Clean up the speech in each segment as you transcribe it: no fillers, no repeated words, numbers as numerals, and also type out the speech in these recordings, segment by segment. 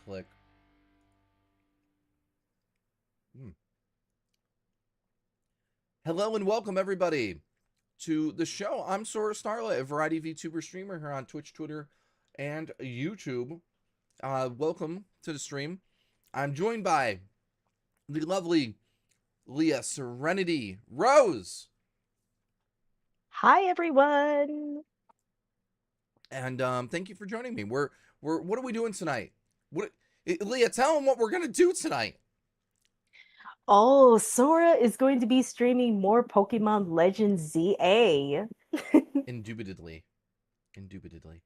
click. Hello and welcome everybody to the show. I'm Sora Starlight, a variety VTuber streamer here on Twitch, Twitter, and YouTube. Welcome to the stream. I'm joined by the lovely Leah Serenity Rose. Hi everyone. And thank you for joining me. We're what are we doing tonight? Leah, tell them what we're gonna do tonight. Oh, Sora is going to be streaming more Pokemon Legends ZA. Indubitably. Indubitably.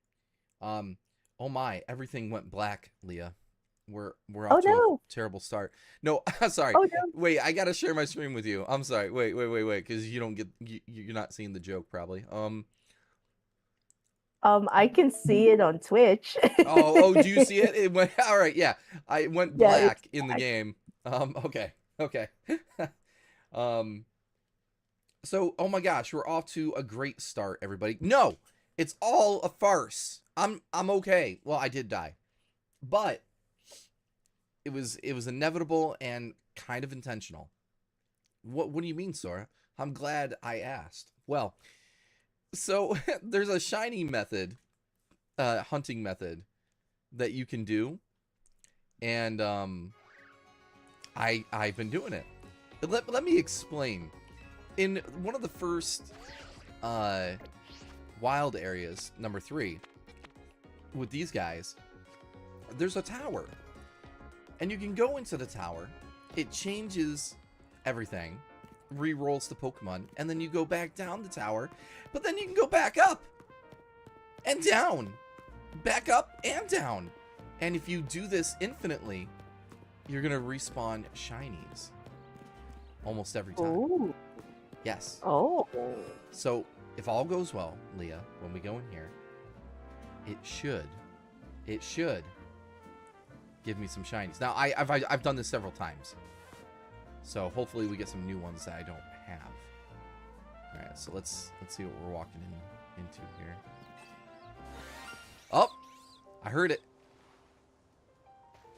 Oh my, everything went black, Leah. We're Oh off to a no. terrible start. No, sorry. Oh no. Wait, I gotta share my screen with you. I'm sorry. Wait, because you don't get you're not seeing the joke probably. I can see it on Twitch. Do you see it? It went all right. Yeah, I went Yeah, it's black in the black. game. Okay. um, so oh my gosh, we're off to a great start, everybody. No, it's all a farce. I'm okay. Well, I did die, but it was inevitable and kind of intentional. What do you mean, Sora? I'm glad I asked. Well, so there's a shiny method, hunting method that you can do, and I've been doing it. Let me explain. In one of the first wild areas, number 3, with these guys, there's a tower. And you can go into the tower. It changes everything, re-rolls the Pokemon, and then you go back down the tower. But then you can go back up and down, back up and down. And if you do this infinitely, you're gonna respawn shinies almost every time. Ooh. Yes. Oh. So if all goes well, Leah, when we go in here, it should give me some shinies. Now I've done this several times, so hopefully we get some new ones that I don't have. All right, so let's see what we're walking into here. Oh, I heard it.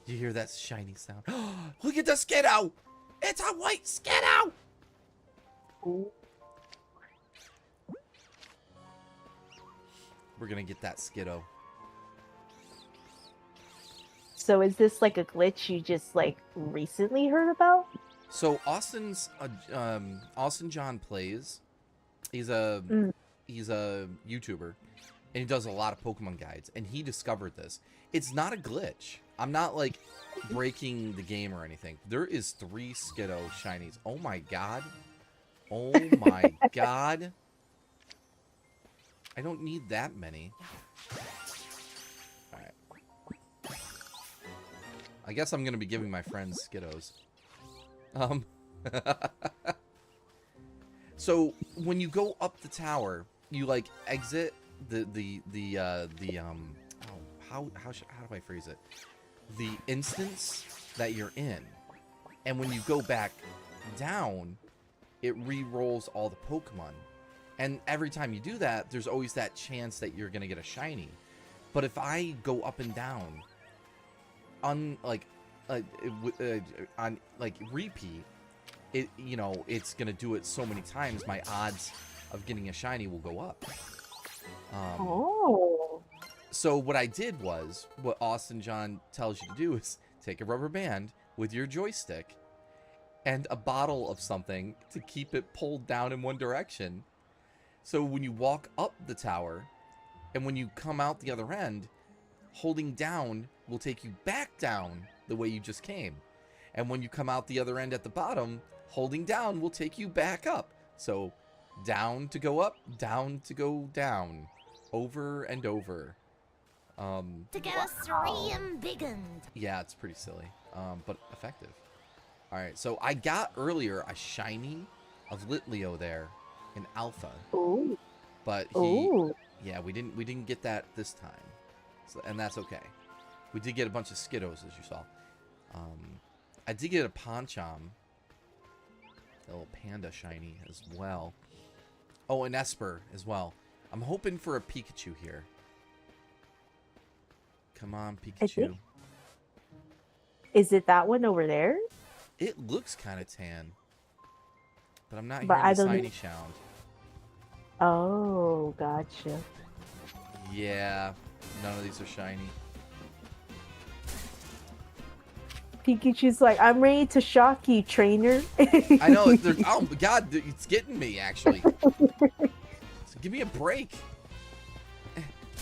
Did you hear that shiny sound? Look at the Skiddo! It's a white Skiddo! Ooh. We're gonna get that Skiddo. So is this like a glitch you just like recently heard about? So Austin John Plays. He's a Mm. YouTuber, and he does a lot of Pokemon guides. And he discovered this. It's not a glitch. I'm not like breaking the game or anything. There is 3 Skiddo shinies. Oh my god. Oh my god. I don't need that many. All right. I guess I'm gonna be giving my friends Skiddos. So when you go up the tower, you like exit how do I phrase it? The instance that you're in, and when you go back down, it re-rolls all the Pokemon, and every time you do that, there's always that chance that you're gonna get a shiny. But if I go up and down on repeat, it's gonna do it so many times, my odds of getting a shiny will go up. Oh. So what I did was, what Austin John tells you to do is take a rubber band with your joystick and a bottle of something to keep it pulled down in one direction. So when you walk up the tower, and when you come out the other end, holding down will take you back down the way you just came. And when you come out the other end at the bottom, holding down will take you back up. So down to go up, down to go down, over and over. To get a stream biggened. Yeah, it's pretty silly, but effective. All right, so I got earlier a shiny of Litleo there in Alpha, Ooh. but Ooh. yeah, we didn't get that this time, so, and that's okay. We did get a bunch of Skiddos, as you saw. I did get a Pancham, a little panda shiny as well. Oh, an Esper as well. I'm hoping for a Pikachu here. Come on, Pikachu. Is it that one over there? It looks kind of tan. But I'm not But hearing I the don't shiny sound. Oh, gotcha. Yeah, none of these are shiny. Pikachu's like, I'm ready to shock you, trainer. I know. Oh my god, it's getting me actually. So give me a break.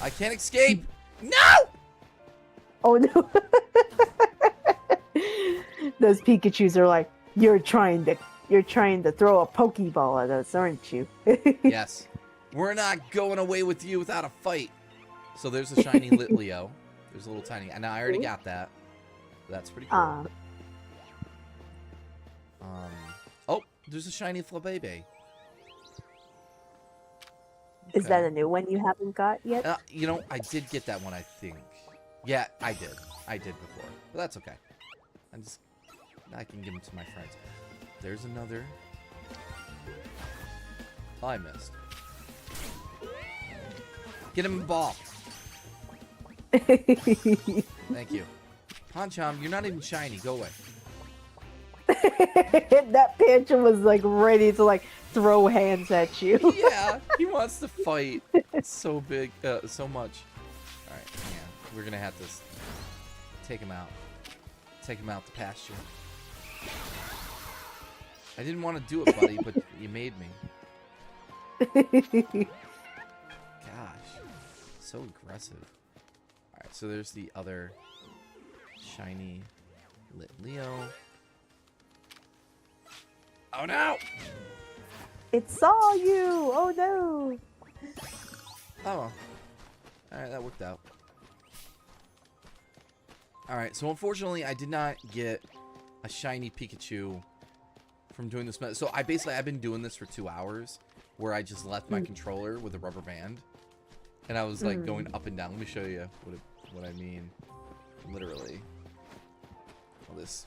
I can't escape. No! Oh no. Those Pikachus are like, you're trying to throw a Pokeball at us, aren't you? Yes. We're not going away with you without a fight. So there's a shiny Litleo. There's a little tiny. And I already got that. That's pretty cool. Oh, there's a shiny Flabébé. Is that a new one you haven't got yet? You know, I did get that one, I think. Yeah, I did. I did before. But that's okay. I can give them to my friends. There's another. Oh, I missed. Get him a ball. Thank you. Pancham, you're not even shiny. Go away. That Pancham was like ready to like throw hands at you. Yeah, he wants to fight. It's so big, so much. All right, yeah, we're gonna have to take him out. Take him out the pasture. I didn't want to do it, buddy, but you made me. Gosh, so aggressive. All right, so there's the other shiny Litleo. Oh no! It saw you! Oh no! Oh. Alright, that worked out. Alright, so unfortunately I did not get a shiny Pikachu from doing this. So I've been doing this for 2 hours where I just left my controller with a rubber band. And I was like going up and down. Let me show you what I mean. Literally. All this.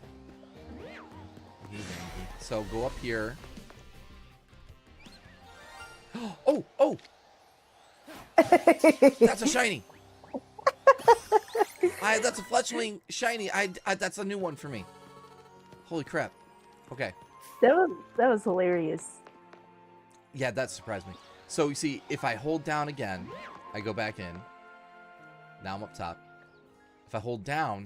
So go up here. Oh, oh! That's a shiny. That's a Fletchling shiny. That's a new one for me. Holy crap. Okay. That was hilarious. Yeah, that surprised me. So you see, if I hold down again, I go back in. Now I'm up top. If I hold down,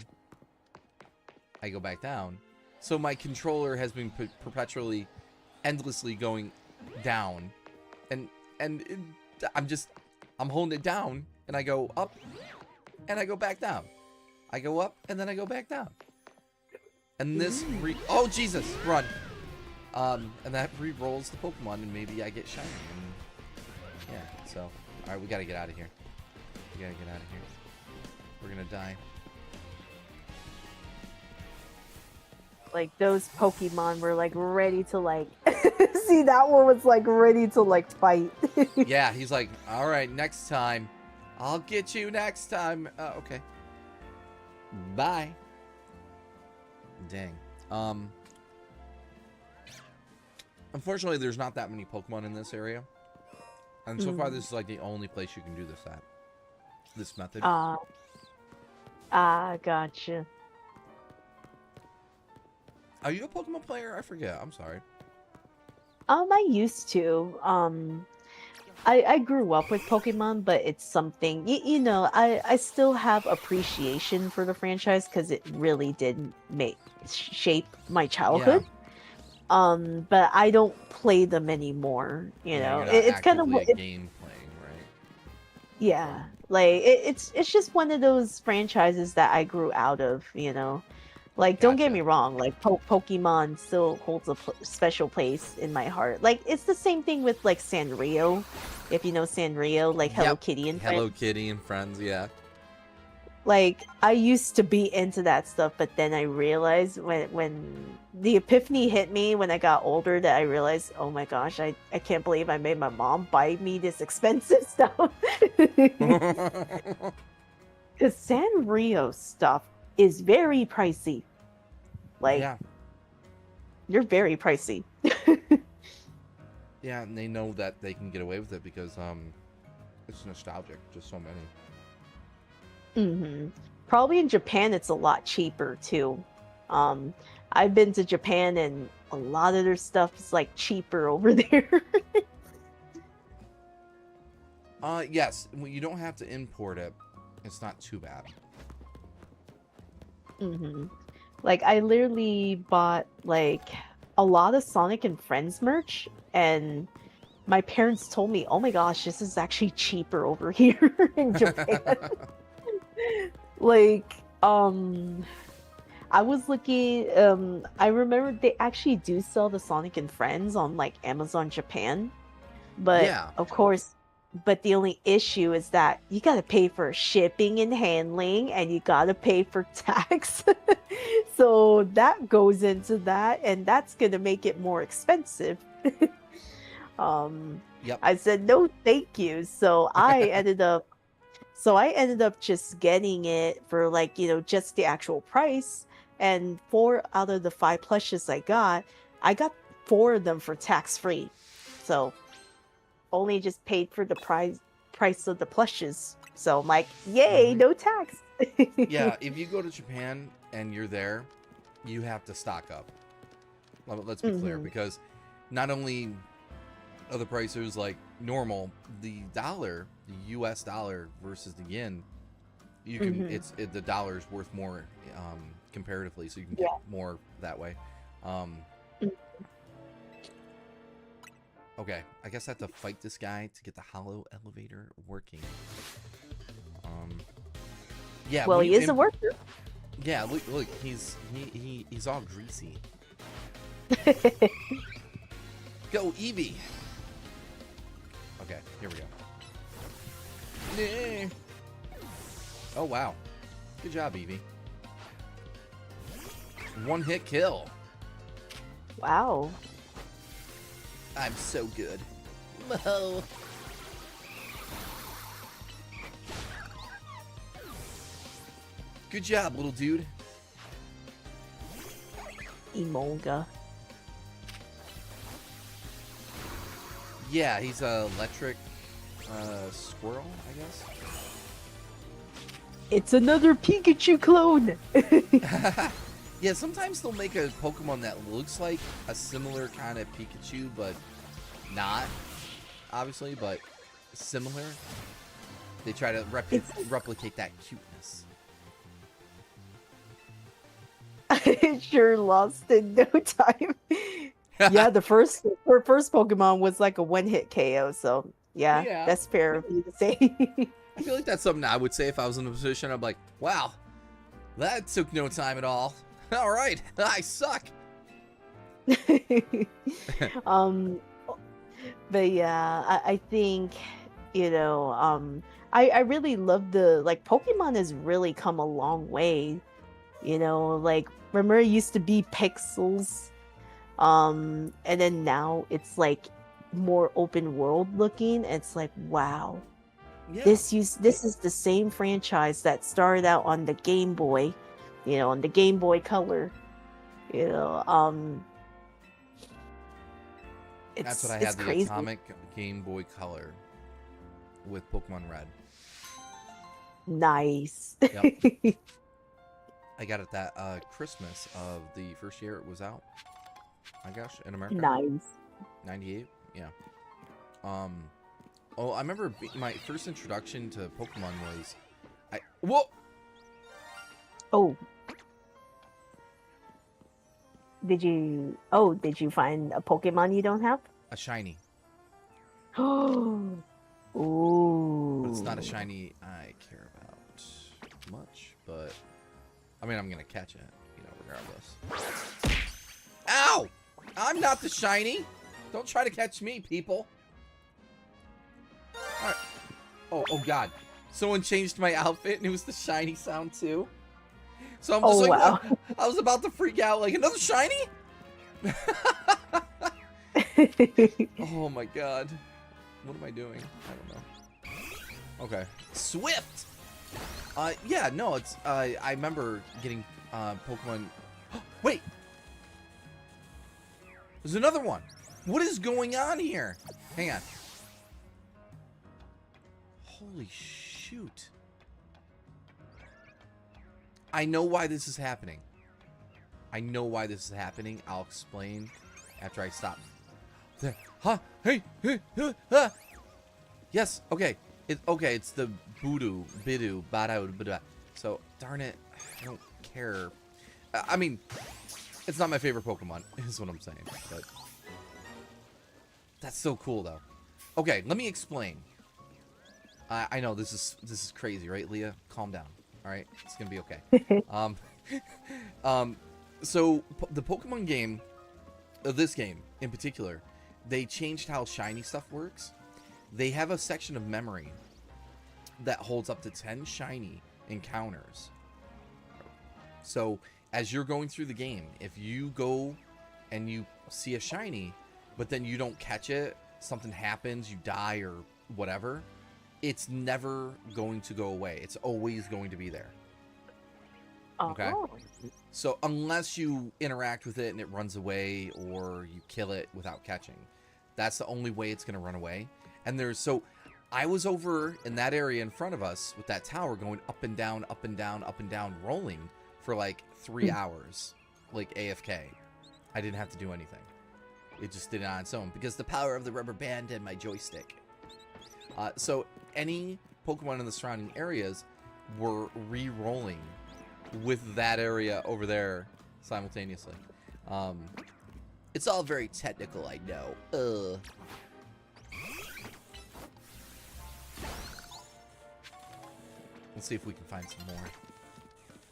I go back down. So my controller has been perpetually, endlessly going down, and I'm holding it down, and I go up, and I go back down. I go up, and then I go back down. And this oh Jesus, run! And that re-rolls the Pokemon, and maybe I get shiny. And yeah, so all right, we gotta get out of here. We gotta get out of here. We're gonna die. Like those Pokemon were like ready to like see, that one was like ready to like fight. Yeah, he's like, all right, next time. I'll get you next time. Okay. Bye. Dang. Unfortunately, there's not that many Pokemon in this area. And so far, this is like the only place you can do this at. This method. Gotcha. Are you a Pokemon player? I forget. I'm sorry. I used to. I grew up with Pokemon, but it's something, you know, I still have appreciation for the franchise because it really did shape my childhood. Yeah. But I don't play them anymore, you know. It's kind of a game playing, right? Yeah. Like it's just one of those franchises that I grew out of, you know. Like, don't get me wrong, like, Pokemon still holds a special place in my heart. Like, it's the same thing with, like, Sanrio. If you know Sanrio, like, Hello Kitty and Friends. Hello Kitty and Friends, yeah. Like, I used to be into that stuff, but then I realized when the epiphany hit me when I got older that I realized, oh my gosh, I can't believe I made my mom buy me this expensive stuff. Because Sanrio stuff is very pricey. Like, yeah. You're very pricey. Yeah, and they know that they can get away with it because it's nostalgic. Just so many. Probably in Japan it's a lot cheaper too. Um, I've been to Japan and a lot of their stuff is like cheaper over there. Yes, you don't have to import it. It's not too bad. hmm Like I literally bought like a lot of Sonic and Friends merch, and my parents told me, "Oh my gosh, this is actually cheaper over here in Japan." Like, I was looking, I remember they actually do sell the Sonic and Friends on like Amazon Japan, but Yeah. of course, but the only issue is that you gotta pay for shipping and handling, and you gotta pay for tax. So that goes into that, and that's gonna make it more expensive. Um, Yep. I said no, thank you. So I ended up just getting it for like, just the actual price. And 4 out of the 5 plushes I got 4 of them for tax free. So only just paid for the price of the plushes. So I'm like, yay, no tax. Yeah, if you go to Japan and you're there, you have to stock up. Let's be clear, Mhm. because not only are the prices like normal, the dollar, the U.S. dollar versus the yen, you can Mhm. the dollar's worth more comparatively, so you can get Yeah. more that way. Um, Mm. okay, I guess I have to fight this guy to get the hollow elevator working. Yeah, Well, when he you is a worker. yeah, look, he's all greasy. Go, Eevee. Okay, here we go. Nah. Oh, wow. Good job, Eevee. One hit kill. Wow. I'm so good. Whoa. Good job, little dude. Emolga. Yeah, he's a electric squirrel, I guess. It's another Pikachu clone. Yeah, sometimes they'll make a Pokemon that looks like a similar kind of Pikachu, but not, obviously, but similar. They try to replicate that cuteness. I sure lost in no time. Yeah, the first Pokemon was like a one-hit KO, so yeah, Yeah. that's fair of you to say. I feel like that's something I would say if I was in a position. I'm like, wow, that took no time at all. All right, I suck. um, but yeah, I think I really love like Pokemon has really come a long way. Like remember it used to be pixels, and then now it's like more open world looking. It's like wow. Yeah. This is the same franchise that started out on the Game Boy, on the Game Boy Color. You know, um That's what I it's had, the crazy. Atomic Game Boy Color with Pokemon Red. Nice. Yep. I got it that Christmas of the first year it was out, I guess, in America. Nice. 98? Yeah. Oh, I remember my first introduction to Pokemon was... Whoa! Oh. Did you find a Pokemon you don't have? A shiny. Ooh. But it's not a shiny I care about much, but... I mean, I'm gonna catch it, regardless. Ow! I'm not the shiny! Don't try to catch me, people! Alright. Oh god. Someone changed my outfit and it was the shiny sound too. So I'm just wow. what? I was about to freak out, like, another shiny? Oh my god. What am I doing? I don't know. Okay. Swift! Yeah, no, it's, I remember getting, Pokemon... Wait! There's another one! What is going on here? Hang on. Holy shoot. I know why this is happening. I know why this is happening. I'll explain after I stop. Huh? Hey! Yes. Okay. It's the Bidu, Bada. So darn it, I don't care. I mean, it's not my favorite Pokemon, is what I'm saying. But that's so cool, though. Okay, let me explain. I know this is crazy, right, Leah? Calm down. All right, it's gonna be okay. So the Pokemon game, this game in particular, they changed how shiny stuff works. They have a section of memory that holds up to 10 shiny encounters. So as you're going through the game, if you go and you see a shiny, but then you don't catch it, something happens, you die or whatever, it's never going to go away. It's always going to be there. Okay? Oh. So unless you interact with it and it runs away or you kill it without catching, that's the only way it's going to run away. And so I was over in that area in front of us with that tower going up and down, up and down, up and down, rolling for like 3 hours, like AFK. I didn't have to do anything. It just did it on its own because the power of the rubber band and my joystick. So any Pokemon in the surrounding areas were re-rolling with that area over there simultaneously. It's all very technical, I know. Let's see if we can find some more.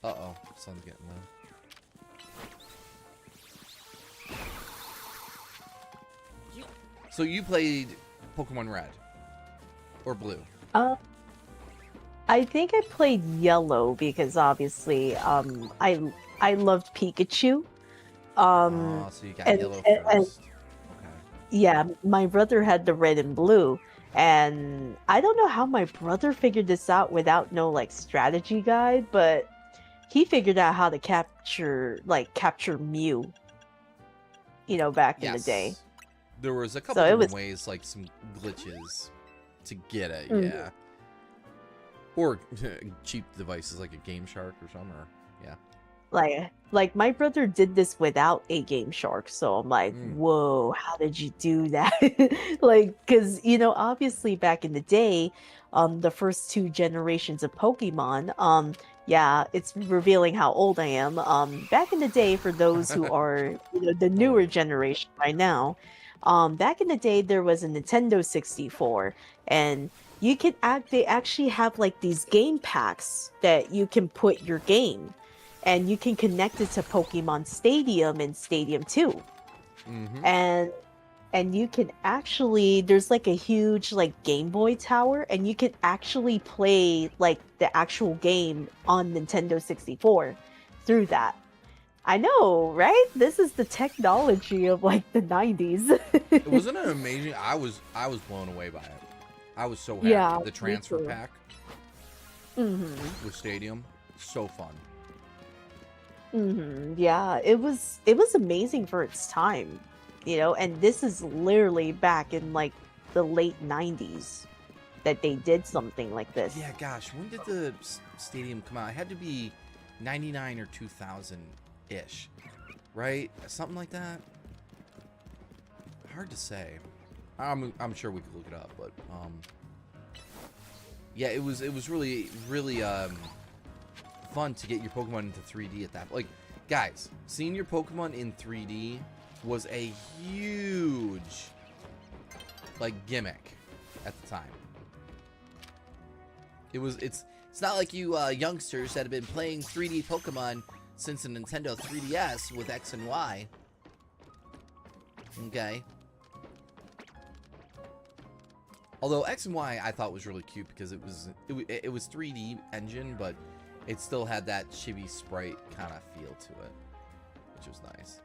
Uh-oh, sun's getting low. So you played Pokemon Red or Blue? I think I played Yellow because obviously, I loved Pikachu. So you got Yellow first. Okay. Yeah, my brother had the Red and Blue, and I don't know how my brother figured this out without no like strategy guide, but he figured out how to capture Mew. You know, back in the day. There was a couple different ways, like some glitches to get it, yeah. Or cheap devices like a Game Shark or something, or yeah. Like my brother did this without a Game Shark, so I'm like, whoa, how did you do that? Like, because obviously back in the day, the first 2 generations of Pokemon, yeah, it's revealing how old I am. Back in the day, for those who are the newer generation right now, back in the day there was a Nintendo 64, and they actually have like these game packs that you can put your game, and you can connect it to Pokemon Stadium and Stadium 2. And you can actually, there's like a huge like Game Boy tower, and you can actually play like the actual game on Nintendo 64 through that. I know, right? This is the technology of like the 90s. Wasn't it amazing? I was blown away by it. I was so happy. Yeah, The transfer pack with Stadium, so fun. Yeah, it was amazing for its time, and this is literally back in like the late 90s that they did something like this. Yeah, gosh, when did the Stadium come out? It had to be 99 or 2000-ish, right? Something like that. Hard to say. I'm sure we could look it up, but yeah, it was really fun to get your Pokemon into 3D at that. Like, guys, seeing your Pokemon in 3D was a huge like gimmick at the time. It's not like you youngsters that have been playing 3D Pokemon since the Nintendo 3DS with X and Y. Okay. Although X and Y I thought was really cute because it was 3D engine, but it still had that chibi sprite kind of feel to it, which was nice.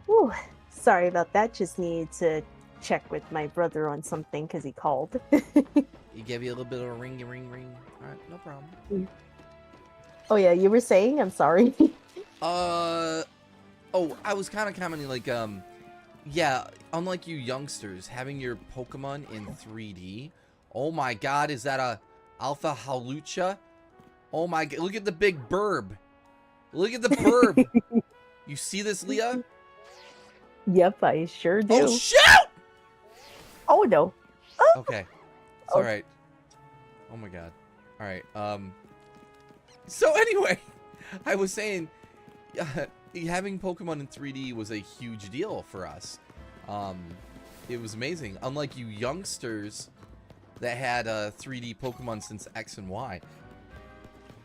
Ooh, sorry about that. Just needed to check with my brother on something because he called. He gave you a little bit of a ring. All right, no problem. Oh yeah, you were saying? I'm sorry. Oh, I was kind of commenting like, yeah, unlike you youngsters, having your Pokemon in 3D, oh my god, is that a Alpha Hawlucha Oh my god, look at the big burb. Look at the burb. You see this, Leah? Yep, I sure do. Oh, shoot! Oh no. Okay. It's Oh. alright. Oh my god. Alright, so anyway, I was saying, having Pokemon in 3D was a huge deal for us. It was amazing. Unlike you youngsters that had 3D Pokemon since X and Y.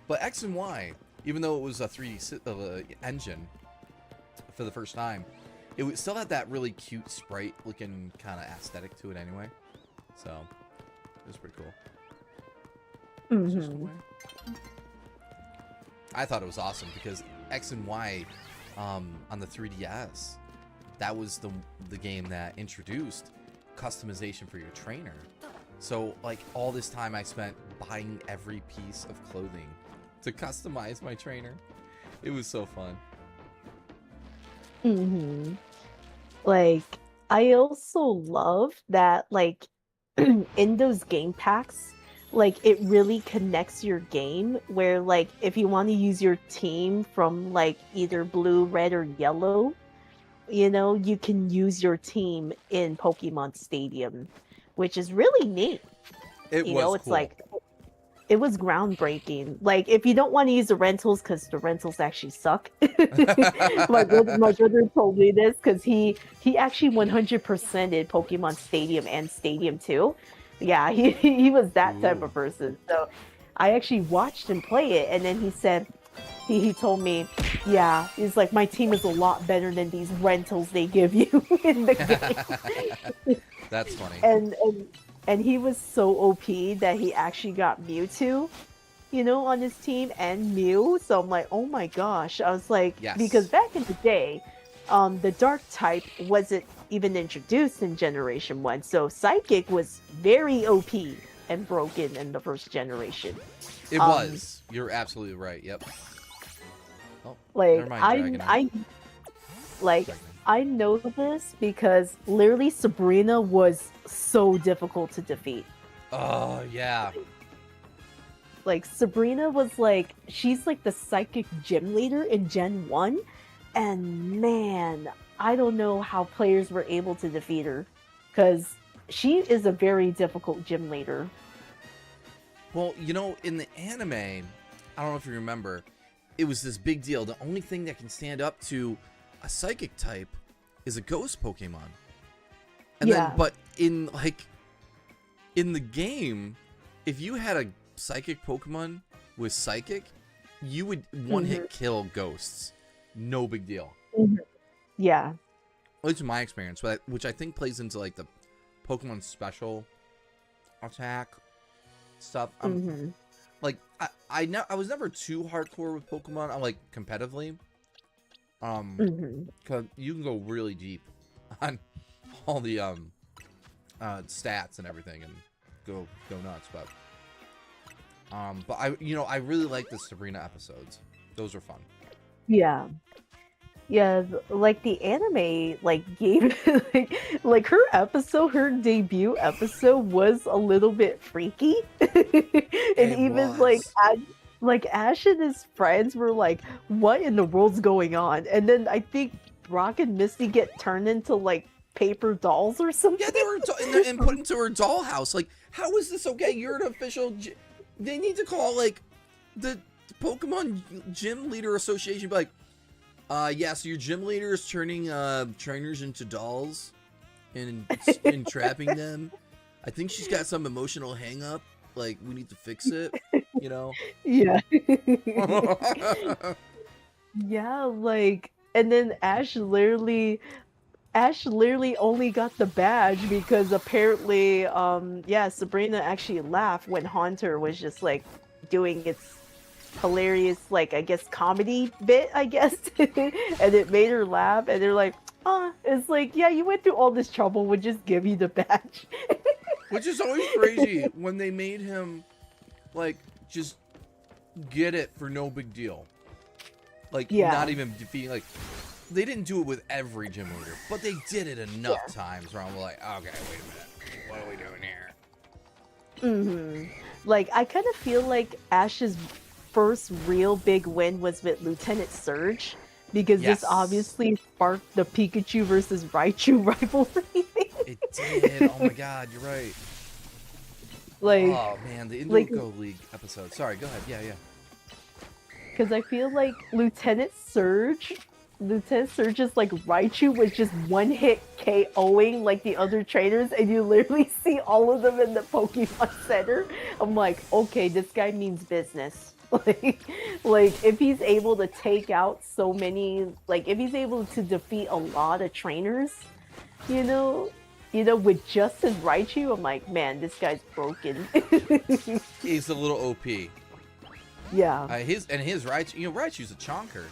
But X and Y, even though it was a 3D engine for the first time, it still had that really cute sprite looking kind of aesthetic to it anyway. So, it was pretty cool. Mhm. I thought it was awesome because X and Y on the 3DS, that was the game that introduced customization for your trainer. So like all this time I spent buying every piece of clothing to customize my trainer. It was so fun. Mhm. Like, I also love that, like, in those game packs, like, it really connects your game where, like, if you want to use your team from, like, either blue, red, or yellow, you know, you can use your team in Pokemon Stadium, which is really neat. It You was know, it's cool. like, it was groundbreaking. Like, if you don't want to use the rentals, because the rentals actually suck. My brother told me this because he actually 100%ed Pokemon Stadium and Stadium 2. Yeah, he was that type Ooh. of person. So I actually watched him play it, and then he said, he told me, yeah, he's like, my team is a lot better than these rentals they give you in the game. That's funny. And he was so OP that he actually got Mewtwo, you know, on his team and Mew. So I'm like, oh my gosh. I was like, Yes. because back in the day, the dark type wasn't even introduced in Generation 1. So Psychic was very OP and broken in the first generation. It was. You're absolutely right. Yep. Oh, Like never mind, Dragonite. I know this because literally Sabrina was so difficult to defeat. Oh, yeah. Like Sabrina was like, she's like the psychic gym leader in Gen 1, and man, I don't know how players were able to defeat her because she is a very difficult gym leader. Well, you know, in the anime, I don't know if you remember, it was this big deal. The only thing that can stand up to a psychic type is a ghost Pokemon. And Yeah. then, but in the game, if you had a psychic Pokemon with psychic, you would one-hit kill ghosts. No big deal. Yeah. It's my experience, which I think plays into like the Pokemon special attack stuff. Like I was never too hardcore with Pokemon. I'm like competitively. Cause you can go really deep on all the stats and everything and go nuts, but I really like the Sabrina episodes. Those are fun. Yeah. Yeah, like the anime, like gave like her episode, her debut episode was a little bit freaky, and It even was. like Ash and his friends were like, "What in the world's going on?" And then I think Brock and Misty get turned into like paper dolls or something. Yeah, they were and put into her dollhouse. Like, how is this okay? You're an official. They need to call like the Pokemon Gym Leader Association. Be like, yeah. So your gym leader is turning trainers into dolls and trapping them. I think she's got some emotional hang up. Like, we need to fix it. You know. Yeah. Yeah, like, and then Ash literally only got the badge because apparently yeah, Sabrina actually laughed when Haunter was just like doing its hilarious, like, I guess comedy bit, I guess. And it made her laugh, and they're like, it's like, yeah, you went through all this trouble, we'll just give you the badge. Which is always crazy when they made him like just get it for no big deal. Like, Yeah. not even defeating, like, they didn't do it with every gym leader, but they did it enough times where I'm like, okay, wait a minute, what are we doing here? Like, I kind of feel like Ash's first real big win was with Lieutenant Surge, because this Yes. obviously sparked the Pikachu versus Raichu rivalry. It did. Oh my god, you're right. Like, Oh man, the like, Indigo League episode. Sorry, go ahead. Yeah. because I feel like Lieutenant Surge's like Raichu was just one hit KOing like the other trainers, and you literally see all of them in the Pokemon Center. I'm like, okay, this guy means business. Like if he's able to take out so many, like if he's able to defeat a lot of trainers, with just his Raichu, I'm like, man, this guy's broken. He's a little OP. Yeah. His Raichu, Raichu's a chonker.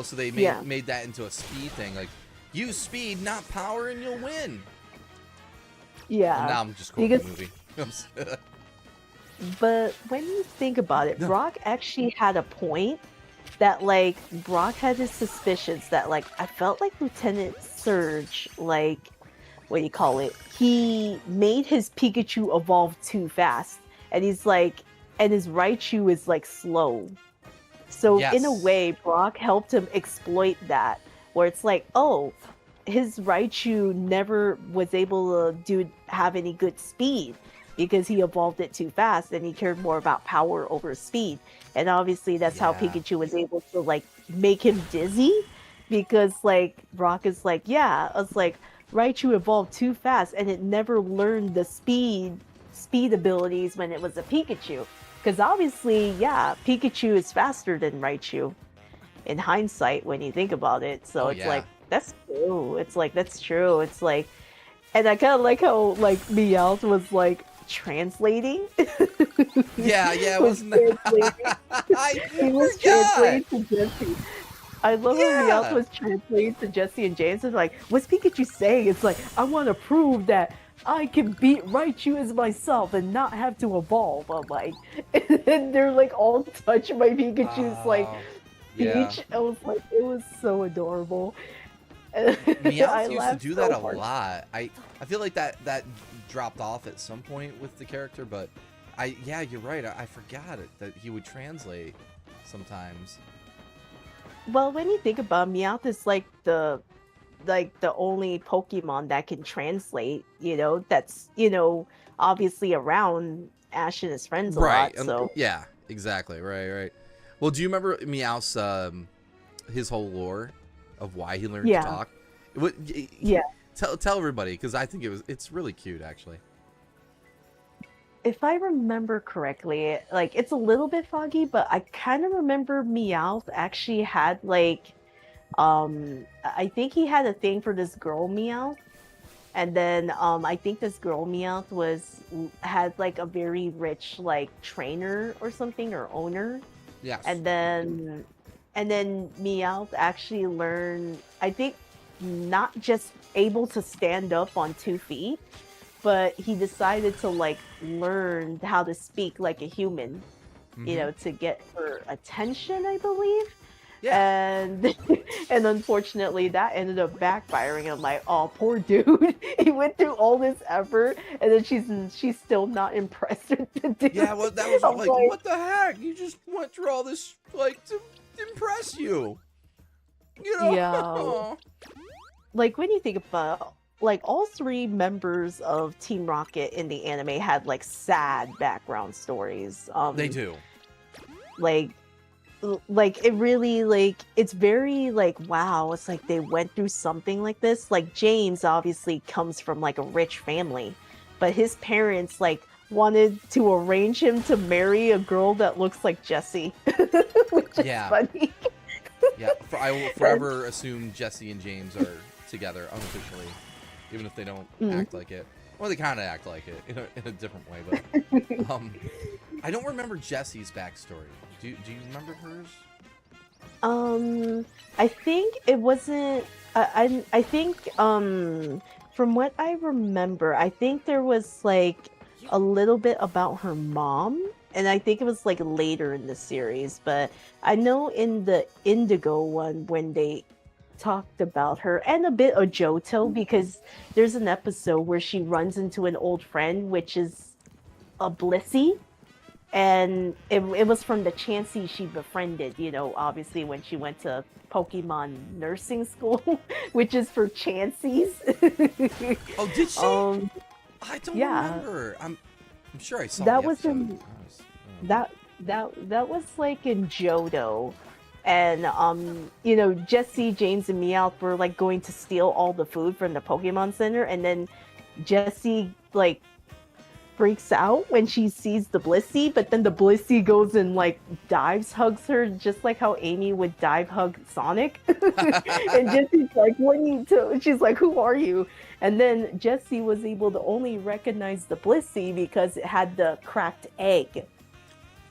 So they made that into a speed thing. Like, use speed, not power, and you'll win. Yeah. And now I'm just quoting the movie. But when you think about it, Brock actually had a point that, like, Brock had his suspicions that, like, I felt like Lieutenant Surge, like, what do you call it? He made his Pikachu evolve too fast. And he's like, and his Raichu is, like, slow. So in a way, Brock helped him exploit that, where it's like, oh, his Raichu never was able to have any good speed because he evolved it too fast and he cared more about power over speed. And obviously that's how Pikachu was able to like make him dizzy, because like Brock is like, yeah, I was like, Raichu evolved too fast and it never learned the speed abilities when it was a Pikachu. Because obviously, Pikachu is faster than Raichu in hindsight when you think about it. So it's like, that's true. It's like, that's true. It's like, and I kind of like how like Meowth was like translating. Yeah, wasn't that? He was translating to Jesse. I love how Meowth was translating to Jesse and James. It's like, what's Pikachu saying? It's like, I want to prove that I can beat Raichu as myself and not have to evolve. I'm like, and they're like all touched by Pikachu's like speech. I was like, it was so adorable. Meowth used to do that so a lot. I feel like that dropped off at some point with the character, but you're right. I forgot it that he would translate sometimes. Well, when you think about it, Meowth is like the only Pokemon that can translate, that's, obviously around Ash and his friends a lot. So yeah, exactly. Right. Well, do you remember Meowth's his whole lore of why he learned to talk? Tell everybody, because I think it's really cute actually. If I remember correctly, like it's a little bit foggy, but I kind of remember Meowth actually had like I think he had a thing for this girl Meowth, and then I think this girl Meowth had like a very rich like trainer or something, or owner. Yes. And then Meowth actually learned, I think, not just able to stand up on 2 feet, but he decided to like learn how to speak like a human, to get her attention, I believe. Yeah. And unfortunately that ended up backfiring. I'm like, oh, poor dude. He went through all this effort and then she's still not impressed with the dude. Yeah, well, that was like, what the heck? You just went through all this like to impress you. Yeah. Like when you think about like all 3 members of Team Rocket in the anime had like sad background stories. They do. Like it really, like it's very like, wow, it's like they went through something like this. Like James obviously comes from like a rich family, but his parents like wanted to arrange him to marry a girl that looks like Jessie. Which is funny. I will forever assume Jesse and James are together unofficially, even if they don't act like it. Well, they kind of act like it in a different way, but I don't remember Jesse's backstory. Do you remember hers? I think it wasn't. I think from what I remember, I think there was like a little bit about her mom, and I think it was like later in the series. But I know in the Indigo one when they talked about her, and a bit of Johto, because there's an episode where she runs into an old friend, which is a Blissey. and it was from the Chansey she befriended, obviously when she went to Pokemon nursing school, which is for Chanseys. Oh, did she? I don't Yeah. remember. I'm sure I saw That the was episode. in that was like in Johto. And Jesse, James, and Meowth were like going to steal all the food from the Pokemon Center, and then Jesse like freaks out when she sees the Blissey, but then the Blissey goes and like dives, hugs her, just like how Amy would dive hug Sonic. And Jesse's like, "What you do?" She's like, "Who are you?" And then Jesse was able to only recognize the Blissey because it had the cracked egg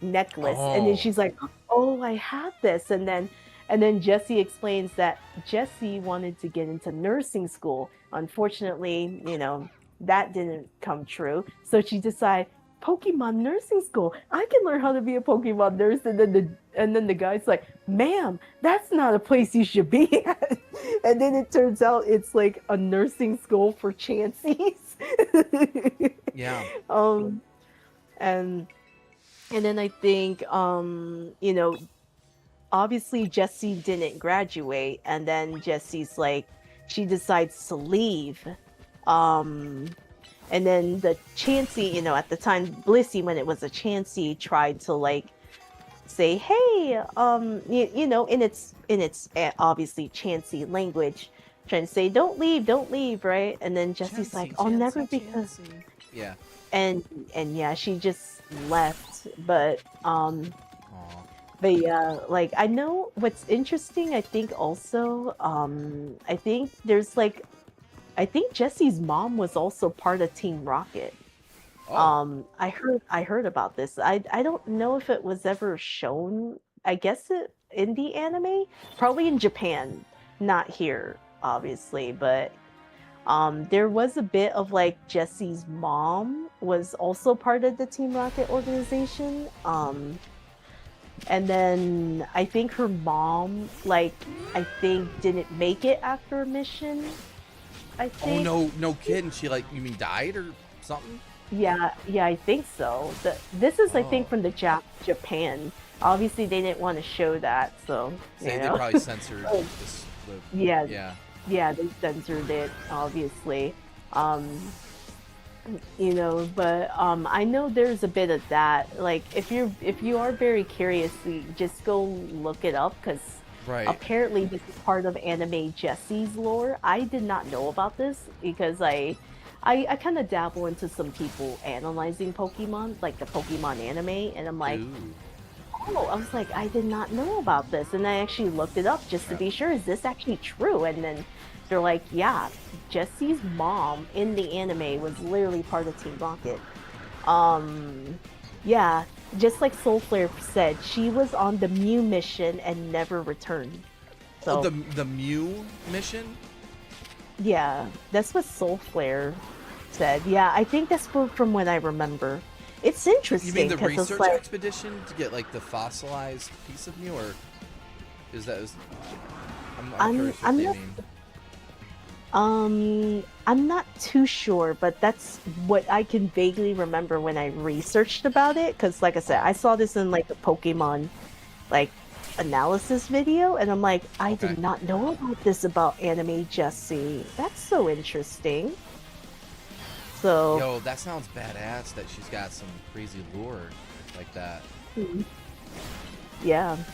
necklace, and then Oh. she's like, "Oh, I have this." And then Jesse explains that Jesse wanted to get into nursing school. Unfortunately, that didn't come true. So she decided, Pokemon nursing school. I can learn how to be a Pokemon nurse. And then the guy's like, "Ma'am, that's not a place you should be at." And then it turns out it's like a nursing school for Chanseys. Yeah. And then I think obviously Jessie didn't graduate, and then Jessie's like, she decides to leave. And then the Chansey, at the time, Blissey, when it was a Chansey, tried to like say, "Hey," in its obviously Chansey language, trying to say, don't leave," right? And then Jessie's like, "I'll never be." Yeah. And yeah, she just left. But Aw. but yeah, like I know what's interesting, I think also, I think Jessie's mom was also part of Team Rocket. Oh. I heard about this. I don't know if it was ever shown. I guess it in the anime, probably in Japan, not here, obviously, but there was a bit of like Jessie's mom was also part of the Team Rocket organization. And then I think her mom, like, I think didn't make it after a mission. I Oh think. no kidding. She like, you mean died or something? Yeah, I think so. This is, I think, Oh. from the Japan. Obviously, they didn't want to show that, so They probably censored this. Yeah. Yeah, they censored it, obviously. But I know there's a bit of that. Like, if you are very curious, just go look it up, because Right. apparently this is part of Anime Jessie's lore. I did not know about this because I kind of dabble into some people analyzing Pokemon, like the Pokemon anime, and I'm like, Ooh. oh, I was like, I did not know about this, and I actually looked it up just to be sure, is this actually true? And then they're like, yeah, Jessie's mom in the anime was literally part of Team Rocket. Yeah, just like Soulflare said, she was on the Mew mission and never returned. So, Oh, the Mew mission? yeah, that's what Soulflare said. Yeah, I think that's from what I remember. It's interesting. You mean the 'cause it's research like, expedition to get like the fossilized piece of Mew, or is that? I'm I'm- curious what I'm they not- mean. I'm not too sure, but that's what I can vaguely remember when I researched about it. Because, like I said, I saw this in like a Pokemon like analysis video, and I'm like, I Okay. did not know about this about Anime Jessie. That's so interesting. So, Yo, that sounds badass. That she's got some crazy lure like that. yeah, I'm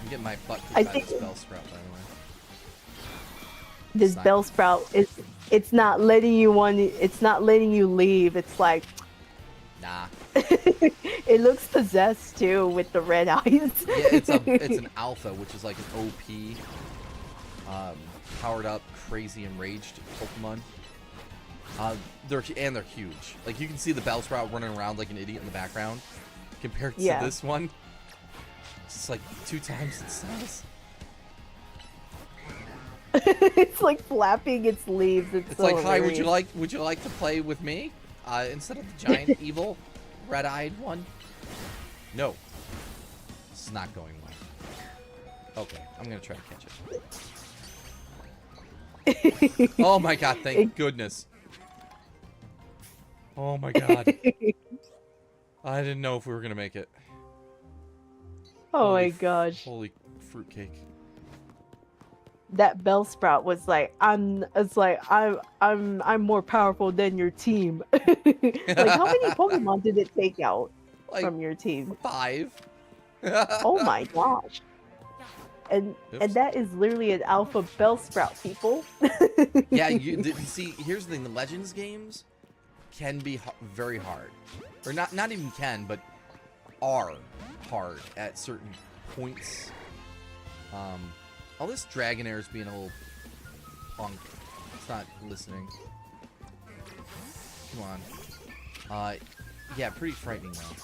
getting my butt I kicked by think- this Bellsprout, by the way. this Sign. Bellsprout it's not letting you leave. It's like Nah. it looks possessed too with the red eyes. Yeah, it's an alpha, which is like an OP, powered up, crazy enraged Pokemon. They're huge. Like, you can see the Bellsprout running around like an idiot in the background. Compared to Yeah. this one, it's like 2 times its size. It's like flapping its leaves. It's It's so like, hi, would hilarious. you like to play with me? Instead of the giant evil red-eyed one? No. This is not going well. Okay, I'm gonna try to catch it. Oh my god, thank goodness. Oh my god. I didn't know if we were gonna make it. Oh my gosh. Holy fruitcake. That Bellsprout was like, I'm more powerful than your team. Like, how many Pokemon did it take out Like from your team? 5. Oh my gosh. And Oops. that is literally an alpha Bellsprout, people. Yeah, you see. Here's the thing: the Legends games can be very hard, or not even can, but are hard at certain points. All this Dragonair is being a little punk. It's not listening. Come on. Yeah, pretty frightening though.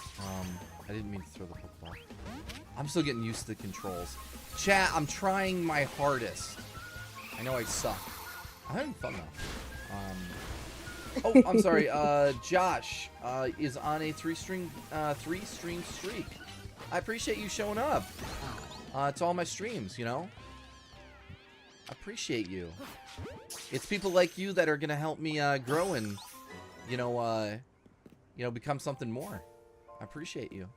I didn't mean to throw the Pokeball. I'm still getting used to the controls. Chat, I'm trying my hardest. I know I suck. I'm having fun though. Oh, I'm sorry. Josh is on a three-stream streak. I appreciate you showing up. To all my streams, you know. I appreciate you. It's people like you that are gonna help me grow and, you know, become something more. I appreciate you.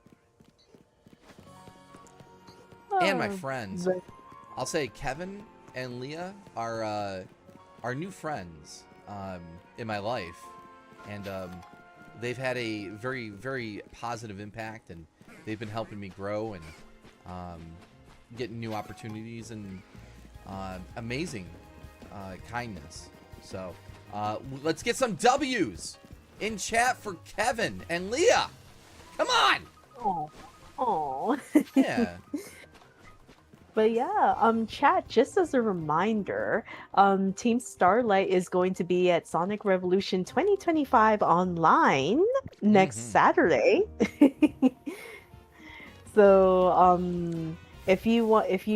And my friends. I'll say Kevin and Leah are new friends in my life, and they've had a very, very positive impact, and they've been helping me grow and getting new opportunities and amazing kindness. So let's get some W's in chat for Kevin and Leah. Come on. Oh. Yeah. But yeah, chat, just as a reminder, Team Starlight is going to be at Sonic Revolution 2025 online next Saturday. So, if you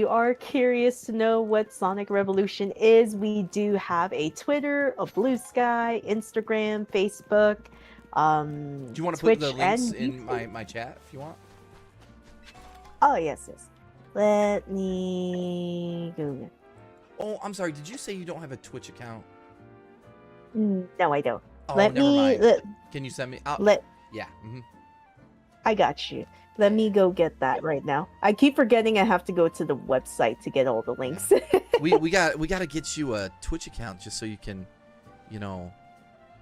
are curious to know what Sonic Revolution is, we do have a Twitter, a Blue Sky, Instagram, Facebook, Do you want to Twitch, put the links and in my chat if you want? Oh, yes. Let me go. Oh, I'm sorry. Did you say you don't have a Twitch account? No, I don't. Oh, Let never me. mind. Can you send me? Yeah. I got you. Let me go get that right now. I keep forgetting I have to go to the website to get all the links. we got to get you a Twitch account just so you can, you know,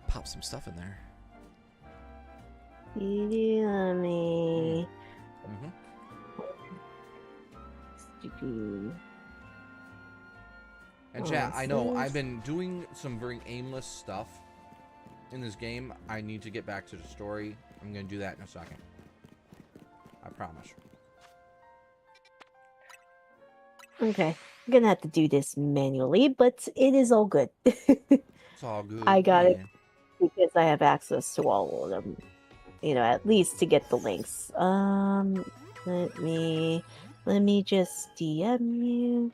pop some stuff in there. Let me. And chat, I know I've been doing some very aimless stuff in this game. I need to get back to the story. I'm gonna do that in a second. I promise. Okay, I'm gonna have to do this manually, but it is all good. It's all good. I got it because I have access to all of them. You know, at least to get the links. Let me just DM you.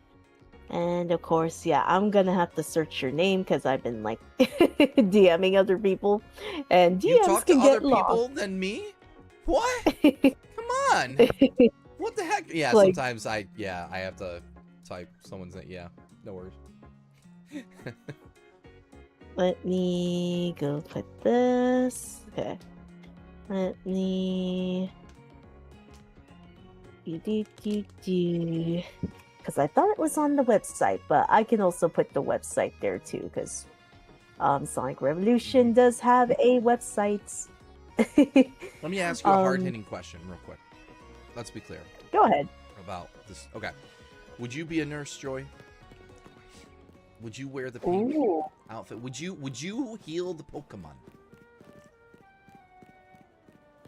And of course, yeah, I'm gonna have to search your name because I've been like DMing other people, and DMs you talk to can other get lost. people than me? What? Come on! What the heck? Yeah, Like, sometimes I have to type someone's name. Yeah, no worries. let me go put this. Okay. Let me because I thought it was on the website, but I can also put the website there too because Sonic Revolution does have a website. Let me ask you a hard-hitting question real quick. Let's be clear. Go ahead. About this. Okay. Would you be a Nurse Joy? Would you wear the pink outfit? Would you heal the Pokemon?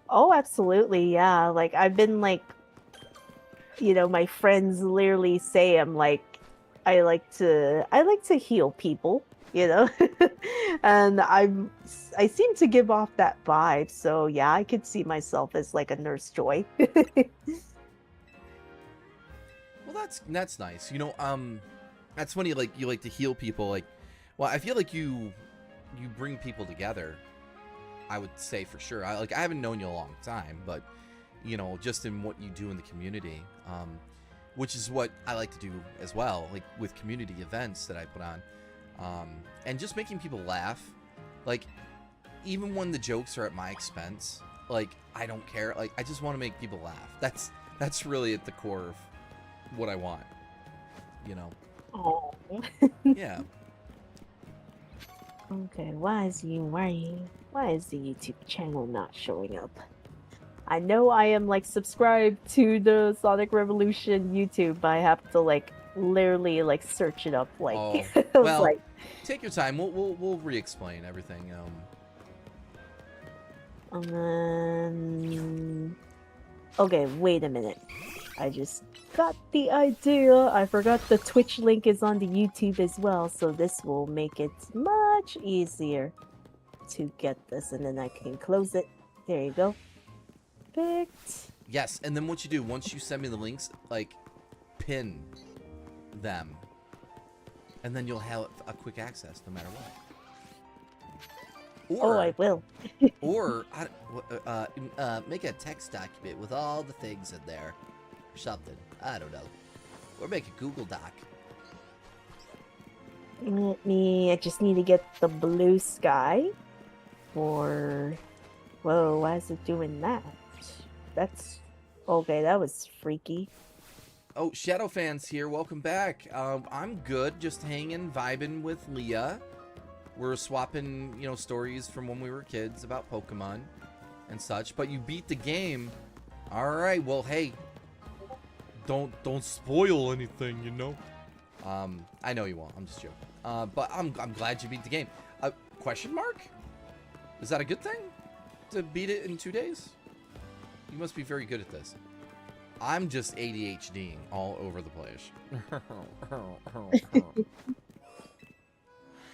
Oh, absolutely. Yeah. Like I've been like, you know, my friends literally say I'm like, I like to heal people, you know, and I seem to give off that vibe. So yeah, I could see myself as like a Nurse Joy. Well, that's nice. You know, that's funny. Like you like to heal people. Like, well, I feel like you bring people together. I would say for sure. I haven't known you a long time, but you know, just in what you do in the community, which is what I like to do as well. Like with community events that I put on, and just making people laugh. Like even when the jokes are at my expense, like I don't care. Like I just want to make people laugh. That's really at the core of what I want. You know. Oh. Yeah. Okay, why is the YouTube channel not showing up? I know I am like subscribed to the Sonic Revolution YouTube, but I have to like literally like search it up. Like, Oh, I was well, like, take your time. We'll re-explain everything. Okay, wait a minute. I just got the idea. I forgot the Twitch link is on the YouTube as well, so this will make it much easier to get this, and then I can close it. There you go. Perfect. Yes, and then what you do once you send me the links, like pin them, and then you'll have a quick access no matter what. Oh, I will. Or make a text document with all the things in there, or something. I don't know. Or make a Google Doc. I just need to get the blue sky for... Whoa, why is it doing that? That's... Okay, that was freaky. Oh, Shadow fans here. Welcome back. I'm good. Just hanging, vibing with Leah. We're swapping, you know, stories from when we were kids about Pokemon and such. But you beat the game. All right. Well, hey, don't spoil anything, you know. I know you won't. I'm just joking. But I'm glad you beat the game. Question mark? Is that a good thing to beat it in 2 days? You must be very good at this. I'm just ADHDing all over the place.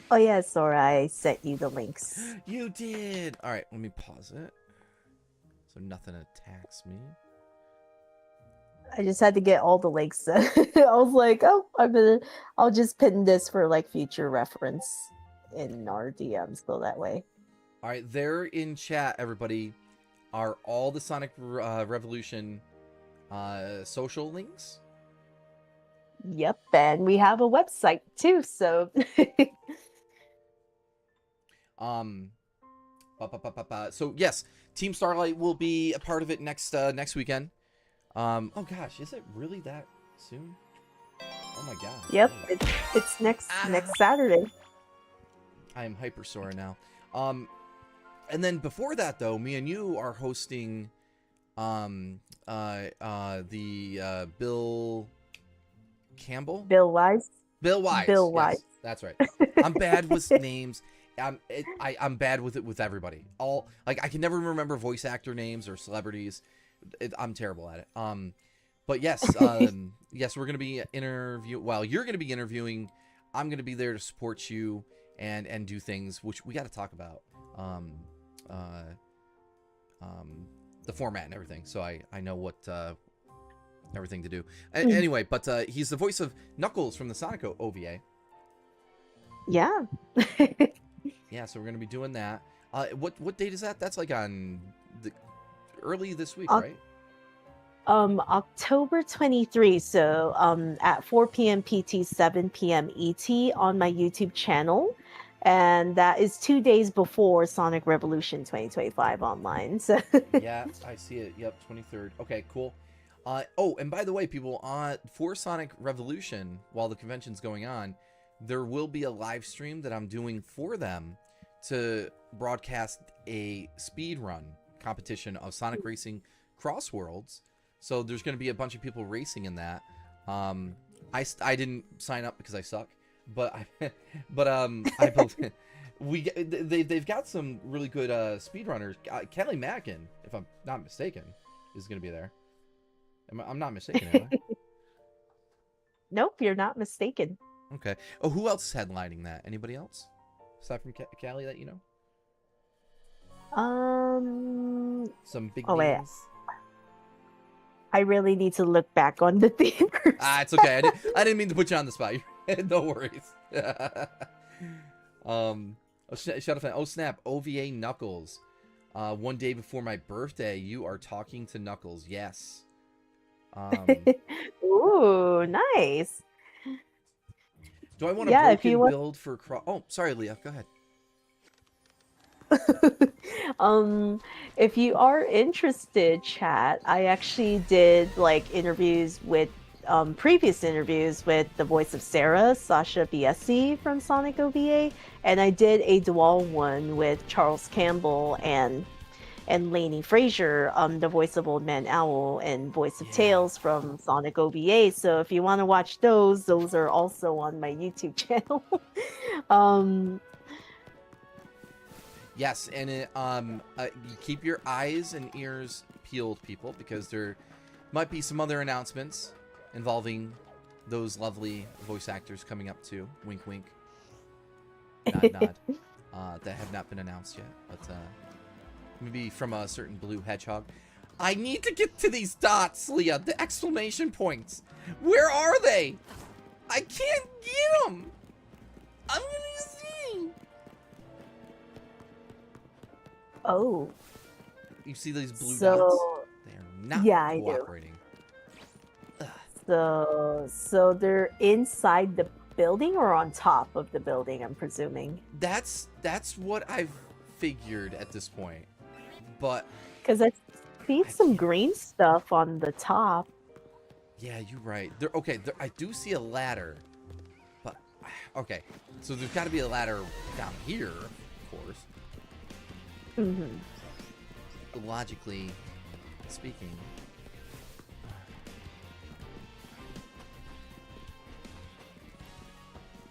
Oh yeah, Sora, I sent you the links. You did. All right, let me pause it so nothing attacks me. I just had to get all the links. I was like, oh, I'll just pin this for like future reference in our DMs, so that way. All right, there in chat, everybody, are all the Sonic Revolution social links. Yep, and we have a website too, so So yes, Team Starlight will be a part of it next weekend. Oh gosh, is it really that soon? Oh my god. yep, it's next Saturday. I am hyper sore now. And then before that though, me and you are hosting the Bill Campbell? Bill Wise. Bill Wise. Bill Yes, Wise. that's right. I'm bad with names. I'm bad with it with everybody. Like I can never remember voice actor names or celebrities. I'm terrible at it. But yes, yes, we're gonna be you're gonna be interviewing. I'm gonna be there to support you and do things which we got to talk about. The format and everything. So I know what everything to do. Anyway, but he's the voice of Knuckles from the Sonic OVA. Yeah. Yeah, so we're gonna be doing that. What date is that? That's like on the early this week, right? October 23. So at 4 p.m. PT, 7 p.m. ET on my YouTube channel. And that is 2 days before Sonic Revolution 2025 online. So Yeah, I see it. Yep, 23rd. Okay, cool. Oh, and by the way, people, for Sonic Revolution, while the convention's going on, there will be a live stream that I'm doing for them to broadcast a speed run competition of Sonic Racing Cross Worlds. So there's going to be a bunch of people racing in that. I didn't sign up because I suck, but they've got some really good speedrunners. Kelly Mackin, if I'm not mistaken, is going to be there. I'm not mistaken, am I? nope, you're not mistaken. Okay. Oh, who else is headlining that? Anybody else aside from Callie that you know? Some big names. Wait. I really need to look back on the theaters. It's okay. I didn't mean to put you on the spot. No worries. Shadow fan. Oh snap! OVA Knuckles. 1 day before my birthday, you are talking to Knuckles. Yes. Ooh, nice. Do I want to if you want... build for Oh, sorry, Leah. Go ahead. um, if you are interested, chat, I actually did like interviews with previous interviews with the voice of Sarah, Sasha Biesi from Sonic OVA, and I did a dual one with Charles Campbell and Lainey Frazier, the voice of Old Man Owl and voice of Yeah. Tails from Sonic OVA. So if you want to watch those are also on my YouTube channel. um, Yes, and you keep your eyes and ears peeled, people, because there might be some other announcements involving those lovely voice actors coming up too. Wink, wink. Nod, nod. That have not been announced yet, but maybe from a certain blue hedgehog. I need to get to these dots, Leah. The exclamation points. Where are they? I can't get them. I'm gonna see. oh, You see these blue dots? so They are not yeah, I do. cooperating. So they're inside the building or on top of the building, I'm presuming. That's what I've figured at this point. But Because I see some green stuff on the top. yeah, you're right. I do see a ladder. But okay, so there's got to be a ladder down here, of course. Mm-hmm. Logically speaking.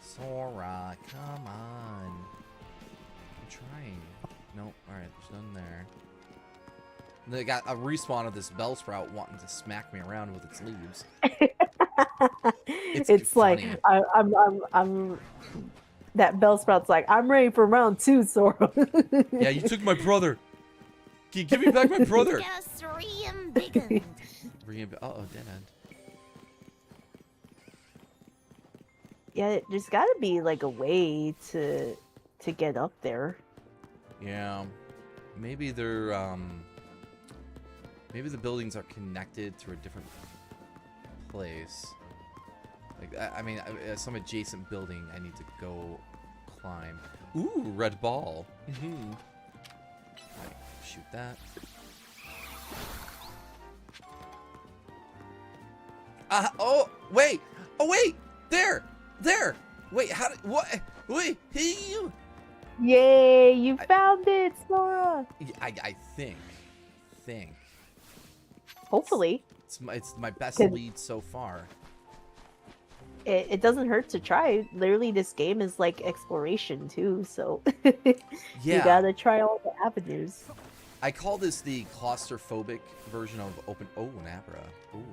Sora, come on. I'm trying. Nope. Alright, there's none there. They got a respawn of this Bellsprout wanting to smack me around with its leaves. It's like funny. I'm that Bellsprout's like, I'm ready for round 2, Sora. Yeah, you took my brother. Give me back my brother. Gasurium biggen. Uh-oh, dead end. Yeah, there's got to be like a way to get up there. Yeah. Maybe they're, maybe the buildings are connected to a different place. Like, I mean, some adjacent building I need to go climb. Ooh, red ball. Mm-hmm. Right, shoot that. Oh, wait. Oh, wait. There. Wait, how did, what? Wait, hey, you. Yay, you found it, Sora. I think. Hopefully. It's my best Good. lead so far. It doesn't hurt to try. Literally, this game is like exploration too, so Yeah. you gotta try all the avenues. I call this the claustrophobic version of open. Oh, an Abra. Ooh.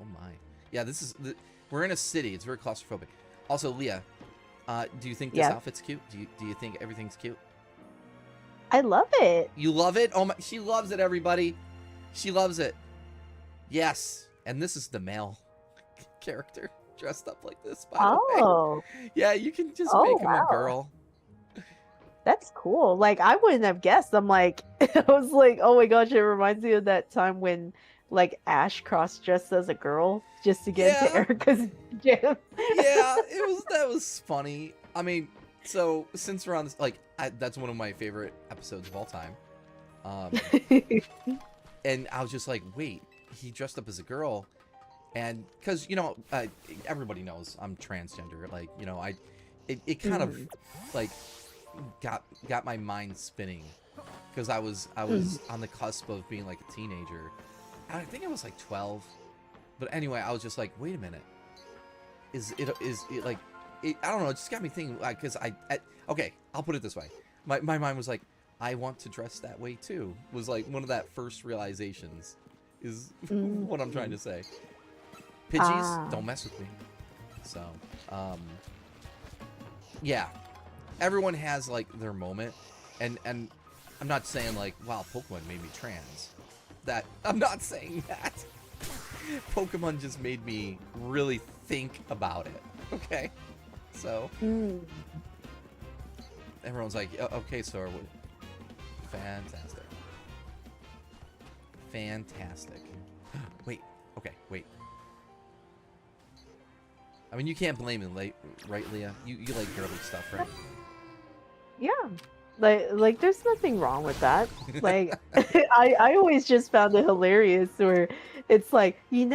Oh my. Yeah, this is. We're in a city. It's very claustrophobic. Also, Leah, do you think this Yeah. outfit's cute? Do you think everything's cute? I love it. You love it? Oh my! She loves it, everybody. She loves it. Yes. And this is the male character dressed up like this. By the way. Oh, Yeah, you can just Oh, make him wow. a girl. that's cool. Like I wouldn't have guessed. I'm like, I was like, oh my gosh, it reminds me of that time when like Ash cross-dressed as a girl just to get Yeah. into Erica's gym. Yeah, that was funny. I mean, so since we're on this, like, that's one of my favorite episodes of all time. And I was just like, wait, he dressed up as a girl, and because everybody knows I'm transgender. Like, it kind of like got my mind spinning because I was on the cusp of being like a teenager. I think I was like 12, but anyway, I was just like, wait a minute. Is it like it, I don't know, it just got me thinking, like, because okay, I'll put it this way. My mind was like, I want to dress that way too. Was like one of that first realizations is what I'm trying to say. Pidgeys, don't mess with me. So, yeah. Everyone has like their moment, and I'm not saying like, wow, Pokemon made me trans. That I'm not saying that. Pokemon just made me really think about it. Okay, so everyone's like, okay, Sora, fantastic, fantastic. Wait, okay, wait. I mean, you can't blame him, right, Leah? You like girly stuff, right? Yeah. Like there's nothing wrong with that. Like I always just found it hilarious where it's like, you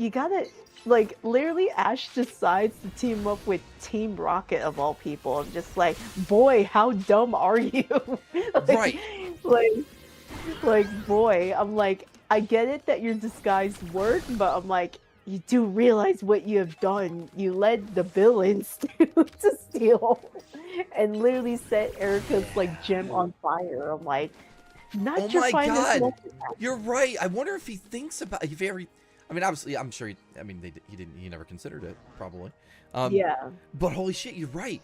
gotta like literally Ash decides to team up with Team Rocket of all people. I'm just like, boy, how dumb are you? like, Right. like boy, I'm like, I get it that your disguise worked, but I'm like, you do realize what you have done. You led the villains to steal and literally set Erica's like gem on fire. I'm like, not Oh your my finest God. moment. You're right. I wonder if he thinks about if he ever. I mean, obviously, I'm sure. He didn't. He never considered it, probably. Yeah. But holy shit, you're right.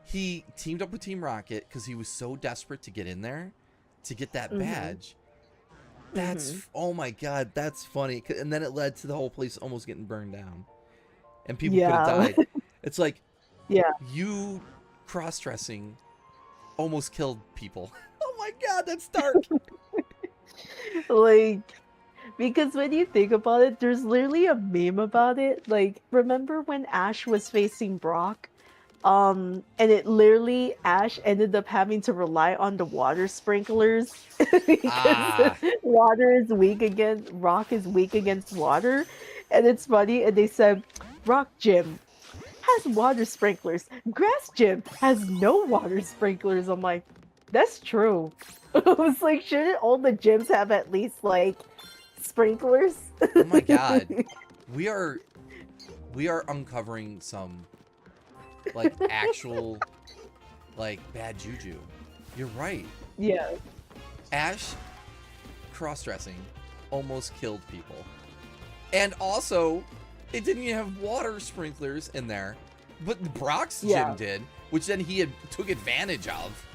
He teamed up with Team Rocket because he was so desperate to get in there, to get that badge. That's oh my God, that's funny. And then it led to the whole place almost getting burned down, and people could have died. It's like, Yeah. you cross-dressing almost killed people. Oh my God, that's dark. Like, because when you think about it, there's literally a meme about it. Like, remember when Ash was facing Brock? And it literally Ash ended up having to rely on the water sprinklers because water is weak against rock is weak against water. And it's funny, and they said Rock Gym has water sprinklers. Grass Gym has no water sprinklers. I'm like, that's true. I was like, shouldn't all the gyms have at least like sprinklers? Oh my God, we are uncovering some like actual like bad juju. You're right. Yeah. Ash cross-dressing almost killed people, and also it didn't even have water sprinklers in there, but Brock's gym did, which then he took advantage of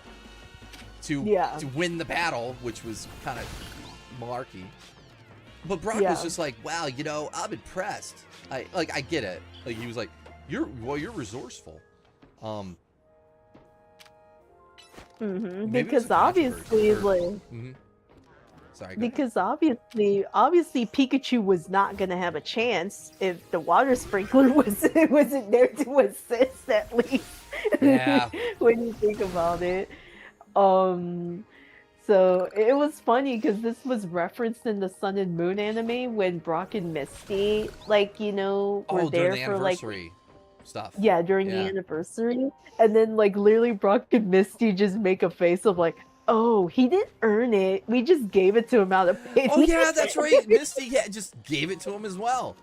to win the battle, which was kind of malarkey. But Brock was just like, wow, I'm impressed. I get it. Like, he was like, you're resourceful. Because obviously, Sorry. Because obviously Pikachu was not gonna have a chance if the water sprinkler wasn't there to assist at least. Yeah. When you think about it. So it was funny because this was referenced in the Sun and Moon anime when Brock and Misty, were there the for anniversary stuff. Yeah, during the anniversary. And then literally Brock and Misty just make a face of like, oh, he didn't earn it. We just gave it to him out of pity. Oh yeah, that's right. Misty just gave it to him as well.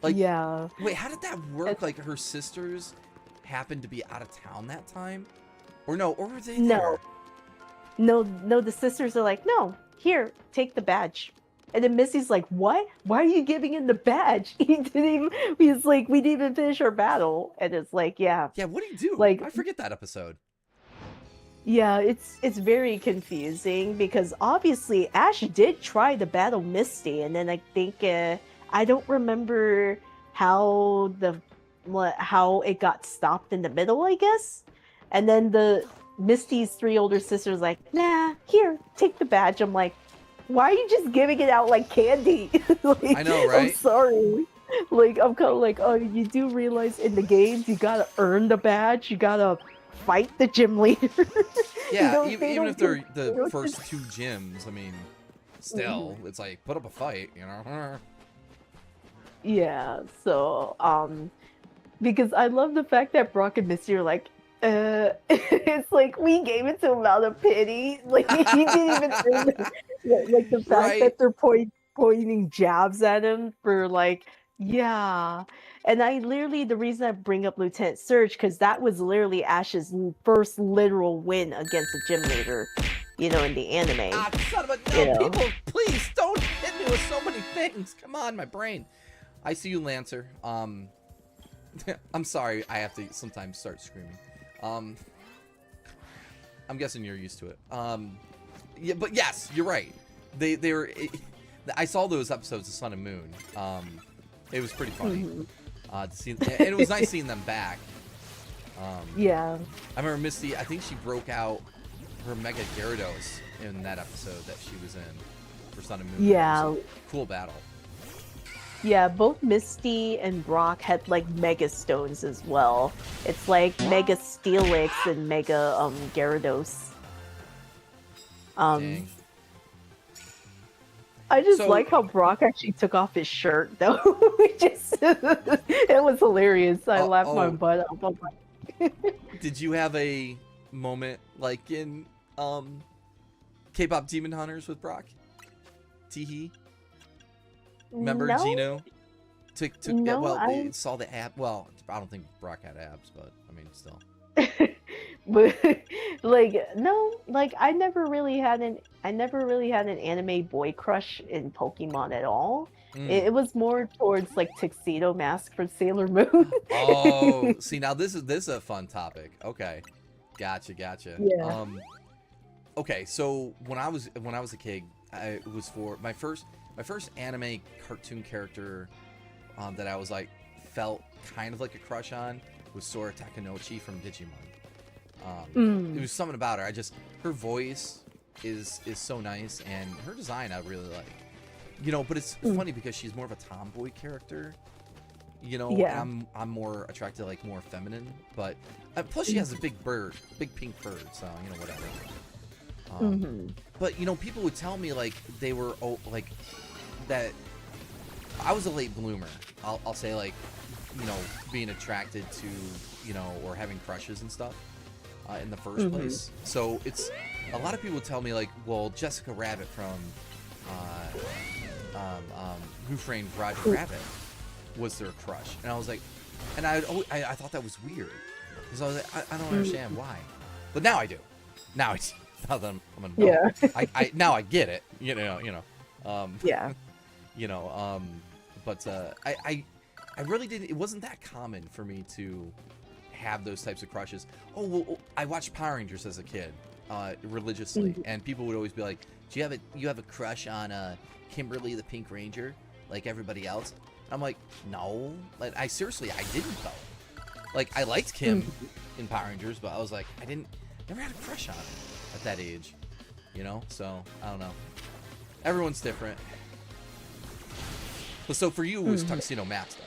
Like, yeah. Wait, how did that work? Like, her sisters happened to be out of town that time? Or were they there? No, the sisters are like, no, here, take the badge. And then Misty's like, what? Why are you giving him the badge? He's like, we didn't even finish our battle. And it's like, yeah. Yeah, what do you do? Like, I forget that episode. Yeah, it's very confusing because obviously Ash did try to battle Misty, and then I think I don't remember how it got stopped in the middle, I guess. And then the Misty's three older sisters like, nah, here, take the badge. I'm like, why are you just giving it out like candy? Like, I know, right? I'm sorry. Like, I'm kind of like, oh, you do realize in the games you gotta earn the badge, you gotta fight the gym leader. Yeah, even if they're the first two gyms, I mean, still, it's like, put up a fight, Yeah, so, because I love the fact that Brock and Misty are like, it's like, we gave it to him out of pity. Like, he didn't even like the fact that they're pointing jabs at him for like, yeah. And the reason I bring up Lieutenant Surge, because that was literally Ash's first literal win against a gym leader, in the anime. Son of a people, please don't hit me with so many things. Come on, my brain. I see you, Lancer. I'm sorry, I have to sometimes start screaming. I'm guessing you're used to it. Yeah, but yes, you're right. They were. I saw those episodes of Sun and Moon. It was pretty funny to see, and it was nice seeing them back. Yeah. I remember Misty. I think she broke out her Mega Gyarados in that episode that she was in for Sun and Moon. Yeah. Cool battle. Yeah, both Misty and Brock had like Mega Stones as well. It's like Mega Steelix and Mega Gyarados. Dang. I just So- like how Brock actually took off his shirt though. It was hilarious. I laughed my butt off. I'm like, Did you have a moment like in K-pop Demon Hunters with Brock? Teehee? Remember no? Gino? Took No, well, I- they saw the ab. Well, I don't think Brock had abs, but I mean, still. But like no, like I never really had an anime boy crush in Pokemon at all. Mm. It was more towards like Tuxedo Mask from Sailor Moon. Oh, see, now this is a fun topic. Okay, gotcha. Yeah. Okay, so when I was a kid, it was for my first anime cartoon character that I was like felt kind of like a crush on was Sora Takenouchi from Digimon. It was something about her. Her voice is so nice, and her design I really like. You know, but it's funny because she's more of a tomboy character. You know, Yeah. and I'm more attracted to like more feminine, but plus she has a big pink bird, so you know whatever. But you know, people would tell me like they were like that. I was a late bloomer. I'll say like, you know, being attracted to, you know, or having crushes and stuff in the first place. So it's a lot of people tell me like, well, Jessica Rabbit from Who Framed Roger Rabbit was their crush, and I was like, and I thought that was weird because I was like, I don't understand why, but now I do. Now that I'm an adult, Yeah. I now I get it. You know. Yeah. You know, but I really didn't. It wasn't that common for me to have those types of crushes. Oh, well, I watched Power Rangers as a kid, religiously, and people would always be like, "Do you have a crush on Kimberly the Pink Ranger, like everybody else?" I'm like, "No, like I didn't though. Like I liked Kim in Power Rangers, but I was like, never had a crush on her at that age, you know. So I don't know. Everyone's different." But so for you, it was Tuxedo Mask, though.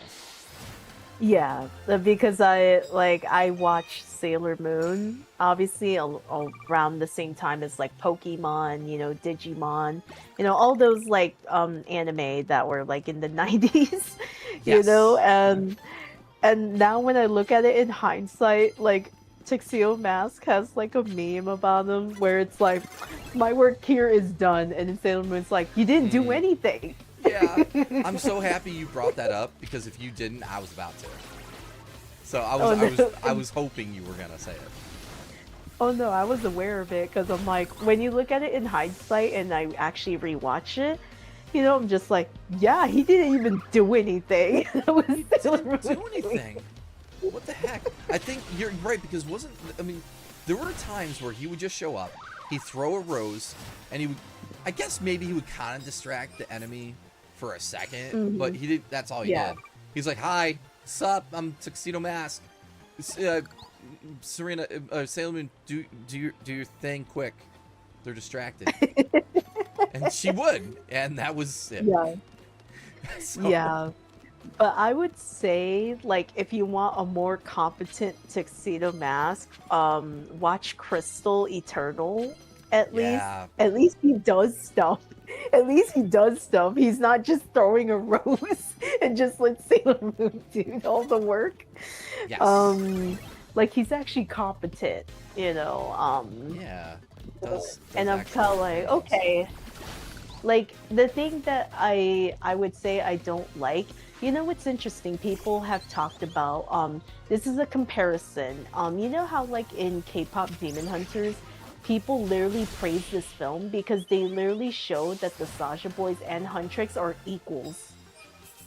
Yeah, because I watched Sailor Moon obviously around the same time as like Pokemon, you know, Digimon, you know, all those like anime that were like in the 90s, you Yes. know, and now when I look at it in hindsight, like Tuxedo Mask has like a meme about him where it's like, my work here is done, and in Sailor Moon's like, you didn't do anything. Yeah, I'm so happy you brought that up because if you didn't, I was about to. So I was hoping you were gonna say it. Oh no, I was aware of it because I'm like, when you look at it in hindsight and I actually rewatch it, you know, I'm just like, yeah, he didn't even do anything. That was Sailor Moon Do doing. anything? What the heck? I think you're right because there were times where he would just show up, he'd throw a rose, and he would, I guess maybe he would kind of distract the enemy for a second, but he did. That's all he did. He's like, "Hi, sup? I'm Tuxedo Mask. Serena, Sailor Moon, do your thing quick. They're distracted." And she would, and that was it. Yeah. So- Yeah. But I would say, like, if you want a more competent Tuxedo Mask, watch Crystal Eternal. At Yeah. least he does stuff. At least he does stuff. He's not just throwing a rose and just let Sailor Moon do all the work. Yes. Like he's actually competent, you know. Yeah. Does And I'm actually kind of do like, things. okay. Like the thing that I would say I don't like, you know, what's interesting, people have talked about this is a comparison. You know how like in K-pop Demon Hunters, people literally praise this film because they literally show that the Sasha boys and Huntrix are equals,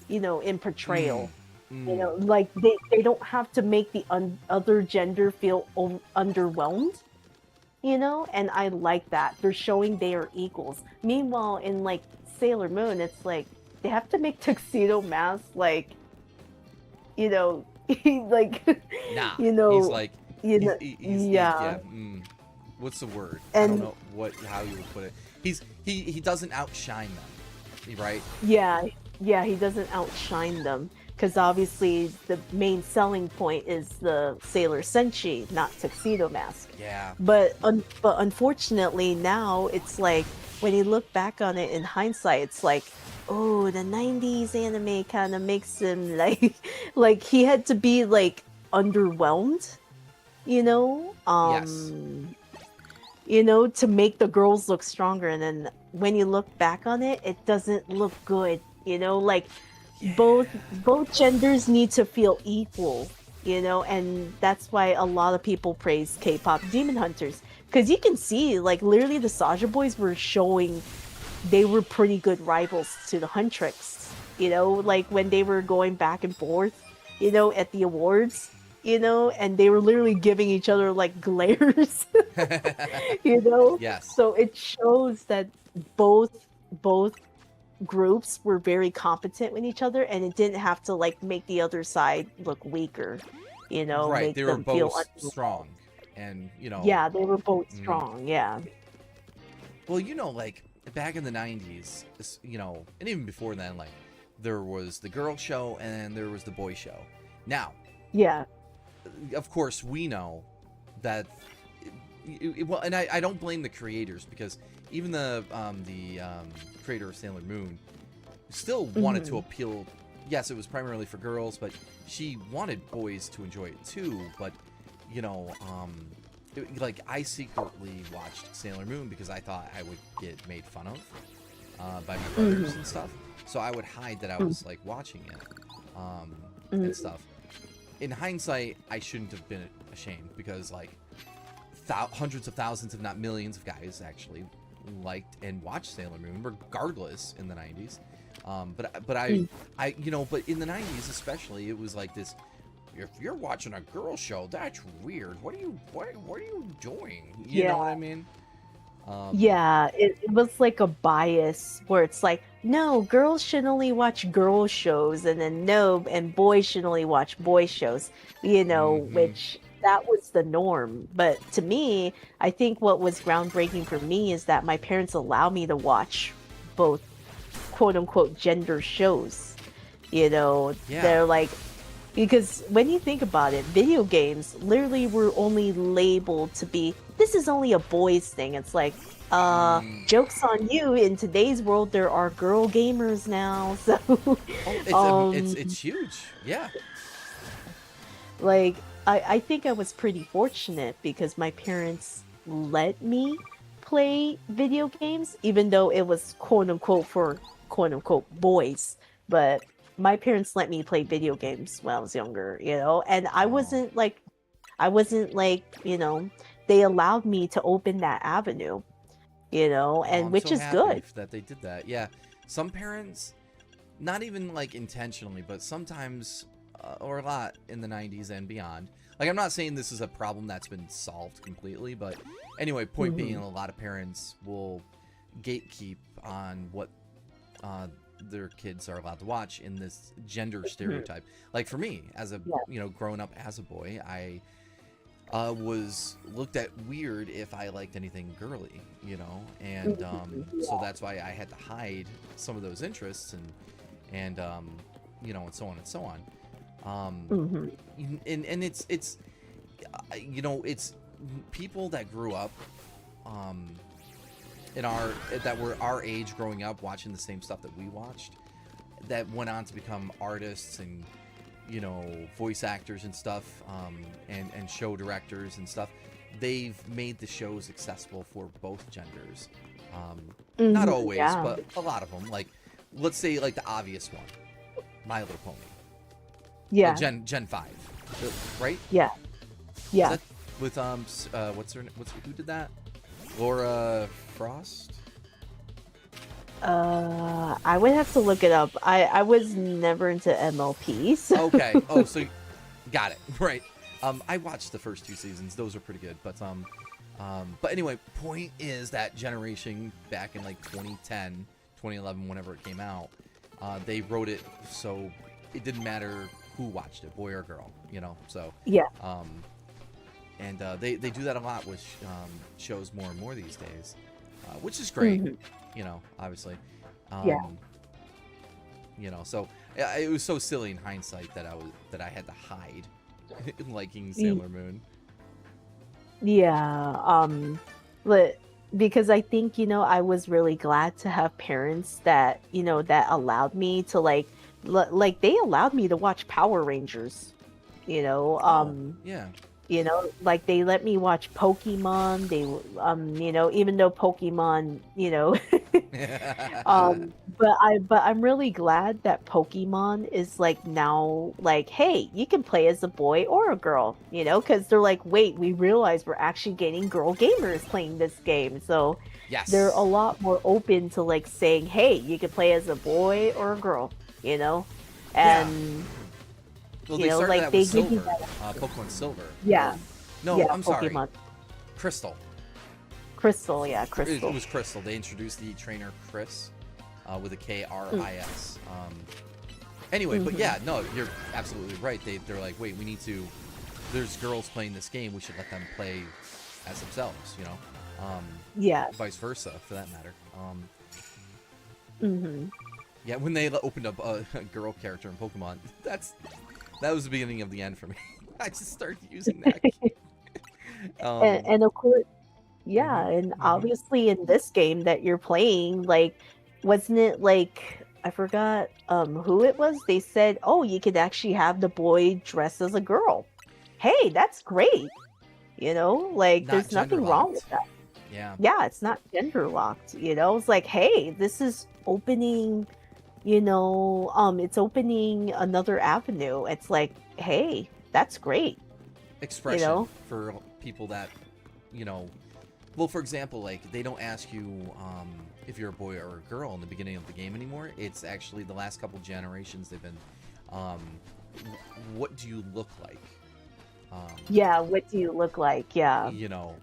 you know, in portrayal. You know, like they don't have to make the other gender feel underwhelmed, you know, and I like that. They're showing they are equals. Meanwhile, in like Sailor Moon, it's like they have to make Tuxedo Mask like, you know, like, Nah. you know, He's like, you know, yeah. What's the word? I And- don't know how you would put it. He doesn't outshine them, right? yeah, yeah, he doesn't outshine them because obviously the main selling point is the Sailor Senshi, not Tuxedo Mask. Yeah. But unfortunately now it's like when you look back on it in hindsight, it's like, oh, the 90s anime kind of makes him like like he had to be like underwhelmed, you know? Yes. To make the girls look stronger, and then when you look back on it, it doesn't look good, like both Yeah. both genders need to feel equal, and that's why a lot of people praise K-pop Demon Hunters, because you can see like literally the Saja boys were showing they were pretty good rivals to the Huntrix, like when they were going back and forth, at the awards, and they were literally giving each other like glares, Yes. so it shows that both groups were very competent with each other, and it didn't have to like make the other side look weaker, Right. make They were them feel both strong, and yeah, they were both mhm. strong, yeah. Well, like back in the 90s, and even before then, like there was the girl show and there was the boy show. Now, Yeah. of course, we know that. Well, and I don't blame the creators, because even the creator of Sailor Moon still wanted to Mhm. appeal. Yes, it was primarily for girls, but she wanted boys to enjoy it too. But like I secretly watched Sailor Moon because I thought I would get made fun of by my brothers and stuff. So I would hide that I was like watching it and stuff. In hindsight, I shouldn't have been ashamed, because like hundreds of thousands, if not millions, of guys actually liked and watched Sailor Moon, regardless, in the 90s. But in the 90s especially, it was like this. If you're watching a girl show, that's weird. What are you doing? You know what I mean? Yeah, it was like a bias where it's like, no, girls should only watch girl shows, and then no, and boys should only watch boy shows, Mhm. which that was the norm. But to me, I think what was groundbreaking for me is that my parents allowed me to watch both quote unquote gender shows. Yeah. They're like, because when you think about it, video games literally were only labeled to be, this is only a boys thing. It's like, Mm. jokes on you. In today's world, there are girl gamers now. So, Oh, it's um, it's huge. Yeah. like, I think I was pretty fortunate because my parents let me play video games, even though it was quote unquote for quote unquote boys. But my parents let me play video games when I was younger, and Oh. I wasn't like, they allowed me to open that avenue, Oh, and I'm which so is happy good. that they did that. Yeah. Some parents, not even like intentionally, but sometimes, or a lot in the 90s and beyond. Like, I'm not saying this is a problem that's been solved completely, but anyway, point being, Hmm. a lot of parents will gatekeep on what their kids are allowed to watch in this gender Hmm. stereotype. Like for me, as a, Yeah. growing up as a boy, I was looked at weird if I liked anything girly, and Mhm. so Yeah. that's why I had to hide some of those interests, and and so on and so on. Um, Hmm. and it's people that grew up um, that were our age growing up watching the same stuff that we watched, that went on to become artists and voice actors and stuff, and show directors and stuff. They've made the shows accessible for both genders. Not Hmm. always, Yeah. but a lot of them. Like, let's say like the obvious one, My Little Pony, Yeah. Gen 5, right? Yeah. Is Yeah. that with who did that? Laura Frost. I would have to look it up. I was never into MLP, so Okay. Oh, so got it. Right. I watched the first two seasons. Those are pretty good. But anyway, point is that generation back in like 2010, 2011, whenever it came out, they wrote it so it didn't matter who watched it, boy or girl. So yeah. um, and they do that a lot with shows more and more these days, which is great. Hmm. Obviously. Yeah. Um, you know. So it was so silly in hindsight that I had to hide liking Sailor Moon. Yeah, but because I think, I was really glad to have parents that, that allowed me to like they allowed me to watch Power Rangers, you know, Oh, um, yeah. like they let me watch Pokemon. Even though Pokemon, but I'm really glad that Pokemon is like now like, hey, you can play as a boy or a girl, because they're like, wait, we realize we're actually getting girl gamers playing this game. So they're a Yes. lot more open to like saying, hey, you can play as a boy or a girl, you know? Yeah. And Well, they started like that with they give you Silver, that. Pokemon Silver. Or Yeah, no, yeah, I'm sorry, Pokemon. Crystal. Crystal, yeah, It Crystal. was Crystal. They introduced the trainer Chris, with a Kris. Anyway, but Mm-hmm. yeah, no, you're absolutely right. They're like, wait, we need to. There's girls playing this game. We should let them play as themselves. Yeah. Vice versa for that matter. Mm-hmm. Yeah, when they opened up a girl character in Pokemon, that was the beginning of the end for me. I just started using that. And of course, Mhm, yeah, and mhm. obviously in this game that you're playing, like, wasn't it like I forgot who it was? They said, "Oh, you could actually have the boy dress as a girl." Hey, that's great. Like Not there's gender nothing wrong with locked. that. Yeah, Yeah, it's not gender locked, It's like, hey, this is opening, it's opening another avenue. It's like, hey, that's great, you expression know? for people that, you know. Well, for example, like they don't ask you if you're a boy or a girl in the beginning of the game anymore. It's actually the last couple generations they've been, um, what do you look like? Um, Yeah, what do you look like? Yeah. you know,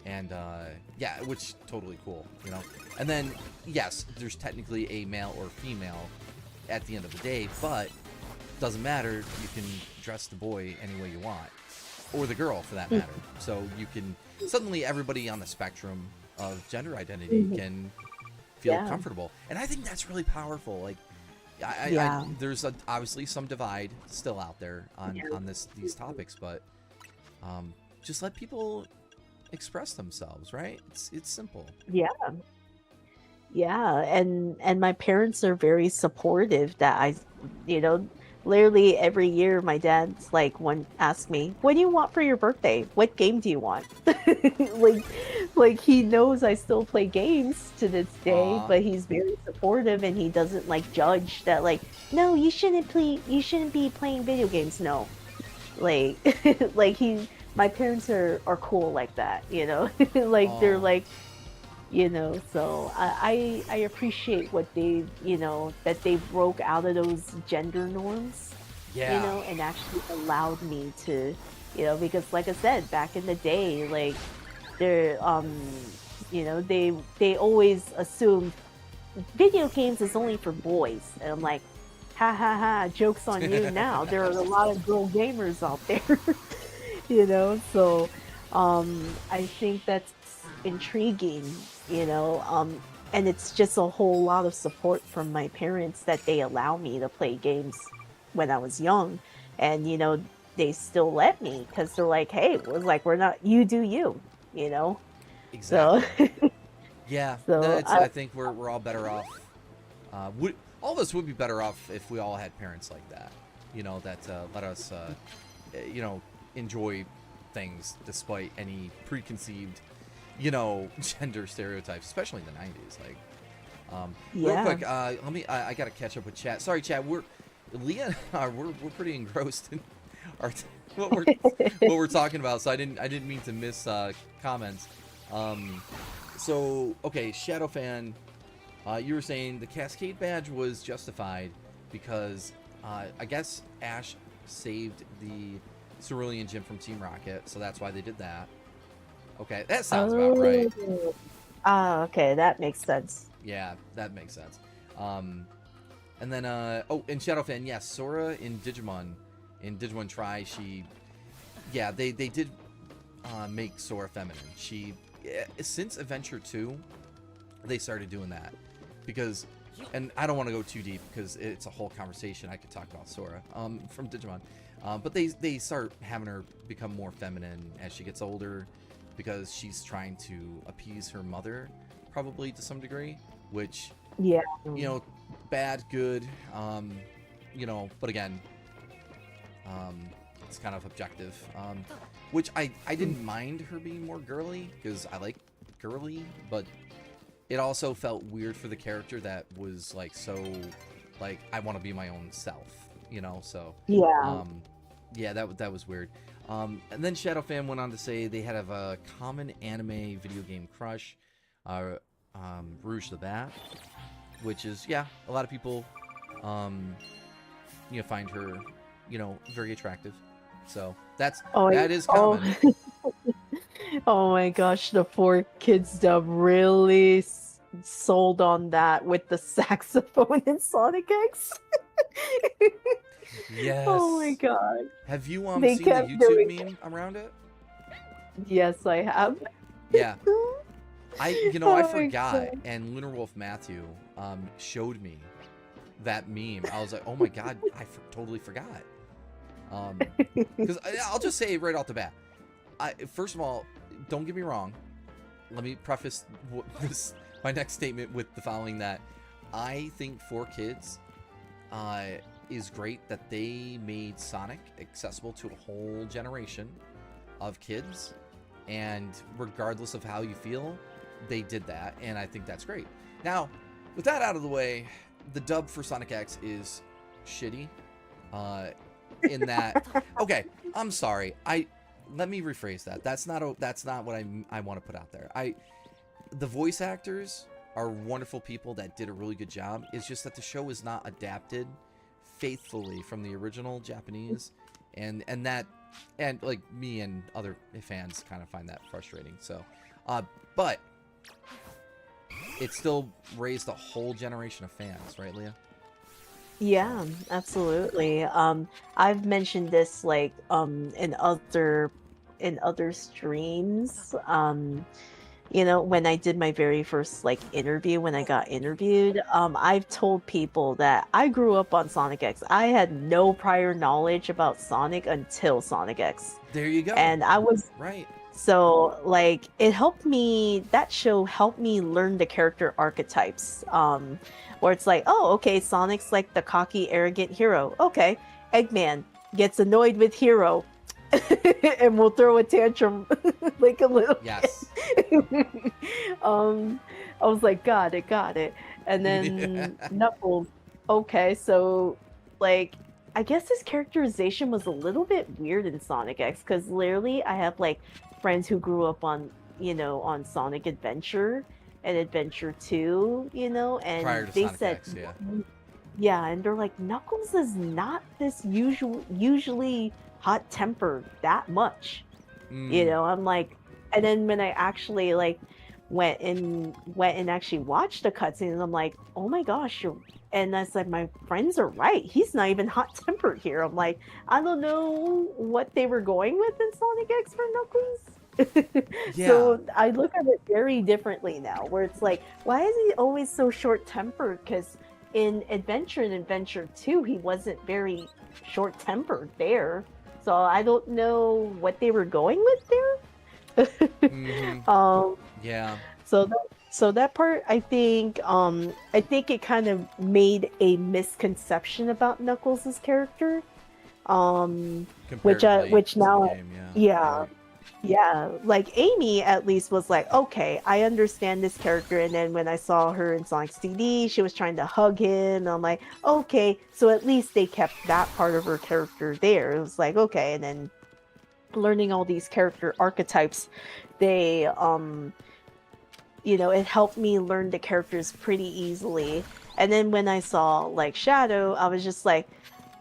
and yeah, which totally cool, And then yes, there's technically a male or female at the end of the day, but doesn't matter. You can dress the boy any way you want, or the girl for that Mm, matter. So you can suddenly everybody on the spectrum of gender identity mhm. can feel Yeah. comfortable, and I think that's really powerful. Like, Yeah. there's obviously some divide still out there on Yeah. these topics, but just let people express themselves, right? It's simple. Yeah. Yeah, and my parents are very supportive that you know, literally every year my dad's like one asks me, "What do you want for your birthday? What game do you want?" Like he knows I still play games to this day, Aw. but he's very supportive and he doesn't like judge that like, "No, you shouldn't be playing video games." No. Like like my parents are cool like that, Like they're Aw. like, so I appreciate what they, that they broke out of those gender norms, Yeah. and actually allowed me to, because like I said, back in the day, like they're they always assumed video games is only for boys. And I'm like, ha ha ha, joke's on you now. There are a lot of girl gamers out there. So I think that's intriguing, and it's just a whole lot of support from my parents that they allow me to play games when I was young, and they still let me because they're like, hey, it was like, we're not, you do you, you know so Exactly. Yeah, no, so it's. I think we're all better off. All of us would be better off if we all had parents like that. That let us, enjoy things despite any preconceived, gender stereotypes, especially in the '90s. Like, real yeah. quick, let me. I gotta catch up with chat. Sorry, chat. Leah and I, we're pretty engrossed in our what we're talking about. So I didn't mean to miss comments. So okay, Shadowfan, you were saying the Cascade badge was justified because I guess Ash saved the Cerulean Gym from Team Rocket, so that's why they did that. Okay, that sounds about right. Oh, okay, that makes sense. Yeah, that makes sense. Um, and then in Shadowfan, yes, Sora in Digimon Tri, they did make Sora feminine. Since Adventure 2, they started doing that because and I don't want to go too deep because it's a whole conversation. I could talk about Sora from Digimon. But they start having her become more feminine as she gets older because she's trying to appease her mother, probably to some degree, which, Yeah. you know, bad, good, you know, but again, it's kind of objective, which I didn't mind her being more girly because I like girly, but it also felt weird for the character that was like so like I want to be my own self, you know, so Yeah. yeah, that was weird. And then Shadowfan went on to say they had a common anime video game crush, Rouge the Bat, which is, yeah, a lot of people you know, find her, you know, very attractive. So that is common. Oh my gosh, the 4Kids dub really sold on that with the saxophone in Sonic X. Yes. Oh my god. Have you They seen the kept YouTube doing meme around it? Yes, I have. Yeah. I Oh I my forgot, God. and Lunar Wolf Matthew showed me that meme. I was like, oh my god, totally forgot. Because I'll just say right off the bat, first of all, don't get me wrong. Let me preface my next statement with the following: that I think 4Kids is great that they made Sonic accessible to a whole generation of kids, and regardless of how you feel, they did that, and I think that's great. Now, with that out of the way, the dub for Sonic X is shitty. In that, okay, I'm sorry. Let me rephrase that. That's not what I want to put out there. The voice actors are wonderful people that did a really good job. It's just that the show is not adapted faithfully from the original Japanese, and like me and other fans kind of find that frustrating. So, but it still raised a whole generation of fans, right, Leah? Yeah, absolutely. I've mentioned this like in other streams. You know, when I did my very first like interview, when I got interviewed, I've told people that I grew up on Sonic X. I had no prior knowledge about Sonic until Sonic X. There you go. And I was right. So like that show helped me learn the character archetypes. Where it's like, oh, okay, Sonic's like the cocky, arrogant hero. Okay, Eggman gets annoyed with Hero and will throw a tantrum like a little Yes. I was like, got it. And then Knuckles, okay, so like I guess his characterization was a little bit weird in Sonic X because literally I have like friends who grew up on, you know, on Sonic Adventure and Adventure 2, you know, and Prior to they Sonic said, X, yeah. yeah, and they're like, Knuckles is not this usually hot-tempered that much, you know. I'm like, and then when I actually like went and actually watched the cutscenes, I'm like, oh my gosh, and that's like, my friends are right. He's not even hot-tempered here. I'm like, I don't know what they were going with in Sonic X for Knuckles. Yeah. So I look at it very differently now, where it's like, why is he always so short-tempered? Because in Adventure 2, he wasn't very short-tempered there. So I don't know what they were going with there. Yeah. So that part, I think it kind of made a misconception about Knuckles' character. Which now, game, yeah, like Amy at least was like, okay, I understand this character. And then when I saw her in Sonic CD, she was trying to hug him. And I'm like, okay, so at least they kept that part of her character there. It was like, okay, and then learning all these character archetypes, they you know, it helped me learn the characters pretty easily. And then when I saw like Shadow, I was just like,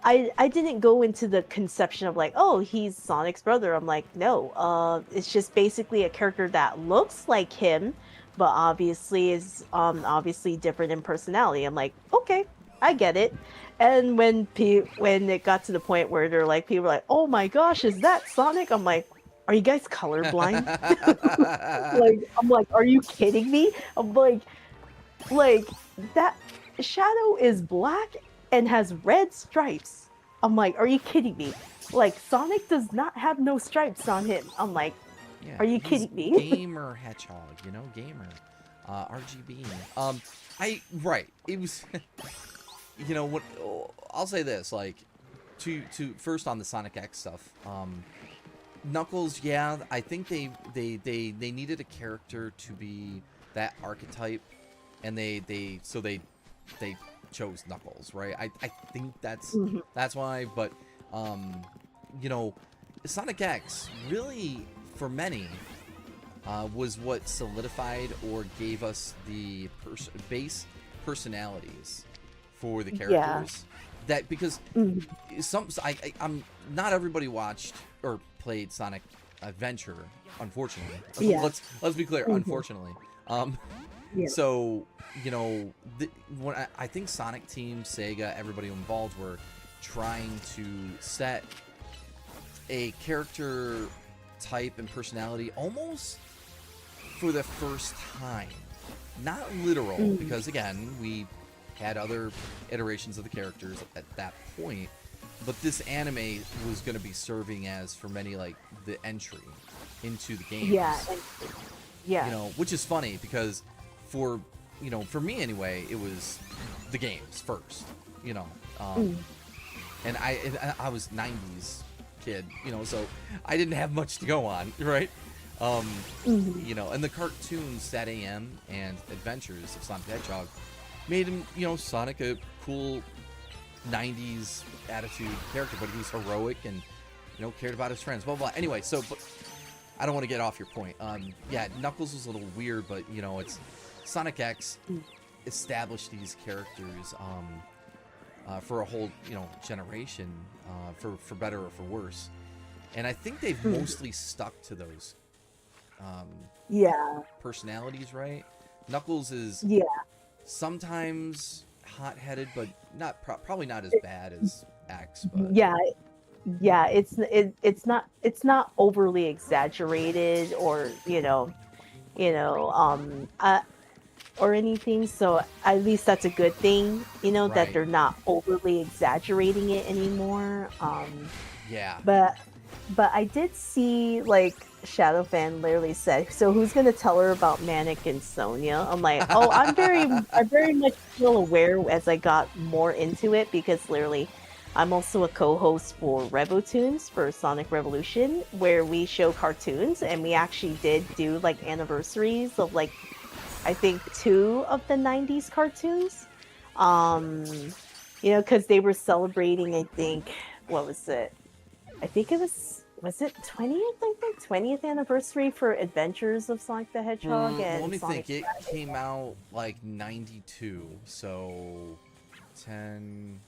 I didn't go into the conception of like, oh, he's Sonic's brother. I'm like, no, it's just basically a character that looks like him, but obviously is obviously different in personality. I'm like, okay, I get it. And when it got to the point where they're like, people were like, oh my gosh, is that Sonic? I'm like, are you guys colorblind? like, I'm like, are you kidding me? I'm like that. Shadow is black and has red stripes. I'm like, are you kidding me? Like, Sonic does not have no stripes on him. I'm like, Yeah, are you he's kidding me? Gamer Hedgehog, you know, gamer. RGB. Right. It was, you know, what, I'll say this, like, to first on the Sonic X stuff, Knuckles, yeah, I think they needed a character to be that archetype, and they chose Knuckles, right? I think that's Mhm. that's why, but you know, Sonic X really for many was what solidified or gave us the base personalities for the Yeah. characters. That because Mhm. I'm not everybody watched or played Sonic Adventure, unfortunately. Yeah. Let's be clear, Mhm. unfortunately. Yeah. So you know, when I think Sonic Team, Sega, everybody involved were trying to set a character type and personality almost for the first time. Not literal, Mhm. because again, we had other iterations of the characters at that point, but this anime was going to be serving as, for many, like the entry into the games. Yeah. Yeah. You know, which is funny because for me anyway, it was the games first. You know, Mm. and I was 90s kid, you know, so I didn't have much to go on, right? Mhm. You know, and the cartoons Sat AM and Adventures of Sonic the Hedgehog made him, you know, Sonic a cool 90s attitude character, but he was heroic and, you know, cared about his friends, blah, blah, blah. Anyway, so, but I don't want to get off your point. Yeah, Knuckles was a little weird, but, you know, it's Sonic X established these characters for a whole, you know, generation, for better or for worse. And I think they've mostly stuck to those Yeah. personalities, right? Knuckles is Yeah. sometimes hot-headed, but not probably not as bad as X. But Yeah. Yeah. It's not overly exaggerated or or anything. So at least that's a good thing, that right, they're not overly exaggerating it anymore. yeah, But I did see like Shadowfan literally said, "So who's gonna tell her about Manic and Sonia?" I'm like, "Oh, I'm very much still aware as I got more into it because literally, I'm also a co-host for RevoTunes for Sonic Revolution, where we show cartoons, and we actually did do like anniversaries of like I think two of the '90s cartoons, um, because they were celebrating. I think what was it? I think it was it 20th, I think 20th anniversary for Adventures of Sonic the Hedgehog let and me Sonic. think. It came out like 92, so 10,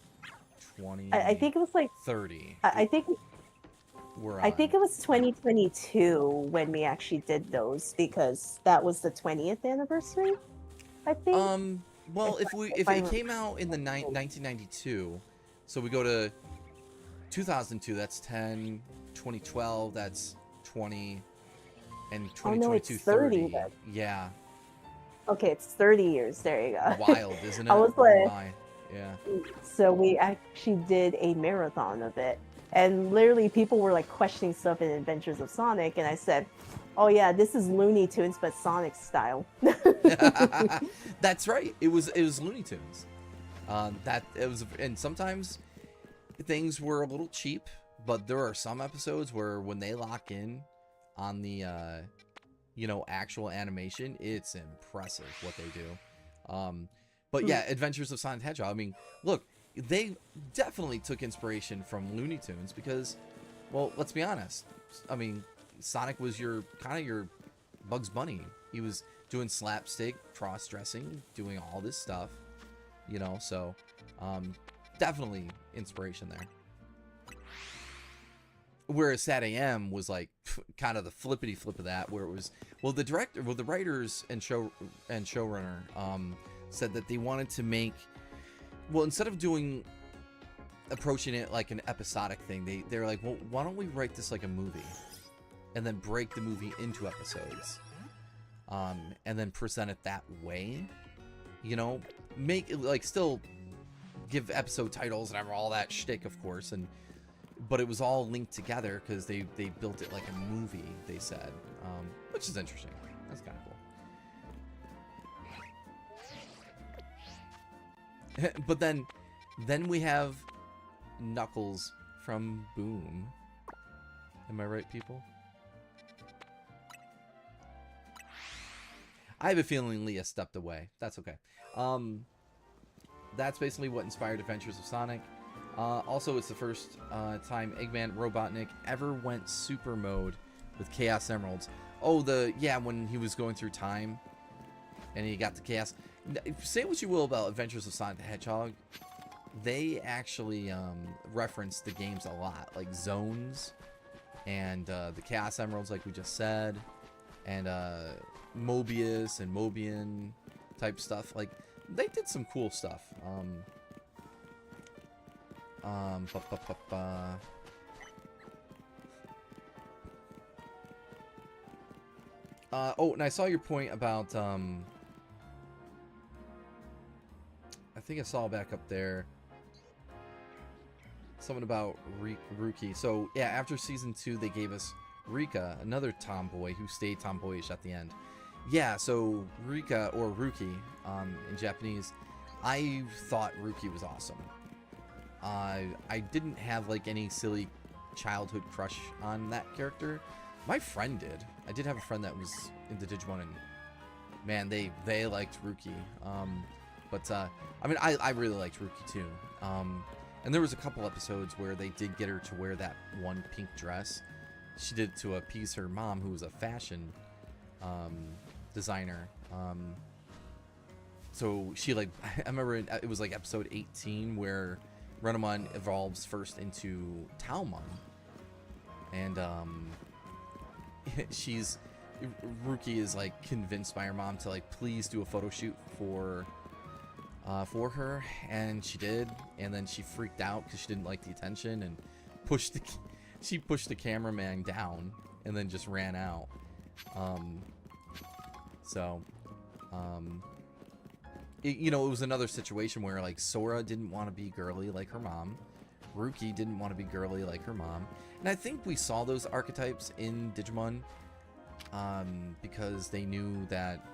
20, I think it was like 30. I think We're I on. think it was 2022 when we actually did those because that was the 20th anniversary. I think. Well, If if I it came out in the 1992, so we go to 2002, that's 10, 2012, that's 20, and Oh no, it's 2022, 30 30. then. Yeah, Okay, it's 30 years. There you go. wild, isn't it? I was Oh like, my. Yeah. so we actually did a marathon of it. And literally people were like questioning stuff in Adventures of Sonic and I said, "Oh yeah, this is Looney Tunes but Sonic style." That's right. It was Looney Tunes. That it was, and sometimes things were a little cheap, but there are some episodes where when they lock in on the actual animation, it's impressive what they do. But yeah, Adventures of Sonic the Hedgehog. I mean, look, they definitely took inspiration from Looney Tunes because, well, let's be honest. I mean, Sonic was your Bugs Bunny. He was doing slapstick, cross-dressing, doing all this stuff, so definitely inspiration there. Whereas Sat AM was like kind of the flippity flip of that, where it was, the writers and showrunner said that they wanted to make, instead of approaching it like an episodic thing, they're like, well, why don't we write this like a movie, and then break the movie into episodes, and then present it that way, you know, make like still give episode titles and all that shtick, of course, but it was all linked together because they built it like a movie. They said, which is interesting. That's kind of cool. But then we have Knuckles from Boom. Am I right, people? I have a feeling Leah stepped away. That's okay. That's basically what inspired Adventures of Sonic. Also, it's the first time Eggman Robotnik ever went super mode with Chaos Emeralds. Oh, when he was going through time and he got the Chaos. Say what you will about Adventures of Sonic the Hedgehog, they actually reference the games a lot, like Zones and the Chaos Emeralds, like we just said, and Mobius and Mobian type stuff. Like, they did some cool stuff. Oh, and I saw your point about I think I saw back up there something about Ruki. So yeah, after season 2 they gave us Rika, another tomboy who stayed tomboyish at the end. Yeah, so Rika, or Ruki in Japanese, I thought Ruki was awesome. I didn't have like any silly childhood crush on that character. My friend did. I did have a friend that was into Digimon, and man, they liked Ruki. But I mean, I really liked Ruki too. And there was a couple episodes where they did get her to wear that one pink dress. She did to appease her mom, who was a fashion designer. So she, like, I remember it was like episode 18 where Renamon evolves first into Talmon, and Ruki is like convinced by her mom to like please do a photo shoot for her, and she did, and then she freaked out because she didn't like the attention and she pushed the cameraman down and then just ran out. You know, it was another situation where like Sora didn't want to be girly like her mom, Ruki didn't want to be girly like her mom, and I think we saw those archetypes in Digimon because they knew that,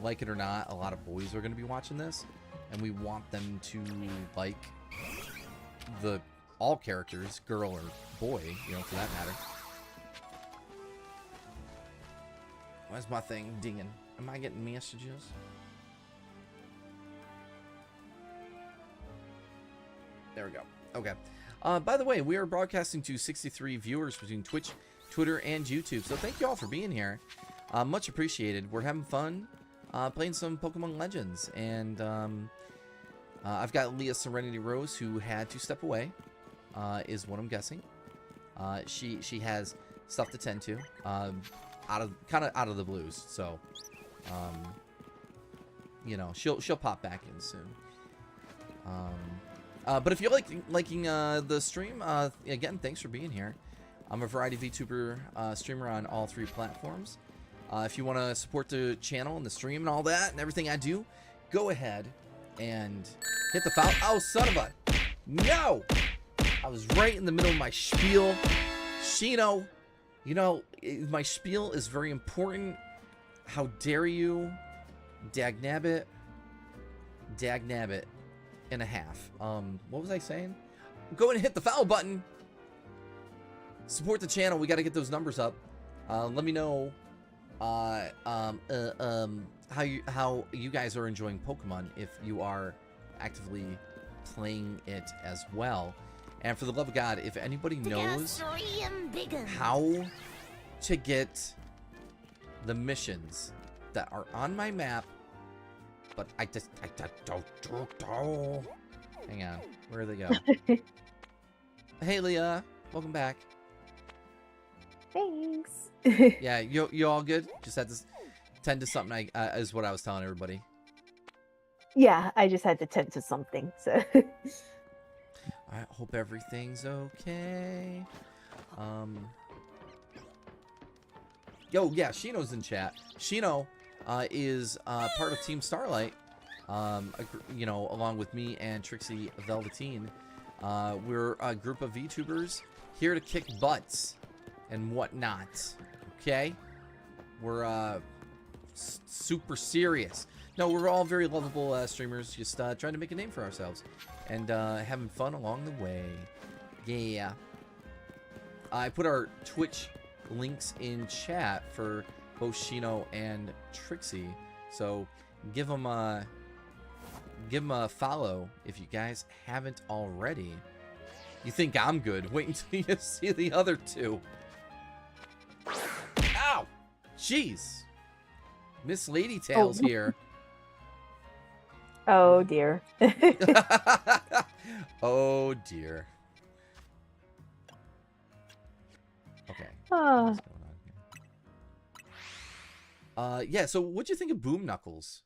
like it or not, a lot of boys are going to be watching this, and we want them to like all characters, girl or boy, you know, for that matter. Why's my thing dinging? Am I getting messages? There we go. Okay. By the way, we are broadcasting to 63 viewers between Twitch, Twitter, and YouTube. So thank you all for being here. Much appreciated. We're having fun playing some Pokemon Legends. And I've got Leah Serenity Rose, who had to step away, is what I'm guessing. She has stuff to tend to, kind of out of the blues. So, you know, she'll pop back in soon. But if you're liking the stream, again, thanks for being here. I'm a variety VTuber streamer on all 3 platforms. If you want to support the channel and the stream and all that and everything I do, go ahead and hit the follow. Oh, son of a... No! I was right in the middle of my spiel. Shino, you know, my spiel is very important. How dare you? Dagnabbit. Dagnabbit. And a half. What was I saying? Go and hit the follow button. Support the channel. We got to get those numbers up. Let me know how you guys are enjoying Pokemon, if you are actively playing it as well. And for the love of God, if anybody knows how to get the missions that are on my map, but I don't. Hang on, where do they go? Hey, Leah, welcome back. Thanks. Yeah, you all good? Just had to tend to something. Is what I was telling everybody. Yeah, I just had to tend to something. So. I hope everything's okay. Yo, yeah, Shino's in chat. Shino is part of Team Starlight. You know, along with me and Trixie Velveteen, we're a group of VTubers here to kick butts and whatnot. Okay, we're super serious. No, we're all very lovable streamers, just trying to make a name for ourselves and having fun along the way. Yeah. I put our Twitch links in chat for both Shino and Trixie, so give them a follow if you guys haven't already. You think I'm good? Wait until you see the other two. Ow! Jeez. Miss Lady Tails here. Oh dear. Oh dear. Okay. Ah. What's going on here? Yeah, so what'd you think of Boom Knuckles?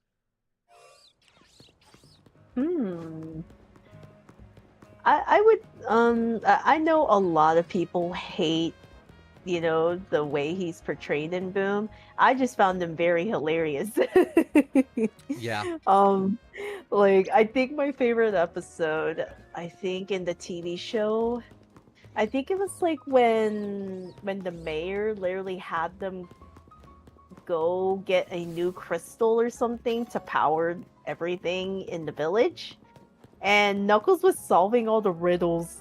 I would I know a lot of people hate, you know, the way he's portrayed in Boom. I just found him very hilarious. Yeah. Like I think my favorite episode, I think in the TV show, I think it was like when the mayor literally had them go get a new crystal or something to power everything in the village. And Knuckles was solving all the riddles.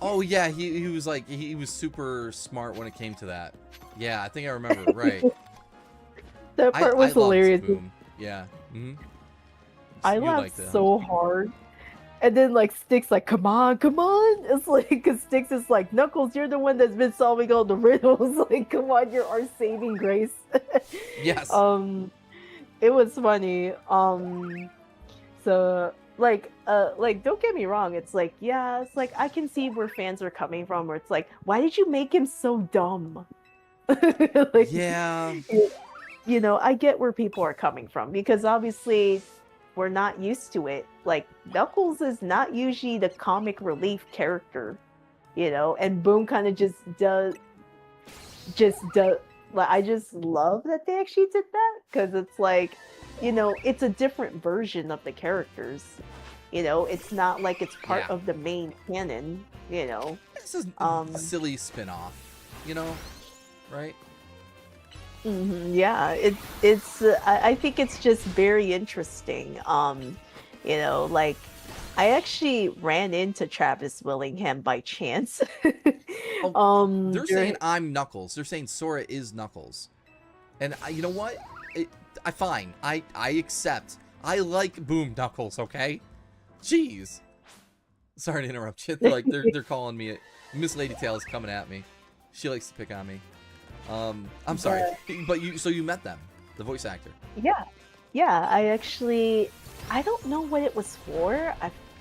Oh yeah, he was like he was super smart when it came to that. Yeah, I think I remember. Right. That part was I loved hilarious. Boom. Yeah. I You laughed liked it, huh? so hard. And then like Sticks like, come on. It's like, because Sticks is like, Knuckles, you're the one that's been solving all the riddles. Like, come on, you're our saving grace. Yes. It was funny. So like don't get me wrong, it's like, yeah, it's like I can see where fans are coming from, where it's like, why did you make him so dumb? Like, Yeah. you know, I get where people are coming from, because obviously we're not used to it. Like Knuckles is not usually the comic relief character, you know, and Boom kind of just does like, I just love that they actually did that, because it's like, you know, it's a different version of the characters. You know, it's not like it's part Yeah. of the main canon, you know. This is a silly spin-off, you know, right? Yeah, it's I think it's just very interesting. You know, like I actually ran into Travis Willingham by chance. They're saying I'm Knuckles. They're saying Sora is Knuckles. And you know what? I accept. I like Boom Knuckles, okay? Jeez. Sorry to interrupt you. They're calling me. Miss Lady Tail is coming at me. She likes to pick on me. I'm sorry. But you met them, the voice actor. Yeah, I don't know what it was for.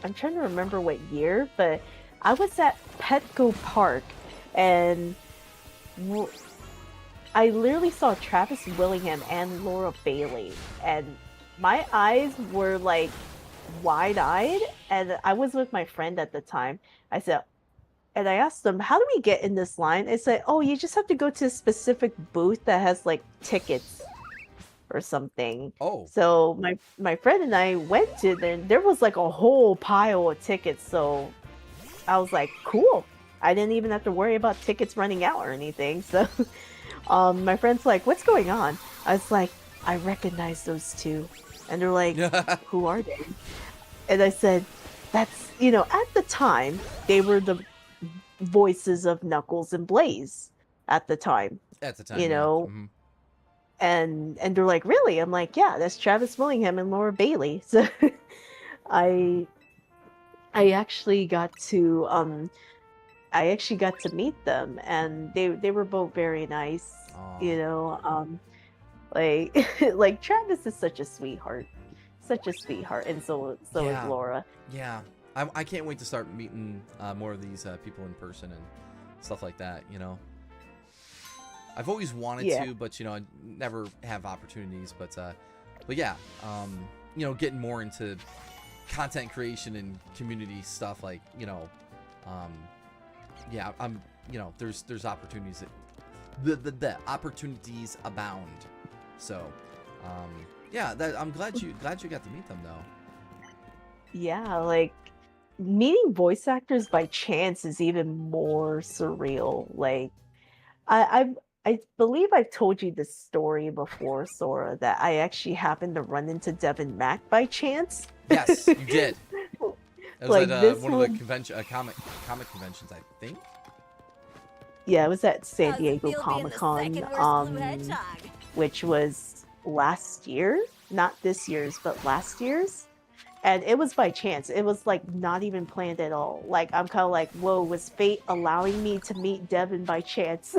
I'm trying to remember what year, but I was at Petco Park, and I literally saw Travis Willingham and Laura Bailey, and my eyes were like wide-eyed, and I was with my friend at the time. And I asked them, how do we get in this line? They said, oh, you just have to go to a specific booth that has like tickets or something. Oh. So my friend and I went to there was like a whole pile of tickets. So I was like, cool. I didn't even have to worry about tickets running out or anything. So my friend's like, what's going on? I was like, I recognize those two. And they're like, who are they? And I said, that's, you know, at the time, they were the voices of Knuckles and Blaze at the time. At the time, you know. Mhm. And they're like, really? I'm like, yeah, that's Travis Willingham and Laura Bailey. So I actually got to meet them, and they were both very nice. Aw. You know, like like Travis is such a sweetheart, and so is Yeah. Laura. Yeah. I can't wait to start meeting more of these people in person and stuff like that, you know. I've always wanted to, but, you know, I never have opportunities. But yeah, you know, getting more into content creation and community stuff, like, you know, yeah, you know, there's opportunities that the opportunities abound. So, Yeah, I'm glad you got to meet them though. Yeah, like meeting voice actors by chance is even more surreal. Like I I believe I've told you this story before, Sora, that I actually happened to run into Devin Mack by chance. Yes, you did. It was at Like this one of the one, comic conventions, I think. yeah, it was at San How's it Diego feel being Comic the Con, second worst blue hedgehog? which was last year, not this year's, but last year's. And it was by chance. It was like not even planned at all. Like I'm kind of like, whoa, was fate allowing me to meet Devin by chance?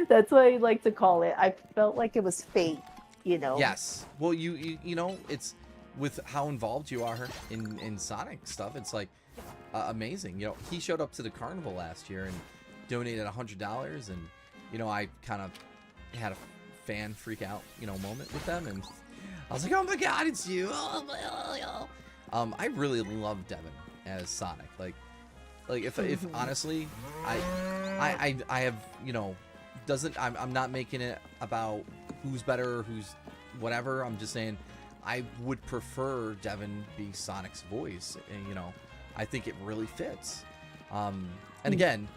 That's what I like to call it. I felt like it was fate, you know. Yes. Well, you know, it's with how involved you are in Sonic stuff. It's like amazing. You know, he showed up to the carnival last year and donated $100, and you know, I kind of had a fan freak out, you know, moment with them, and I was like, oh my god, it's you. I really love Devin as Sonic. Like if honestly, I have, you know, I'm not making it about who's better, who's whatever. I'm just saying I would prefer Devin be Sonic's voice, and you know, I think it really fits. And again,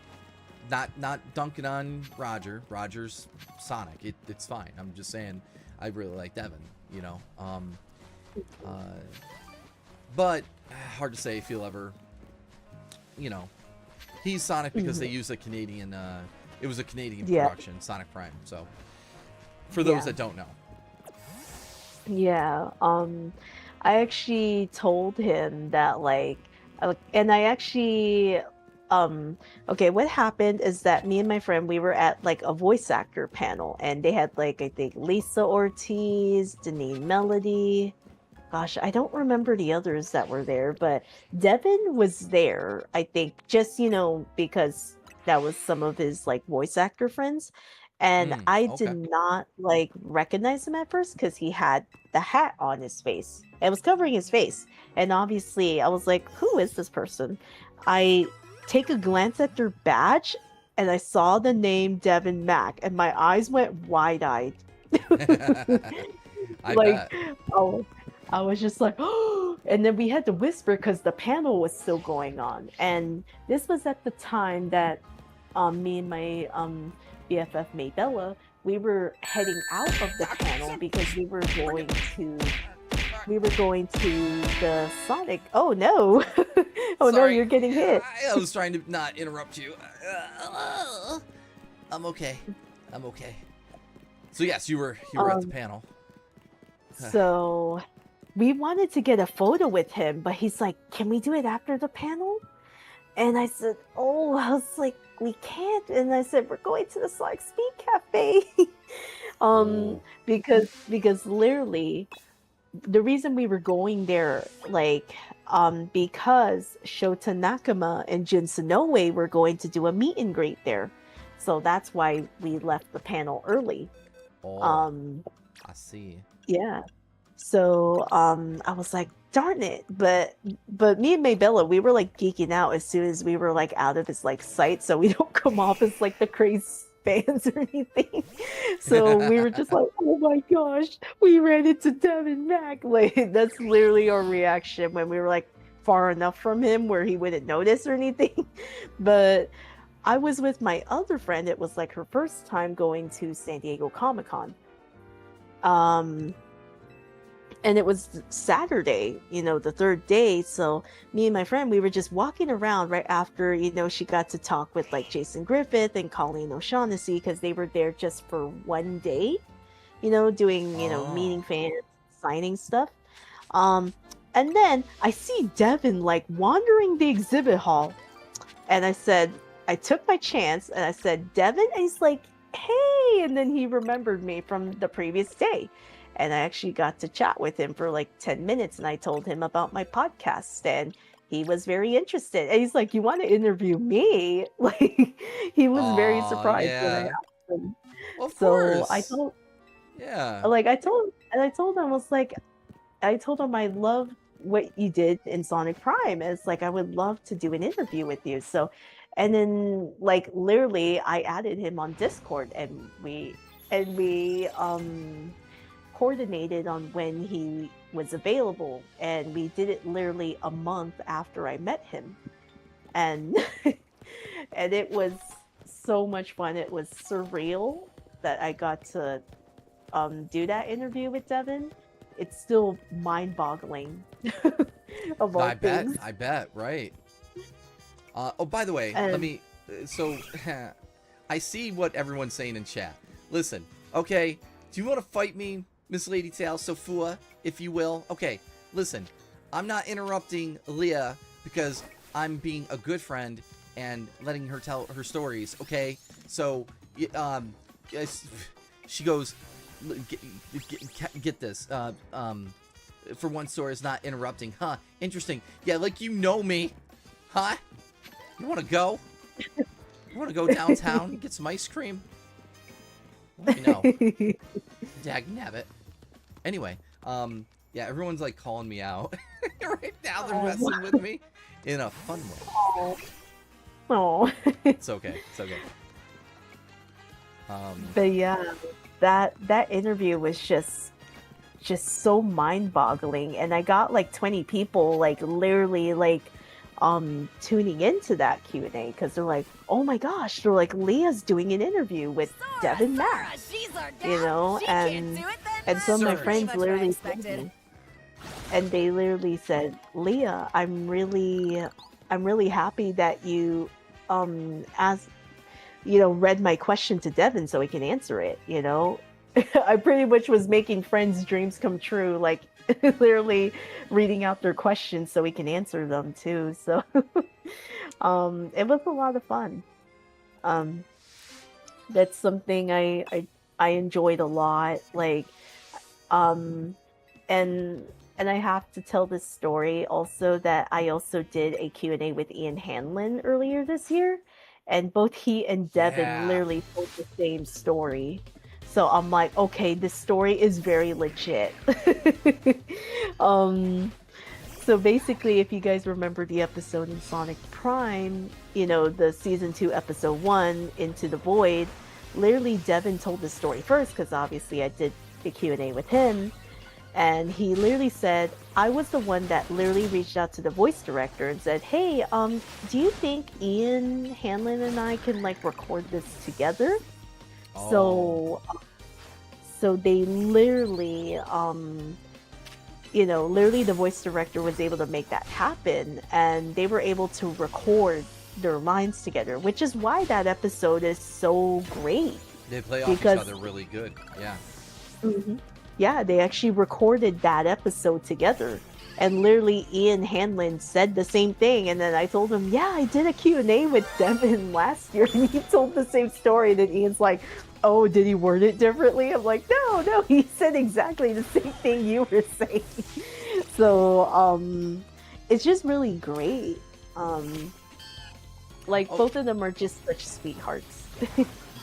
not dunking on Roger. Roger's Sonic. It's fine. I'm just saying I really like Devin, you know. But hard to say if he'll ever, you know, he's Sonic because they use a Canadian it was a Canadian production, Sonic Prime. So for those that don't know. Yeah, I actually told him that like, and I actually, okay, what happened is that me and my friend, we were at like a voice actor panel, and they had like, I think Lisa Ortiz, Deneen Melody. Gosh, I don't remember the others that were there, but Devin was there, I think, just, you know, because that was some of his like voice actor friends. And I did Okay. not like recognize him at first because he had the hat on his face. It was covering his face. And obviously I was like, who is this person? I take a glance at their badge and I saw the name Devin Mack and my eyes went wide-eyed. I Like, bet. oh, I was just like, oh, and then we had to whisper because the panel was still going on. And this was at the time that me and my BFF Maybella, we were heading out of the panel because we were going to the Sonic. Oh no! Oh no, Sorry. you're getting hit. I was trying to not interrupt you. I'm okay. So yes, you were at the panel. So we wanted to get a photo with him, but he's like, "Can we do it after the panel?" And I said, "Oh," I was like, "We can't." And I said, "We're going to the Sonic Speed Cafe." Because literally the reason we were going there, like, because Shota Nakama and Jin Sonoe were going to do a meet and greet there. So that's why we left the panel early. I see. Yeah. So I was like, darn it. But me and Maybella, we were like geeking out as soon as we were like out of his like sight, so we don't come off as like the crazy fans or anything. So we were just like, oh my gosh, we ran into Devin Mack. Like that's literally our reaction when we were like far enough from him where he wouldn't notice or anything. But I was with my other friend. It was like her first time going to San Diego Comic-Con. And it was Saturday, you know, the third day. So me and my friend, we were just walking around right after, you know, she got to talk with like Jason Griffith and Colleen O'Shaughnessy because they were there just for one day, you know, doing, you know, meeting fans, signing stuff. And then I see Devin like wandering the exhibit hall. And I took my chance and I said, Devin? And he's like, hey. And then he remembered me from the previous day. And I actually got to chat with him for like 10 minutes and I told him about my podcast and he was very interested. And he's like, you want to interview me? Like, he was very surprised when I asked him. Of So course. I told, Yeah. like, I told him, I was like, I told him I love what you did in Sonic Prime. It's like, I would love to do an interview with you. So, and then like literally I added him on Discord and we coordinated on when he was available, and we did it literally a month after I met him, and and it was so much fun. It was surreal that I got to do that interview with Devin. It's still mind-boggling of all things. I bet, right. Oh, by the way, let And me. So, I see what everyone's saying in chat. Listen, okay, do you want to fight me, Miss Lady Tail, Sofua, if you will? Okay, listen, I'm not interrupting Leah because I'm being a good friend and letting her tell her stories, okay? So, yes, she goes, get this, for one story is not interrupting, huh? Interesting. Yeah, like you know me, huh? You want to go? You want to go downtown and get some ice cream? Let me know. Dagnabbit. Anyway, yeah, everyone's like calling me out right now. They're messing with me in a fun way. oh, It's okay. It's okay. but yeah, that interview was just so mind-boggling, and I got like 20 people like literally like tuning into that Q&A because they're like, oh my gosh, they're like, Leah's doing an interview with Devin Max, you know, and some of my Sora. friends literally told me, and they literally said, Leah, I'm really happy that you as you know, read my question to Devin so he can answer it, you know. I pretty much was making friends' dreams come true, like literally reading out their questions so we can answer them too. So it was a lot of fun. That's something I enjoyed a lot. Like and I have to tell this story also that I also did a Q&A with Ian Hanlon earlier this year, and both he and Devin Yeah. literally told the same story. So I'm like, okay, this story is very legit. So basically, if you guys remember the episode in Sonic Prime, you know, the season 2 episode 1, Into the Void, literally Devin told the story first because obviously I did the Q&A with him. And he literally said, I was the one that literally reached out to the voice director and said, hey, do you think Ian Hanlon and I can like record this together? Oh. So they literally, you know, literally the voice director was able to make that happen, and they were able to record their lines together, which is why that episode is so great. They play off because- each other really good. Yeah. Mhm. Yeah, they actually recorded that episode together. And literally Ian Hanlon said the same thing. And then I told him, yeah, I did a Q&A with Devin last year. And he told the same story. And then Ian's like, oh, did he word it differently? I'm like, no, he said exactly the same thing you were saying. So it's just really great. Like, both of them are just such sweethearts.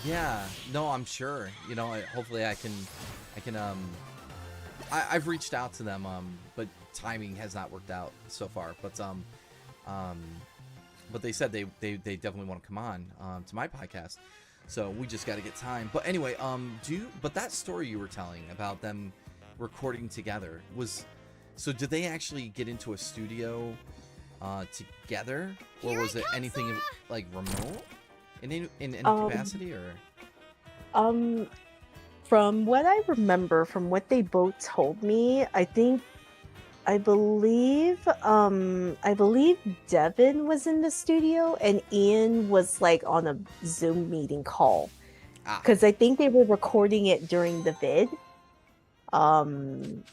Yeah. No, I'm sure. You know, hopefully I can I've reached out to them, but timing has not worked out so far. But they said they definitely want to come on to my podcast, so we just got to get time. But anyway, but that story you were telling about them recording together so did they actually get into a studio together, or was it anything like remote in any capacity, or? From what I remember, from what they both told me, I believe Devin was in the studio and Ian was like on a Zoom meeting call. Because I think they were recording it during the vid.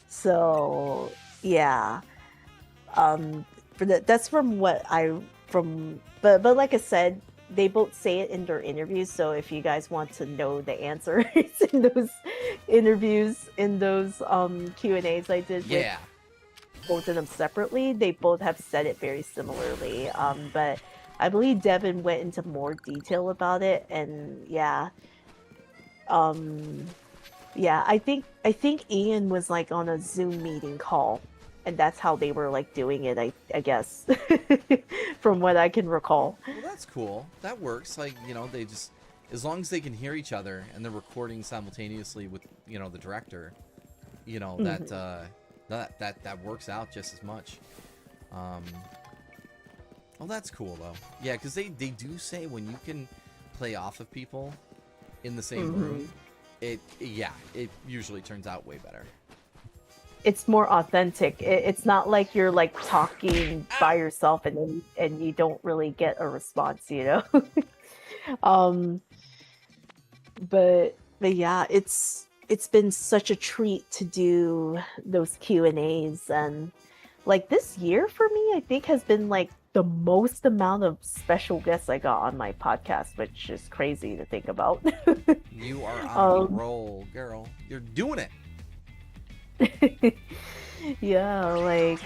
So yeah. That's from what but like I said, they both say it in their interviews, so if you guys want to know the answers in those interviews, in those Q&As I did with both of them separately, they both have said it very similarly. But I believe Devin went into more detail about it, and yeah. I think Ian was like on a Zoom meeting call, and that's how they were like doing it, I guess, from what I can recall. Well, that's cool. That works. Like, you know, they just, as long as they can hear each other and they're recording simultaneously with, you know, the director, You know, that works out just as much. Um, oh, that's cool though. Yeah, because they do say when you can play off of people in the same room, it usually turns out way better. It's more authentic. It's not like you're like talking by yourself and you don't really get a response, you know. um, but yeah, it's been such a treat to do those Q&As, and like this year for me, I think has been like the most amount of special guests I got on my podcast, which is crazy to think about. You are on a roll, girl. You're doing it. Yeah, like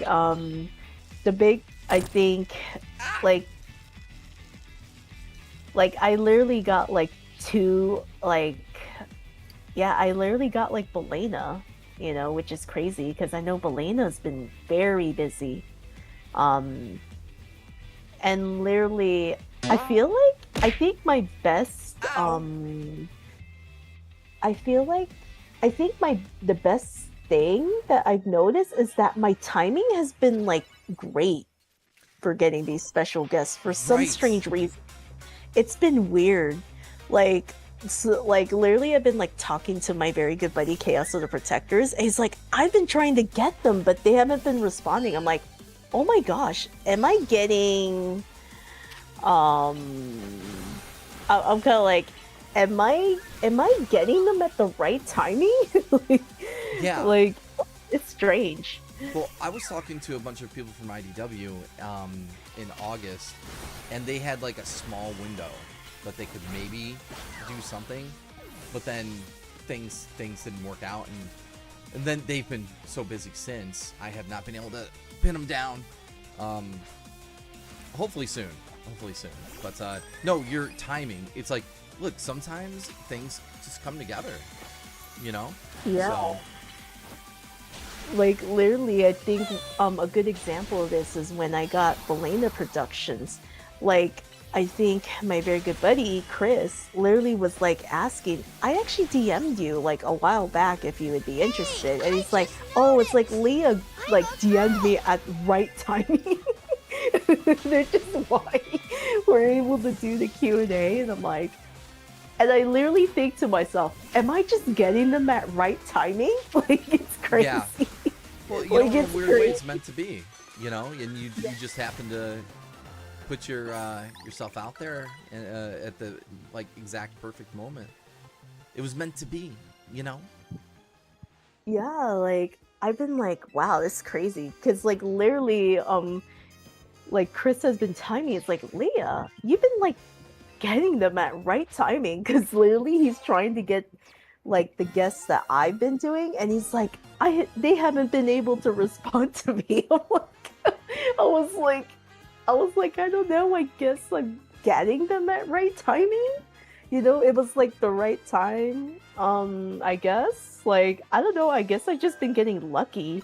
the big, I think, like I literally got like two, like, yeah, I literally got like Belena, you know, which is crazy because I know Belena's been very busy. And literally I feel like I think my best I think the best thing that I've noticed is that my timing has been like great for getting these special guests for some strange reason. It's been weird. Like, so, like literally I've been like talking to my very good buddy Chaos of the Protectors, and he's like, I've been trying to get them, but they haven't been responding. I'm like, oh my gosh, am I getting I'm kind of like, am I getting them at the right timing? Like, yeah, like it's strange. Well, I was talking to a bunch of people from IDW in August, and they had like a small window that they could maybe do something, but then things didn't work out, and then they've been so busy since. I have not been able to pin them down. Hopefully soon. But no, your timing. It's like, look, sometimes things just come together, you know? Yeah. So, like literally, I think a good example of this is when I got Belena Productions. Like, I think my very good buddy Chris literally was like asking, I actually DM'd you like a while back if you would be interested, and he's like, oh, it's like Leah like DM'd me at right timing. They're just why we're able to do the Q&A, and I'm like, and I literally think to myself, am I just getting them at right timing? Like, it's crazy. Yeah. Well, you like, know, in a weird way, it's meant to be, you know, and you just happen to put your yourself out there at the like exact perfect moment. It was meant to be, you know. Yeah, like I've been like, wow, this is crazy, because like literally, like Chris has been telling me, it's like, Leah, you've been like getting them at right timing, because literally he's trying to get like the guests that I've been doing, and he's like, they haven't been able to respond to me. I'm like, I was like, I don't know, I guess I'm getting them at right timing. You know, it was like the right time. I guess. Like, I don't know, I guess I've just been getting lucky.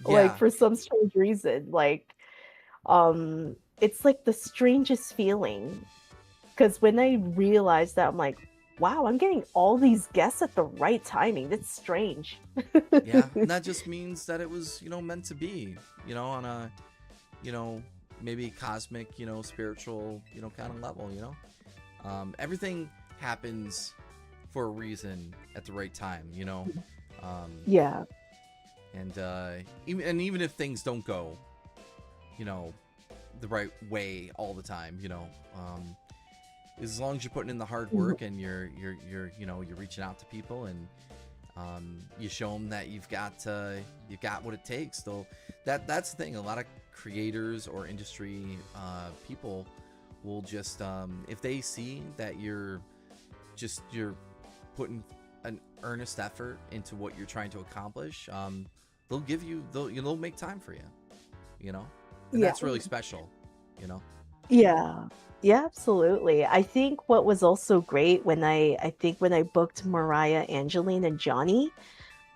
Like, for some strange reason. Like, it's like the strangest feeling. Because when I realized that, I'm like, wow, I'm getting all these guests at the right timing. That's strange. Yeah, and that just means that it was, you know, meant to be, you know, on a, you know, maybe cosmic, you know, spiritual, you know, kind of level, you know. Everything happens for a reason at the right time, you know. Yeah. And even if things don't go, you know, the right way all the time, you know, as long as you're putting in the hard work and you're you know, you're reaching out to people and you show them that you've got what it takes. Though that's the thing. A lot of creators or industry people will just if they see that you're putting an earnest effort into what you're trying to accomplish, they'll make time for you, you know. And that's really special, you know. Yeah, absolutely. I think what was also great when I booked Mariah, Angeline, and Johnny,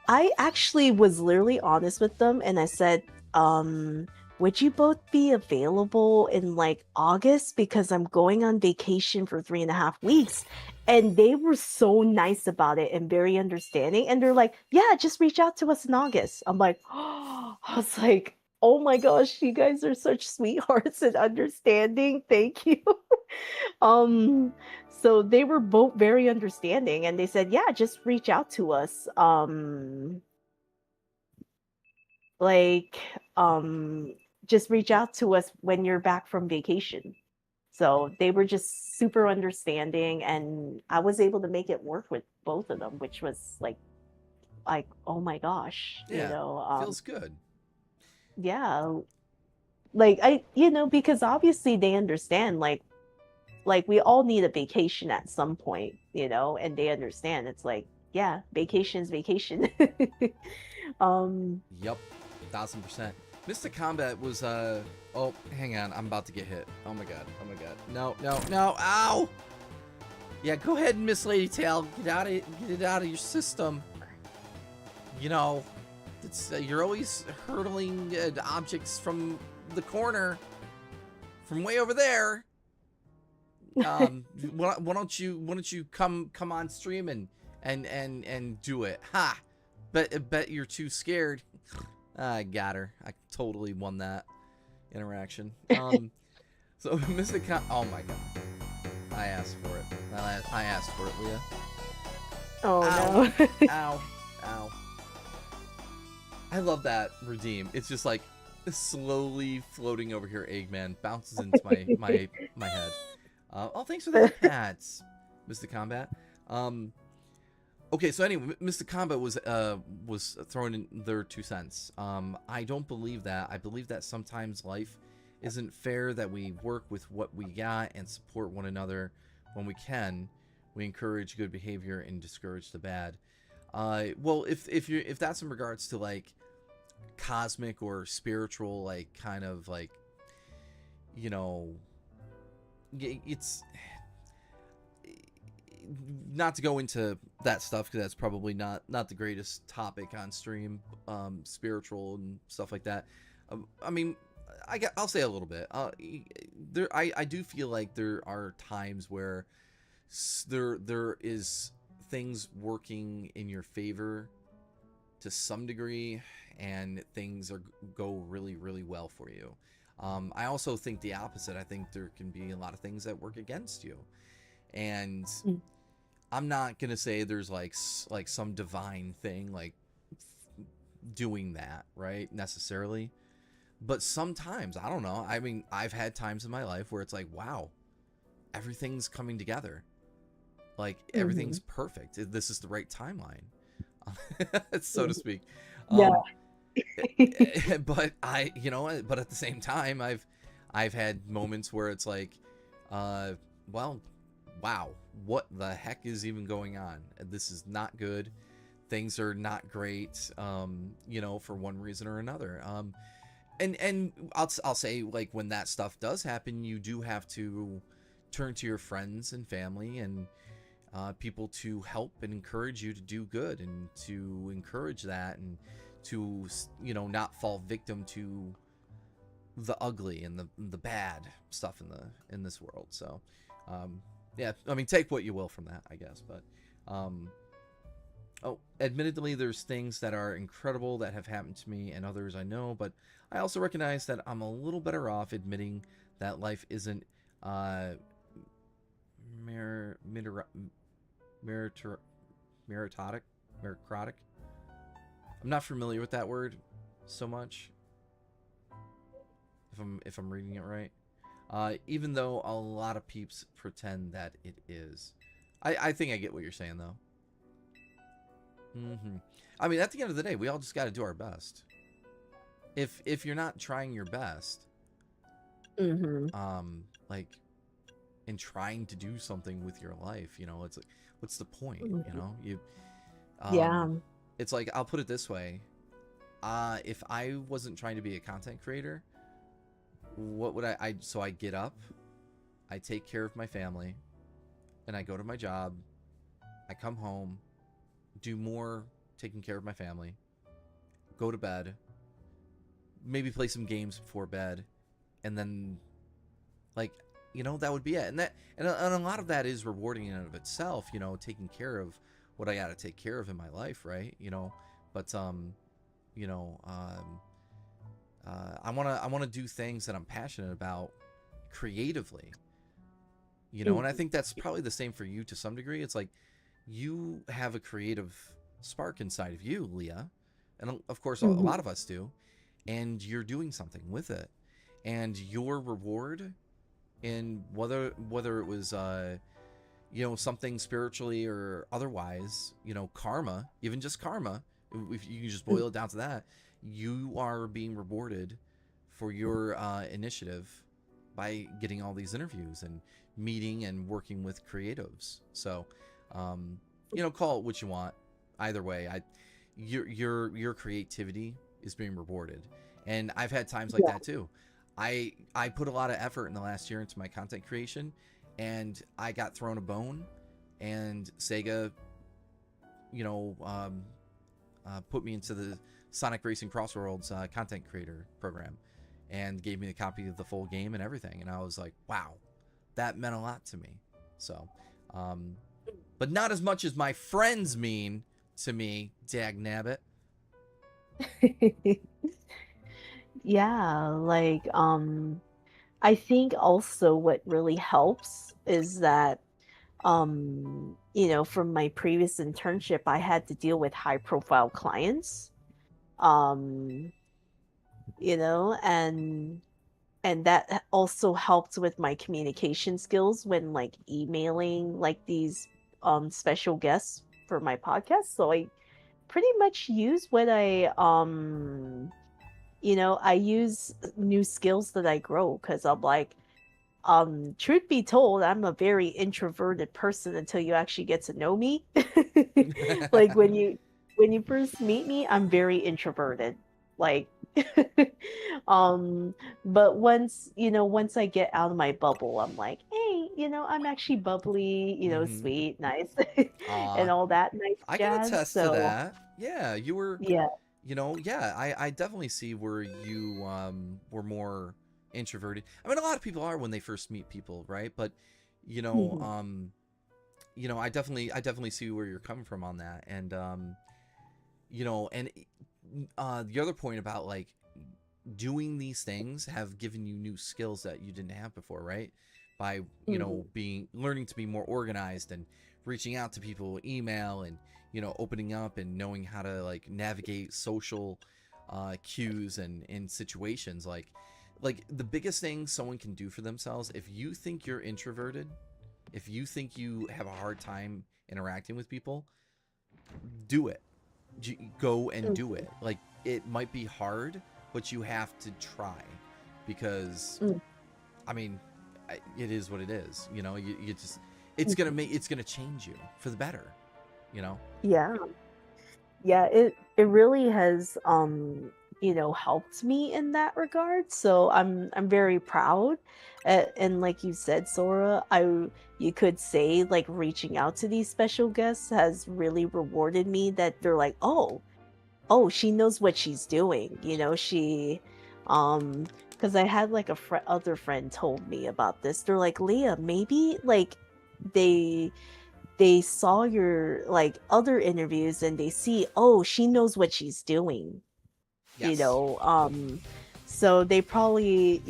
I actually was literally honest with them, and I said, would you both be available in like August, because I'm going on vacation for 3.5 weeks? And they were so nice about it and very understanding. And they're like, yeah, just reach out to us in August. I'm like, I was like, oh my gosh, you guys are such sweethearts and understanding. Thank you. um, so they were both very understanding and they said, yeah, just reach out to us. Like, um, just reach out to us when you're back from vacation. So they were just super understanding, and I was able to make it work with both of them, which was like oh my gosh, Yeah, feels good. yeah, like because obviously they understand, like we all need a vacation at some point, and they understand. It's like, yeah, vacation's vacation. um, Yep, 1000%. Mr. Combat was oh, hang on, I'm about to get hit. Oh my god, oh my god. No, no, no, ow! Yeah, go ahead, Miss Lady Tail. Get it out of your system. You know, it's you're always hurtling objects from the corner, from way over there. Why don't you come on stream and do it? Ha! Bet you're too scared. I got her. I totally won that interaction. So Mr. Oh my god. I asked for it. I asked for it, Leah. oh Ow. no. Ow. Ow. I love that redeem. It's just like slowly floating over here. Eggman bounces into my head. Oh, thanks for the hats, Mr. Combat. Okay, so anyway, Mr. Combat was throwing in their 2 cents. I don't believe that. I believe that sometimes life isn't fair, that we work with what we got and support one another when we can. We encourage good behavior and discourage the bad. Well, if that's in regards to like cosmic or spiritual, like kind of like, it's not to go into that stuff because that's probably not the greatest topic on stream, spiritual and stuff like that. I mean, I'll say a little bit. I do feel like there are times where there is things working in your favor to some degree, and things go really, really well for you. I also think the opposite. I think there can be a lot of things that work against you, and I'm not gonna say there's like some divine thing like doing that, right, necessarily. But sometimes, I don't know. I mean, I've had times in my life where it's like, wow, everything's coming together. Like, everything's perfect. This is the right timeline, so to speak. Yeah. But but at the same time, I've had moments where it's like, well, wow, what the heck is even going on? This is not good. Things are not great, for one reason or another. And I'll say, like, when that stuff does happen, you do have to turn to your friends and family and people to help and encourage you to do good, and to encourage that, and to not fall victim to the ugly and the bad stuff in this world. So yeah, I mean, take what you will from that, I guess. But admittedly, there's things that are incredible that have happened to me, and others I know, but I also recognize that I'm a little better off admitting that life isn't meritocratic. I'm not familiar with that word so much, if I'm reading it right. Even though a lot of peeps pretend that it is. I think I get what you're saying, though. I mean, at the end of the day, we all just got to do our best. If you're not trying your best, like, in trying to do something with your life, it's like, what's the point? Yeah. It's like, I'll put it this way. If I wasn't trying to be a content creator, what would so I get up, I take care of my family, and I go to my job, I come home, do more taking care of my family, go to bed, maybe play some games before bed, and then, like, that would be it. And a lot of that is rewarding in and of itself, taking care of what I got to take care of in my life, right? But I want to do things that I'm passionate about creatively, and I think that's probably the same for you to some degree. It's like you have a creative spark inside of you, Leah, and of course a lot of us do, and you're doing something with it, and your reward in whether it was something spiritually or otherwise, karma, even just karma, if you can just boil it down to that, you are being rewarded for your initiative by getting all these interviews and meeting and working with creatives. So call it what you want. Either way, your creativity is being rewarded, and I've had times like that too. I put a lot of effort in the last year into my content creation, and I got thrown a bone, and Sega put me into the Sonic Racing Crossworlds content creator program and gave me the copy of the full game and everything, and I was like, wow, that meant a lot to me. So but not as much as my friends mean to me, dagnabbit. Yeah, like I think also what really helps is that from my previous internship I had to deal with high profile clients. um and that also helped with my communication skills when like emailing like these special guests for my podcast. So I pretty much use what I use new skills that I grow, because I'm like, truth be told, I'm a very introverted person until you actually get to know me. Like when you first meet me, I'm very introverted. Like but once I get out of my bubble, I'm like, hey, I'm actually bubbly, sweet, nice, and all that nice I can jazz. attest to that. Yeah, you were. Yeah. I definitely see where you were more introverted. I mean, a lot of people are when they first meet people, right? But Mhm. I definitely see where you're coming from on that, and the other point about like doing these things have given you new skills that you didn't have before, right? By learning to be more organized and reaching out to people, email, and opening up and knowing how to like navigate social cues and in situations like the biggest thing someone can do for themselves, if you think you're introverted, if you think you have a hard time interacting with people, do it. Go and do it. Like, it might be hard, but you have to try, because I mean, it is what it is. You just, it's gonna change you for the better. Yeah. Yeah, it really has helped me in that regard. So I'm very proud. And like you said, Sora, you could say like reaching out to these special guests has really rewarded me, that they're like, oh, she knows what she's doing. She because I had like other friend told me about this. They're like, Leah, maybe like they saw your like other interviews and they see, oh, she knows what she's doing. Yes. So they probably,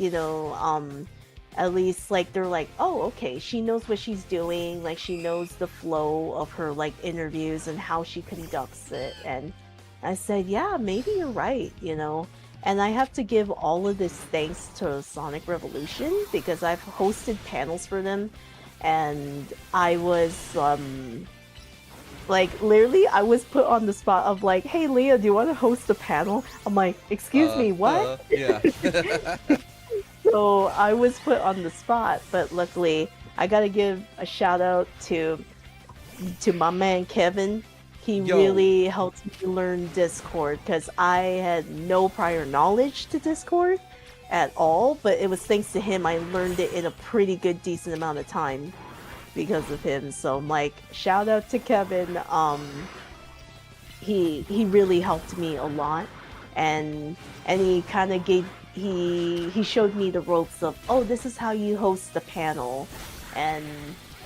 at least like they're like, oh, okay, she knows what she's doing, like she knows the flow of her like interviews and how she conducts it. And I said, yeah, maybe you're right. And I have to give all of this thanks to Sonic Revolution, because I've hosted panels for them, and I was like literally I was put on the spot of like, hey Leah, do you want to host a panel? I'm like, excuse me, what? Yeah. So I was put on the spot, but luckily I gotta give a shout out to my man Kevin. He really helped me learn Discord, because I had no prior knowledge to Discord at all, but it was thanks to him I learned it in a pretty good decent amount of time because of him. So I'm like, shout out to Kevin. He really helped me a lot. and he kind of gave he showed me the ropes of, oh, this is how you host the panel, and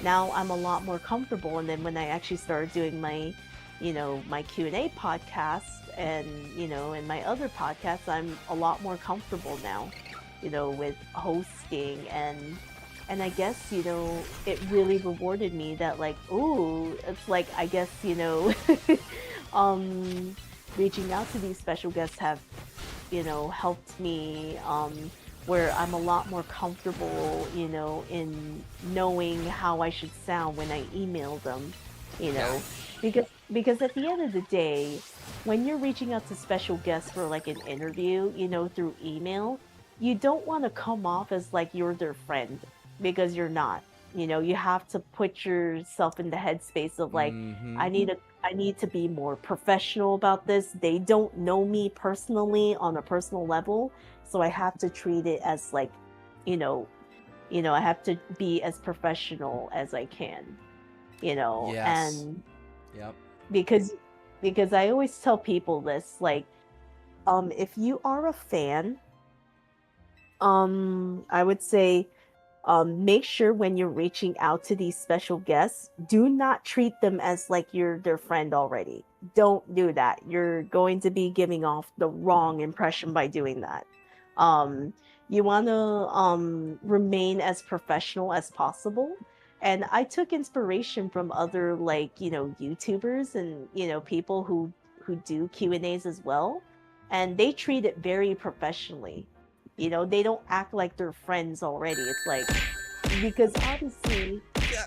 now I'm a lot more comfortable. And then when I actually started doing my, my Q&A podcast, and and my other podcasts, I'm a lot more comfortable now, with hosting. And I guess, it really rewarded me that, like, ooh, it's like, I guess, um reaching out to these special guests have, helped me, where I'm a lot more comfortable, in knowing how I should sound when I email them, you know, because at the end of the day, when you're reaching out to special guests for like an interview, through email, you don't want to come off as like you're their friend, because you're not. You have to put yourself in the headspace of like, Mm-hmm. I need to be more professional about this. They don't know me personally on a personal level, so I have to treat it as like, you know, I have to be as professional as I can, Yes. and Yep. because I always tell people this, like, if you are a fan, I would say, make sure when you're reaching out to these special guests, do not treat them as like you're their friend already. Don't do that. You're going to be giving off the wrong impression by doing that. Um, you want to remain as professional as possible. And I took inspiration from other, like, YouTubers and, people who do Q&As as well. And they treat it very professionally. They don't act like they're friends already. It's like, because obviously, Yeah.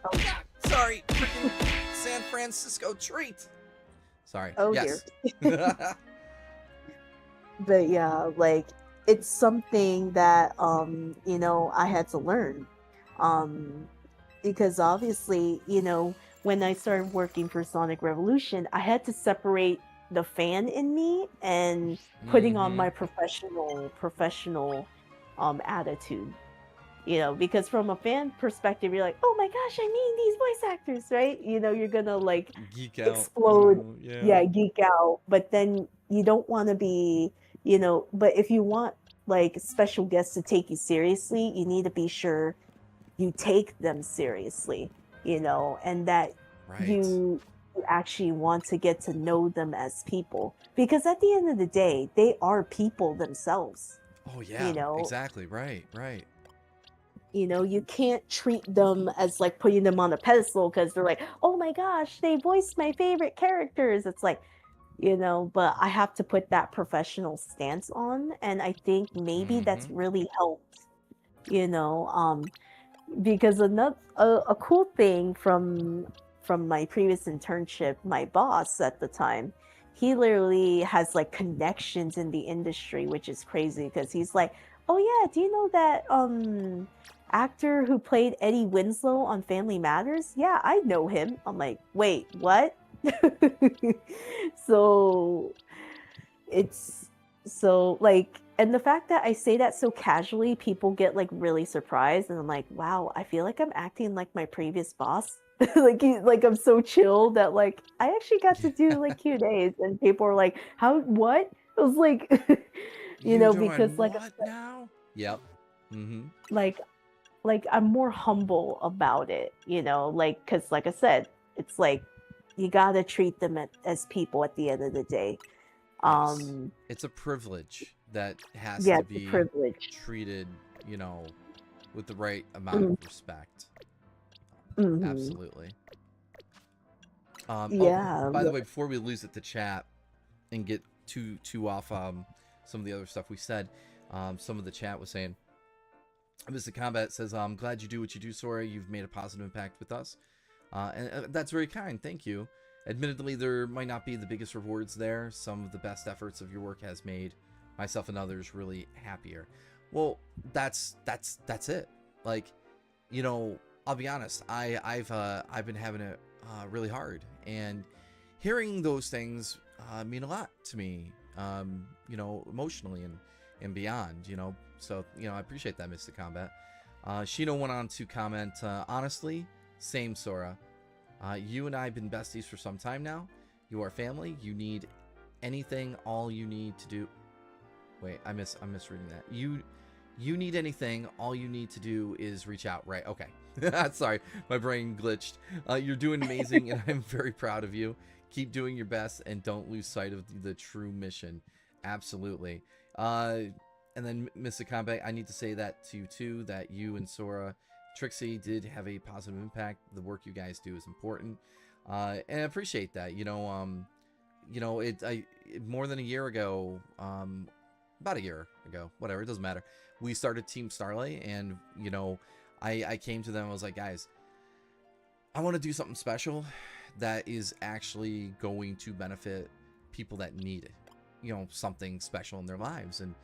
oh, Sorry. Freaking San Francisco treat. Sorry. oh dear. Yes. But yeah, like, it's something that, I had to learn. Um, because obviously, when I started working for Sonic Revolution, I had to separate the fan in me and putting on Mm-hmm. my professional attitude. Because from a fan perspective, you're like, oh my gosh, I mean these voice actors, right? You're gonna like Geek out. explode, Yeah. yeah, geek out. But then you don't want to be, but if you want like special guests to take you seriously, you need to be sure you take them seriously, and that Right. you actually want to get to know them as people. Because at the end of the day, they are people themselves, Oh you yeah. know. Exactly. Right. Right. You can't treat them as like putting them on a pedestal because they're like, oh my gosh, they voiced my favorite characters. It's like, but I have to put that professional stance on. And I think maybe Mm-hmm. that's really helped, you know, because a cool thing from my previous internship, my boss at the time, he literally has like connections in the industry, which is crazy because he's like, oh yeah, do you know that actor who played Eddie Winslow on Family Matters? Yeah, I know him. I'm like, wait, what? So it's like, and the fact that I say that so casually, people get like really surprised, and I'm like, wow, I feel like I'm acting like my previous boss. Like I'm so chill that like I actually got to do like Q&As, and people are like, how, what? I was like, You because doing like what now? Yep. Mm-hmm. like I'm more humble about it, like, because like I said, it's like you gotta treat them as people at the end of the day. Yes. um It's a privilege that has yeah, to it's a be privilege. treated, with the right amount of respect. Mm-hmm. Absolutely. Oh, Yeah. by the way, before we lose it to chat and get too off some of the other stuff we said, some of the chat was saying, Mr. Combat says, I'm glad you do what you do, Sora. You've made a positive impact with us. And that's very kind. Thank you. Admittedly, there might not be the biggest rewards there. Some of the best efforts of your work has made myself and others really happier. Well, that's it. Like, I'll be honest. I've been having it really hard, and hearing those things mean a lot to me. Emotionally and beyond. So I appreciate that, Mr. Combat. Shino went on to comment, honestly, same, Sora. You and I have been besties for some time now. You are family. You need anything, all you need to do. Wait, I'm misreading that. You need anything, all you need to do is reach out, right? Okay. Sorry, my brain glitched. You're doing amazing, and I'm very proud of you. Keep doing your best, and don't lose sight of the true mission. Absolutely. And then, Miss Akambe, I need to say that to you, too, that you and Sora, Trixie did have a positive impact. The work you guys do is important. And I appreciate that. More than a year ago, about a year ago, whatever, it doesn't matter. We started Team Starlight, and, I came to them, I was like, guys, I want to do something special that is actually going to benefit people that need it. Something special in their lives. And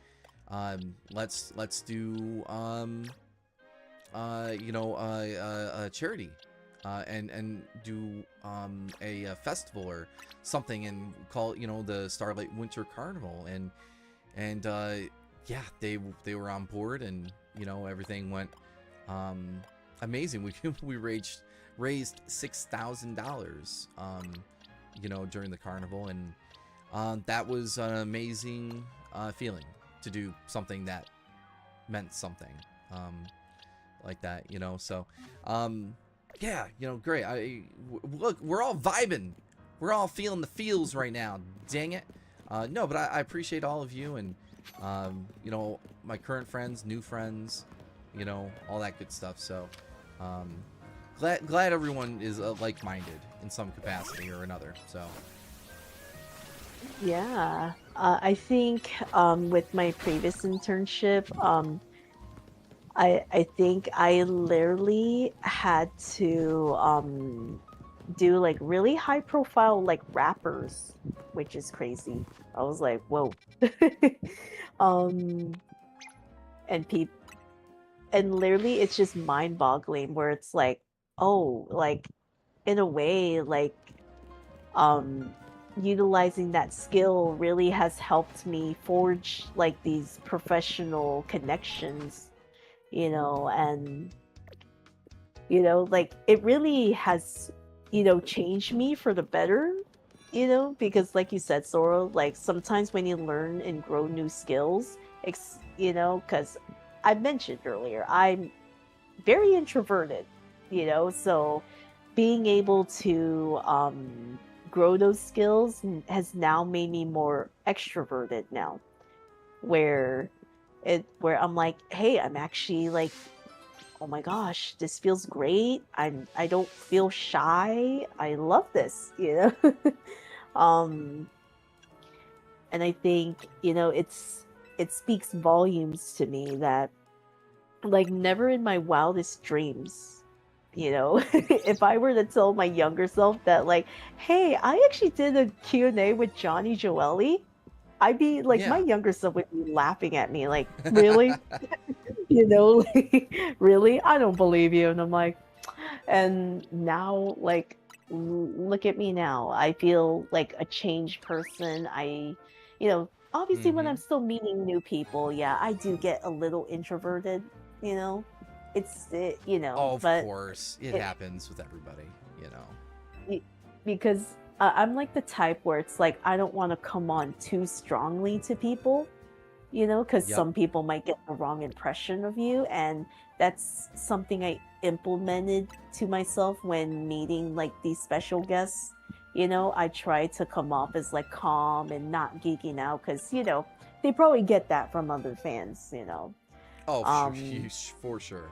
let's do a charity, and do a festival or something, and call it, the Starlight Winter Carnival. And yeah, they were on board, and everything went amazing. We raised $6,000 during the carnival, and that was an amazing feeling to do something that meant something like that. So yeah, great. Look, we're all vibing, we're all feeling the feels right now, dang it. No, but I appreciate all of you, and my current friends, new friends, all that good stuff. So glad everyone is like-minded in some capacity or another. So Yeah, I think with my previous internship, I think I literally had to do like really high profile like rappers, which is crazy. I was like, whoa. And people, and literally it's just mind-boggling where it's like, oh, like in a way, like um utilizing that skill really has helped me forge like these professional connections, and like it really has changed me for the better, because like you said, Sora, like sometimes when you learn and grow new skills, because I mentioned earlier, I'm very introverted, so being able to grow those skills has now made me more extroverted now, where I'm like, hey, I'm actually like, oh my gosh, this feels great. I don't feel shy. I love this, um and I think it speaks volumes to me that like never in my wildest dreams, if I were to tell my younger self that like, hey, I actually did a Q&A with Johnny Joeli, I'd be like, my yeah. younger self would be laughing at me like, really? Like, really? I don't believe you. And I'm like, and now like look at me now. I feel like a changed person. Obviously when I'm Mm-hmm. still meeting new people, yeah, I do get a little introverted, you know. Oh, of But course, it it, happens with everybody. be- because I'm like the type where it's like I don't want to come on too strongly to people, because Yep. some people might get the wrong impression of you. And that's something I implemented to myself when meeting like these special guests. I try to come off as like calm and not geeking out because, they probably get that from other fans. Oh, sure, Um, for sure.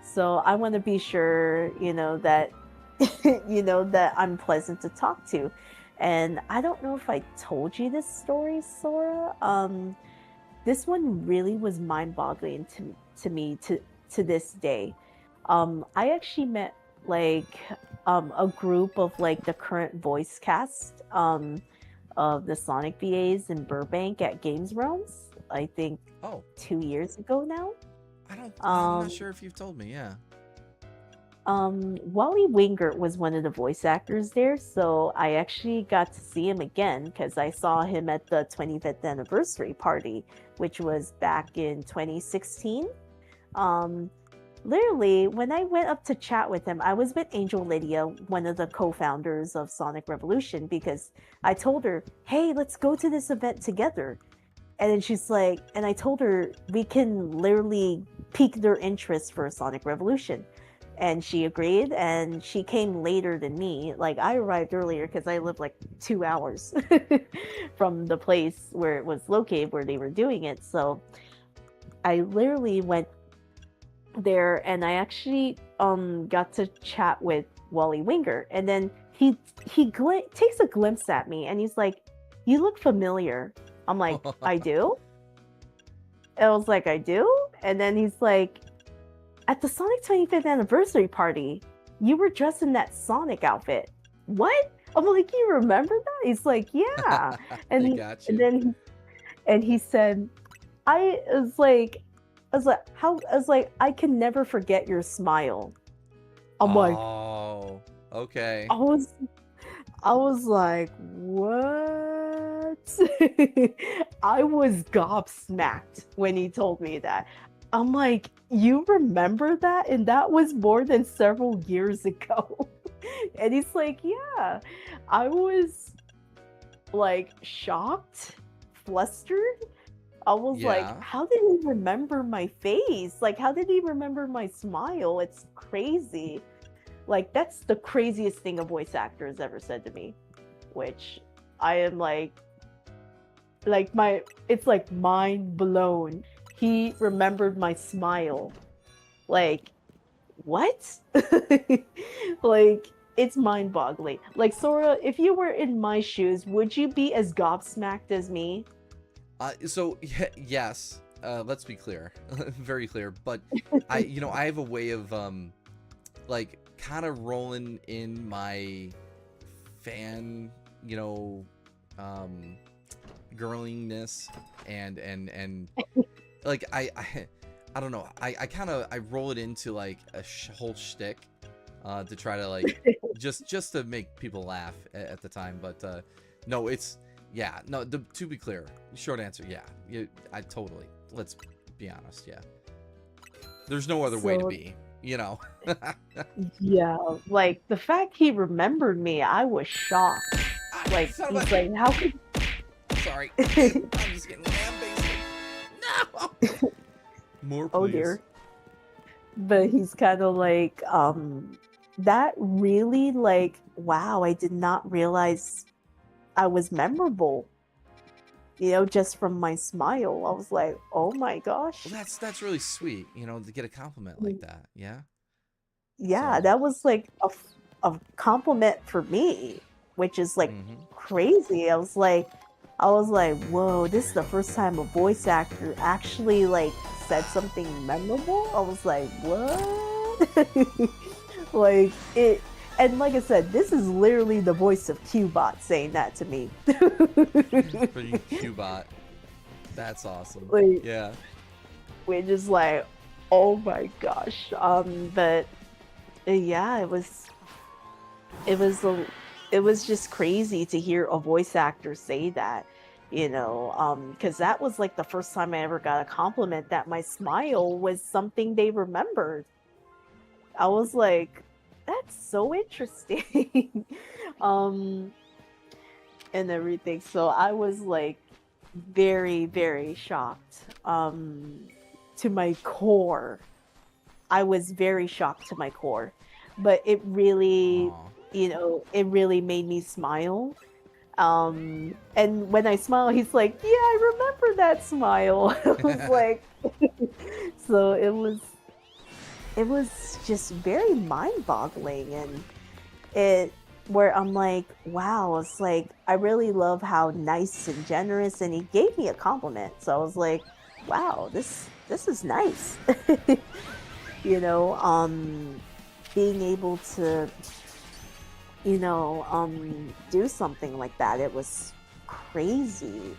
so I want to be sure, that that I'm pleasant to talk to. And I don't know if I told you this story, Sora. This one really was mind-boggling to me to this day. I actually met like a group of like the current voice cast of the Sonic VAs in Burbank at Games Realms. I think Oh, 2 years ago now. I'm not Um, sure if you've told me. Yeah. Wally Wingert was one of the voice actors there, so I actually got to see him again because I saw him at the 25th anniversary party, which was back in 2016. Um, literally, when I went up to chat with him, I was with Angel Lydia, one of the co-founders of Sonic Revolution, because I told her, "Hey, let's go to this event together." And then she's like, and I told her we can literally pique their interest for Sonic Revolution. And she agreed, and she came later than me. Like, I arrived earlier because I live like 2 hours from the place where it was located, where they were doing it. So I literally went there, and I actually got to chat with Wally Winger, and then he takes a glimpse at me, and he's like, "You look familiar." I'm like, "I do?" And I was like, "I do?" And then he's like, "At the Sonic 25th anniversary party, you were dressed in that Sonic outfit." What? I'm like, "You remember that?" He's like, "Yeah." And, I got you. and then he said, I was like, I can never forget your smile. I'm like, Oh, okay. I was like, what? I was gobsmacked when he told me that. I'm like, you remember that? And that was more than several years ago. And he's like, yeah. I was like shocked, flustered. I was like, Yeah. how did he remember my face? Like, how did he remember my smile? It's crazy. Like, that's the craziest thing a voice actor has ever said to me, which I am like it's like mind blown. He remembered my smile. Like, what? Like, it's mind boggling. Like, Sora, if you were in my shoes, would you be as gobsmacked as me? So yes, let's be clear, very clear. But I have a way of like kind of rolling in my fan, girlingness and like I don't know. I kind of I roll it into like a whole shtick to try to like just to make people laugh at the time. But no, it's. Yeah, no, to be clear, short answer, yeah. I totally, let's be honest, yeah. There's no other way to be, Yeah, like, the fact he remembered me, I was shocked. Like, Son of he's a- like, how could... Sorry, I'm just getting lambasted. No! More, please. Oh dear. But he's kind of like, that really, like, wow, I did not realize I was memorable, just from my smile. I was like, oh my gosh. Well, that's really sweet, to get a compliment like that, yeah? Yeah, So- that was like a compliment for me, which is like crazy. I was like, whoa, this is the first time a voice actor actually like said something memorable. I was like, what? Like it. And like I said, this is literally the voice of Qbot saying that to me. Pretty Qbot. That's awesome. Like, yeah. We're just like, oh my gosh. But yeah, it was just crazy to hear a voice actor say that, because that was like the first time I ever got a compliment that my smile was something they remembered. I was like, that's so interesting. And everything. So I was like very, very shocked. To my core. I was very shocked to my core. But it really, Aw. it really made me smile. And when I smile, he's like, yeah, I remember that smile. I was like, so it was just very mind-boggling, and where I'm like, wow, it's like, I really love how nice and generous, and he gave me a compliment. So I was like, wow, this is nice. Being able to, do something like that, it was crazy,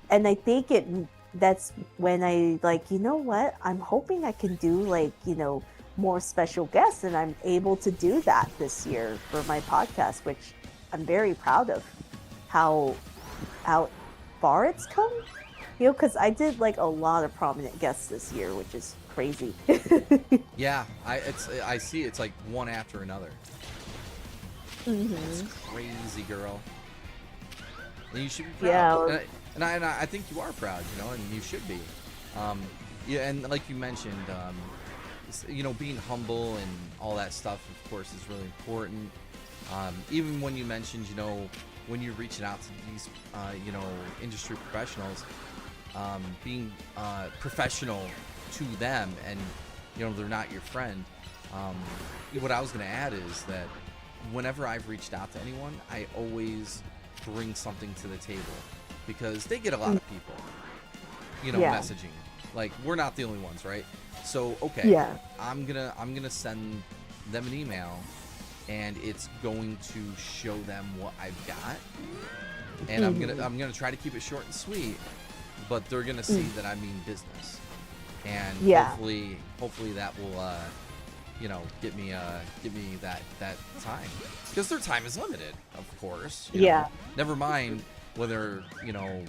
and I think that's when I like, you know what? I'm hoping I can do like, more special guests, and I'm able to do that this year for my podcast, which I'm very proud of how far it's come. Because I did like a lot of prominent guests this year, which is crazy. Yeah, I see it's like one after another. It's crazy, girl. And you should be proud. Yeah. And I think you are proud, you know, and you should be. Yeah, and like you mentioned, you know, being humble and all that stuff, of course, is really important. Even when you mentioned, you know, when you're reaching out to these, you know, industry professionals, being professional to them, and you know they're not your friend. What I was going to add is that whenever I've reached out to anyone, I always bring something to the table, because they get a lot of people, you know, messaging. Like, we're not the only ones, right? So okay, I'm gonna send them an email, and it's going to show them what I've got, and I'm gonna try to keep it short and sweet, but they're gonna see that I mean business, and hopefully that will you know, get me that time, because their time is limited, of course. You know? Never mind whether, you know,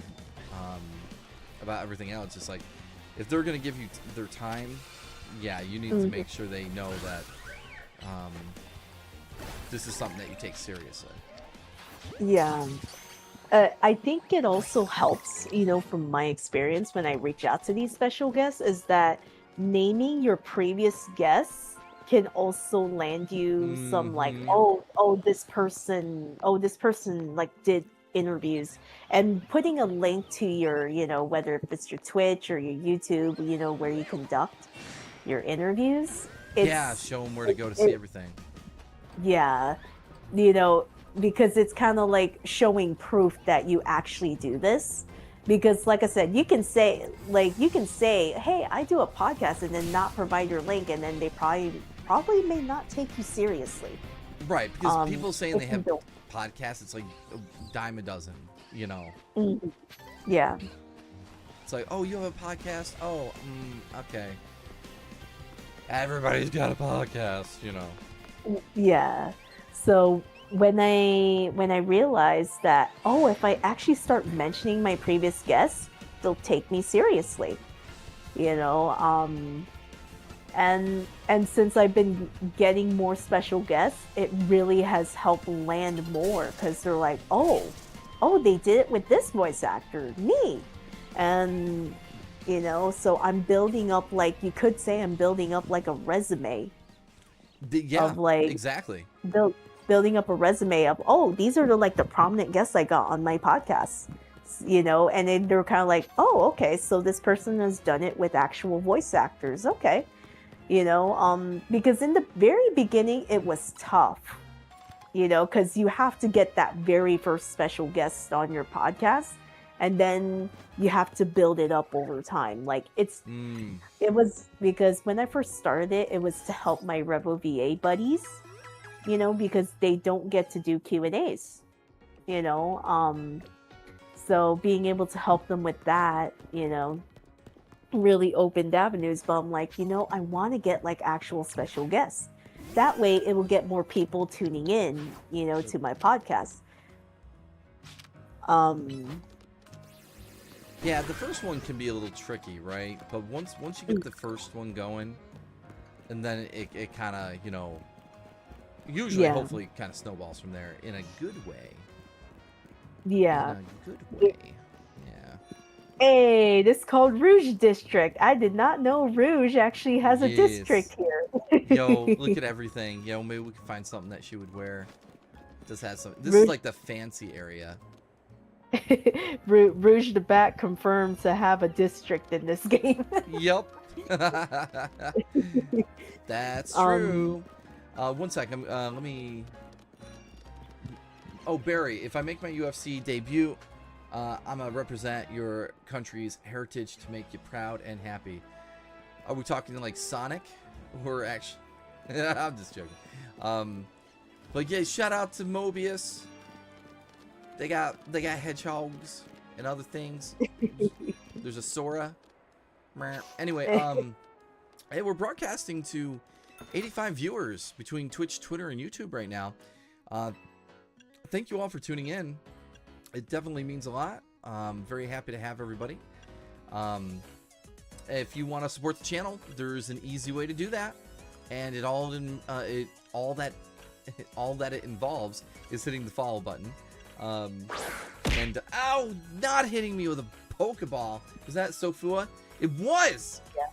about everything else. It's like, if they're gonna give you their time, you need to make sure they know that this is something that you take seriously. I think it also helps, you know, from my experience when I reach out to these special guests, is that naming your previous guests can also land you some like, this person like did interviews, and putting a link to your, you know, whether if it's your Twitch or your YouTube, you know, where you conduct your interviews. Show them where to go to see everything. Yeah, you know, because it's kind of like showing proof that you actually do this. Because like I said, you can say, hey, I do a podcast, and then not provide your link, and then they probably may not take you seriously. Right, because people saying they have podcasts, it's like a dime a dozen, you know. Yeah. It's like, oh, you have a podcast? Oh, okay. Everybody's got a podcast, you know. Yeah. So when I realized that, if I actually start mentioning my previous guests, they'll take me seriously, you know. And since I've been getting more special guests, it really has helped land more, because they're like, oh, they did it with this voice actor, me. And, you know, so I'm building up, like, you could say I'm building up like a resume. Of like, exactly. Building up a resume of, these are the prominent guests I got on my podcast, you know. And then they're kind of like, okay, so this person has done it with actual voice actors. Okay. You know, because in the very beginning, it was tough, you know, because you have to get that very first special guest on your podcast, and then you have to build it up over time. Like, it was, because when I first started it was to help my Revo VA buddies, you know, because they don't get to do Q&As, you know, so being able to help them with that, you know, really opened avenues. But I'm like, you know, I want to get like actual special guests. That way it will get more people tuning in, you know, to my podcast. Yeah, the first one can be a little tricky, right? But once you get the first one going, and then it kind of, you know, usually hopefully kind of snowballs from there in a good way. Yeah. In a good way. Hey, this is called Rouge District. I did not know Rouge actually has a district here. Yo, look at everything. Yo, maybe we can find something that she would wear. This has some. This is like the fancy area. Rouge the Bat confirmed to have a district in this game. Yup. That's true. 1 second. Let me. Oh, Barry, if I make my UFC debut, I'm gonna represent your country's heritage to make you proud and happy. Are we talking like Sonic, or actually? I'm just joking. But yeah, shout out to Mobius. They got hedgehogs and other things. There's a Sora. Anyway, hey, we're broadcasting to 85 viewers between Twitch, Twitter, and YouTube right now. Thank you all for tuning in. It definitely means a lot. I'm very happy to have everybody. If you want to support the channel, there's an easy way to do that, and all that it involves is hitting the follow button. And ow, not hitting me with a Pokeball. Was that Sofua? It was. Yeah.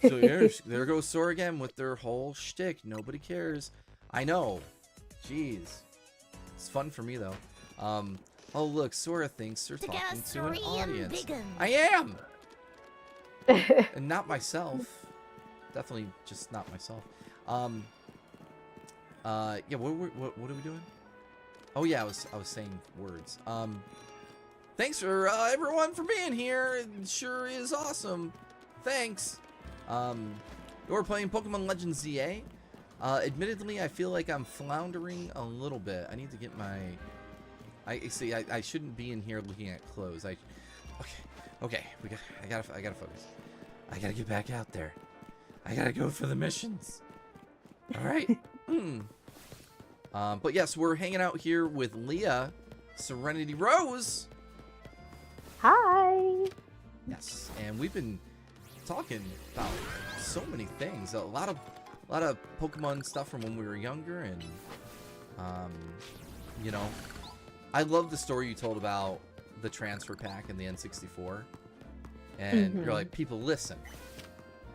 So there goes Sora again with their whole shtick. Nobody cares. I know. Jeez. It's fun for me though. Oh look, Sora thinks they're talking to an audience. I am. And not myself. Definitely just not myself. Yeah, what are we doing? Oh yeah, I was saying words. Thanks for everyone for being here. It sure is awesome. Thanks. We're playing Pokemon Legends ZA. Admittedly, I feel like I'm floundering a little bit. I need to get my. I shouldn't be in here looking at clothes. Okay. I gotta focus. I gotta get back out there. I gotta go for the missions. All right. But yes, we're hanging out here with Leah, Serenity Rose. Hi. Yes, and we've been talking about so many things. A lot of Pokemon stuff from when we were younger, and you know, I love the story you told about the transfer pack and the N64. And you're like, people, listen.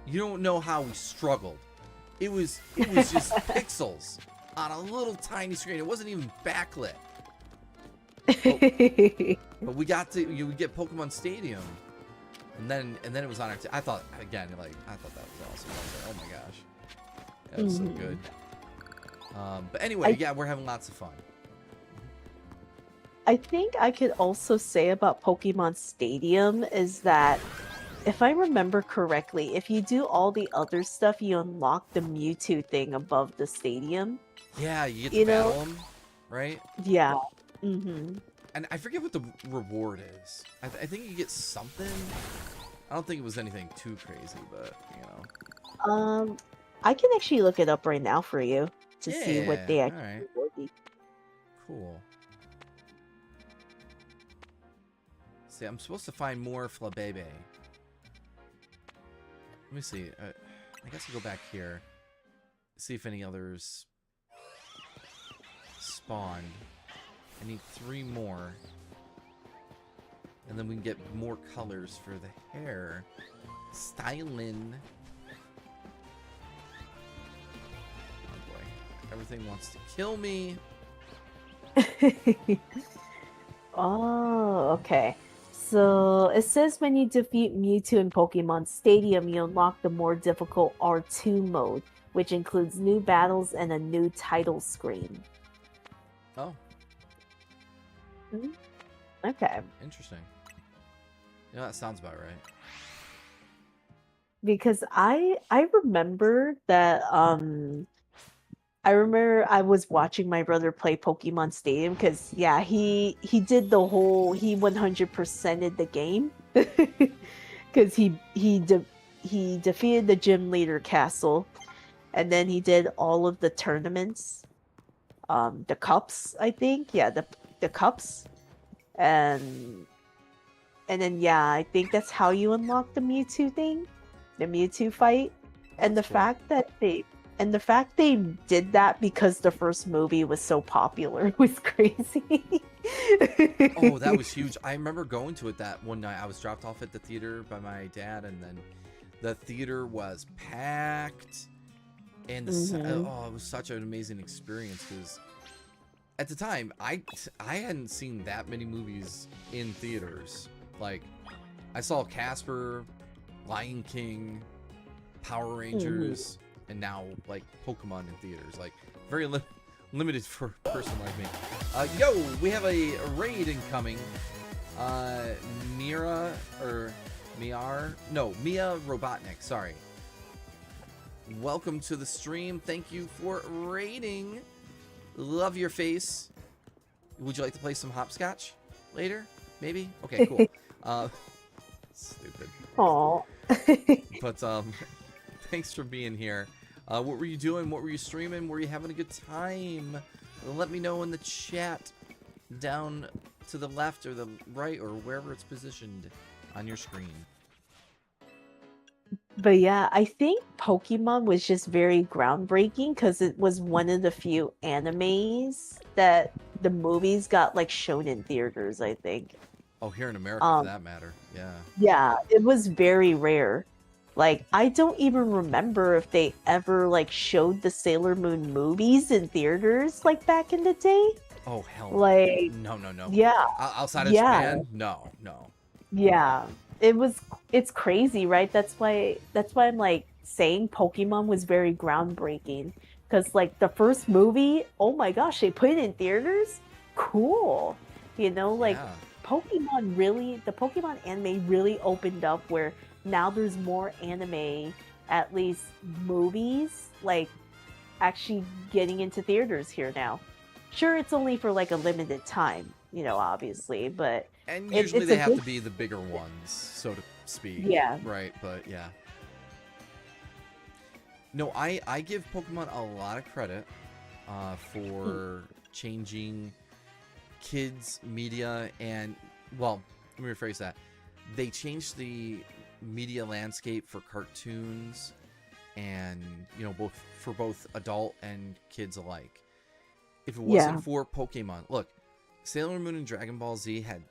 You don't know how we struggled. It was just pixels on a little tiny screen. It wasn't even backlit. But we got to you would get Pokemon Stadium, and then it was on our. I thought again, like I thought that was awesome. I was like, oh my gosh, that was so good. But anyway, yeah, we're having lots of fun. I think I could also say about Pokemon Stadium is that, if I remember correctly, if you do all the other stuff, you unlock the Mewtwo thing above the stadium. Yeah, you get to battle them, right? Yeah. And I forget what the reward is. I think you get something. I don't think it was anything too crazy, but you know. I can actually look it up right now for you to see what they actually reward you. Cool. See, I'm supposed to find more Flabebe. Let me see. I guess I'll go back here. See if any others spawned. I need 3 more. And then we can get more colors for the hair. Stylin'. Oh boy. Everything wants to kill me. Oh, okay. So it says when you defeat Mewtwo in Pokemon Stadium, you unlock the more difficult R2 mode, which includes new battles and a new title screen. Oh. Okay. Interesting. You know, that sounds about right. Because I remember that I remember I was watching my brother play Pokemon Stadium because yeah, he did the whole 100%ed the game because he defeated the gym leader castle, and then he did all of the tournaments, the cups, I think, yeah, the cups, and then yeah, I think that's how you unlock the Mewtwo thing, the Mewtwo fight, and the fact that they did that because the first movie was so popular was crazy. Oh, that was huge. I remember going to it that one night. I was dropped off at the theater by my dad, and then the theater was packed. And it was such an amazing experience because at the time, I hadn't seen that many movies in theaters. Like, I saw Casper, Lion King, Power Rangers, and now, like, Pokemon in theaters. Like, very limited for a person like me. Yo, we have a raid incoming. Mia Robotnik, sorry. Welcome to the stream. Thank you for raiding. Love your face. Would you like to play some hopscotch later? Maybe? Okay, cool. Stupid. Aw. But thanks for being here. What were you doing? What were you streaming? Were you having a good time? Let me know in the chat down to the left or the right or wherever it's positioned on your screen. But yeah, I think Pokemon was just very groundbreaking because it was one of the few animes that the movies got like shown in theaters, I think. Oh, here in America, for Um, that matter. Yeah. yeah, it was very rare. Like, I don't even remember if they ever like showed the Sailor Moon movies in theaters like back in the day. Oh, hell Like, no. No, no, no. yeah, Outside of yeah, Japan? No, no. yeah. It was it's crazy, right? That's why I'm like saying Pokemon was very groundbreaking. Because like the first movie, oh my gosh, they put it in theaters? Cool. Like Yeah. the Pokemon anime really opened up where now there's more anime, at least movies, like actually getting into theaters here now. Sure, it's only for like a limited time, obviously, but And it, usually it's they a have good, to be the bigger ones, so to speak. yeah. Right, but yeah. No, I give Pokemon a lot of credit Mm, for changing kids media and, well, let me rephrase that. They changed the media landscape for cartoons and, both for both adult and kids alike. If it yeah. wasn't for Pokemon, look, Sailor Moon and Dragon Ball Z had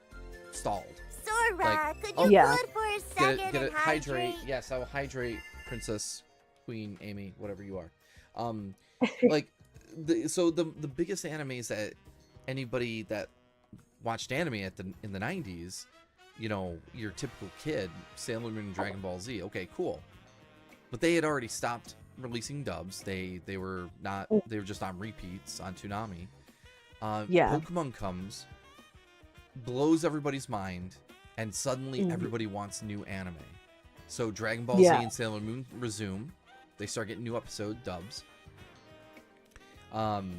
stalled. Sora, could Oh, you Yeah. float for a get it, second get and it, hydrate. hydrate? Yes, I will hydrate, Princess, Queen, Amy, whatever you are. Um, like, the biggest animes that anybody that watched anime in the 90s, your typical kid, Sailor Moon and Dragon Ball Z. Okay, cool. But they had already stopped releasing dubs. They were not. Mm, They were just on repeats on Toonami. yeah. Pokemon comes, blows everybody's mind, and suddenly Mhm. everybody wants new anime. So Dragon Ball Z Yeah. and Sailor Moon resume. They start getting new episode dubs. Um,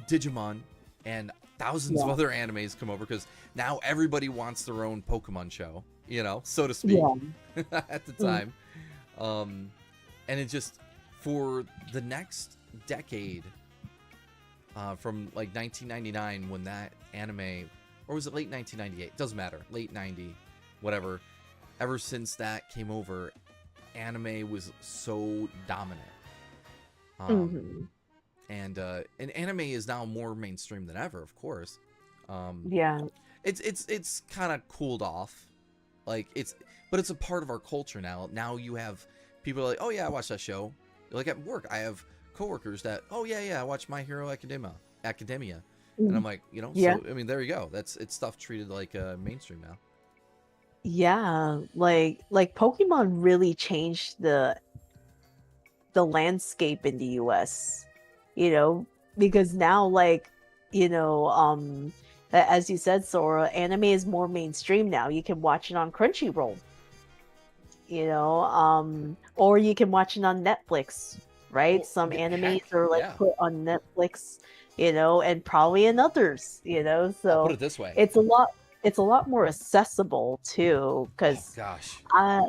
Digimon and thousands of Yeah. other animes come over because now everybody wants their own Pokemon show, so to speak, Yeah. at the Mm, time. Um, and it just, for the next decade, from like 1999 when that anime, or was it late 1998? Doesn't matter. Late 90, whatever. Ever since that came over, anime was so dominant. Um, mhm. and anime is now more mainstream than ever, of course. Um, Yeah. it's kind of cooled off, like but it's a part of our culture now. Now you have people are like, oh yeah, I watch that show. Like at work, I have coworkers that, oh yeah, I watch My Hero Academia, and I'm Mm, like, yeah. so I mean, there you go. It's stuff treated like mainstream now. Yeah. Like Pokemon really changed the landscape in the US, you know, because now like, as you said, Sora, anime is more mainstream now. You can watch it on Crunchyroll, or you can watch it on Netflix, right? Well, Some animes heck, are like yeah. put on Netflix, and probably in others, I'll put so it this way. it's a lot more accessible too, Oh because gosh, uh,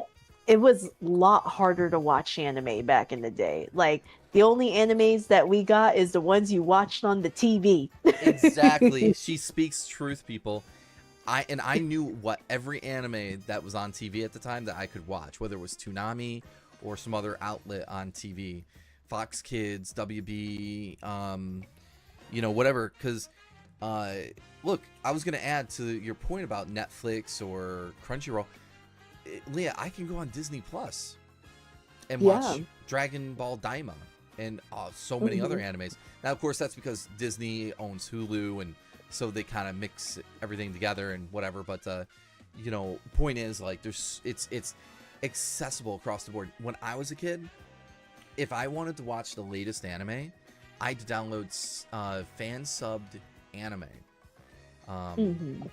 it was a lot harder to watch anime back in the day. Like the only animes that we got is the ones you watched on the TV. exactly. She speaks truth, people. I knew what every anime that was on TV at the time that I could watch, whether it was Toonami or some other outlet on TV, Fox Kids, WB, whatever. Because, look, I was gonna add to your point about Netflix or Crunchyroll. Leah, I can go on Disney Plus and Yeah. watch Dragon Ball Daima and so many other Hmm. animes. Now, of course, that's because Disney owns Hulu, and so they kind of mix everything together and whatever. But point is, like, it's accessible across the board. When I was a kid, if I wanted to watch the latest anime, I had to download fan subbed anime. Um,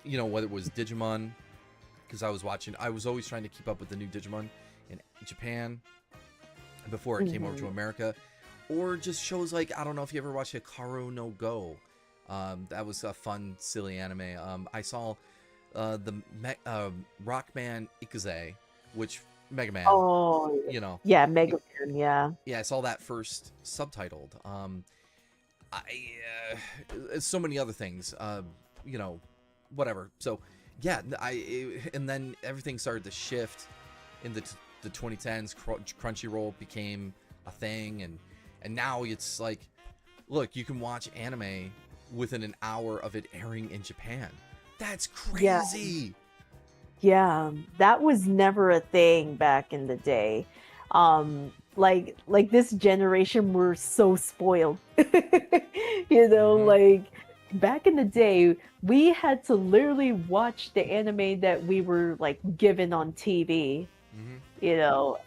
Hmm. whether it was Digimon, because I was always trying to keep up with the new Digimon in Japan before it came over to Hmm. America, or just shows like, I don't know if you ever watched Hikaru no Go. That was a fun, silly anime. I saw Rockman Ikuze, which Mega Man, Oh, you know, yeah, Mega Man, yeah. yeah, I saw that first subtitled. I so many other things, whatever. So yeah, and then everything started to shift in the the 2010s, Crunchyroll became a thing, and now it's like, look, you can watch anime within an hour of it airing in Japan. That's Yeah. crazy. Yeah, that was never a thing back in the day. Like this generation were so spoiled. You know, Mhm. like back in the day, we had to literally watch the anime that we were like given on TV. Mhm. You know,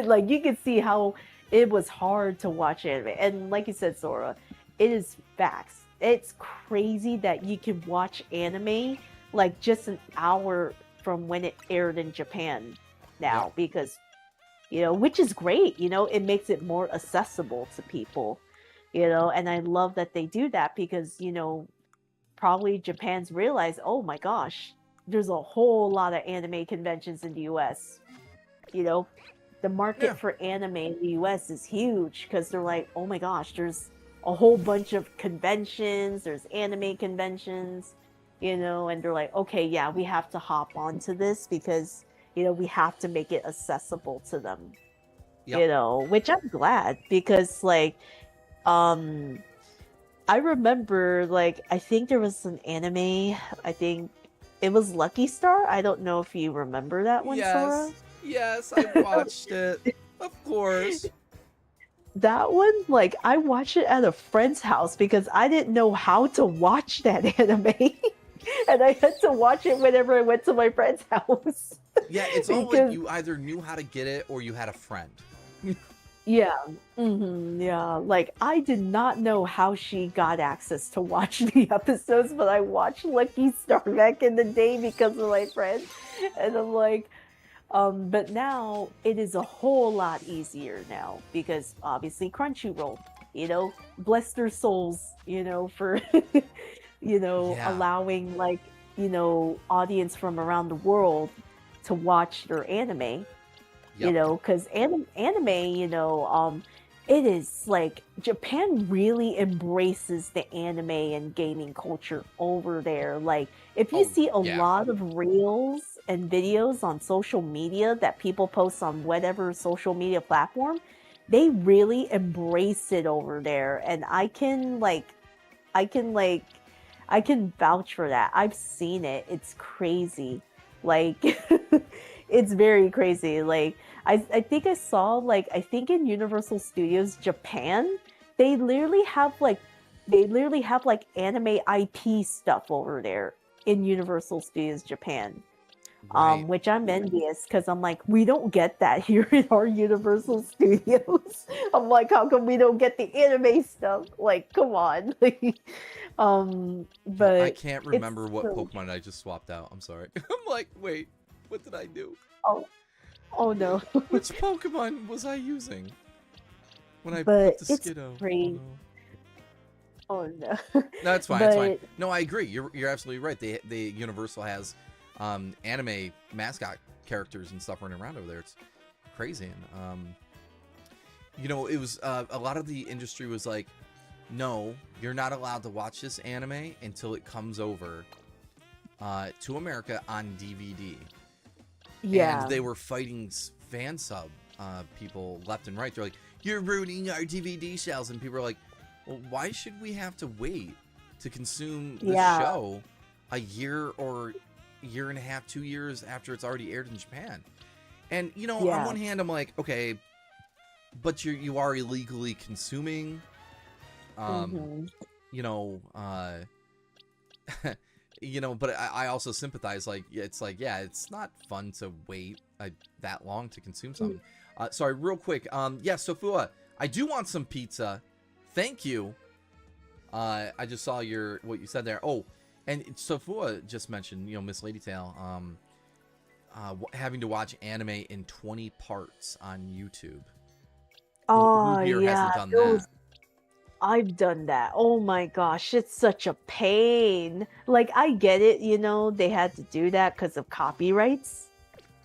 like you could see how it was hard to watch anime. And like you said, Sora, it is facts. It's crazy that you can watch anime like just an hour from when it aired in Japan now Yep. because which is great, it makes it more accessible to people, and I love that they do that because, probably Japan's realized, oh my gosh, there's a whole lot of anime conventions in the US. You know, the Yeah. market for anime in the US is huge because they're like, oh my gosh, there's a whole bunch of conventions, there's anime conventions, and they're like, okay, yeah, we have to hop onto this because, we have to make it accessible to them, Yep. which I'm glad because, like, um, I remember, like, I think there was an anime, I think it was Lucky Star. I don't know if you remember that one, Sora. Yes, I watched it. Of course. That one, like, I watched it at a friend's house because I didn't know how to watch that anime. And I had to watch it whenever I went to my friend's house. Yeah, it's all like Because, you either knew how to get it or you had a friend. yeah, yeah, like, I did not know how she got access to watch the episodes, but I watched Lucky Star back in the day because of my friend. And I'm like, but now it is a whole lot easier now because obviously Crunchyroll, bless their souls, for, Yeah. allowing like, audience from around the world to watch their anime, Yep. because anime, it is like Japan really embraces the anime and gaming culture over there. Like, if you Oh, see a yeah. lot of reels and videos on social media that people post on whatever social media platform, they really embrace it over there. And I can like, I can vouch for that. I've seen it. It's crazy. Like, it's very crazy. Like, I think I saw, like, I think in Universal Studios Japan, they literally have like anime IP stuff over there in Universal Studios Japan. Right. Which I'm envious because I'm like, we don't get that here in our Universal Studios. I'm like, how come we don't get the anime stuff? Like, come on. Yeah, I But can't it's remember what so, Pokemon I just swapped out. I'm sorry. I'm like, wait, what did I do? oh, oh no. Which Pokemon was I using when I put But the it's Skiddo? Oh great. no. Oh no. No, it's fine. It's fine. But No, I agree. You're absolutely right. They Universal has anime mascot characters and stuff running around over there. It's crazy. And it was a lot of the industry was like, no, you're not allowed to watch this anime until it comes over to America on DVD. yeah. And they were fighting fan sub people left and right. They're like, you're ruining our DVD sales. And people are like, well, why should we have to wait to consume the Yeah. show a year or year and a half, 2 years after it's already aired in Japan? And, on Yeah. one hand, I'm like, okay, but you are illegally consuming, Mhm. you know, but I also sympathize. Like, it's like, yeah, it's not fun to wait that long to consume something. Sorry, real quick. Yeah, Sofua, I do want some pizza. Thank you. I just saw what you said there. Oh, and Sofua just mentioned, Miss Ladytail, having to watch anime in 20 parts on YouTube. Oh, Who here yeah. hasn't done that? I've done that. Oh my gosh, it's such a pain. Like, I get it, they had to do that because of copyrights,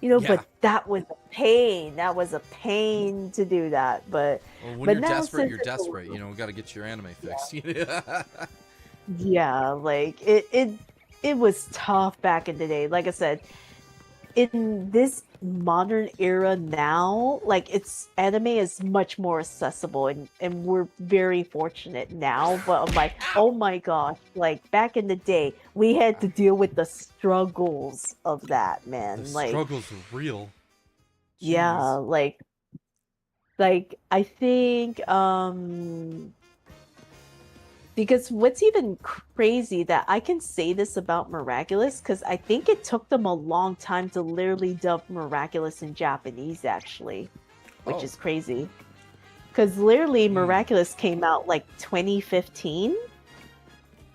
Yeah. but that was a pain. That was a pain to do that. But Well, when but you're now desperate, since you're it's desperate. Got to get your anime fixed. yeah, like it was tough back in the day. Like I said, in this modern era now, like it's anime is much more accessible, and we're very fortunate now. But I'm like, oh my gosh, like back in the day, we had to deal with the struggles of that, The man. Like, struggles are real. yeah, Jeez. like I think because what's even crazy that I can say this about Miraculous, because I think it took them a long time to literally dub Miraculous in Japanese, actually, which Oh. is crazy. Because literally Hmm. Miraculous came out like 2015,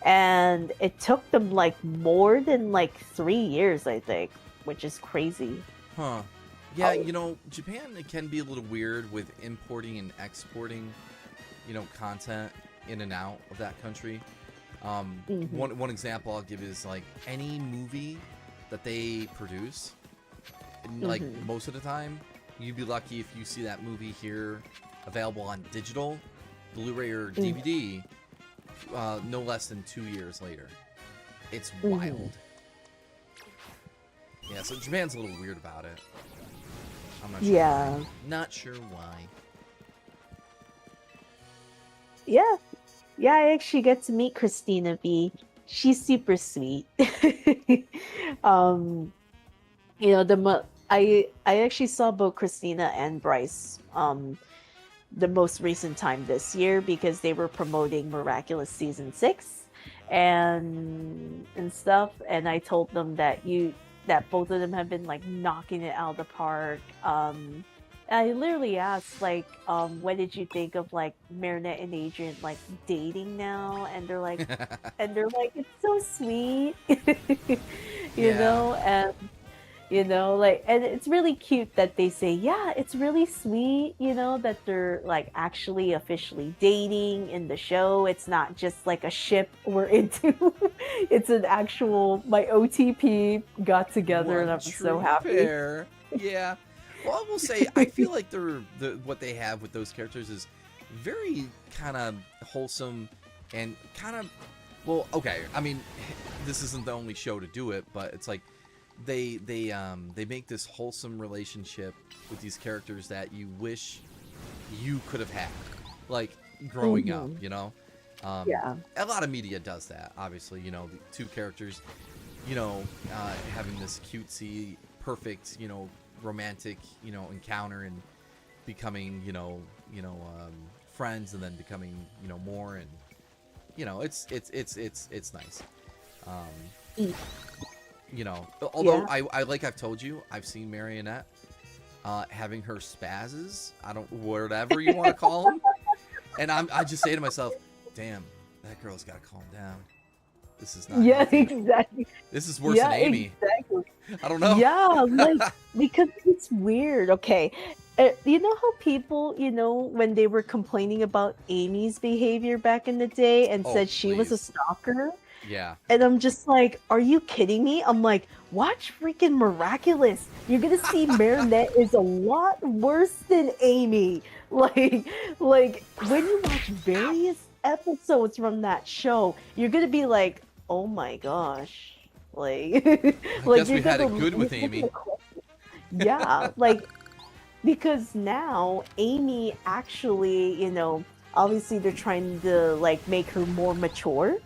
and it took them like more than like 3 years, I think, which is crazy. Huh. Yeah, Oh. you know, Japan it can be a little weird with importing and exporting, content in and out of that country. Hmm. One example I'll give is like any movie that they produce, and, like Hmm. most of the time, you'd be lucky if you see that movie here available on digital, Blu-ray or DVD, no less than 2 years later. It's Hmm. wild. Yeah, so Japan's a little weird about it. I'm not sure why. Yeah. Not sure why. Yeah. Yeah, I actually get to meet Christina V. She's super sweet. um, I actually saw both Christina and Bryce the most recent time this year because they were promoting Miraculous season 6 and stuff, and I told them that both of them have been like knocking it out of the park. I literally asked like, what did you think of like Marinette and Adrian like dating now? And they're like, it's so sweet, Yeah. and like, and it's really cute that they say, yeah, it's really sweet, that they're like actually officially dating in the show. It's not just like a ship we're into. It's an actual, my OTP got together and One I'm so true happy. pair. Yeah. Well, I will say, I feel like what they have with those characters is very kind of wholesome and kind of, well, okay. I mean, this isn't the only show to do it, but it's like they make this wholesome relationship with these characters that you wish you could have had, like growing up. Hmm. Um, Yeah. a lot of media does that. Obviously, the two characters, having this cutesy, perfect, romantic, encounter and becoming, friends and then becoming, more and, it's nice. Um, Mm. Although Yeah. I've told you, I've seen Marionette having her spazzes. I don't, whatever you want to call them, and I just say to myself, damn, that girl's got to calm down. This is not Yeah, healthy. exactly. This is worse than Yeah, Amy. exactly. I don't know. Yeah, like because it's weird. Okay. You know how people, when they were complaining about Amy's behavior back in the day and Oh, said she was a please. stalker? Yeah. And I'm just like, are you kidding me? I'm like, watch freaking Miraculous. You're gonna see Marinette is a lot worse than Amy. Like when you watch various episodes from that show, you're gonna be like, oh my gosh. Like, I like guess you're we had gonna, it good with you're Amy. gonna question. Yeah, like because now Amy actually, obviously they're trying to like make her more mature, which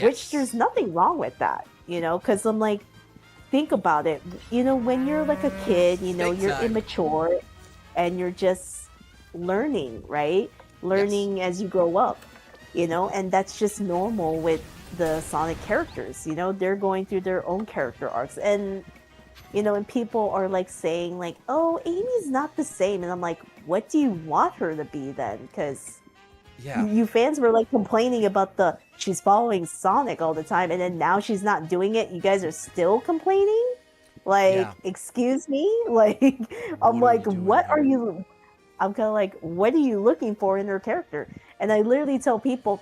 Yes. there's nothing wrong with that, because I'm like, think about it. When you're like a kid, Steak you're time. immature and you're just learning, right? Yes. Learning as you grow up, and that's just normal with the Sonic characters. They're going through their own character arcs. And people are like saying like, "Oh, Amy's not the same," and I'm like, "What do you want her to be then?" Because Yeah. you fans were like complaining about the she's following Sonic all the time, and then now she's not doing it. You guys are still complaining? Like, Yeah. excuse me? Like, I'm What are like, you doing what are here? you? I'm kind of like, what are you looking for in her character? And I literally tell people,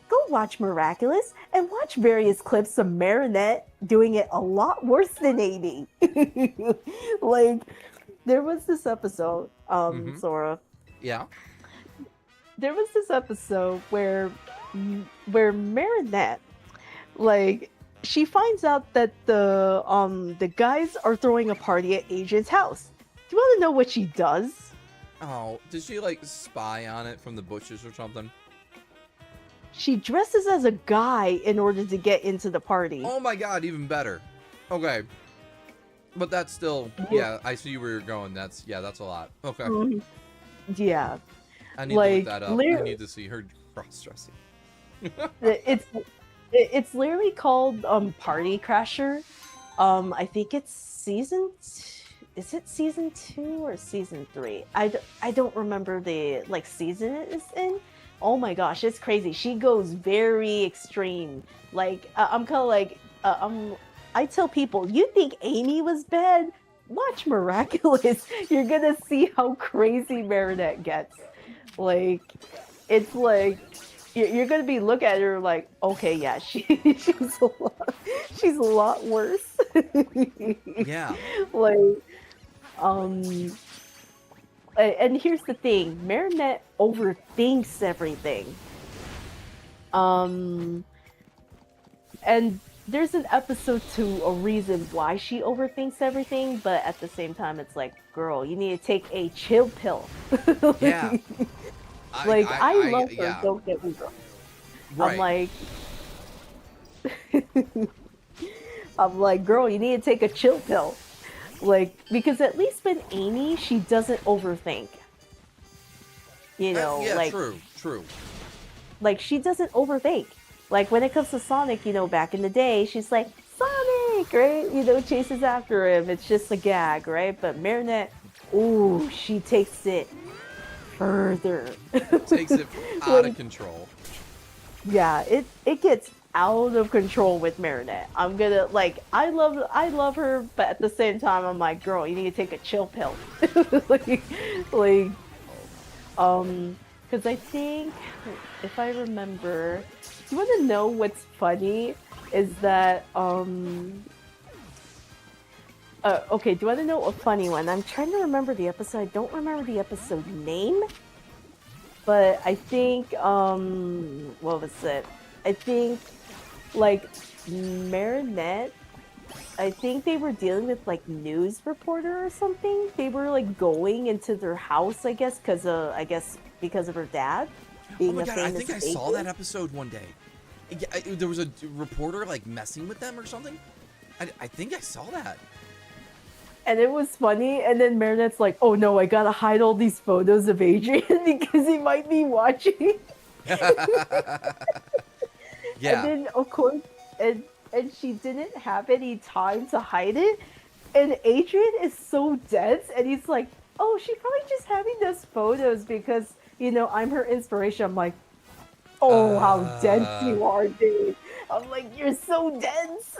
go watch Miraculous and watch various clips of Marinette doing it a lot worse than Amy. Like, there was this episode, Mm-hmm. Sora. Yeah. There was this episode where Marinette, like, she finds out that the guys are throwing a party at Adrian's house. Do you want to know what she does? Oh, did she like spy on it from the bushes or something? She dresses as a guy in order to get into the party. Oh my god, even better. Okay. But that's still, yeah, I see where you're going. That's a lot. Okay. Mhm. Yeah, I need to like look that up. I need to see her cross-dressing. it's literally called Party Crasher. I think it's is it season 2 or season 3? I don't remember the like season it is in. Oh my gosh, it's crazy. She goes very extreme. Like I'm kind of like I tell people, you think Amy was bad? Watch Miraculous. You're gonna see how crazy Marinette gets. Like, it's like you're gonna be looking at her like, okay, yeah, she's a lot worse. Yeah. Like, and here's the thing, Marinette overthinks everything. And there's an episode to a reason why she overthinks everything, but at the same time, it's like, girl, you need to take a chill pill. Yeah. I love her, yeah. don't get me wrong. Right. I'm like, girl, you need to take a chill pill. Like, because at least with Amy, she doesn't overthink. You know, yeah, like, true. like she doesn't overthink. Like when it comes to Sonic, you know, back in the day, she's like, Sonic, right? You know, chases after him. It's just a gag, right? But Marinette, ooh, she takes it further. Takes it out of control. Yeah, it gets out of control with Marinette. I'm gonna like I love her, but at the same time I'm like, girl, you need to take a chill pill. like because I think if I remember, do you want to know what's funny? Is that okay, do you want to know a funny one? I'm trying to remember the episode. I don't remember the episode name. But I think, what was it? I think, like, Marinette, I think they were dealing with, like, news reporter or something. They were, like, going into their house, I guess, because of her dad being Oh my a god, famous I think I agent. saw that episode one day. Yeah, there was a reporter, like, messing with them or something. I think I saw that. And it was funny, and then Marinette's like, oh no, I gotta hide all these photos of Adrian because he might be watching. Yeah. And then, of course, and she didn't have any time to hide it. And Adrian is so dense, and he's like, oh, she's probably just having those photos because, you know, I'm her inspiration. I'm like, oh, how dense you are, dude. I'm like, you're so dense.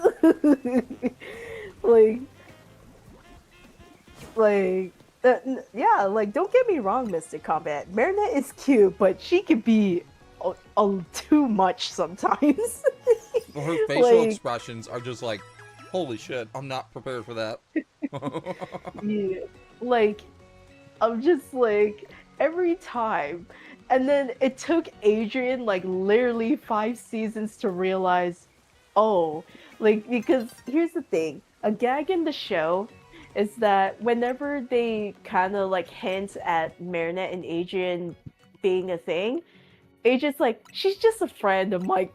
Yeah, like, don't get me wrong, Mystic Combat. Marinette is cute, but she could be too much sometimes. Her facial expressions are just like, holy shit, I'm not prepared for that. Yeah, like, I'm just like, every time. And then it took Adrian, like, literally 5 seasons to realize, oh, like, because here's the thing. A gag in the show is that whenever they kind of like hint at Marinette and Adrian being a thing, Adrian's like, she's just a friend. I'm like,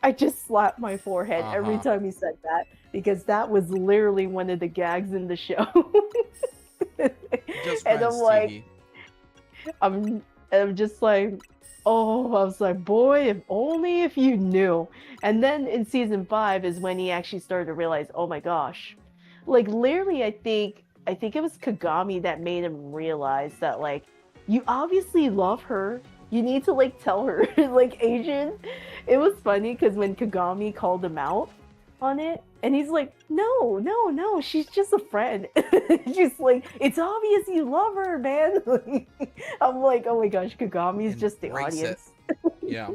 I just slapped my forehead every time he said that because that was literally one of the gags in the show. Just and I'm like, TV. I'm just like, oh, I was like, boy, if only if you knew. And then in season 5 is when he actually started to realize, oh my gosh. Like, literally, I think it was Kagami that made him realize that, like, you obviously love her. You need to, like, tell her. Like, Adrian, it was funny because when Kagami called him out on it, and he's like, no, she's just a friend. She's like, it's obvious you love her, man. I'm like, oh my gosh, Kagami's just the audience. Yeah.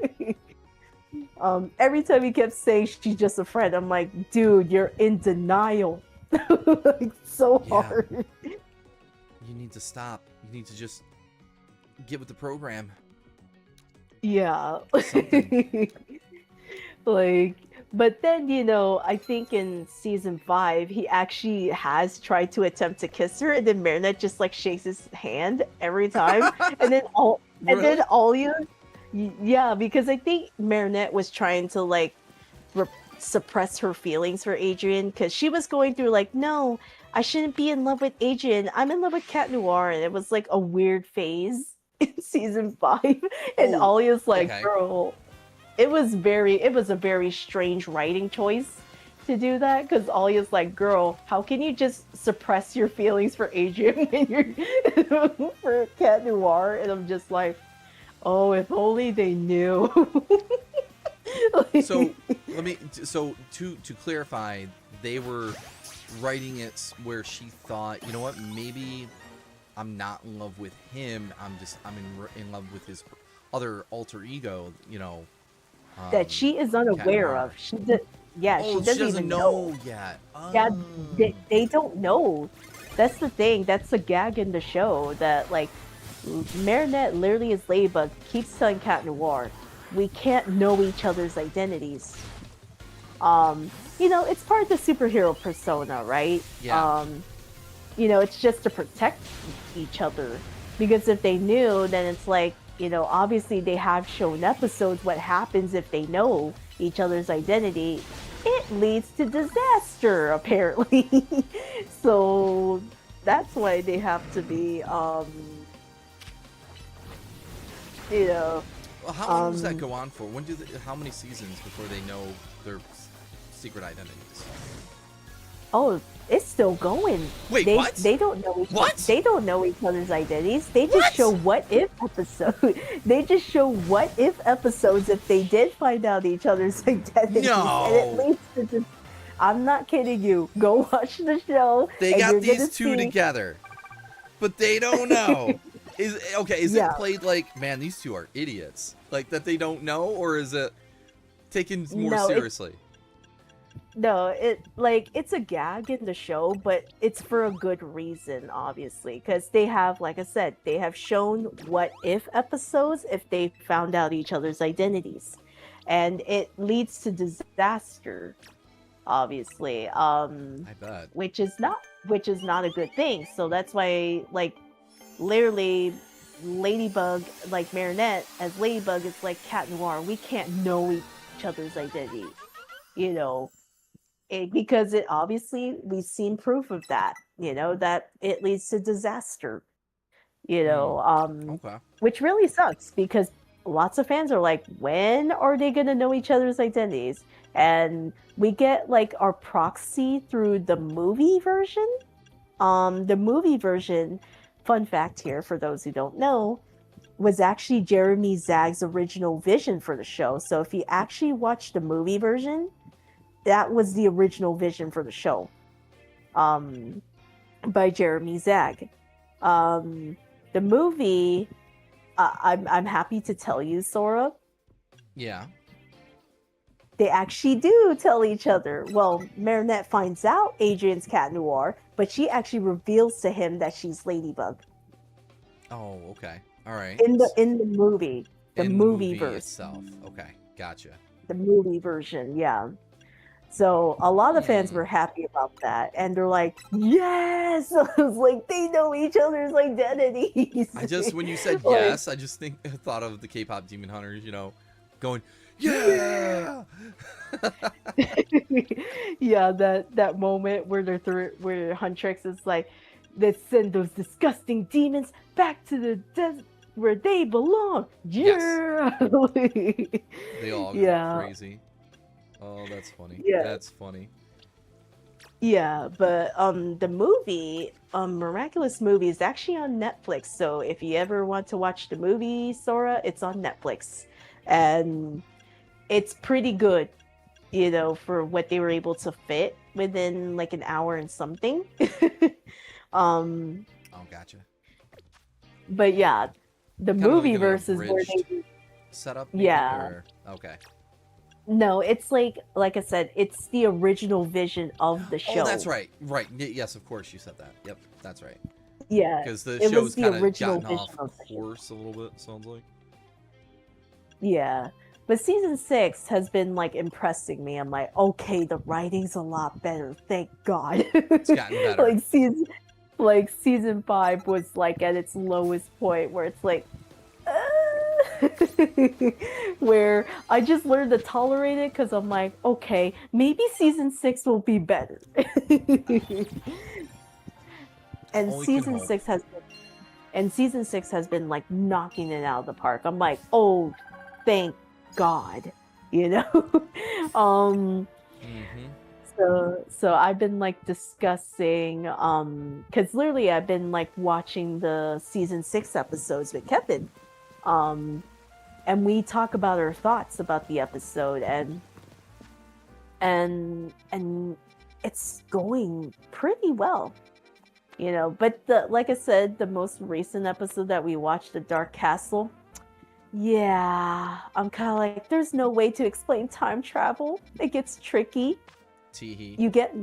Every time he kept saying she's just a friend, I'm like, dude, you're in denial. Like, so hard. You need to stop. You need to just get with the program. Yeah. Something. Like, But then, I think in season 5, he actually has tried to attempt to kiss her, and then Marinette just like shakes his hand every time, and then Really? Alia, yeah, because I think Marinette was trying to like re- suppress her feelings for Adrian because she was going through like, no, I shouldn't be in love with Adrian. I'm in love with Cat Noir, and it was like a weird phase in season 5, and Oh, Alia's like, okay. girl. It was a very strange writing choice to do that because Alia's like, girl, how can you just suppress your feelings for Adrian when you're for Cat Noir? And I'm just like, oh, if only they knew. So so to clarify, they were writing it where she thought, you know what, maybe I'm not in love with him. I'm in love with his other alter ego. That she is unaware Noir. of. Yeah, Oh, she doesn't doesn't even know. know yet. Yeah, Oh. they don't know. That's the thing. That's the gag in the show that like Marinette literally is Ladybug keeps telling Cat Noir, we can't know each other's identities. It's part of the superhero persona, right? Yeah. It's just to protect each other. Because if they knew, then it's like, obviously they have shown episodes what happens if they know each other's identity. It leads to disaster, apparently. So that's why they have to be, Well, how long does that go on for? How many seasons before they know their secret identities? oh, it's still going. Wait, they, what? They don't know What? They don't know each other's identities. They just What? show what if episode. They just show what if episodes if they did find out each other's identities. No. And it leads to just. I'm not kidding you. Go watch the show. They and got you're these gonna two see. together, but they don't know. Is Yeah. it played like, man, these two are idiots, like that they don't know, or is it taken more No, seriously? No, it's a gag in the show, but it's for a good reason, obviously, because they have, like I said, they have shown what if episodes if they found out each other's identities, and it leads to disaster, obviously. I bet. Which is not a good thing. So that's why, like, literally, Ladybug, like Marinette as Ladybug, is like Cat Noir. We can't know each other's identity, you know because it obviously we've seen proof of that, that it leads to disaster, Okay. which really sucks because lots of fans are like, when are they going to know each other's identities? And we get like our proxy through the movie version. The movie version, fun fact here for those who don't know, was actually Jeremy Zag's original vision for the show. So if you actually watch the movie version, that was the original vision for the show, by Jeremy Zag. The movie, I'm happy to tell you, Sora, Yeah. they actually do tell each other. Well, Marinette finds out Adrian's Cat Noir, but she actually reveals to him that she's Ladybug. Oh, okay. All right. In the movie, the In movie movie version. itself. Okay, gotcha. The movie version, yeah. So a lot of fans were happy about that, and they're like, "Yes!" I was like, they know each other's identities. When you said Like- yes, I thought of the K-pop Demon Hunters, going, yeah. Yeah, that moment where where Huntrix is like, "Let's send those disgusting demons back to the desert where they belong." Yeah. They all go Yeah. crazy. Oh, that's funny. Yeah. That's funny. Yeah, but the movie, Miraculous Movie, is actually on Netflix. So if you ever want to watch the movie, Sora, it's on Netflix, and it's pretty good, for what they were able to fit within like an hour and something. Oh, gotcha. But yeah, the Kind of movie like an versus where they abridged setup. maybe, Yeah. or- Okay. no, it's like I said, it's the original vision of the show. Oh, that's right. Right. Yes, of course you said that. Yep, that's right. Yeah, Because the it was show's the kind of original gotten vision off of the show. course a little bit. Sounds like. Yeah, But season 6 has been like impressing me. I'm like, okay, the writing's a lot better. Thank God. It's gotten better. like season 5 was like at its lowest point where it's like where I just learned to tolerate it because I'm like, okay, maybe season 6 will be better. And Only can season hope. 6 has been, and season 6 has been like knocking it out of the park. I'm like, oh, thank God, you know. Mm-hmm. So I've been like discussing because literally I've been like watching the season 6 episodes with Kevin, and we talk about our thoughts about the episode, and it's going pretty well, you know. But like I said, the most recent episode that we watched, the Dark Castle, yeah, I'm kind of like, there's no way to explain time travel. It gets tricky. Teehee. You get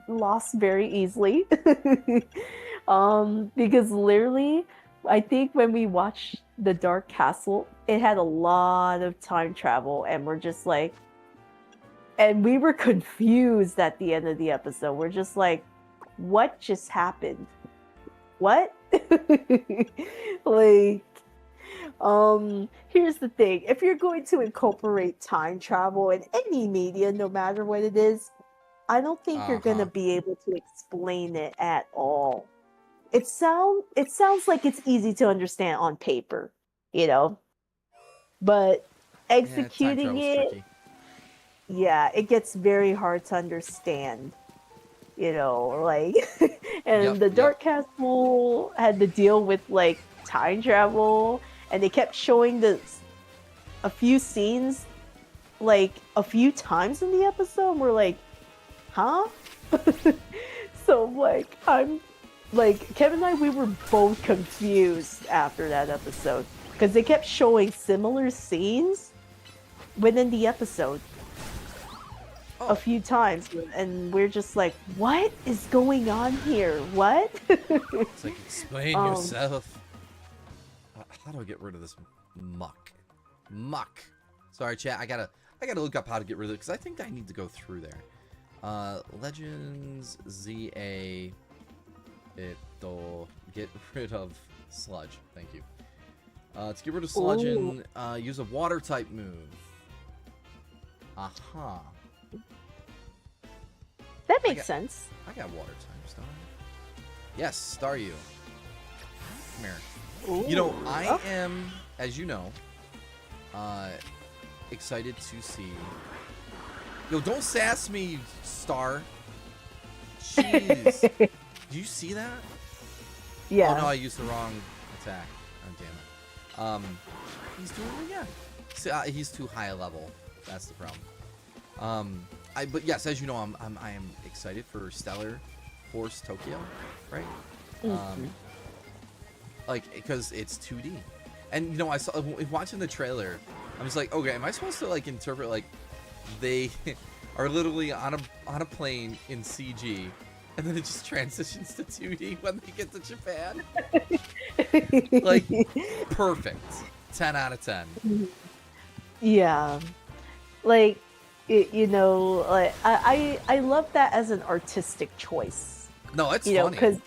lost very easily. Because literally, I think when we watched the Dark Castle, it had a lot of time travel, and we're just like, and we were confused at the end of the episode. We're just like, what just happened? What? Like, here's the thing. If you're going to incorporate time travel in any media, no matter what it is, I don't think you're gonna be able to explain it at all. It sounds like it's easy to understand on paper, you know, but executing it, yeah, it gets very hard to understand, you know, like, and the Dark Castle had to deal with like time travel, and they kept showing a few scenes like a few times in the episode, and we're like, huh? So like, I'm like, Kevin and I, we were both confused after that episode because they kept showing similar scenes within the episode a few times, and we're just like, what is going on here? What? It's like, explain yourself. How do I get rid of this muck? Sorry, chat. I gotta look up how to get rid of it because I think I need to go through there. Legends ZA. Get rid of sludge. Thank you. To get rid of sludge, and use a water type move. Aha. That makes sense. I got water type, Star. Yes, Staryu. Come here. Ooh, You know, I am, as you know, excited to see. Yo, don't sass me, Star. Jeez. Do you see that? Yeah. Oh no, I used the wrong attack. Oh damn it. He's doing it again. See, he's too high a level. That's the problem. But yes, as you know, I am excited for Stellar Force Tokyo, right? Mm-hmm. Like, because it's 2D, and you know, I saw watching the trailer. I was like, okay, am I supposed to like interpret like they are literally on a plane in CG, and then it just transitions to 2D when they get to Japan? Like, perfect. 10 out of 10. Yeah. Like, you know, like, I love that as an artistic choice. No, it's you know, funny. because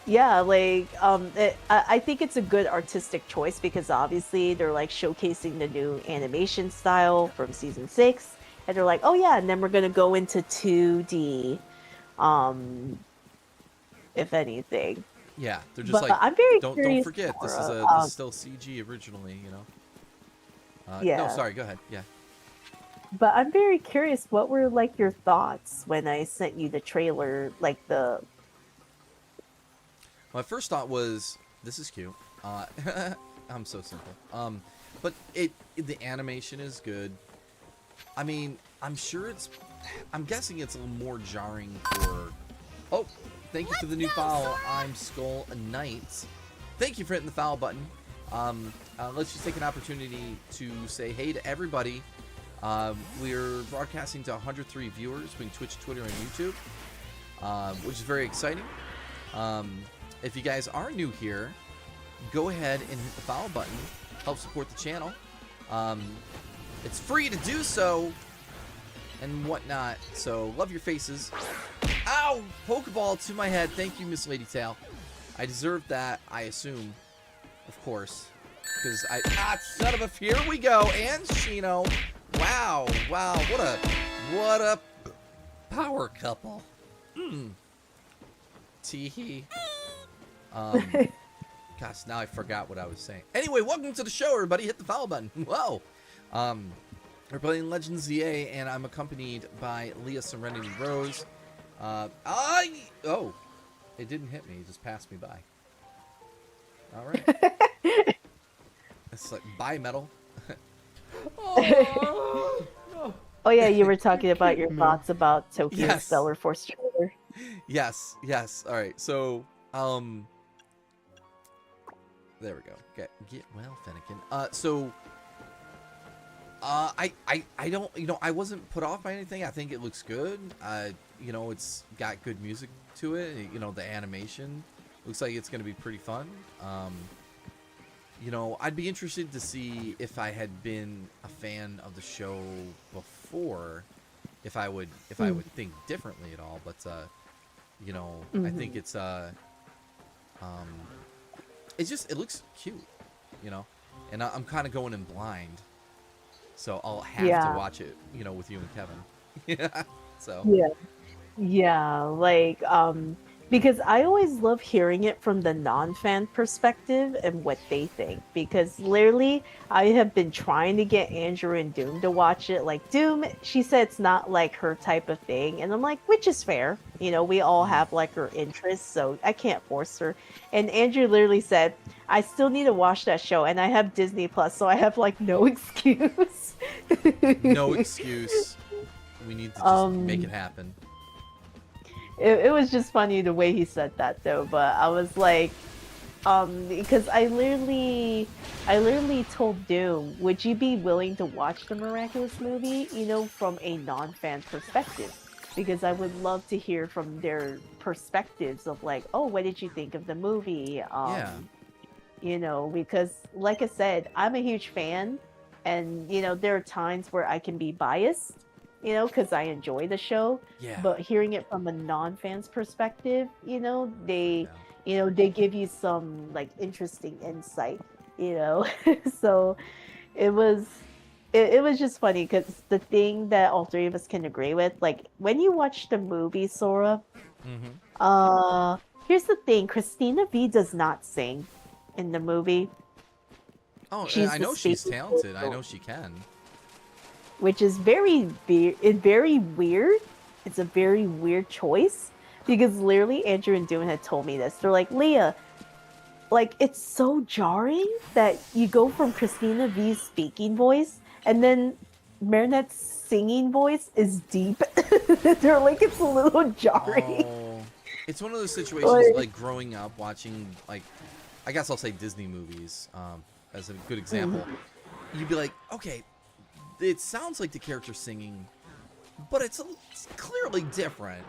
yeah, like I think it's a good artistic choice because obviously they're like showcasing the new animation style from season 6, and they're like, oh yeah, and then we're gonna go into 2D, if anything. Yeah, they're just But like, I'm very don't curious forget, this is Nora, this is still CG originally, you know. Yeah. No, sorry, go ahead. Yeah. But I'm very curious, what were like your thoughts when I sent you the trailer, like the... My first thought was, this is cute. I'm so simple. But the animation is good. I mean, I'm guessing it's a little more jarring for... Oh, thank you for the new follow. I'm Skull Knight. Thank you for hitting the follow button. Let's just take an opportunity to say hey to everybody. We're broadcasting to 103 viewers between Twitch, Twitter, and YouTube, which is very exciting. If you guys are new here, go ahead and hit the follow button. Help support the channel. It's free to do so and whatnot. So love your faces. Ow! Pokeball to my head. Thank you, Miss Lady Tail. I deserved that, I assume. Of course. Because son of a... Here we go. And Shino. Wow. Wow. What a power couple. Teehee. Gosh, now I forgot what I was saying. Anyway, welcome to the show, everybody. Hit the follow button. Whoa. We're playing Legends ZA, and I'm accompanied by Leah Serenity Rose. Oh, it didn't hit me. It just passed me by. All right. It's like bi-metal. Oh yeah, you were talking about your thoughts about Tokyo Yes. Stellar Force trailer. Yes. All right. So, there we go. Get well, Fennekin. So, I don't, I wasn't put off by anything. I think it looks good. It's got good music to it. The animation looks like it's gonna be pretty fun. I'd be interested to see if I had been a fan of the show before, if I would think differently at all. But I think it's it looks cute, and I'm kind of going in blind, so I'll have to watch it, with you and Kevin. Yeah. So. Yeah, like because I always love hearing it from the non-fan perspective and what they think, because literally I have been trying to get Andrew and Doom to watch it. Like, Doom, she said it's not like her type of thing, and I'm like, which is fair, we all have like our interests, so I can't force her. And Andrew literally said, I still need to watch that show, and I have Disney Plus, so I have like no excuse. No excuse. We need to just make it happen. It was just funny the way he said that though, but I was like, because I literally told Doom, would you be willing to watch the Miraculous movie, from a non-fan perspective? Because I would love to hear from their perspectives of like, oh, what did you think of the movie? Because like I said, I'm a huge fan, and there are times where I can be biased, because I enjoy the show. Yeah. But hearing it from a non-fan's perspective, they give you some like interesting insight, So it was just funny, because the thing that all three of us can agree with, like when you watch the movie Sora, here's the thing: Christina V does not sing in the movie. Oh, I know she's talented. I know she can. Which is very weird. It's a very weird choice, because literally Andrew and Doom had told me this. They're like, Leah, like it's so jarring that you go from Christina V's speaking voice and then Marinette's singing voice is deep. They're like, it's a little jarring. Oh, it's one of those situations like growing up watching, like, I guess I'll say Disney movies as a good example. You'd be like, okay, it sounds like the character's singing, but it's clearly different.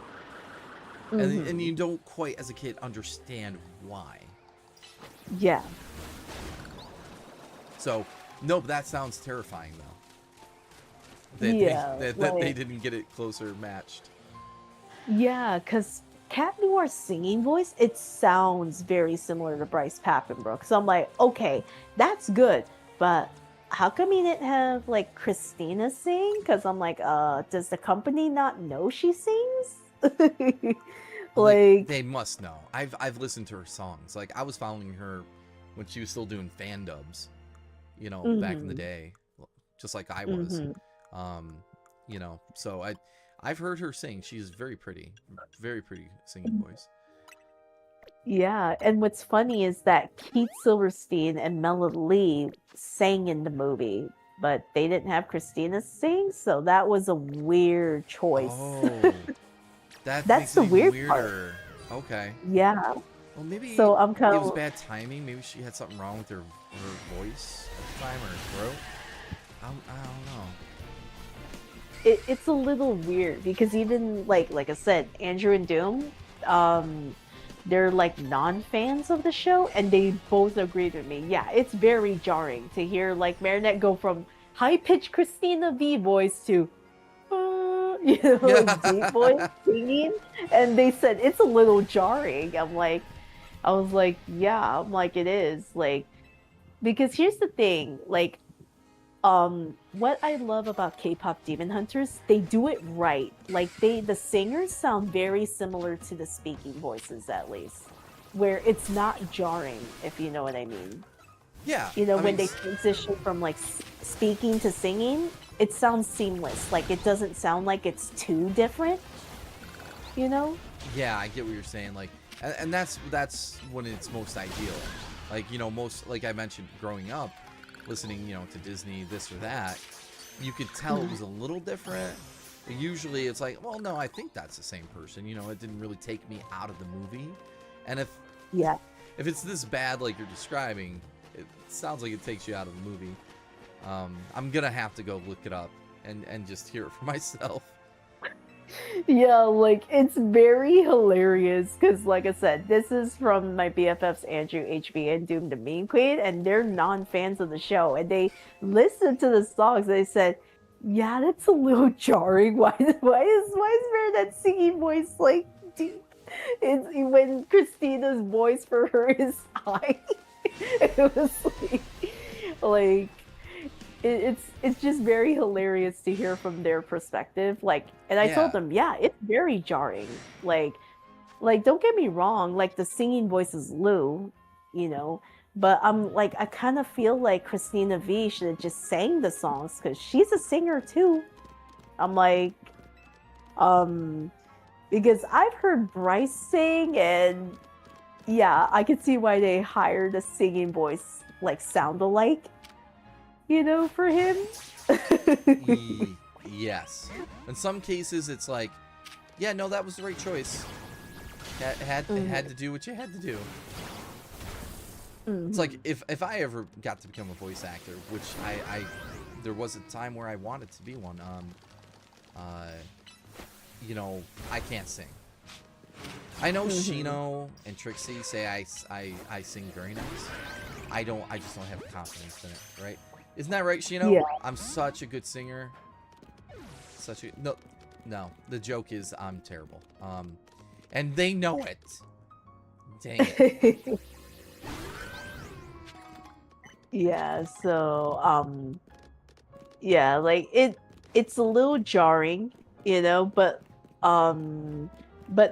And you don't quite, as a kid, understand why. Yeah. So, no, but that sounds terrifying, though. That they didn't get it closer matched. Yeah, because Cat Noir's singing voice, it sounds very similar to Bryce Papenbrook. So I'm like, okay, that's good, but how come you didn't have like Christina sing? Because I'm like, does the company not know she sings? Like they must know. I've listened to her songs. Like I was following her when she was still doing fan dubs, back in the day, just like I was. So I've heard her sing. She's very pretty singing voice. Yeah, and what's funny is that Keith Silverstein and Melody Lee sang in the movie, but they didn't have Christina sing, so that was a weird choice. Oh, that's the weird part. Okay. Yeah. Well, maybe so I'm it was bad timing. Maybe she had something wrong with her voice at the time, or her throat. I don't know. It's a little weird, because even like I said, Andrew and Doom, they're like non-fans of the show, and they both agreed with me. Yeah, it's very jarring to hear like Marinette go from high-pitched Christina V voice to like deep voice singing, and they said it's a little jarring. I was like, yeah, I'm like, it is like, because here's the thing, like, what I love about K-pop Demon Hunters, they do it right. Like the singers sound very similar to the speaking voices, at least, where it's not jarring, if you know what I mean. Yeah. You know, I when mean, they transition from like speaking to singing, it sounds seamless. Like it doesn't sound like it's too different. You know? Yeah, I get what you're saying. Like, and that's when it's most ideal. Like, you know, most, like I mentioned, growing up, listening, you know, to Disney, this or that, you could tell it was a little different. But usually it's like, well, no, I think that's the same person. You know, it didn't really take me out of the movie. And if it's this bad, like you're describing, it sounds like it takes you out of the movie. I'm gonna have to go look it up and just hear it for myself. Yeah, like it's very hilarious because, like I said, this is from my BFFs Andrew, HB, and Doom the Meme Queen, and they're non-fans of the show, and they listened to the songs. They said, "Yeah, that's a little jarring. Why is Marinette's singing voice like deep? It's when Christina's voice for her is high." It was like. It's just very hilarious to hear from their perspective. Like, and I told them, yeah, it's very jarring. Like don't get me wrong, like the singing voice is Lou, you know, but I'm like, I kind of feel like Christina V should have just sang the songs because she's a singer too. I'm like, because I've heard Bryce sing, and yeah, I could see why they hired a singing voice like sound alike. You know, for him. Yes. In some cases, it's like, yeah, no, that was the right choice. Had to do what you had to do. It's like if I ever got to become a voice actor, which I there was a time where I wanted to be one. You know, I can't sing. I know Shino and Trixie say I sing very nice. I just don't have confidence in it, right? Isn't that right, Shino? Yeah. I'm such a good singer. No. The joke is I'm terrible. And they know it. Dang it. Yeah. So, yeah, like it's a little jarring, you know, but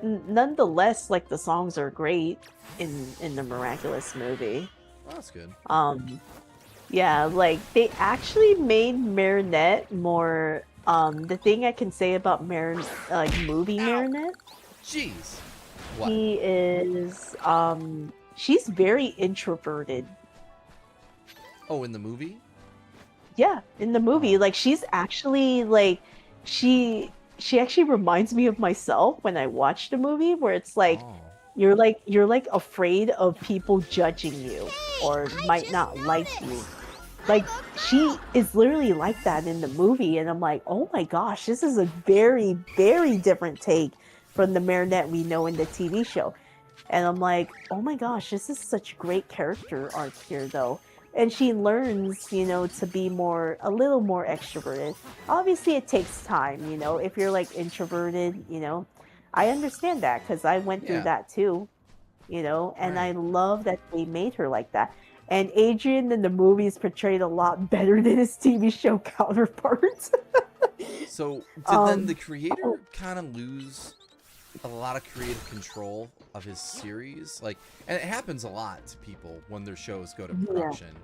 nonetheless, like the songs are great in the Miraculous movie. Well, that's good. Yeah, like they actually made Marinette more. The thing I can say about movie Marinette, Jeez. What? he is she's very introverted. Oh, in the movie? Yeah, in the movie, like she's actually like she actually reminds me of myself when I watch the movie, where it's like you're like afraid of people judging you or might not like you. Like she is literally like that in the movie, and I'm like, oh my gosh, this is a very, very different take from the Marinette we know in the TV show. And I'm like, oh my gosh, this is such great character arc here, though. And she learns, you know, to be a little more extroverted. Obviously, it takes time, you know. If you're like introverted, you know, I understand that because I went through that too, you know. And I love that they made her like that. And Adrian in the movie is portrayed a lot better than his TV show counterpart. So, did then the creator kind of lose a lot of creative control of his series? Like, and it happens a lot to people when their shows go to production.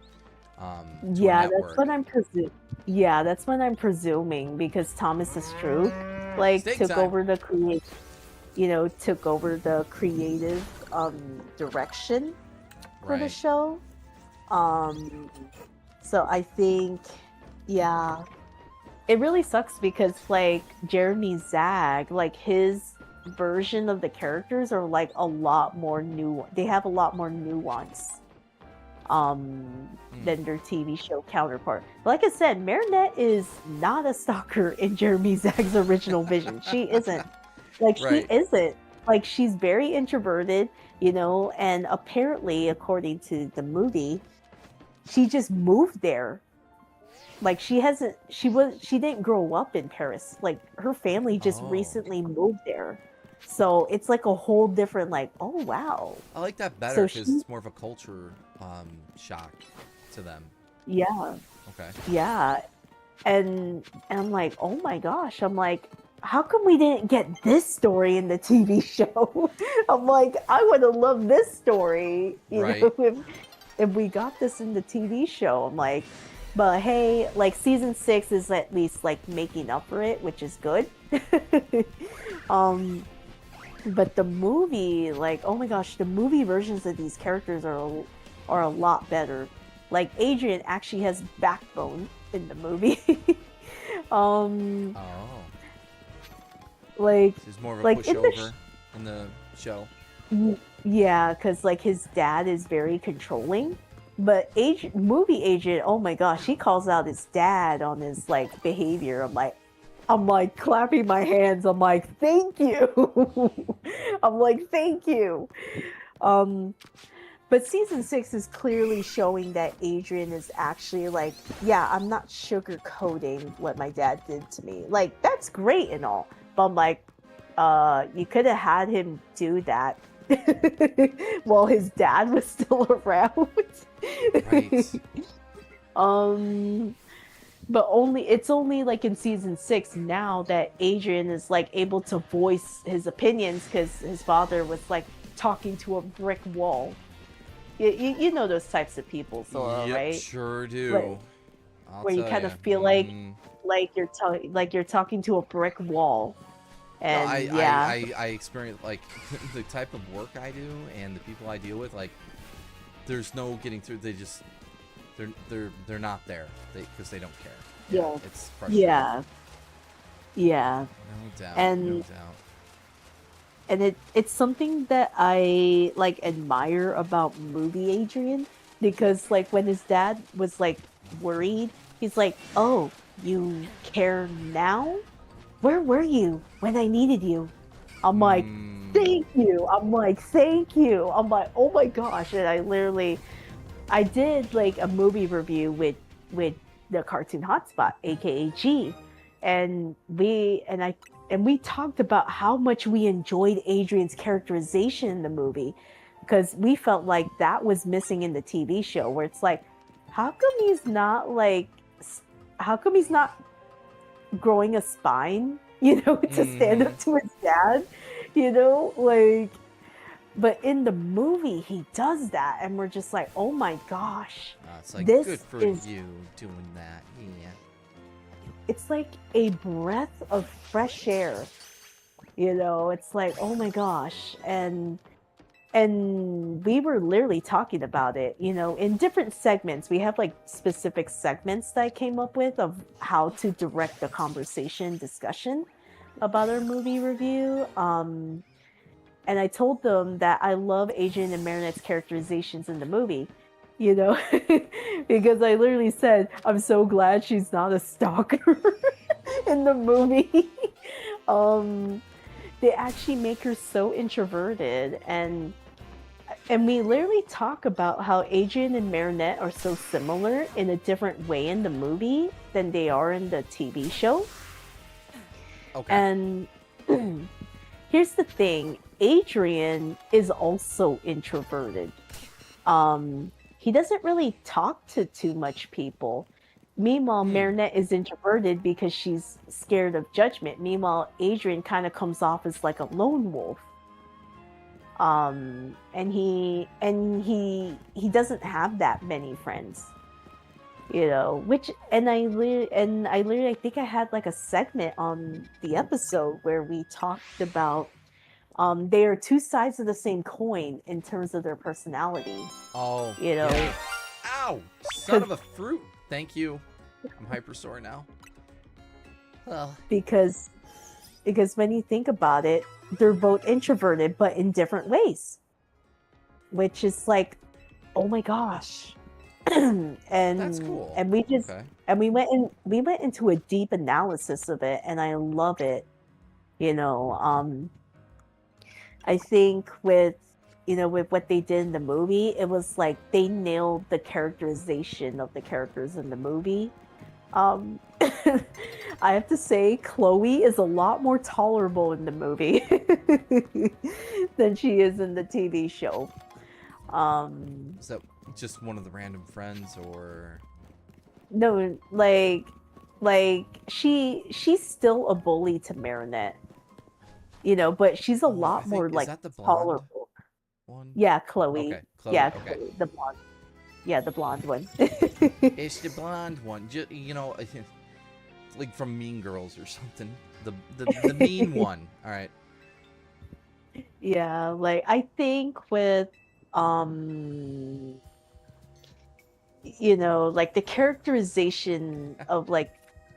Yeah, that's what I'm presuming. Yeah, that's what I'm presuming, because Thomas Struve like took over the creative direction for the show. So I think, yeah, it really sucks because like Jeremy Zag, like his version of the characters are like a lot more they have a lot more nuance than their TV show counterpart. But like I said, Marinette is not a stalker in Jeremy Zag's original vision. She isn't. Like she isn't. like she's very introverted, and apparently, according to the movie, she just moved there. Like she didn't grow up in Paris. Like her family just Oh. recently moved there. So it's like a whole different like, oh wow. I like that better So because she it's more of a culture shock to them. yeah, Okay. yeah. And I'm like, oh my gosh. I'm like, how come we didn't get this story in the TV show? I'm like, I would have loved this story, Right. if we got this in the TV show. I'm like, but hey, like season 6 is at least like making up for it, which is good. um, but the movie, like, oh my gosh, the movie versions of these characters are a lot better. Like Adrian actually has backbone in the movie. um, Oh. like She's more of a like in the pushover in the show. yeah, because like his dad is very controlling. But movie agent, oh my gosh, he calls out his dad on his like behavior. I'm like clapping my hands. I'm like, thank you. I'm like, thank you. Um, but season 6 is clearly showing that Adrian is actually like, yeah, I'm not sugarcoating what my dad did to me. Like, that's great and all. But I'm like, you could have had him do that while his dad was still around. Right. But it's only like in season 6 now that Adrian is like able to voice his opinions because his father was like talking to a brick wall. You know those types of people, Sora, Yep, right? sure do. I'll Where you tell kind ya. of feel like you're talking to a brick wall. No, And I experience like the type of work I do and the people I deal with. Like, there's no getting through. They're not there because they don't care. Yeah. It's frustrating. Yeah. No doubt. And- no doubt. And it's something that I like admire about movie Adrian, because like when his dad was like worried, he's like, "Oh, you care now? Where were you when I needed you?" I'm like, "Thank you." I'm like, "Thank you." I'm like, "Oh my gosh." And I did like a movie review with the Cartoon Hotspot, aka G, and we talked about how much we enjoyed Adrian's characterization in the movie, because we felt like that was missing in the TV show, where it's like, how come he's not growing a spine, to stand up to his dad, like, but in the movie he does that, and we're just like, oh my gosh, It's like, this good for is- you doing that. Yeah. it's like a breath of fresh air. It's like, oh my gosh. And we were literally talking about it, in different segments. We have like specific segments that I came up with of how to direct the conversation discussion about our movie review. And I told them that I love Adrian and Marinette's characterizations in the movie, because I literally said, I'm so glad she's not a stalker in the movie. They actually make her so introverted, and we literally talk about how Adrian and Marinette are so similar in a different way in the movie than they are in the TV show. Okay. And here's the thing, Adrian is also introverted. He doesn't really talk to too much people. Meanwhile, Marinette is introverted because she's scared of judgment. Meanwhile, Adrian kind of comes off as like a lone wolf. And he doesn't have that many friends. Which I think I had like a segment on the episode where we talked about they are two sides of the same coin in terms of their personality. Oh. Yeah. Ow! Son of a fruit. Thank you. I'm hyper sore now. Well. Because when you think about it, they're both introverted but in different ways, which is like, oh my gosh. And That's cool. And we just Okay. and we went into a deep analysis of it, and I love it. I think with with what they did in the movie, it was like they nailed the characterization of the characters in the movie. Um, I have to say, Chloe is a lot more tolerable in the movie than she is in the TV show. Is that just one of the random friends, or No, she's still a bully to Marinette, but she's a oh, I lot more think is like that the blonde tolerable. one? Yeah, Chloe. Okay, Chloe. Yeah, Okay, Chloe, the blonde. Yeah, the blonde one. it's the blonde one. Like from Mean Girls or something. The mean one. All right. Yeah, like I think with um like the characterization of like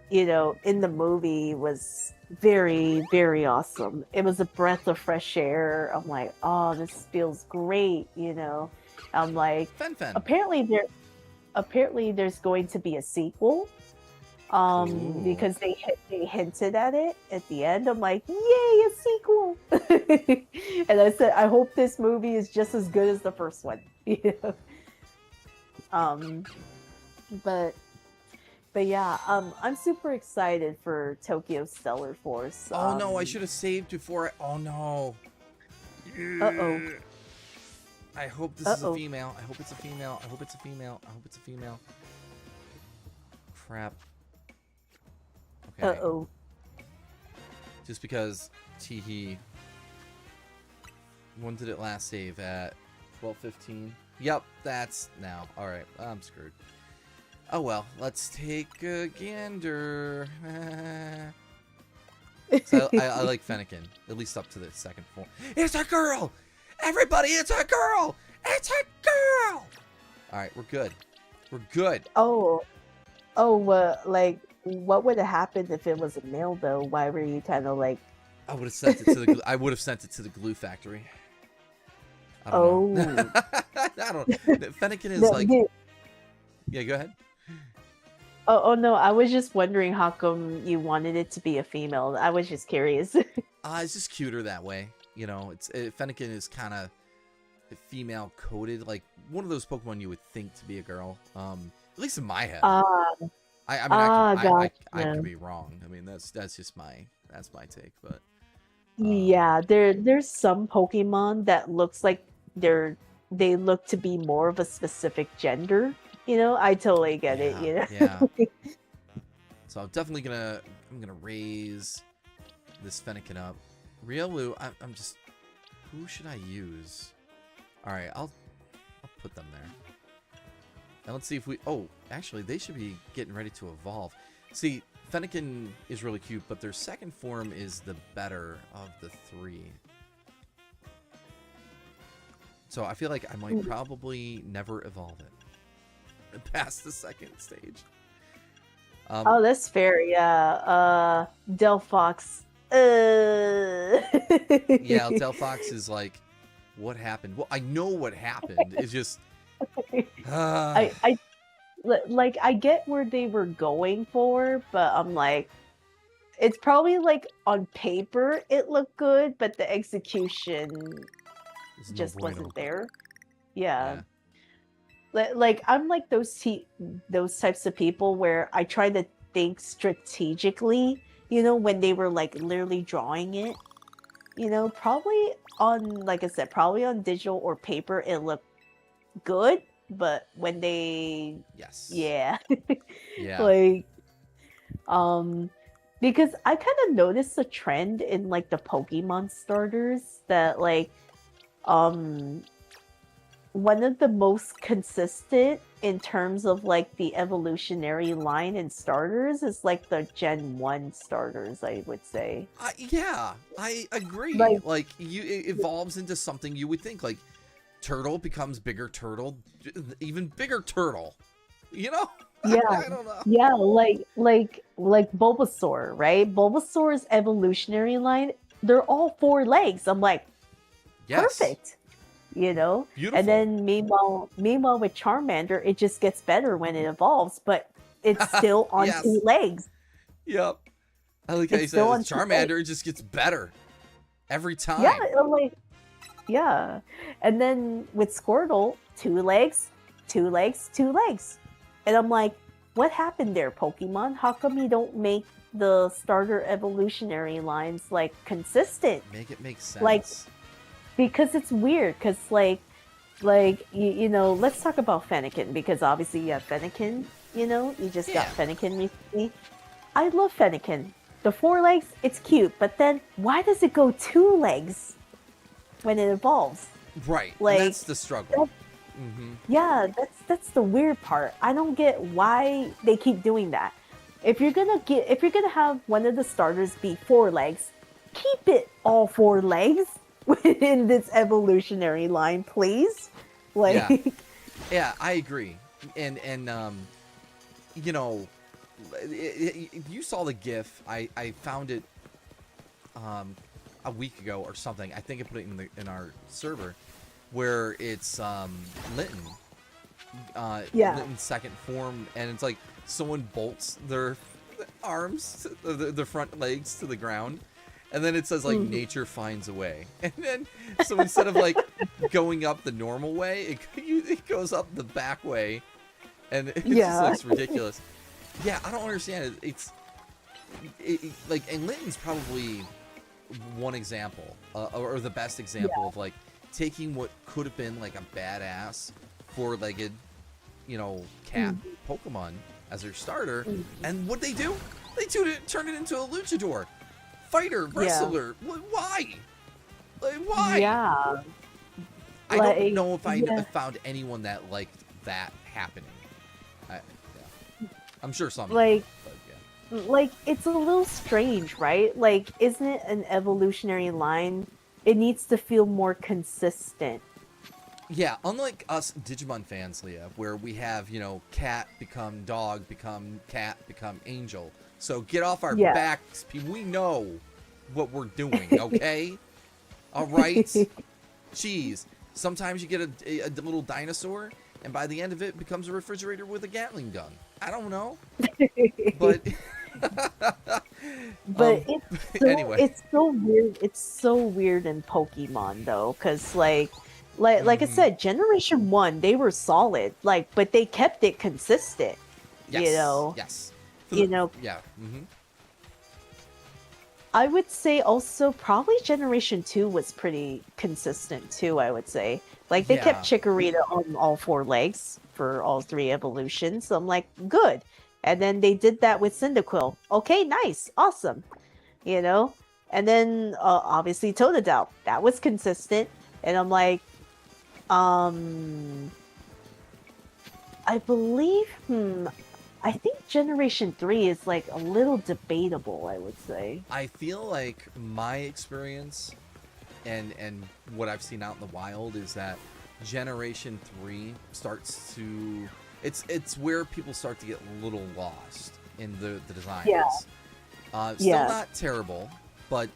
in the movie was very, very awesome. It was a breath of fresh air. I'm like, oh, this feels great. I'm like, Fen Fen. apparently there's going to be a sequel. Ooh. Because they hinted at it at the end. I'm like, yay, a sequel. And I said, I hope this movie is just as good as the first one. But yeah, I'm super excited for Tokyo Stellar Force. Oh no, I should have saved before. Oh no. Uh-oh. I hope this is a female. I hope it's a female. I hope it's a female. I hope it's a female. Crap. Okay. Uh-oh. Just because Teehee. When did it last save? At 12:15? Yep, that's now. Alright, I'm screwed. Oh well, let's take a gander. So I like Fennekin, at least up to the second form. It's a girl! Everybody, it's a girl! It's a girl! Alright, we're good. We're good. Like, what would have happened if it was a male, though? Why were you kind of like... I would have sent it to the I would have sent it to the glue factory. I don't know. I don't know. Fennekin is like... Yeah, go ahead. Oh no, I was just wondering how come you wanted it to be a female. I was just curious. It's just cuter that way. Fennekin is kind of female coded, like one of those Pokemon you would think to be a girl. At least in my head. I could be wrong. I mean, that's just my take, but yeah, there's some Pokemon that looks like they look to be more of a specific gender. I totally get it. Yeah. So I'm definitely gonna raise this Fennekin up. Riolu, I'm just, who should I use? All right, I'll put them there. Now let's see if we. Oh, actually, they should be getting ready to evolve. See, Fennekin is really cute, but their second form is the better of the three. So I feel like I might probably never evolve it past the second stage. Oh, that's fair. Yeah. Delphox. Yeah, Delphox is like, what happened? Well, I know what happened. It's just. I get where they were going for, but I'm like, it's probably like on paper it looked good, but the execution just wasn't there. Yeah. Like I'm like those types of people where I try to think strategically, when they were like literally drawing it, probably on, like I said, probably on digital or paper it looked good, but when they yeah like because I kind of noticed a trend in like the Pokemon starters that like one of the most consistent in terms of like the evolutionary line in starters is like the Gen 1 starters, I would say. Yeah, I agree. Like it evolves into something you would think like turtle becomes bigger turtle, even bigger turtle. Yeah. I don't know. Yeah, like Bulbasaur, right? Bulbasaur's evolutionary line, they're all 4 legs. I'm like, perfect. Beautiful. And then meanwhile with Charmander, it just gets better when it evolves, but it's still on 2 legs. Yep. I like how you said Charmander just gets better every time. Yeah, Yeah. And then with Squirtle, 2 legs, 2 legs, 2 legs. And I'm like, what happened there, Pokemon? How come you don't make the starter evolutionary lines like consistent? Make it make sense. Like, because it's weird. Because let's talk about Fennekin because obviously you have Fennekin. You just got Yeah. Fennekin recently. I love Fennekin. The 4 legs, it's cute, but then why does it go 2 legs when it evolves? Right. And Like, that's the struggle. yeah, that's the weird part. I don't get why they keep doing that. If you're gonna have one of the starters be 4 legs, keep it all 4 legs within this evolutionary line, please. Like, Yeah. Yeah, I agree. And you know, you saw the GIF. I found it a week ago or something. I think I put it in our server where it's Linton. Yeah. Linton's second form, and it's like someone bolts their arms, the front legs to the ground, and then it says like nature finds a way. And then so instead of like going up the normal way, it goes up the back way, and it Yeah. just looks ridiculous. Yeah, I don't understand it. Like, and Linton's probably one example, or the best example of like taking what could have been like a badass four-legged, cat Pokemon as their starter, and what they do? They turn it into a luchador, fighter, wrestler. Why? Like, why? yeah. I don't know if I yeah. found anyone that liked that happening. I'm sure some. Like, but yeah. like it's a little strange, right? Like, isn't it an evolutionary line? It needs to feel more consistent. Yeah, unlike us Digimon fans, Leah, where we have, cat become dog, become cat, become angel. So get off our backs. We know what we're doing, okay? All right? Jeez. Sometimes you get a little dinosaur, and by the end of it becomes a refrigerator with a Gatling gun. I don't know. But... But anyway. it's so weird. It's so weird in Pokemon though, because like I said, Generation 1, they were solid, but they kept it consistent. Yes. Yes. Yeah. I would say also probably Generation 2 was pretty consistent too, I would say. Like, they kept Chikorita on all 4 legs for all 3 evolutions. So I'm like, good. And then they did that with Cyndaquil. Okay, nice. Awesome. And then obviously Totodile. That was consistent. And I'm like, I believe, I think Generation 3 is like a little debatable, I would say. I feel like my experience and what I've seen out in the wild is that Generation 3 starts to... It's where people start to get a little lost in the designs. Yeah. Still not terrible, but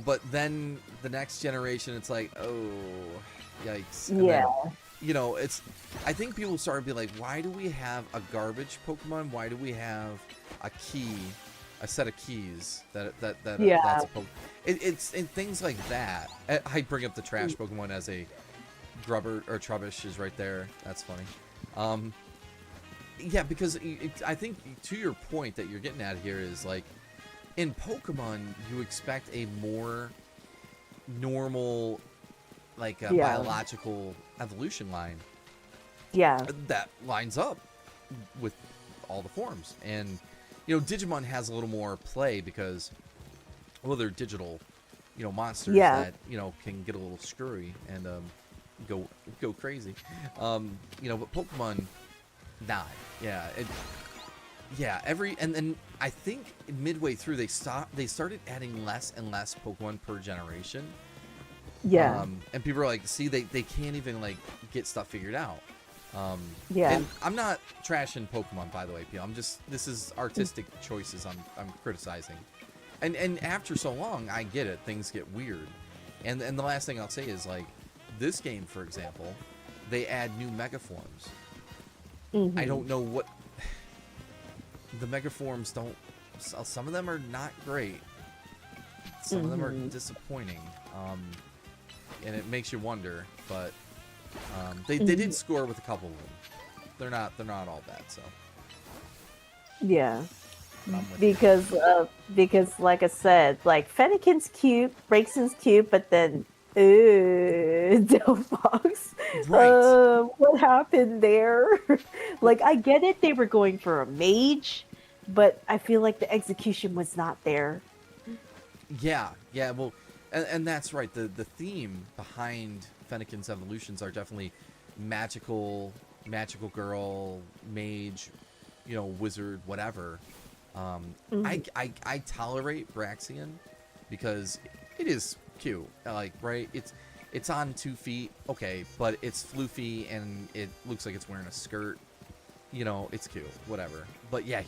but then the next generation, it's like, oh, yikes. And yeah. Then, it's... I think people start to be like, why do we have a garbage Pokemon? Why do we have a set of keys that's a Pokemon? It's things like that. I bring up the trash Pokemon as a Grubber, or Trubbish is right there. That's funny. Yeah, because I think to your point that you're getting at here is like, in Pokemon, you expect a more normal, biological evolution line. Yeah. That lines up with all the forms. And, Digimon has a little more play because, well, they're digital, monsters that, can get a little screwy and go crazy. But Pokemon, not. Yeah. And then I think midway through they started adding less and less Pokemon per generation. Yeah. And people are like, see, they can't even get stuff figured out. Yeah. And I'm not trashing Pokemon, by the way, P. This is artistic choices I'm criticizing. And after so long, I get it. Things get weird. And the last thing I'll say is this game, for example, they add new Mega Forms. I don't know what the Mega Forms don't. Some of them are not great. Some of them are disappointing. and it makes you wonder. But they did score with a couple of them. They're not all bad. So Yeah. I'm with you. Because like I said, like Fennekin's cute, Braixen's cute, but then Delphox. Right. What happened there? Like I get it, they were going for a mage, but I feel like the execution was not there. Yeah, yeah. Well, and that's right. The theme behind Fennekin's evolutions are definitely magical girl, mage, wizard, whatever. Mhm. I tolerate Braxian because it is cute. Like, right? It's on 2 feet, okay, but it's floofy and it looks like it's wearing a skirt. It's cute, whatever. But yeah,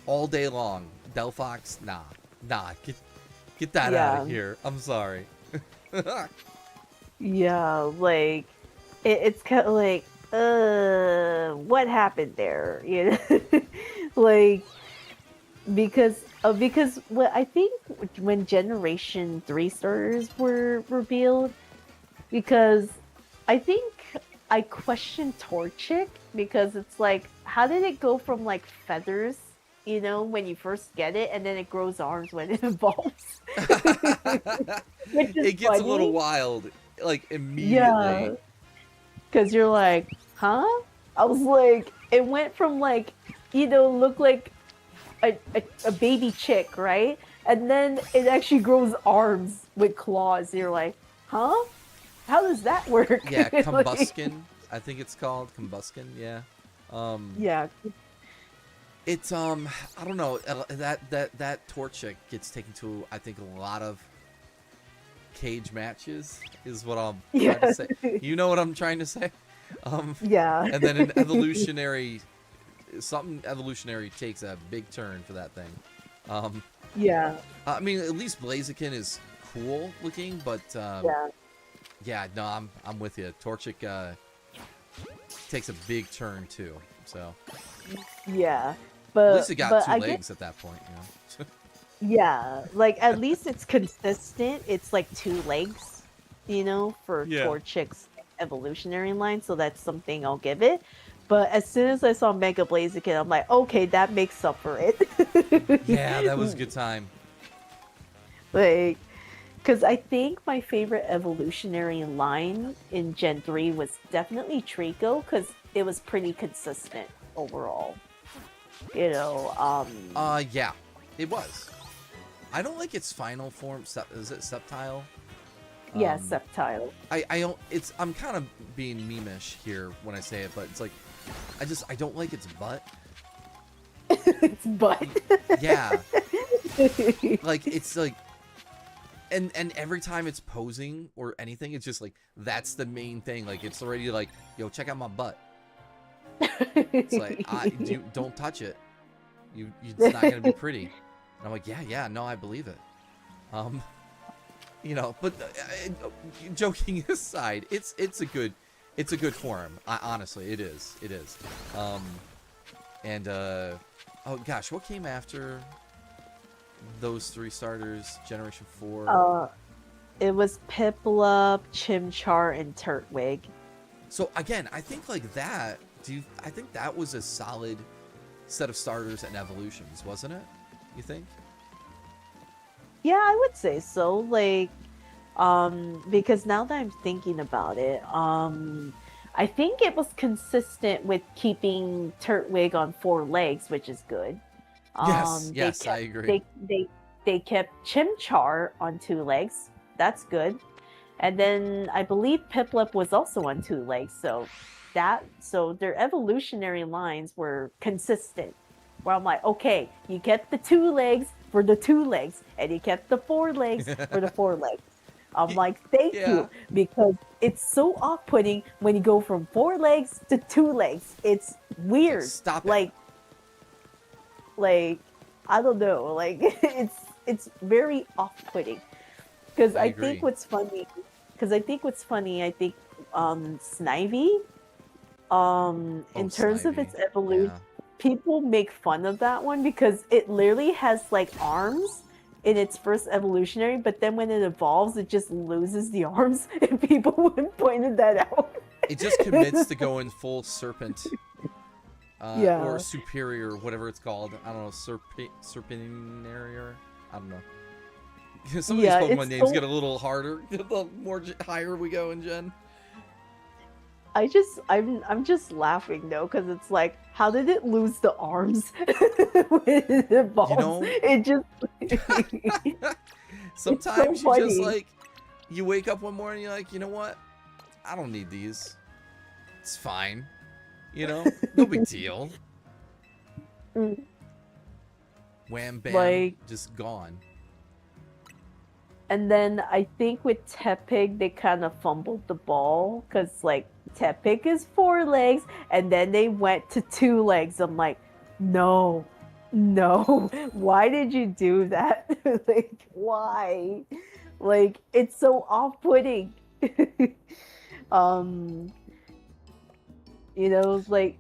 all day long, Delphox, nah, get that out Yeah. of here. I'm sorry. Yeah, like it's kind of like, what happened there? Like because what I think when Generation 3 starters were revealed, because I think I questioned Torchic because it's like, how did it go from like feathers, when you first get it, and then it grows arms when it evolves? Which is It gets a little funny. wild, like Yeah, immediately. because you're like, huh? I was like, it went from like, look like a baby chick, right? And then it actually grows arms with claws. You're like, huh? How does that work? Yeah, Like, Combuskin. I think it's called Combuskin. Yeah. Um, yeah, it's I don't know. That Torchic gets taken to, I think, a lot of cage matches is what I'm trying to yeah, say. You know what I'm trying to say? Um, yeah, and then an evolutionary, something evolutionary takes a big turn for that thing. Um, yeah, I mean, at least Blaziken is cool looking, but yeah, yeah, no, I'm with you. Torchic takes a big turn too. So yeah. at least it got But two I get, legs at that point. yeah, like at least it's consistent. It's like 2 legs, for Yeah. Torchic's evolutionary line. So that's something I'll give it. But as soon as I saw Mega Blaziken, I'm like, okay, that makes up for it. Yeah, that was a good time. Like, because I think my favorite evolutionary line in Gen 3 was definitely Trico, because it was pretty consistent overall. You know, Yeah, it was. I don't like its final form. Is it Sceptile? yeah, Um, Sceptile. I don't. I'm kind of being memeish here when I say it, but it's like, I don't like its butt. Its butt. Yeah, like it's like, and every time it's posing or anything, it's just like that's the main thing. Like it's already like, yo, check out my butt. It's like, don't touch it. It's not gonna be pretty. And I'm like, yeah, no, I believe it. But joking aside, it's a good form. Honestly, it is. And oh gosh, what came after those 3 starters? Generation 4. It was Piplup, Chimchar, and Turtwig. So again, I think like that. I think that was a solid set of starters and evolutions, wasn't it? You think? Yeah, I would say so. Like, because now that I'm thinking about it, I think it was consistent with keeping Turtwig on 4 legs, which is good. Yes, I agree. They kept Chimchar on 2 legs. That's good. And then I believe Piplup was also on 2 legs, so their evolutionary lines were consistent. Where I'm like, okay, you kept the 2 legs for the 2 legs, and you kept the 4 legs for the 4 legs. I'm like, thank Yeah. you, because it's so off-putting when you go from 4 legs to 2 legs. It's weird. Stop it. Like I don't know. Like it's very off-putting. Because I I agree. think what's funny, I think Snivy, in terms of Snivy. its evolution, Yeah. people make fun of that one because it literally has like arms in its first evolutionary, but then when it evolves, it just loses the arms, and people would pointed that out. It just commits to going full serpent. Yeah. Or superior, whatever it's called. I don't know, serpentarian. I don't know. Some of Yeah, these Pokemon it's names so- get a little harder the more higher we go in Gen. I'm just laughing though, because it's like, how did it lose the arms when it evolves? You know- It just Sometimes you just funny. like, you wake up one morning, you're like, you know what? I don't need these. It's fine. You know, no big deal. Mm. Wham bam, Like- just gone. And then I think with Tepig, they kind of fumbled the ball because, like, Tepig is 4 legs, and then they went to 2 legs. I'm like, no, why did you do that? Like, why? Like, it's so off-putting. You know, like,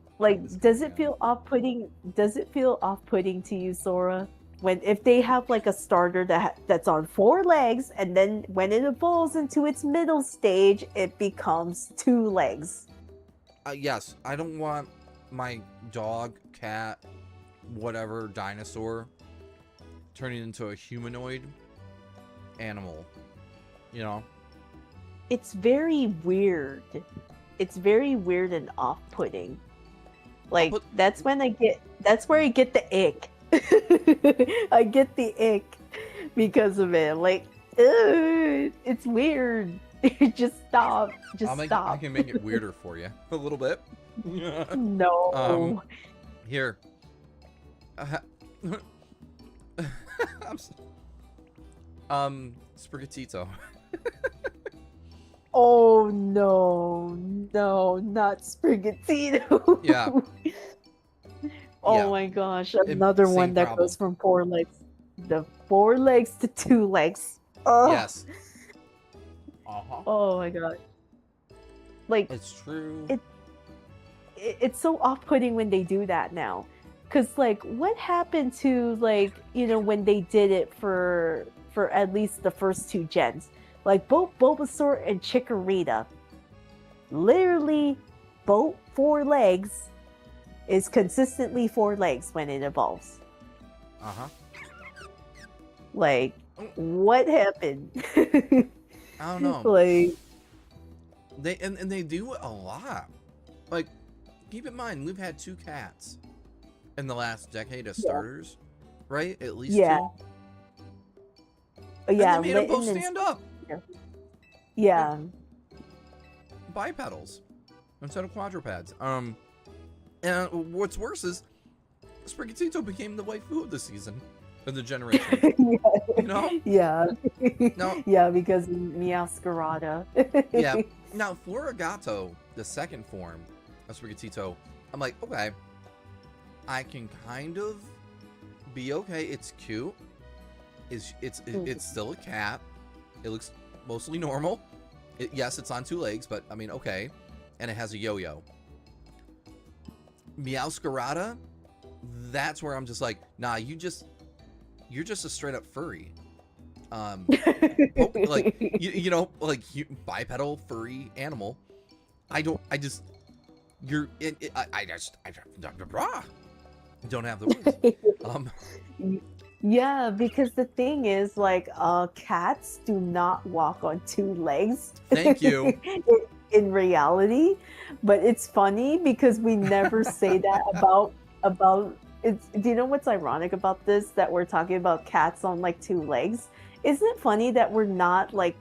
does it feel off-putting? Does it feel off-putting to you, Sora? If they have like a starter that's on 4 legs, and then when it evolves into its middle stage, it becomes 2 legs. Yes, I don't want my dog, cat, whatever, dinosaur turning into a humanoid animal. You know? It's very weird. It's very weird and off-putting. Like, that's where I get the ick. I get the ick because of it. Like, ugh, it's weird. Just stop. Just I stop. can make it weirder for you a little bit. No. Here. Sprigatito. Oh no, not Sprigatito. Yeah. Oh Yeah. my gosh, another same one that problem. goes from 4 legs. The 4 legs to 2 legs. Oh, Yes. Uh-huh. oh my god. Like, It's true. it's so off-putting when they do that now. Cause like, what happened to, like, you know, when they did it for at least the first 2 gens? Like both Bulbasaur and Chikorita, literally both 4 legs is consistently 4 legs when it evolves. Uh-huh. Like, what happened? I don't know. Like, They do it a lot. Like, keep in mind, we've had 2 cats in the last decade as starters, right? At least Yeah. 2. yeah, And they made them both Litten and- stand up. yeah. Bipedals instead of quadrupeds. And what's worse is Sprigatito became the waifu of the season of the generation. You know? Yeah. No. Yeah, because Meowscarada. Yeah. Now, Florigato, the second form of Sprigatito, I'm like, okay, I can kind of be okay. It's cute. It's still a cat. It looks mostly normal. Yes, it's on 2 legs, but I mean, okay. And it has a yo-yo. Meowscarada, that's where I'm just like, nah, you're just a straight up furry. Like you know, like bipedal furry animal. I don't have the words. Yeah, because the thing is, like, cats do not walk on 2 legs. Thank you. In reality, but it's funny because we never say that about it's. Do you know what's ironic about this? That we're talking about cats on like 2 legs. Isn't it funny that we're not like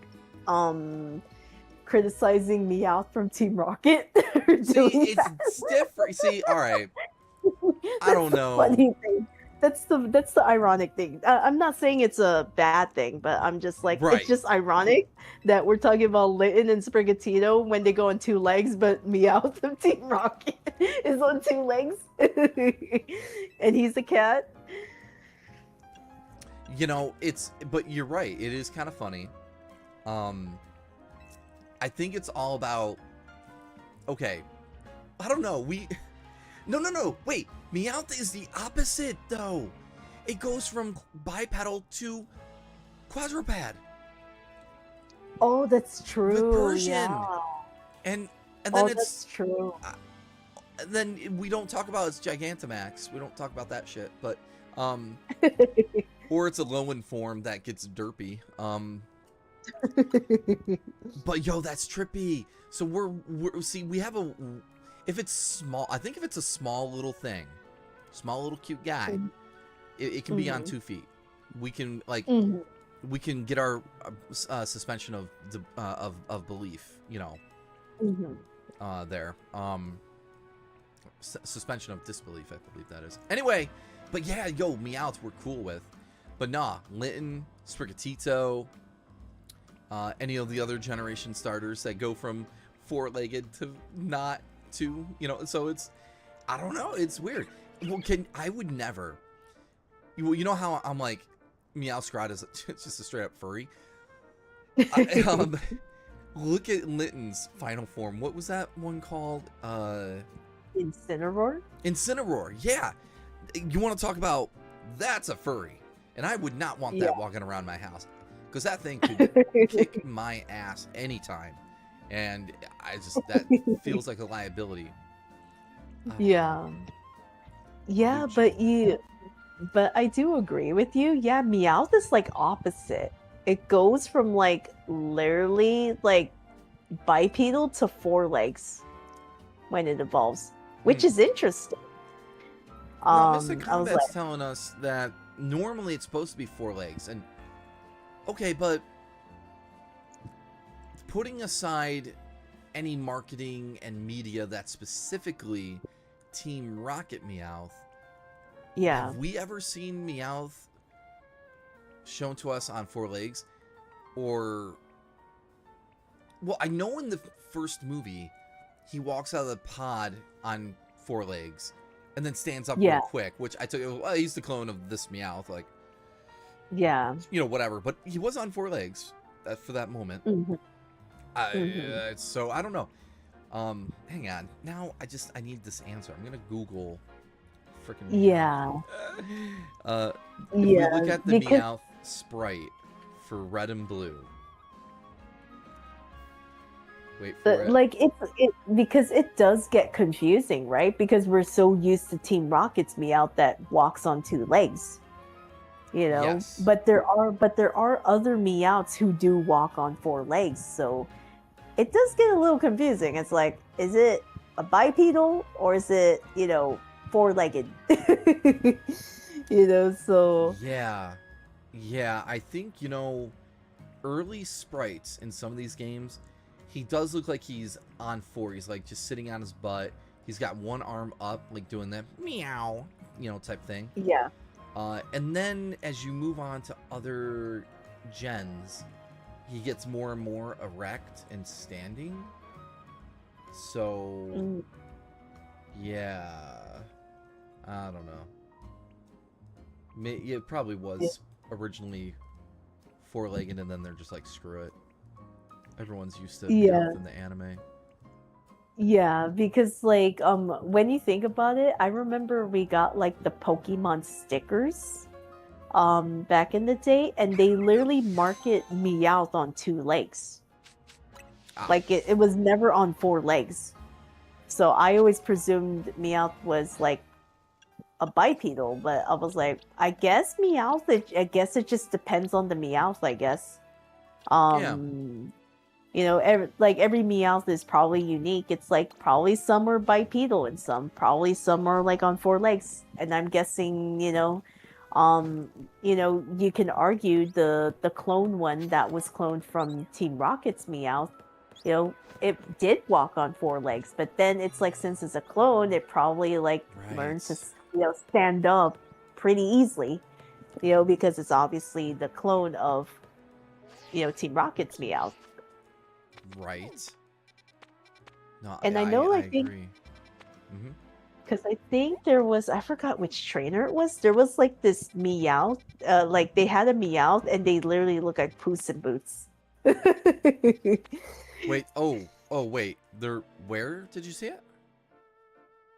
criticizing Meowth from Team Rocket? See, it's different. See, all right. I don't know. Funny thing. That's the ironic thing. I'm not saying it's a bad thing, but I'm just like, Right. it's just ironic that we're talking about Litten and Sprigatito when they go on 2 legs, but Meowth from Team Rocket is on 2 legs, and he's a cat. You know, but you're right. It is kind of funny. I think it's all about, okay, I don't know. No. Wait, Meowth is the opposite though. It goes from bipedal to quadruped Oh, that's true. Persian. Yeah. and then Oh, it's that's true. and then we don't talk about its Gigantamax. We don't talk about that shit. But or it's a Lowen form that gets derpy. But yo, that's trippy. So we're see, we have a, if it's small, I think if it's a small little thing, small little cute guy, it can be on 2 feet. We can like we can get our suspension of belief, you know, there. Suspension of disbelief, I believe that is. Anyway, but yeah, yo, Meowth we're cool with, but nah, Linton, Sprigatito, any of the other generation starters that go from 4-legged to not to, you know, so it's, I don't know, it's weird. Well, I would never, you know how I'm like, Meowscrot is just a straight up furry. Look at Linton's final form. What was that one called? Incineroar? Incineroar, yeah. You want to talk about, that's a furry. And I would not want that walking around my house. Because that thing could kick my ass anytime. And I just, that feels like a liability. Yeah. Yeah, but I do agree with you. Yeah, Meowth is like opposite. It goes from like literally like bipedal to 4 legs when it evolves, which is interesting. Mr. I was Combat's like, telling us that normally it's supposed to be 4 legs, and okay, but putting aside any marketing and media that's specifically Team Rocket Meowth, yeah, have we ever seen Meowth shown to us on 4 legs? Or, well, I know in the first movie he walks out of the pod on 4 legs and then stands up real quick, which I took, well, he's the clone of this Meowth, like, yeah, you know, whatever, but he was on 4 legs for that moment. So I don't know. Hang on, now I need this answer. I'm gonna Google freaking Meowth. If we look at the Meowth sprite for red and blue, wait for it. Like it because it does get confusing, right? Because we're so used to Team Rocket's Meowth that walks on 2 legs, you know. Yes. But there are other Meowths who do walk on 4 legs, so it does get a little confusing. It's like, is it a bipedal or is it, you know, 4-legged? You know, so yeah, I think, you know, early sprites in some of these games, he does look like he's on 4. He's like just sitting on his butt. He's got one arm up, like doing that meow, you know, type thing. yeah. And then as you move on to other gens, he gets more and more erect and standing. So yeah, I don't know. It probably was originally 4-legged, and then they're just like, screw it. Everyone's used to Meowth in the anime. Yeah, because like when you think about it, I remember we got like the Pokemon stickers back in the day, and they literally market Meowth on 2 legs. Like it was never on 4 legs. So I always presumed Meowth was like a bipedal, but I was like, I guess Meowth, I guess it just depends on the Meowth, I guess. You know, every Meowth is probably unique. It's like probably some are bipedal and probably some are like on 4 legs. And I'm guessing, you know, you can argue the clone one that was cloned from Team Rocket's Meowth, you know, it did walk on 4 legs, but then it's like, since it's a clone, it probably like learned to, you know, stand up pretty easily, you know, because it's obviously the clone of, you know, Team Rocket's Meowth. Right. No, and I know, I think, agree. because I think there was, I forgot which trainer it was. There was like this Meowth, like they had a Meowth, and they literally look like Puss in Boots. Wait, wait. Where did you see it?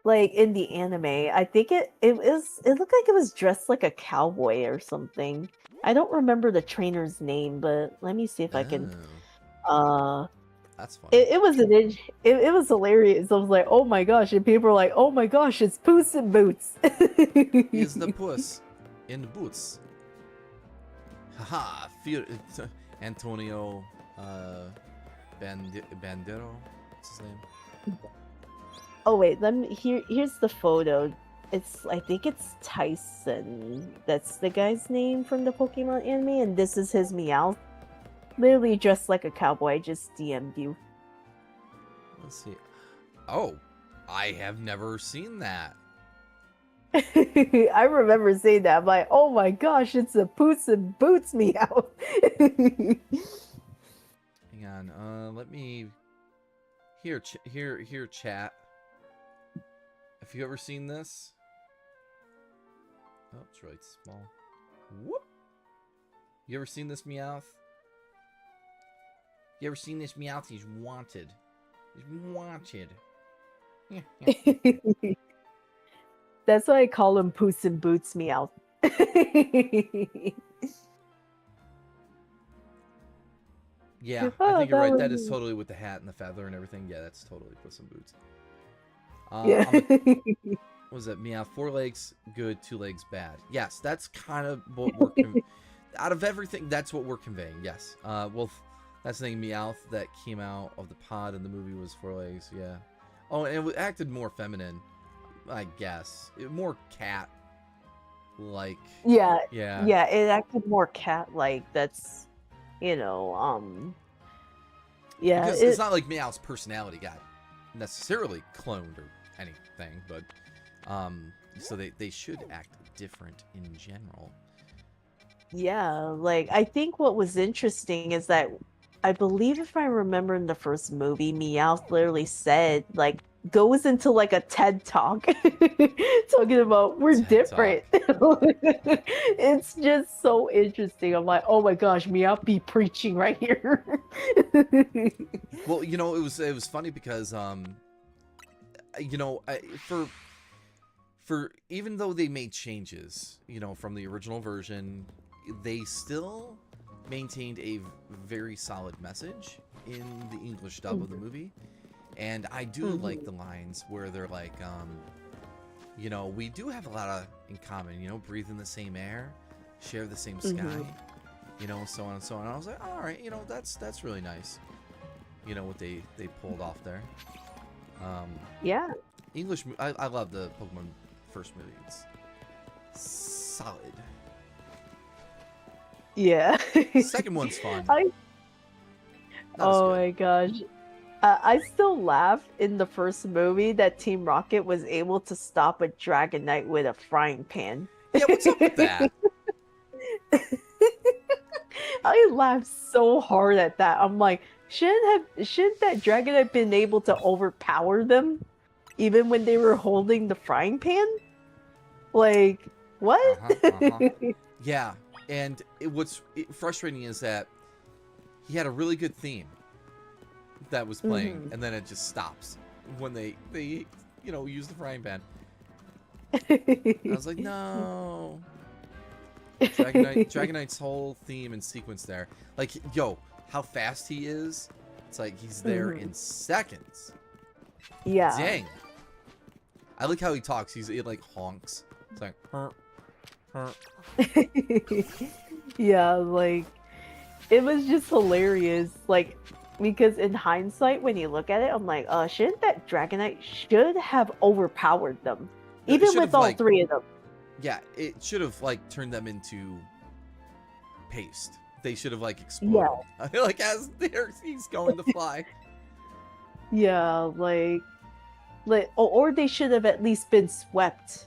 like in the anime. I think it looked like it was dressed like a cowboy or something. I don't remember the trainer's name, but let me see if I can. Oh, Uh, that's funny. it was it was hilarious. I was like, oh my gosh, and people were like, oh my gosh, it's Puss in Boots. He's the puss in the boots. Haha, Antonio Bandero. What's his name? Oh wait, here's the photo. I think it's Tyson. That's the guy's name from the Pokemon anime, and this is his Meowth. Literally dressed like a cowboy. I just DM'd you. Let's see. Oh, I have never seen that. I remember saying that. I'm like, oh my gosh, it's a Puss in Boots Meowth. Hang on. Let me. Here, chat. Have you ever seen this? Oh, it's really small. Whoop. You ever seen this Meowth? You ever seen this Meowth? He's wanted. He's wanted. That's why I call him Puss in Boots Meowth. Yeah, I Oh, think you're that right. That was- is totally with the hat and the feather and everything. Yeah, that's totally Puss in Boots. Yeah. What was it? Meow, 4 legs good, 2 legs bad. Yes, that's kind of what we're out of everything. That's what we're conveying. Yes. Well, that's the thing. Meowth that came out of the pod in the movie was 4 legs. Yeah. Oh, and it acted more feminine, I guess. More cat like. Yeah, Yeah. yeah, it acted more cat-like. That's, yeah. Because it's not like Meowth's personality got necessarily cloned or anything, but so they should act different in general. Yeah, like I think what was interesting is that I believe if I remember in the first movie, Meowth literally said like goes into like a TED talk talking about we're TED different. It's just so interesting. I'm like, oh my gosh, Meowth be preaching right here. Well, it was funny because for even though they made changes, from the original version, they still maintained a very solid message in the English dub of the movie. And I do like the lines where they're like, we do have a lot in common, breathe in the same air, share the same sky, so on and so on. I was like, all right, that's really nice. What they pulled off there. Yeah. English, I love the Pokemon first movie. It's solid. Yeah. Second one's fun. I- Not as Oh good. my gosh. I still laugh in the first movie that Team Rocket was able to stop a Dragonite with a frying pan. Yeah, what's up with that? I laughed so hard at that. I'm like, shouldn't that Dragonite been able to overpower them even when they were holding the frying pan? Like, what? Yeah, and what's frustrating is that he had a really good theme that was playing, and then it just stops when they use the frying pan. I was like, no. Dragonite's whole theme and sequence there, like, yo, how fast he is. It's like he's there in seconds. Yeah. Dang. I like how he talks. It like honks. It's like, Yeah, like it was just hilarious. Like, because in hindsight, when you look at it, I'm like, shouldn't that Dragonite should have overpowered them, It even should with have, all like- three of them. yeah, it should have like turned them into paste. They should have like exploded. Like as he's going to fly. Yeah, like, or they should have at least been swept,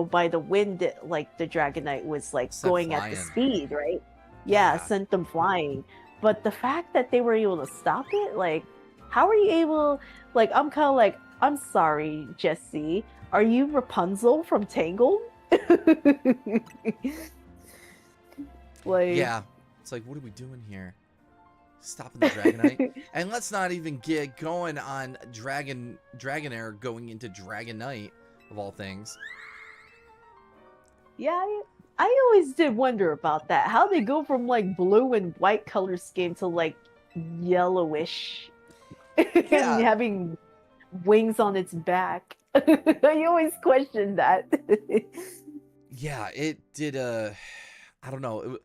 by the wind. Like the Dragonite was like Sent going at the flying. speed, right? Yeah, Yeah. sent them flying. But the fact that they were able to stop it, like, how are you able? Like, I'm kind of like, I'm sorry, Jesse. Are you Rapunzel from Tangled? Like, Yeah. It's like, what are we doing here? Stopping the Dragonite. And let's not even get going on Dragonair going into Dragonite. of all things. Yeah, I always did wonder about that. How they go from like blue and white color scheme to like yellowish and Yeah, having wings on its back. I always questioned that. yeah, it did. I don't know.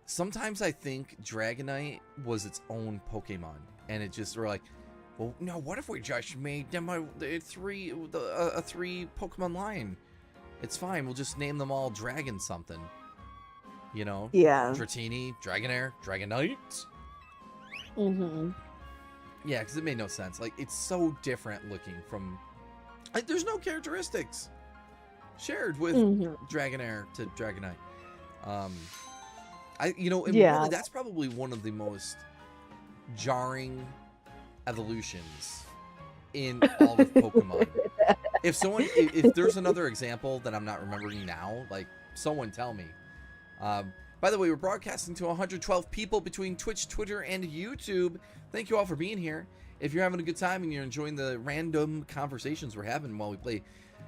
Sometimes I think Dragonite was its own Pokemon, and it just were like, well, no. What if we just made them a three Pokemon line? It's fine. We'll just name them all Dragon something. You know? Yeah. Dratini, Dragonair, Dragonite. Mm-hmm. Yeah, because it made no sense. Like, it's so different looking from... Like, there's no characteristics shared with Dragonair to Dragonite. And Yeah. really, that's probably one of the most jarring evolutions in all of Pokemon. If there's another example that I'm not remembering now, like, someone tell me. By the way, we're broadcasting to 112 people between Twitch, Twitter, and YouTube. Thank you all for being here. If you're having a good time and you're enjoying the random conversations we're having while we play,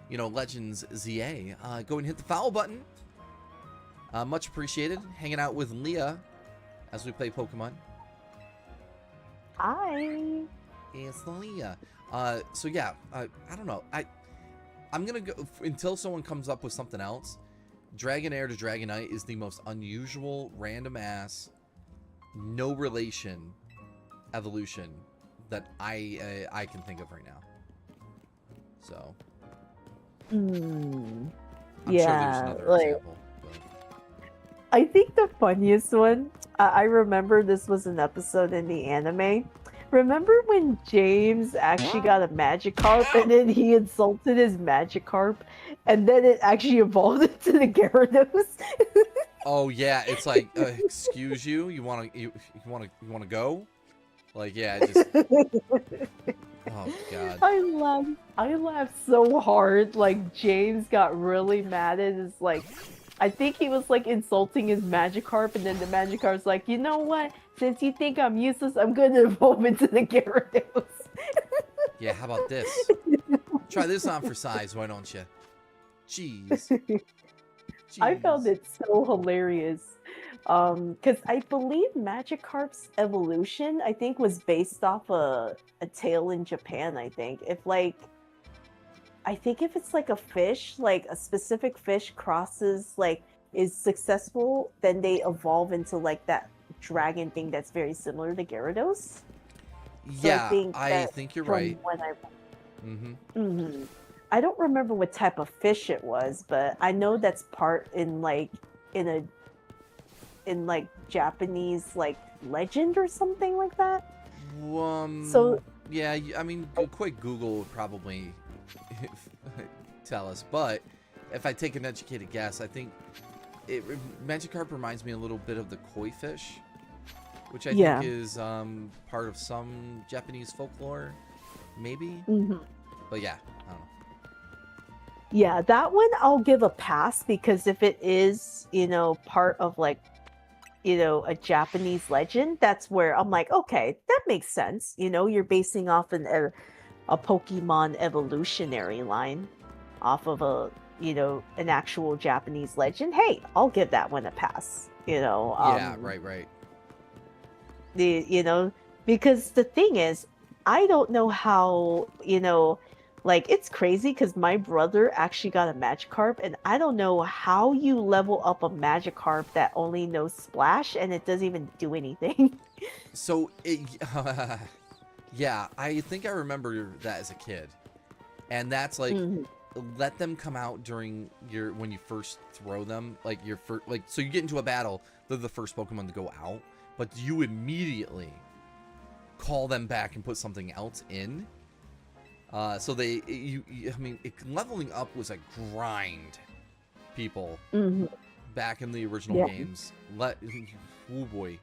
Legends ZA, go and hit the follow button. Much appreciated. Hanging out with Leah as we play Pokemon. Hi. It's Leah. So yeah, I don't know. I'm gonna go until someone comes up with something else. Dragonair to Dragonite is the most unusual, random ass, no relation evolution that I can think of right now. So I'm sure there's another example. But... I think the funniest one, I remember this was an episode in the anime. Remember when James actually got a Magikarp and then he insulted his Magikarp and then it actually evolved into the Gyarados? Oh yeah, it's like, excuse you, you wanna go? Like, yeah, it just... Oh god. I laughed so hard. Like, James got really mad at his, like, I think he was like insulting his Magikarp, and then the Magikarp's like, you know what? Since you think I'm useless, I'm gonna evolve into the Gyarados. Yeah, how about this? Try this on for size, why don't you? Jeez. I found it so hilarious. Because I believe Magikarp's evolution, I think, was based off a tale in Japan, I think. I think if it's like a fish, like a specific fish crosses, like, is successful, then they evolve into like that dragon thing that's very similar to Gyarados. Yeah, I think you're right. I don't remember what type of fish it was, but I know that's part in Japanese like legend or something like that. So yeah, I mean, a quick Google would probably tell us, but if I take an educated guess, I think Magikarp reminds me a little bit of the koi fish, which I think is part of some Japanese folklore, maybe. But yeah, I don't know. Yeah, that one I'll give a pass, because if it is, part of like, a Japanese legend, that's where I'm like, okay, that makes sense. You're basing off a Pokemon evolutionary line off of an actual Japanese legend. Hey, I'll give that one a pass. Yeah, right. Because the thing is, I don't know how, like, it's crazy because my brother actually got a Magikarp, and I don't know how you level up a Magikarp that only knows Splash and it doesn't even do anything. So, yeah, I think I remember that as a kid. And that's like, let them come out during when you first throw them, like so you get into a battle, they're the first Pokemon to go out, but you immediately call them back and put something else in. So leveling up was a grind, people, back in the original games. Oh boy.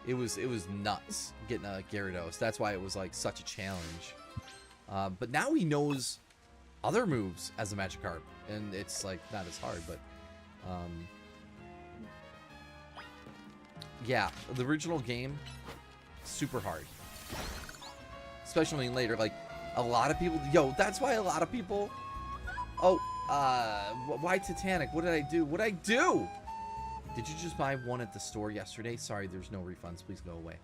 It was nuts getting a Gyarados. That's why it was like such a challenge. But now he knows other moves as a Magikarp, and it's like not as hard, but yeah, the original game, super hard. Especially later, like A lot of people, yo, that's why a lot of people. Oh, why Titanic? What did I do? What did I do? Did you just buy one at the store yesterday? Sorry, there's no refunds. Please go away.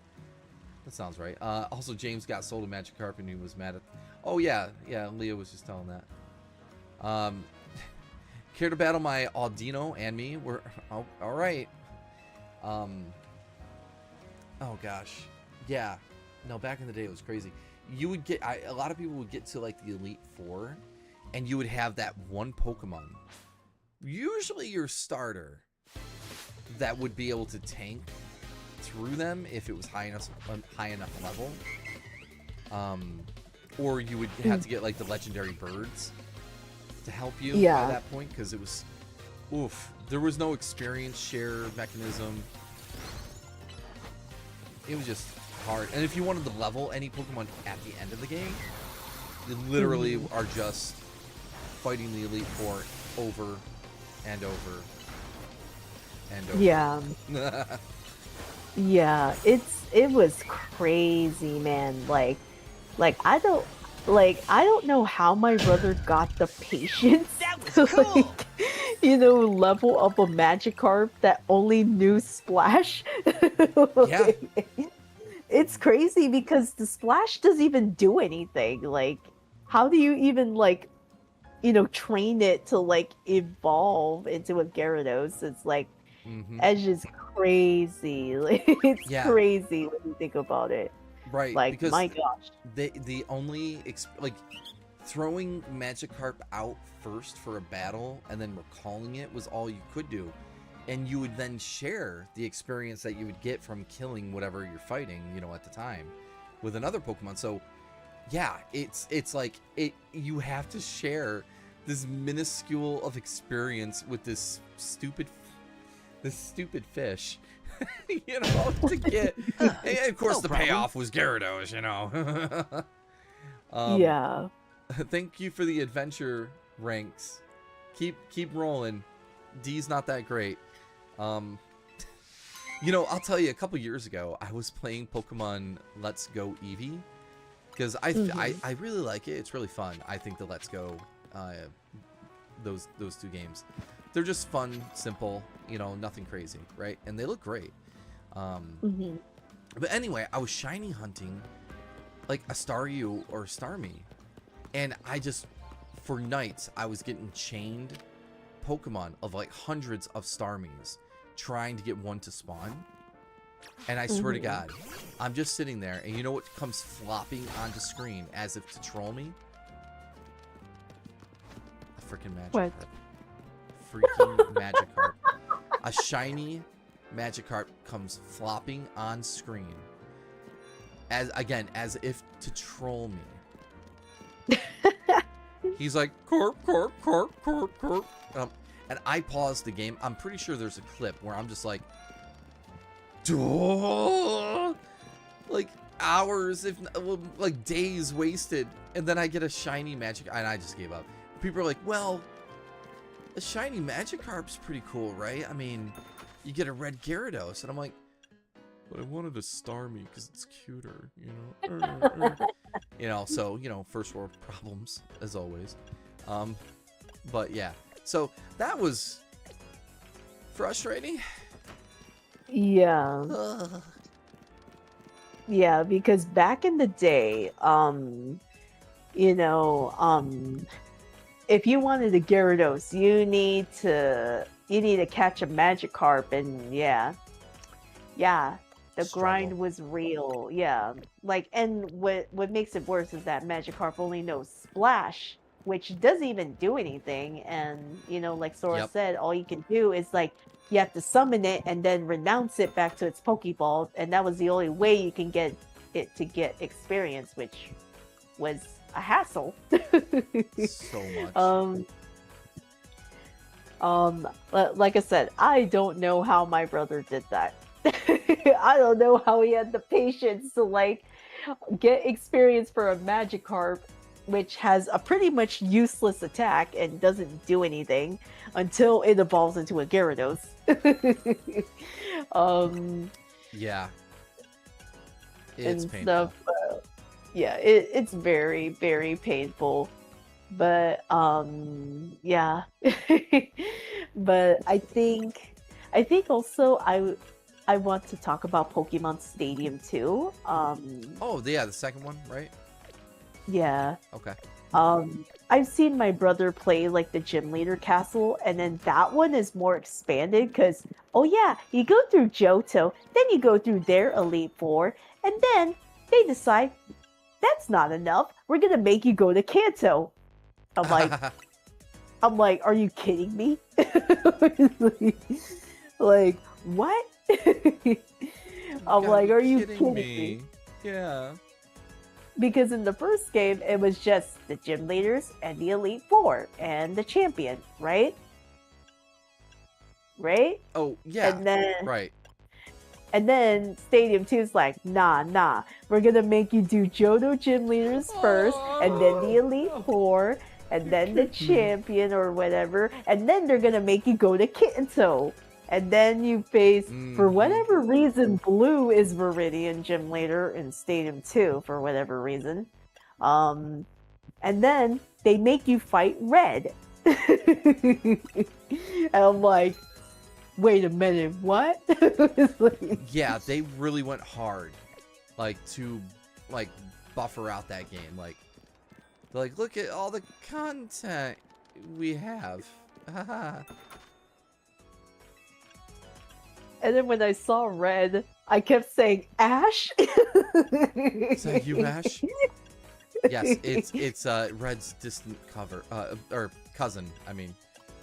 That sounds right. Also, James got sold a Magikarp and he was mad at. Oh yeah, Leah was just telling that. Care to battle my Audino and me? We're all right. Oh gosh, yeah. No, back in the day it was crazy. You would get a lot of people would get to like the Elite Four, and you would have that one Pokemon, usually your starter, that would be able to tank through them if it was high enough level. Or you would have to get like the legendary birds to help you by that point, because it was, there was no experience share mechanism. It was just hard. And if you wanted to level any Pokemon at the end of the game, you literally are just fighting the Elite Four over and over and over. Yeah. Yeah, it was crazy, man. Like I don't know how my brother got the patience to like, level up a Magikarp that only knew Splash. Yeah. It's crazy because the Splash doesn't even do anything. Like, how do you even train it to like evolve into a Gyarados? It's like, it's just crazy. Like, it's crazy when you think about it. Right. Like, because my gosh. the only throwing Magikarp out first for a battle and then recalling it was all you could do. And you would then share the experience that you would get from killing whatever you're fighting, at the time, with another Pokemon. So, yeah, it's like you have to share this minuscule of experience with this stupid fish, to get. And of course, the payoff was Gyarados, Yeah. Thank you for the adventure ranks. Keep rolling. D's not that great. I'll tell you, a couple years ago, I was playing Pokemon Let's Go Eevee, because I really like it. It's really fun. I think the Let's Go, those two games, they're just fun, simple, nothing crazy, right? And they look great. But anyway, I was shiny hunting like a Staryu or Starmie, and for nights, I was getting chained Pokemon of like hundreds of Starmies, trying to get one to spawn. And I swear to God, I'm just sitting there, and you know what comes flopping onto screen as if to troll me? A freaking Magikarp. Freaking Magikarp. A shiny Magikarp comes flopping on screen, as if to troll me. He's like, corp. And I paused the game. I'm pretty sure there's a clip where I'm just like, duh! Like hours, like days wasted. And then I get a shiny Magikarp, and I just gave up. People are like, well, a shiny Magikarp's pretty cool, right? I mean, you get a red Gyarados. And I'm like, but I wanted a Starmie because it's cuter, So, first world problems, as always. But yeah. So that was frustrating. Yeah. Yeah, because back in the day, if you wanted a Gyarados, you need to catch a Magikarp, and the grind was real. Yeah. And what makes it worse is that Magikarp only knows Splash, which doesn't even do anything. And, like Sora said, all you can do is you have to summon it and then renounce it back to its Pokeball. And that was the only way you can get it to get experience, which was a hassle. So much. Like I said, I don't know how my brother did that. I don't know how he had the patience to get experience for a Magikarp, which has a pretty much useless attack and doesn't do anything until it evolves into a Gyarados. Yeah. It's painful. yeah, it's very, very painful. But yeah. But I think also I want to talk about Pokemon Stadium too. Oh, yeah, the second one, right? Yeah. Okay. I've seen my brother play like the gym leader castle, and then that one is more expanded because oh yeah, you go through Johto, then you go through their Elite Four, and then they decide that's not enough. We're gonna make you go to Kanto. I'm like, are you kidding me? Like, what? I'm like, are you kidding me? Yeah. Because in the first game, it was just the gym leaders and the Elite Four and the champion, right? Right? Oh, yeah. Right. And then Stadium 2 is like, nah. We're gonna make you do Johto gym leaders first, and then the Elite Four, and then the champion or whatever, and then they're gonna make you go to Kanto. And then you face, for whatever reason, Blue is Viridian gym leader in Stadium 2, for whatever reason. And then they make you fight Red. And I'm like, wait a minute, what? Yeah, they really went hard, like, to, like, buffer out that game. Like, they're like, look at all the content we have. Haha. And then when I saw Red, I kept saying, Ash? Is that you, Ash? Yes, it's Red's distant cover, or cousin, I mean,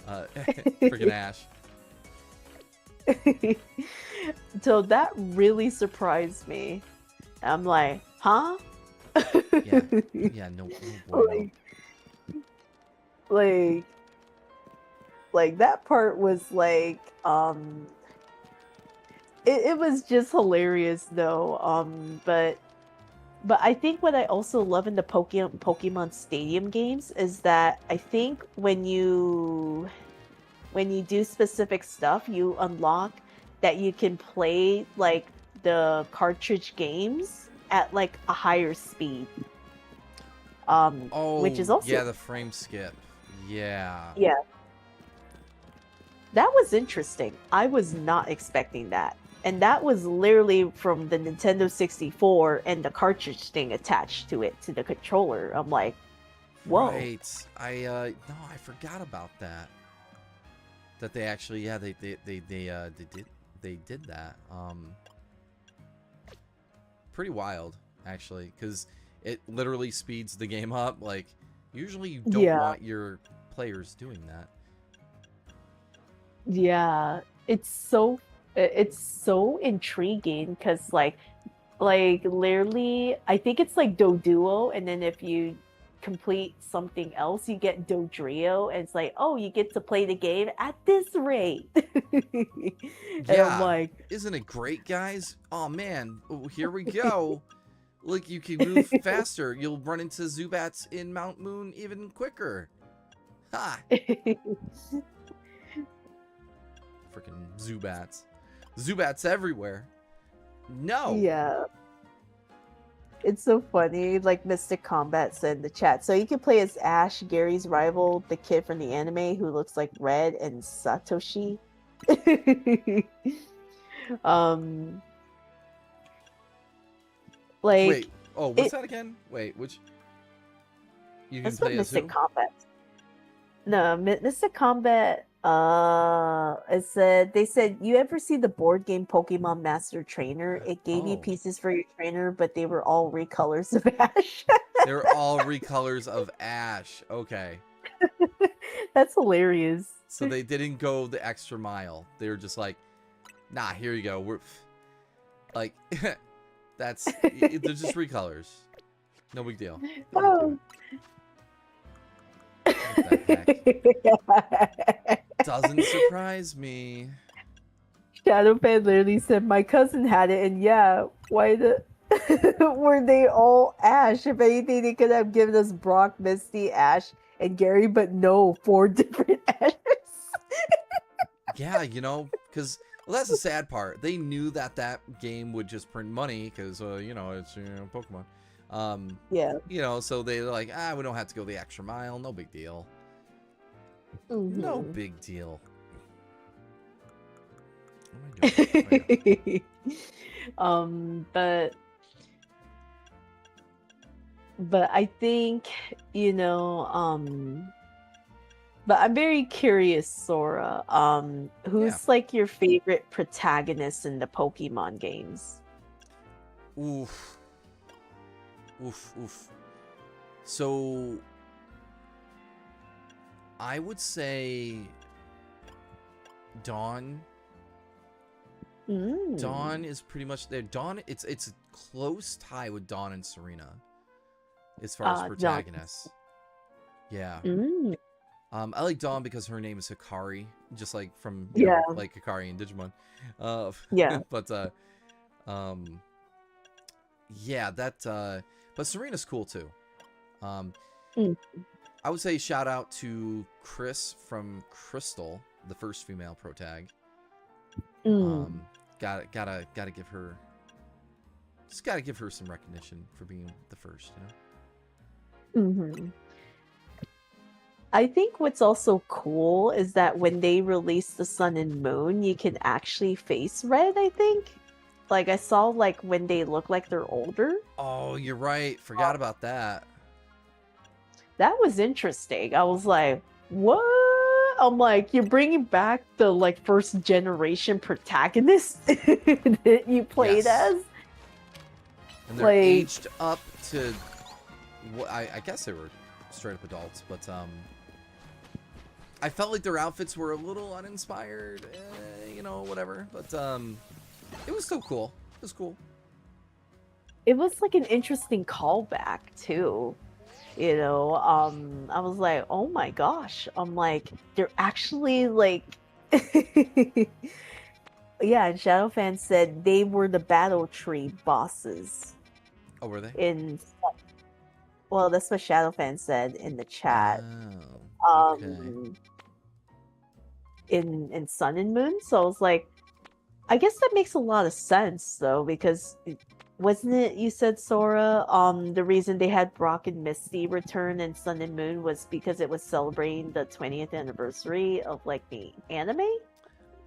freaking Ash. So that really surprised me. I'm like, huh? Yeah, no bueno. like that part was like, it was just hilarious though. But I think what I also love in the Pokemon Stadium games is that I think when you do specific stuff, you unlock that you can play like the cartridge games at like a higher speed. Which is also, yeah, the frame skip. Yeah. Yeah. That was interesting. I was not expecting that. And that was literally from the Nintendo 64 and the cartridge thing attached to it, to the controller. I'm like, whoa. Right. No, I forgot about that. That they actually, yeah, they did that. Pretty wild, actually, because it literally speeds the game up. Like, usually you don't want your players doing that. Yeah, it's so intriguing because like literally, I think it's like Doduo, and then if you complete something else, you get Dodrio, and it's like, oh, you get to play the game at this rate. And I'm like, isn't it great, guys? Oh man, here we go. Look, you can move faster. You'll run into Zubats in Mount Moon even quicker. Ha! Freaking Zubats. Zubats everywhere. No. Yeah. It's so funny. Like Mystic Combat said in the chat. So you can play as Ash, Gary's rival, the kid from the anime who looks like Red, and Satoshi. Like, wait. Oh, what's that again? Wait, which? You can play as Mystic Combat. No, Mystic Combat. They said, you ever see the board game Pokemon Master Trainer? It gave you pieces for your trainer, but they were all recolors of Ash. They were all recolors of Ash. Okay. That's hilarious. So they didn't go the extra mile. They were just like, nah, here you go. We're like, they're just recolors. No big deal. Oh. What the heck? Doesn't surprise me. Shadowfan literally said, my cousin had it, and yeah, why were they all Ash? If anything, they could have given us Brock, Misty, Ash, and Gary, but no, 4 different Ashes. Yeah, because that's the sad part. They knew that game would just print money because, it's Pokemon. Yeah. So they're like, we don't have to go the extra mile. No big deal. No Mhm. big deal. What am I doing? Oh, yeah. But I think, you know, but I'm very curious, Sora. Yeah. Who's like your favorite protagonist in the Pokemon games? Oof. Oof. Oof. So I would say Dawn. Dawn Mm. is pretty much there. Dawn, it's a close tie with Dawn and Serena as far as John. protagonists. Yeah. Mm. I like Dawn because her name is Hikari, just like from Yeah. like Hikari and Digimon. Uh, Yeah. but yeah, but Serena's cool too. Um, Mm. I would say shout out to Chris from Crystal, the first female protag. Mm. Gotta give her, just gotta give her some recognition for being the first. Mhm. I think what's also cool is that when they release the Sun and Moon, you can actually face Red, I think. Like I saw like when they look like they're older. Oh, you're right. Forgot about that. That was interesting. I was like, "What?" I'm like, "You're bringing back the like first generation protagonist that you played Yes. as?" And they're Like, aged up to, I guess they were straight up adults, but I felt like their outfits were a little uninspired, whatever. But it was still cool. It was cool. it was like an interesting callback too. I was like, oh my gosh. I'm like, they're actually like yeah, and Shadowfan said they were the Battle Tree bosses Oh, were they? in well, that's what Shadowfan said in the chat. Oh, okay. In Sun and Moon. So I was like, I guess that makes a lot of sense though, because wasn't it you said, Sora, the reason they had Brock and Misty return in Sun and Moon was because it was celebrating the 20th anniversary of like the anime?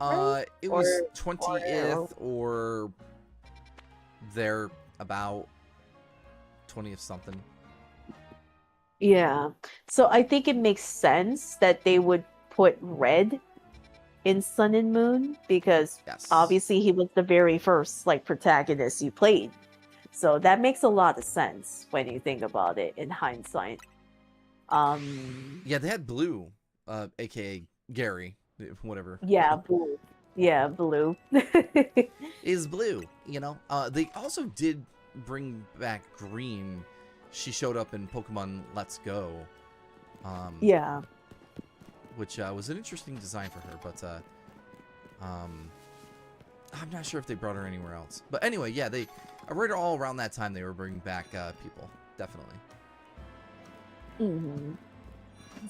Right? It was 20th or they're about 20th something. Yeah. So I think it makes sense that they would put Red in Sun and Moon because Yes. obviously he was the very first like protagonist you played. So that makes a lot of sense when you think about it in hindsight. Yeah, they had Blue, aka Gary, whatever. Yeah, Blue. Yeah, Blue. Is Blue, They also did bring back Green. She showed up in Pokemon Let's Go. Yeah. Which was an interesting design for her, but I'm not sure if they brought her anywhere else. But anyway, yeah, right all around that time they were bringing back people, definitely. Hmm.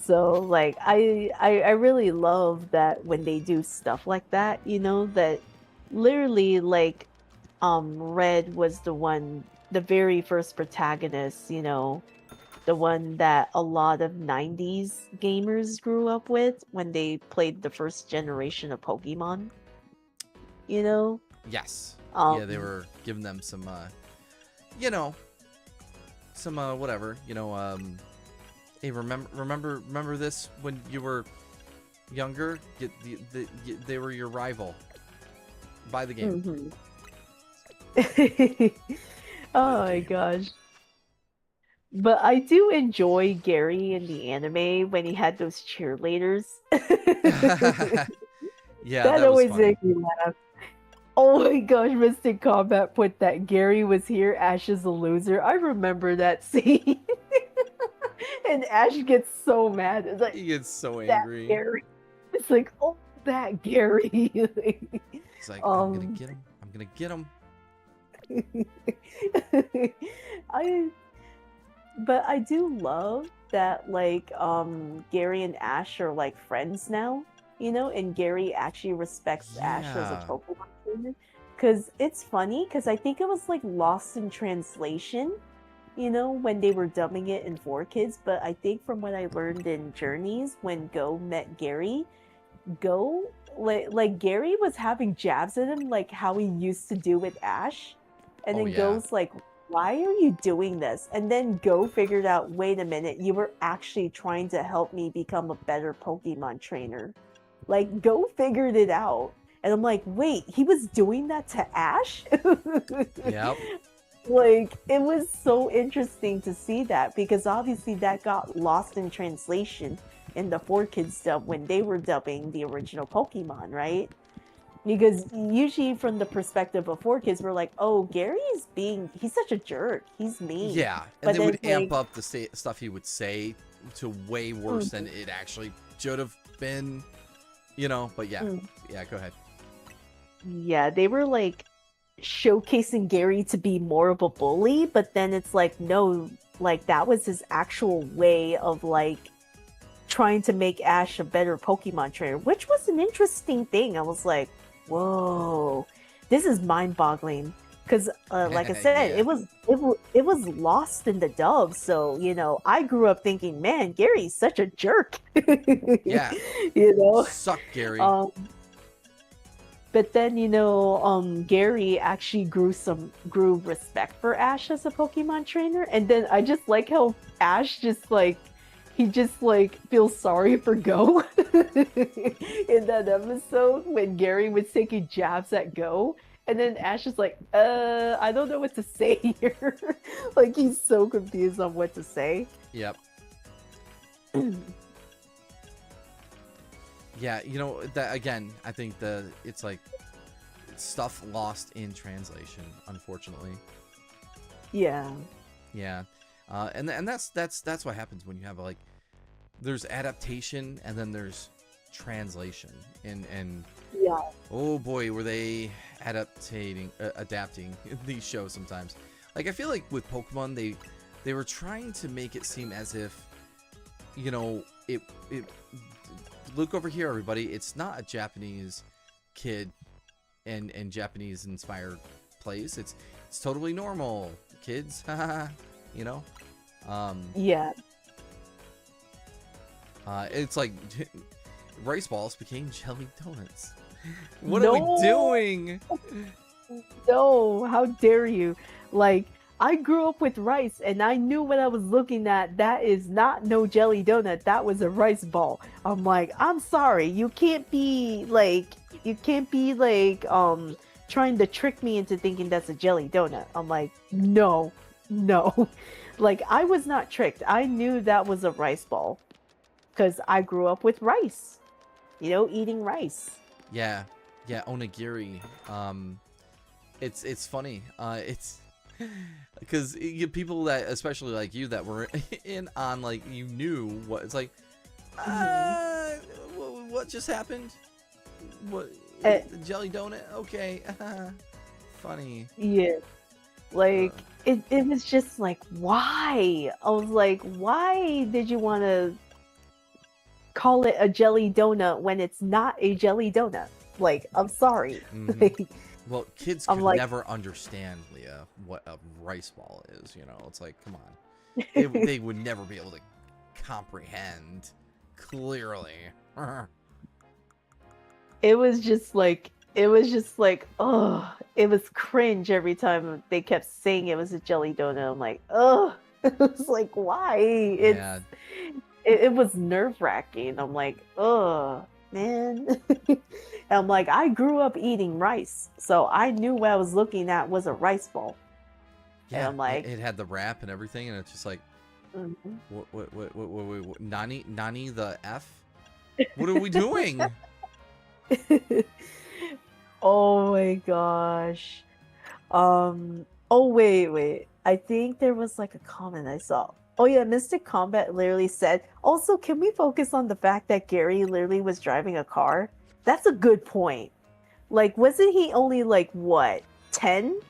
So like I really love that when they do stuff like that, that literally like Red was the very first protagonist, the one that a lot of 90s gamers grew up with when they played the first generation of Pokemon. Yes. Um, Yeah, they were giving them some some whatever, hey, remember this when you were younger? They were your rival. Buy the game. Mhm. Oh my gosh. But I do enjoy Gary in the anime when he had those cheerleaders. Yeah, That that was always funny. made me laugh. Oh my gosh, Mystic Combat put that Gary was here, Ash is a loser. I remember that scene. And Ash gets so mad. It's like, He gets so that angry. Gary. It's like, oh, that Gary. He's like, I'm gonna get him. I'm gonna get him. But I do love that like Gary and Ash are like friends now, and Gary actually respects Ash as a Yeah. Pokemon trainer. Cause it's funny, cause I think it was like lost in translation when they were dubbing it in 4Kids, but I think from what I learned in Journeys, when Go met Gary, Go, like Gary was having jabs at him like how he used to do with Ash. And Oh then yeah. Go's like, why are you doing this? And then Go figured out, wait a minute, you were actually trying to help me become a better Pokemon trainer. Like, Go figured it out. And I'm like, wait, he was doing that to Ash? Yep. Like, it was so interesting to see that because obviously that got lost in translation in the 4Kids dub when they were dubbing the original Pokemon, right? Because usually from the perspective of 4Kids, we're like, oh, he's such a jerk. He's mean. Yeah, and But they then, would amp like, up the stuff he would say to way worse than it actually should have been, but yeah. Mm. Yeah, go ahead. yeah, they were like showcasing Gary to be more of a bully, but then it's like, no, like that was his actual way of like trying to make Ash a better Pokemon trainer, which was an interesting thing. I was like, whoa, this is mind-boggling. Because, like I said, Yeah. it was lost in the dub. So I grew up thinking, man, Gary's such a jerk. Yeah. Suck, Gary. But then Gary actually grew respect for Ash as a Pokemon trainer, and then I just like how Ash he just feels sorry for Go in that episode when Gary was taking jabs at Go. And then Ash is like, I don't know what to say here. Like, he's so confused on what to say. Yep. Yeah, that again, I think it's like stuff lost in translation, unfortunately. Yeah. Yeah. And that's what happens when you have like there's adaptation and then there's translation and Yeah. oh boy, were they adapting these shows sometimes. Like I feel like with Pokemon they were trying to make it seem as if it look over here, everybody, it's not a Japanese kid and Japanese inspired place. It's totally normal kids. Yeah. It's like rice balls became jelly donuts. What are we doing? No, how dare you? Like, I grew up with rice and I knew what I was looking at. That is not no jelly donut. That was a rice ball. I'm like, I'm sorry. You can't be trying to trick me into thinking that's a jelly donut. I'm like, no. Like, I was not tricked. I knew that was a rice ball because I grew up with rice, eating rice. Yeah, onigiri. It's funny. It's because people that, especially like you, that were in on like you knew what it's like. What just happened? What jelly donut? Okay, funny. Yeah, like it was just like, why? I was like, why did you want to call it a jelly donut when it's not a jelly donut? Like, I'm sorry. Mhm. Like, Well, kids I'm could like- never understand, Leah, what a rice ball is. It's like, come on, they would never be able to comprehend clearly. it was just like, oh, it was cringe every time they kept saying it was a jelly donut. I'm like, oh, it was like, why? Yeah. It was nerve-wracking. I'm like, oh, man. And I'm like, I grew up eating rice, so I knew what I was looking at was a rice ball. Yeah, I'm like- it had the wrap and everything, and it's just like, Mhm. what Nani the F? What are we doing? Oh my gosh. Oh, wait. I think there was like a comment I saw. Oh yeah, Mystic Combat literally said, also, can we focus on the fact that Gary literally was driving a car? That's a good point. Like, wasn't he only like, what, 10?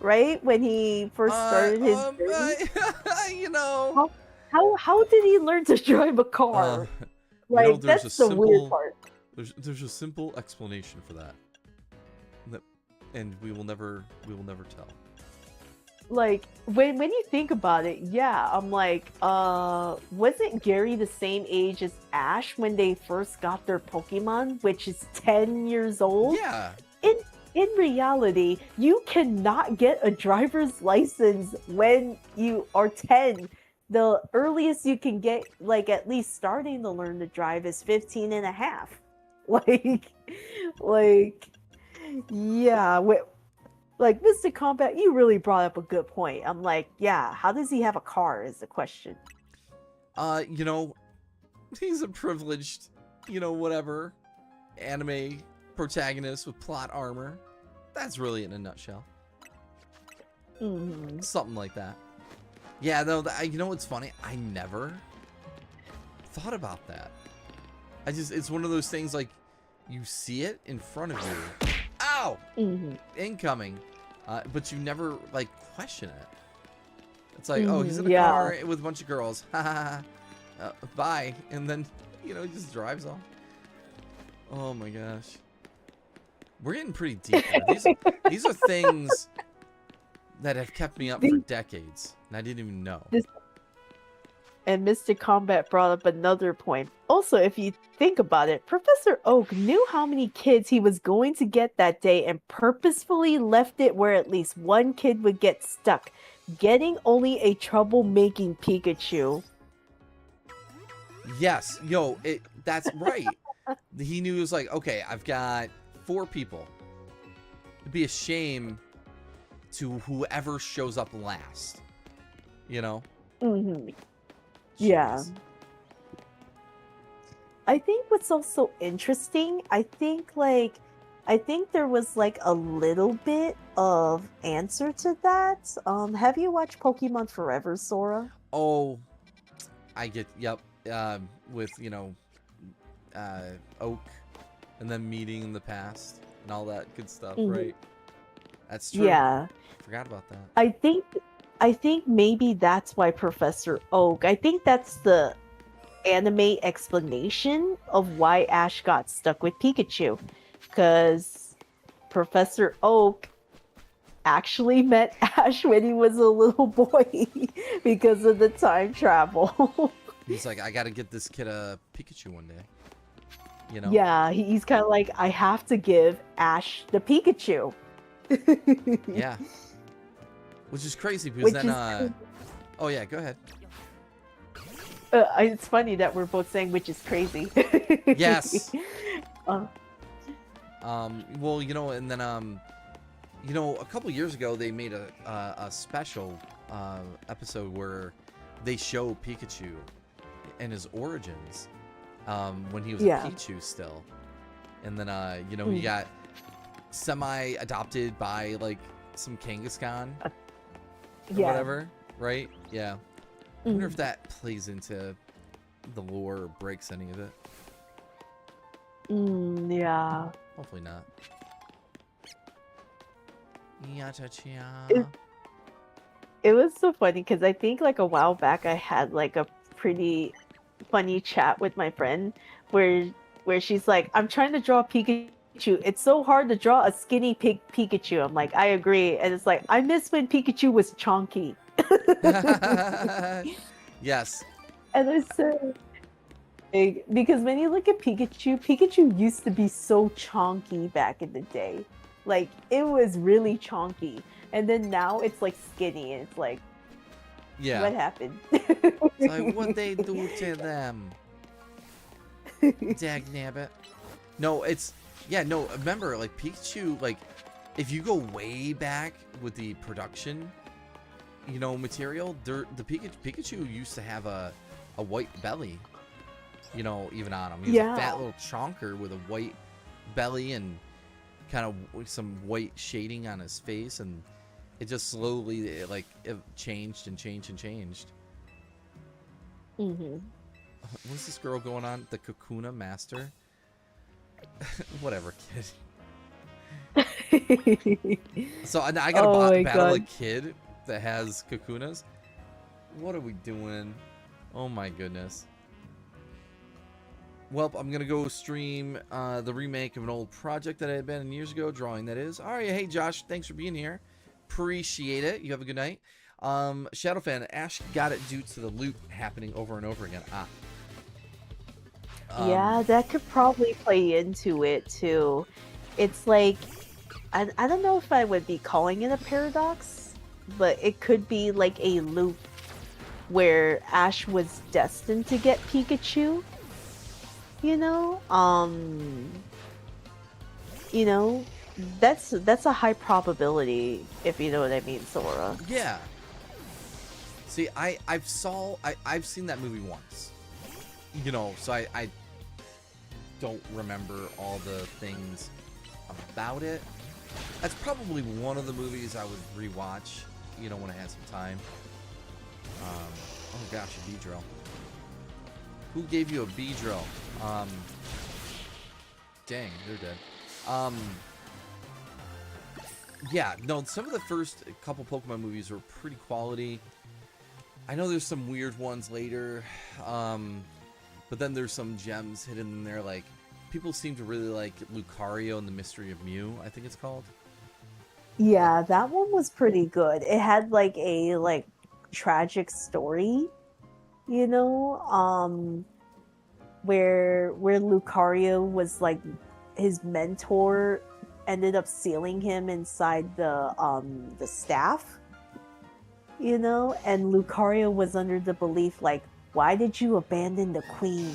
Right? When he first started his journey? How did he learn to drive a car? Like, there's that's a the weird simple- part. There's a simple explanation for that, and we will never tell. like when you think about it, yeah, I'm like, wasn't Gary the same age as Ash when they first got their Pokemon, which is 10 years old? Yeah. In in reality, you cannot get a driver's license when you are 10. The earliest you can get, like, at least starting to learn to drive is 15 and a half. Like, like, yeah, like Mr. Combat, you really brought up a good point. I'm like, yeah, how does he have a car is the question. You know, he's a privileged, whatever, anime protagonist with plot armor. That's really in a nutshell. Mhm. Something like that. Yeah, no, you know what's funny? I never thought about that. It's one of those things, like, you see it in front of you. Ow! Mhm. Incoming. But you never, like, question it. It's like, oh, he's in a Yeah. car with a bunch of girls. Ha ha ha. Bye. And then, he just drives off. Oh my gosh. We're getting pretty deep here. These are things that have kept me up for decades, and I didn't even know. And Mr. Combat brought up another point. Also, if you think about it, Professor Oak knew how many kids he was going to get that day and purposefully left it where at least one kid would get stuck, getting only a troublemaking Pikachu. Yes, yo, that's right. He knew, it was like, okay, I've got 4 people. It'd be a shame to whoever shows up last. Mhm. Yeah. Jeez. I think what's also interesting, I think there was like a little bit of answer to that. Have you watched Pokemon Forever, Sora? Oh, yep. With, Oak, and then meeting in the past, and all that good stuff, Mhm. right? That's true. Yeah. Forgot about that. I think maybe that's why Professor Oak, I think that's the anime explanation of why Ash got stuck with Pikachu. Because Professor Oak actually met Ash when he was a little boy because of the time travel. He's like, I gotta get this kid a Pikachu one day. Yeah, he's kind of like, I have to give Ash the Pikachu. Yeah. Which is crazy because Which then, is oh yeah, go ahead. it's funny that we're both saying which is crazy. Yes. Uh, Well, and then, a couple years ago they made a special episode where they show Pikachu and his origins when he was a Pichu still, and then he got semi-adopted by like some Kangaskhan or whatever, right? Yeah. I wonder if that plays into the lore or breaks any of it. Yeah. Hopefully not. It was so funny because I think like a while back I had like a pretty funny chat with my friend where she's like, I'm trying to draw Pikachu. It's so hard to draw a skinny Pikachu. I'm like, I agree. And it's like, I miss when Pikachu was chonky. Yes. And I said, because when you look at Pikachu used to be so chonky back in the day. Like, it was really chonky. And then now it's like skinny. And it's like, Yeah. what happened? It's like, what they do to them? Dagnabbit. No, remember, like, Pikachu, like, if you go way back with the production, material, the Pikachu used to have a white belly, even on him. He was a fat little chonker with a white belly and kind of some white shading on his face, and it just slowly, it changed and changed and changed. Mm-hmm. What's this girl going on? The Kakuna Master? Whatever, kid. So I gotta battle a kid that has Kakunas? What are we doing? Oh my goodness. Well, I'm gonna go stream the remake of an old project that I had been in years ago, drawing that is. Alright, hey Josh, thanks for being here. Appreciate it. You have a good night. Shadowfan, Ash got it due to the loop happening over and over again. Yeah, that could probably play into it too. It's like I don't know if I would be calling it a paradox, but it could be like a loop where Ash was destined to get Pikachu. You know, you know, that's a high probability if you know what I mean, Sora. Yeah. See, I've seen that movie once. You know, so I don't remember all the things about it. That's probably one of the movies I would rewatch, you know, when I had some time. Oh gosh, a Beedrill. Who gave you a Beedrill? Dang, they're dead. Yeah, no, some of the first couple Pokemon movies were pretty quality. I know there's some weird ones later, but then there's some gems hidden in there. Like, people seem to really like Lucario and the Mystery of Mew, I think it's called. Yeah, that one was pretty good. It had like a tragic story, you know, where Lucario was like his mentor ended up sealing him inside the staff, you know, and Lucario was under the belief like, why did you abandon the queen?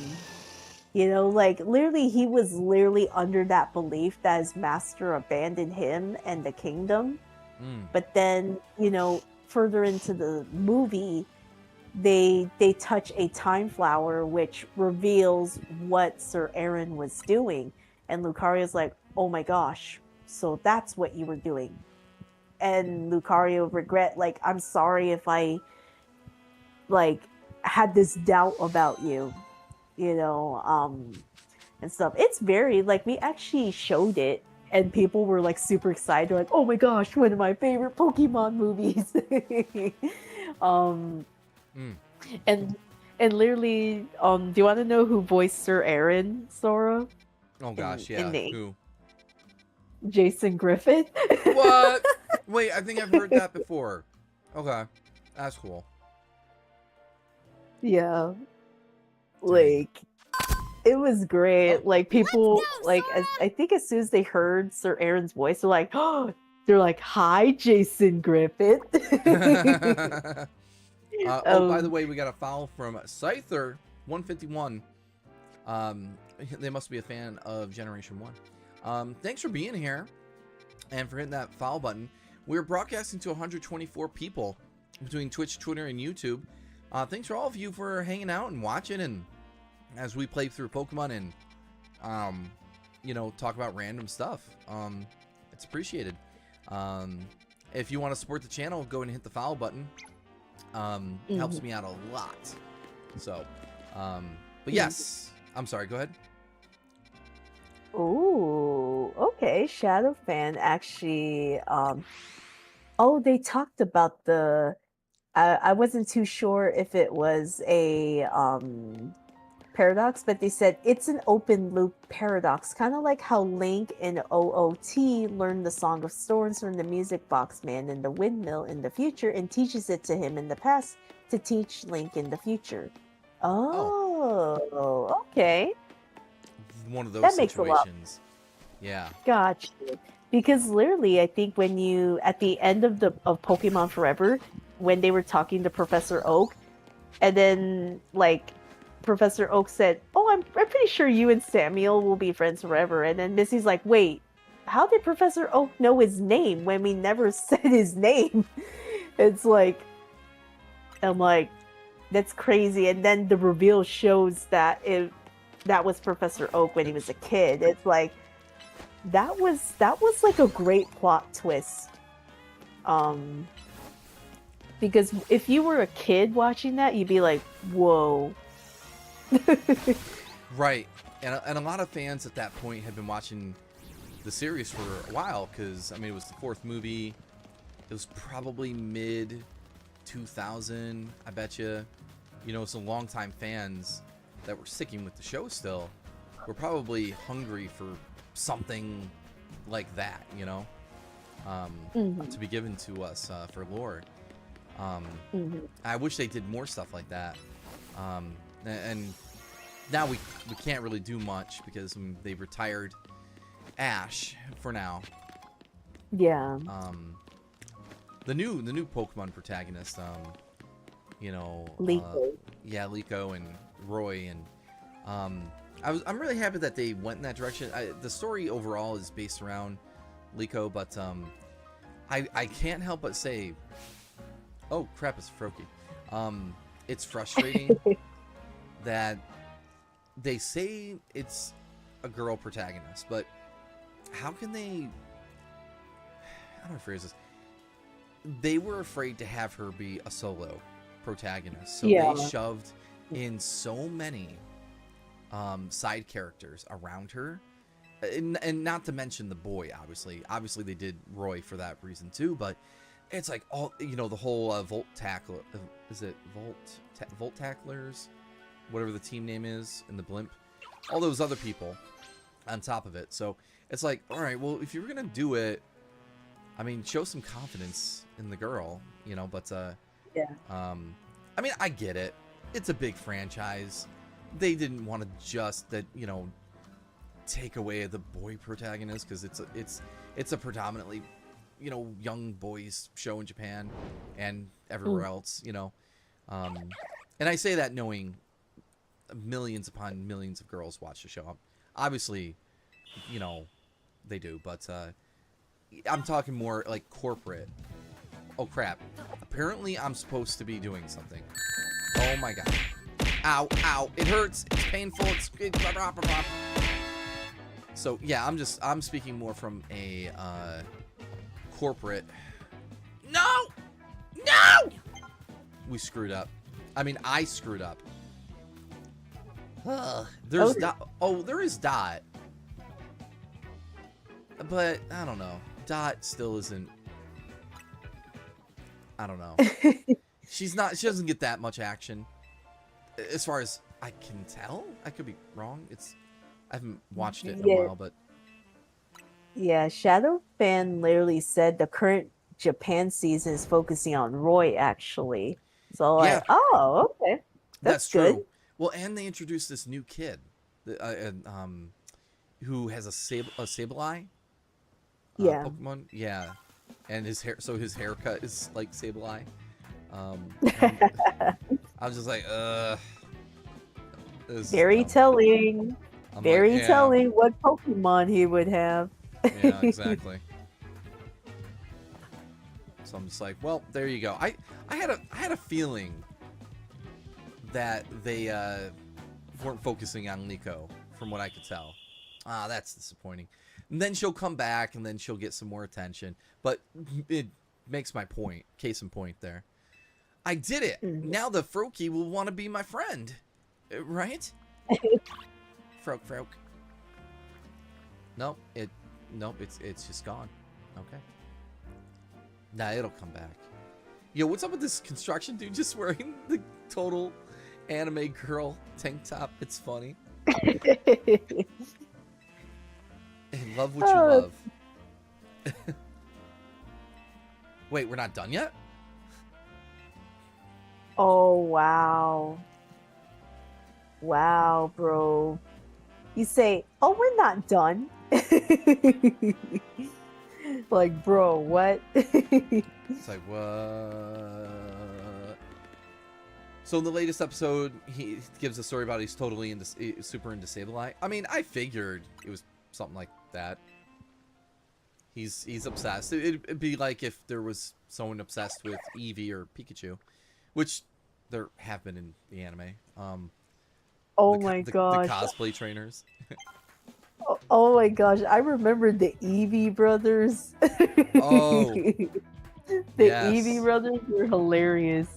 You know, like literally he was literally under that belief that his master abandoned him and the kingdom. But then, you know, further into the movie, they touch a time flower which reveals what Sir Aaron was doing, and Lucario's like, oh my gosh, so that's what you were doing. And Lucario regret, like, I'm sorry if I like had this doubt about you, you know, and stuff. It's very like, we actually showed it and people were like super excited. They're like, oh my gosh, one of my favorite Pokemon movies. And literally, do you want to know who voiced Sir Aaron, Sora? Oh gosh, yeah. Who? Jason Griffith. What? Wait, I think I've heard that before. Okay, that's cool. Yeah, like it was great. Like people, like I think as soon as they heard Sir Aaron's voice, they're like, oh, they're like, hi, Jason Griffith. Oh, by the way, we got a foul from Scyther 151. They must be a fan of Generation 1. Thanks for being here and for hitting that foul button. We're broadcasting to 124 people between Twitch, Twitter, and YouTube. Thanks for all of you for hanging out and watching, and as we play through Pokemon and you know, talk about random stuff. It's appreciated. If you want to support the channel, go and hit the follow button. Helps me out a lot. So, but yes, I'm sorry, go ahead. Oh, okay. Shadow Fan actually, oh, they talked about the, I wasn't too sure if it was a paradox, but they said it's an open loop paradox, kind of like how Link in OOT learned the Song of Storms from the Music Box Man in the windmill in the future and teaches it to him in the past to teach Link in the future. Oh, okay. One of those That makes situations. Yeah. Gotcha. Because literally, I think when you at the end of Pokemon Forever, when they were talking to Professor Oak, and then like Professor Oak said, "Oh, I'm pretty sure you and Samuel will be friends forever," and then Missy's like, "Wait, how did Professor Oak know his name when we never said his name?" It's like, I'm like, that's crazy. And then the reveal shows that that was Professor Oak when he was a kid. It's like that was like a great plot twist. Because if you were a kid watching that, you'd be like, whoa. Right. And a lot of fans at that point had been watching the series for a while, because I mean, it was the fourth movie. It was probably mid 2000, I bet you. You know, some longtime fans that were sticking with the show still were probably hungry for something like that, you know. Mhm. to be given to us for lore. Mhm. I wish they did more stuff like that. And now we can't really do much because they've retired Ash for now. Yeah. The new Pokemon protagonist, Liko. yeah, Liko and Roy, and I'm really happy that they went in that direction. The story overall is based around Liko, but I can't help but say, oh crap, it's Froakie. It's frustrating that they say it's a girl protagonist, but how can they? How do I phrase this? They were afraid to have her be a solo protagonist, so Yeah. they shoved in so many side characters around her, and not to mention the boy. Obviously they did Roy for that reason too, but it's like all the whole Volt Tackler. Is it Volt Tacklers? Whatever the team name is, and the Blimp, all those other people on top of it. So it's like, all right, well, if you're gonna do it, I mean, show some confidence in the girl, But Yeah. I mean, I get it. It's a big franchise. They didn't want to just take away the boy protagonist because it's a predominantly young boys show in Japan and everywhere else, and I say that knowing millions upon millions of girls watch the show. Obviously, they do, but I'm talking more like corporate. Oh crap. Apparently I'm supposed to be doing something. Oh my god. Ow, ow. It hurts. It's painful. So yeah, I'm speaking more from a corporate. No! No! We screwed up. I mean, I screwed up. There's Dot. Oh, there is Dot. But I don't know. Dot still isn't. I don't know. She doesn't get that much action. As far as I can tell. I could be wrong. I haven't watched it in a while, but Yeah, Shadow Fan literally said the current Japan season is focusing on Roy actually. So Yeah. like, oh, okay. That's good. true. Well, and they introduced this new kid, who has a Sableye. Yeah. Pokemon. Yeah, and his haircut is like Sableye. I was just like, Very telling. I'm Very like, yeah, telling what Pokemon he would have. Yeah, exactly. So I'm just like, well, there you go. I had a feeling that they weren't focusing on Liko, from what I could tell. That's disappointing. And then she'll come back, and then she'll get some more attention. But it makes my point. Case in point there. I did it. Mhm. Now the Froakie will want to be my friend. Right? Froak. Nope, it's just gone. Okay. Nah, it'll come back. Yo, what's up with this construction dude just wearing the total anime girl tank top? It's funny. Hey, love what you love. Wait, we're not done yet? Oh, wow. Wow, bro. You say, oh, we're not done. Like, bro, what? It's like, what? So in the latest episode, he gives a story about he's totally super into Sableye. I mean, I figured it was something like that. He's obsessed. It'd be like if there was someone obsessed with Eevee or Pikachu, which there have been in the anime. Oh the my the gosh. cosplay trainers. Oh my gosh. I remember the Eevee brothers. Oh, The yes. Eevee brothers were hilarious.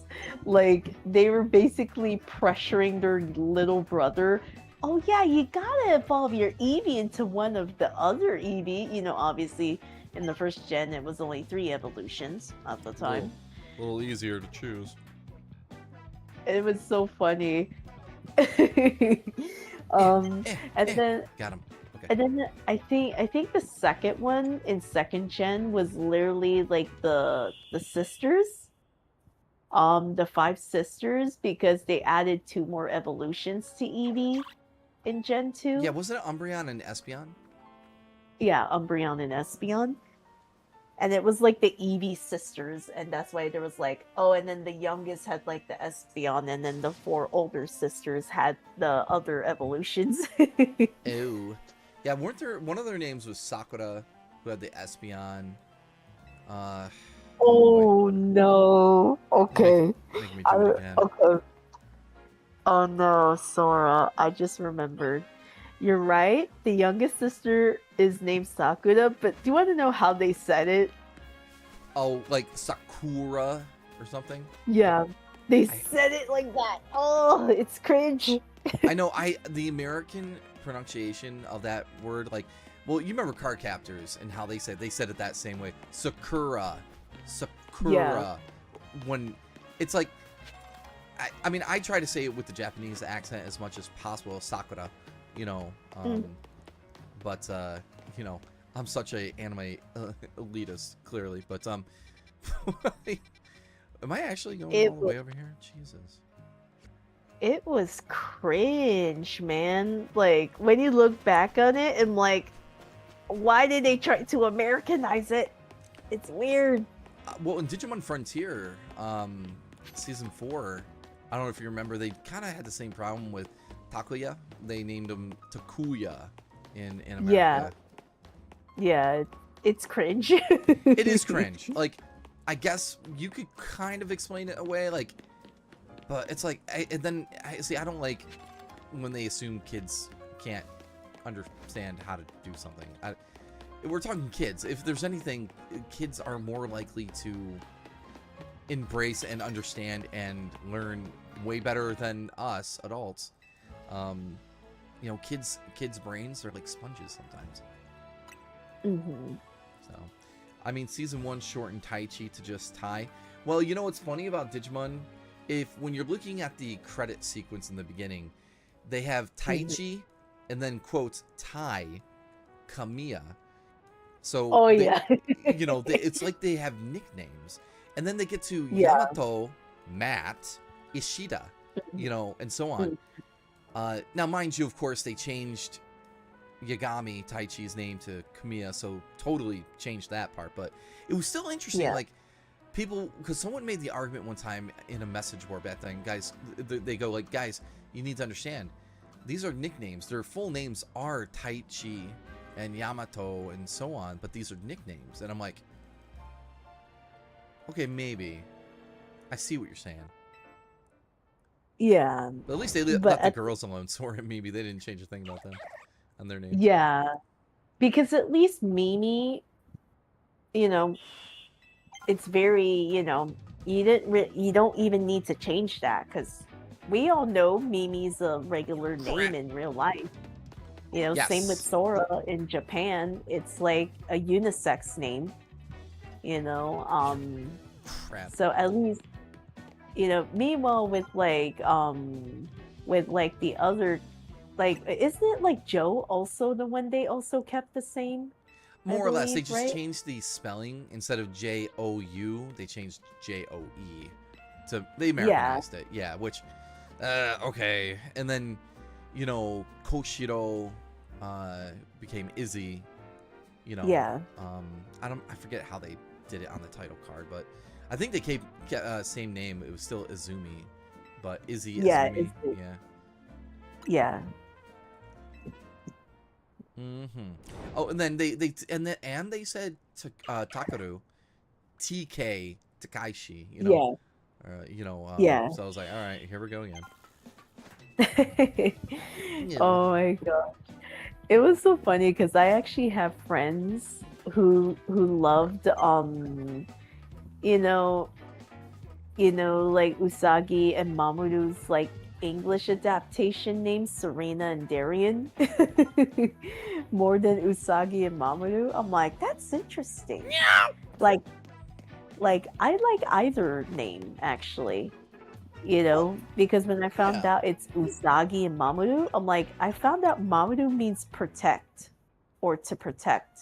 Like, they were basically pressuring their little brother. Oh yeah, you gotta evolve your Eevee into one of the other Eevee. You know, obviously, in the first gen, it was only 3 evolutions at the time. A little easier to choose. It was so funny. And then Got him. Okay. And then I think the second one in second gen was literally like the sisters, the five sisters, because they added two more evolutions to Eevee in Gen Yeah, 2. wasn't it Umbreon and Espeon? Yeah, Umbreon and Espeon. And it was like the Eevee sisters, and that's why there was like, oh, and then the youngest had like the Espeon, and then the four older sisters had the other evolutions. Ew. Yeah, weren't there one of their names was Sakura, who had the Espeon. Uh boy, Oh no. you're Okay. making me do it again. Okay. Oh no, Sora. I just remembered. You're right. The youngest sister is named Sakura, but do you want to know how they said it? Oh, like Sakura or something? Yeah. They I- said it like that. Oh, it's cringe. I know the American pronunciation of that word, like, well, you remember Card Captors and how they said it that same way. Sakura. Yeah. When it's like I mean, I try to say it with the Japanese accent as much as possible, Sakura, you know, but you know, I'm such a anime elitist, clearly, but am I actually going all the way over here? Jesus. It was cringe, man. Like when you look back on it, I'm like, why did they try to Americanize it? It's weird. Well, in Digimon Frontier, season 4, I don't know if you remember, they kind of had the same problem with Takuya. They named him Takuya in America. Yeah, it's cringe. It is cringe. Like, I guess you could kind of explain it away, like, but it's like, I don't like when they assume kids can't understand how to do something. We're talking kids. If there's anything, kids are more likely to embrace and understand and learn way better than us adults. You know, kids' brains are like sponges sometimes. So, I mean, season 1 shortened Taichi to just Tai. Well, you know what's funny about Digimon? When you're looking at the credit sequence in the beginning, they have Taichi and then quotes Tai Kamiya. So yeah. you know, it's like they have nicknames, and then they get to Yeah. Yamato, Matt, Ishida, you know, and so on. Now, mind you, of course, they changed Yagami Taichi's name to Kamiya, so totally changed that part. But it was still interesting, Yeah. like people, because someone made the argument one time in a message board back then, guys. They go like, guys, you need to understand, these are nicknames. Their full names are Taichi and Yamato and so on, but these are nicknames. And I'm like, okay, maybe I see what you're saying. Yeah. But at least they But left the at- girls alone. Sora and Mimi, they didn't change a thing about them on their names. Yeah. Because at least Mimi, you know, it's very, you know, you don't even need to change that because we all know Mimi's a regular name Correct. in real life. You know, same with Yes. Sora in Japan. It's like a unisex name. You know, Crap. so at least, you know, meanwhile with like the other, like, isn't it like Joe also the one they also kept the same? I More or less, they believe, just right? changed the spelling. Instead of J-O-U, they changed J-O-E. They Americanized it. Yeah, which, okay. And then, you know, Koshiro became Izzy. You know. Yeah. I forget how they did it on the title card, but I think they kept same name. It was still Izumi, but Izzy. Yeah, Izumi. Izzy. Yeah. Yeah. Oh, and then they said Takaru, TK Takaishi. You know. Yeah. Yeah. So I was like, all right, here we go again. Yeah. Oh my god. It was so funny because I actually have friends who loved you know like Usagi and Mamoru's like English adaptation names Serena and Darien more than Usagi and Mamoru. I'm like, that's interesting. Like I like either name actually. You know, because when I found Yeah. out it's Usagi and Mamoru, I'm like, I found out Mamoru means protect. or to protect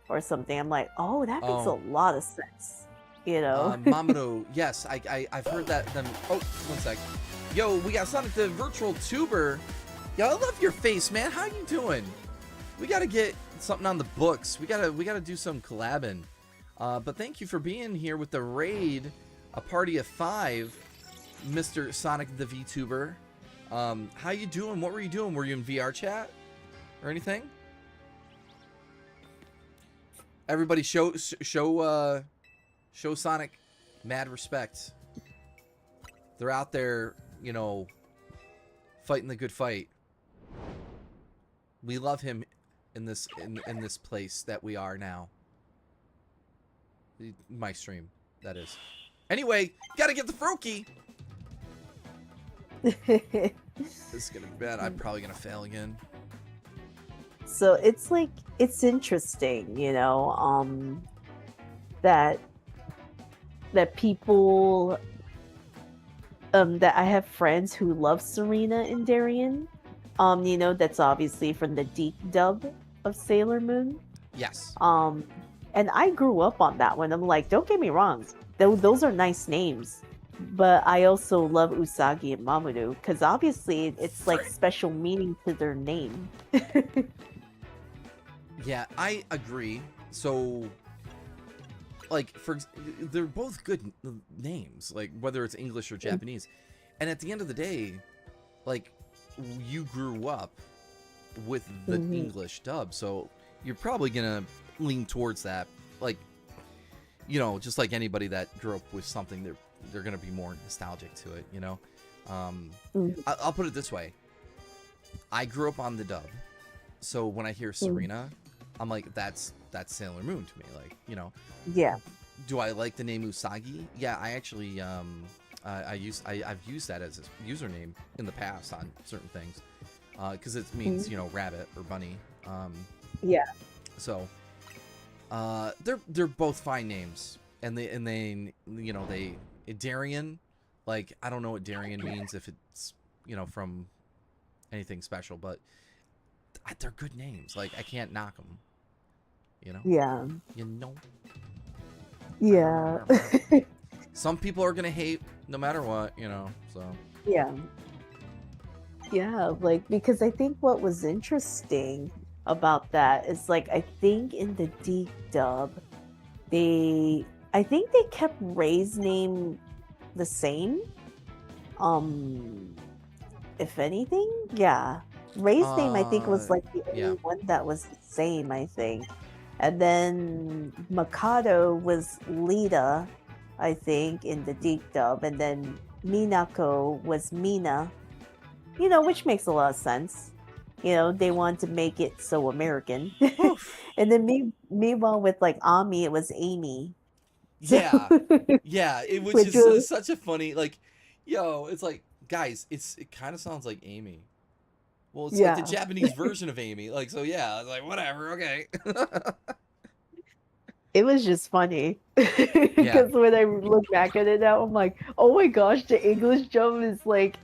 or something. I'm like, oh, that makes a Oh. lot of sense. You know? Mamoru, yes, I've heard that them. Oh, one sec. Yo, we got Sonic the Virtual Tuber. Yo, I love your face, man. How you doing? We gotta get something on the books. We gotta do some collabing. But thank you for being here with the raid, a party of 5, Mr. Sonic the VTuber. How you doing? What were you doing? Were you in VR chat or anything? Everybody, show Sonic mad respect. They're out there, you know, fighting the good fight. We love him in this place that we are now. My stream, that is. Anyway, gotta get the Froakie. This is gonna be bad. I'm probably gonna fail again. So it's like, it's interesting, you know, that people, that I have friends who love Serena and Darien. You know, that's obviously from the deep dub of Sailor Moon. Yes. And I grew up on that one. I'm like, don't get me wrong, those are nice names. But I also love Usagi and Mamoru because obviously it's like special meaning to their name. Yeah, I agree. So, like, they're both good names, like whether it's English or Japanese. And at the end of the day, like, you grew up with the English dub, so you're probably gonna lean towards that. Like, you know, just like anybody that grew up with something, they're gonna be more nostalgic to it. You know, I'll put it this way: I grew up on the dub, so when I hear Serena, I'm like, that's Sailor Moon to me. Like, you know. Yeah. Do I like the name Usagi? Yeah, I actually I've used that as a username in the past on certain things, because it means, you know, rabbit or bunny. Yeah. So they're both fine names, and they you know, Darien, like, I don't know what Darien means, if it's, you know, from anything special, but they're good names. Like, I can't knock them. You know. Yeah. You know. Yeah. Some people are gonna hate no matter what, you know, so. Yeah. Yeah, like, because I think what was interesting about that is, like, I think in the deep dub, I think they kept Ray's name the same. If anything, yeah. Ray's name, I think, was like the only one that was the same, I think. And then Mikado was Lita, I think, in the deep dub, and then Minako was Mina. You know, which makes a lot of sense. You know, they wanted to make it so American. And then meanwhile with like Ami, it was Amy. Yeah. Yeah, it was Which just was- such a funny, like, yo, it's like, guys, it kind of sounds like Amy. Well, it's like the Yeah. Japanese version of Amy. Like, so yeah, I was like, whatever, okay. It was just funny. Because when I look back at it now, I'm like, oh my gosh, the English dub is like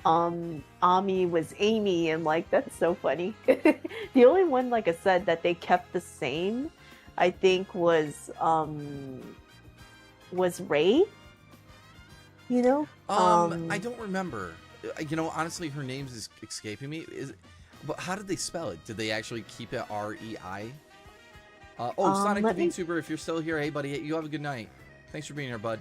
Ami was Amy, and like, that's so funny. The only one, like I said, that they kept the same, I think, was Ray. You know? I don't remember. You know, honestly, her name is escaping me. But how did they spell it? Did they actually keep it REI? Sonic the let me- VTuber, if you're still here, hey buddy, you have a good night. Thanks for being here, bud.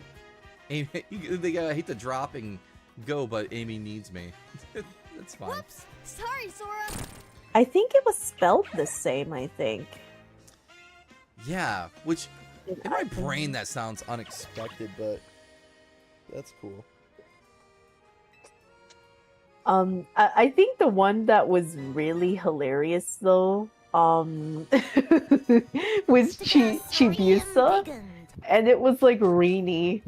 Amy, I hate to drop and go, but Amy needs me. That's fine. Whoops! Sorry, Sora. I think it was spelled the same, I think. Yeah, which in my brain that sounds unexpected, but that's cool. I think the one that was really hilarious though, was Chibiusa, and it was like Rini.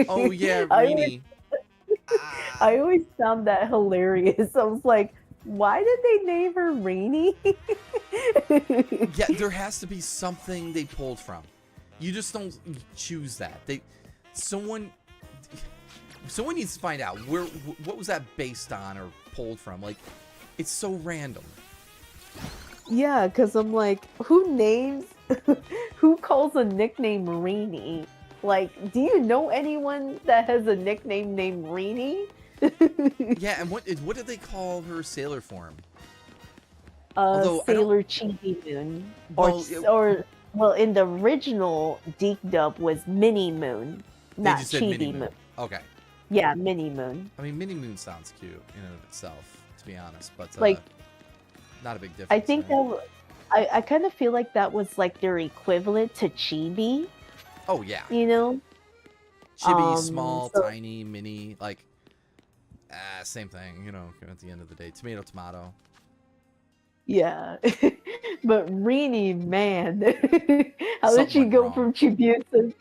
Oh yeah, I Rini. I always found that hilarious. I was like, why did they name her Rini? Yeah, there has to be something they pulled from. You just don't choose that. Someone needs to find out what was that based on or pulled from. Like, it's so random. Yeah, because I'm like, who names, who calls a nickname Reenie? Like, do you know anyone that has a nickname named Reenie? Yeah, and what did they call her sailor form? Although I don't. Sailor Chibi Moon, Well, or well, in the original Deke dub was Mini Moon, they not just said Mini Chibi Moon. Moon. Okay. Yeah, Mini Moon. I mean, Mini Moon sounds cute in and of itself, to be honest, but Like, not a big difference. I think right? I kind of feel like that was like their equivalent to Chibi, Oh yeah, you know? chibi, small, So tiny, mini, like same thing. You know, at the end of the day, tomato, tomato. yeah, but Rini, man, how did Something she went go wrong. from Chibiusa?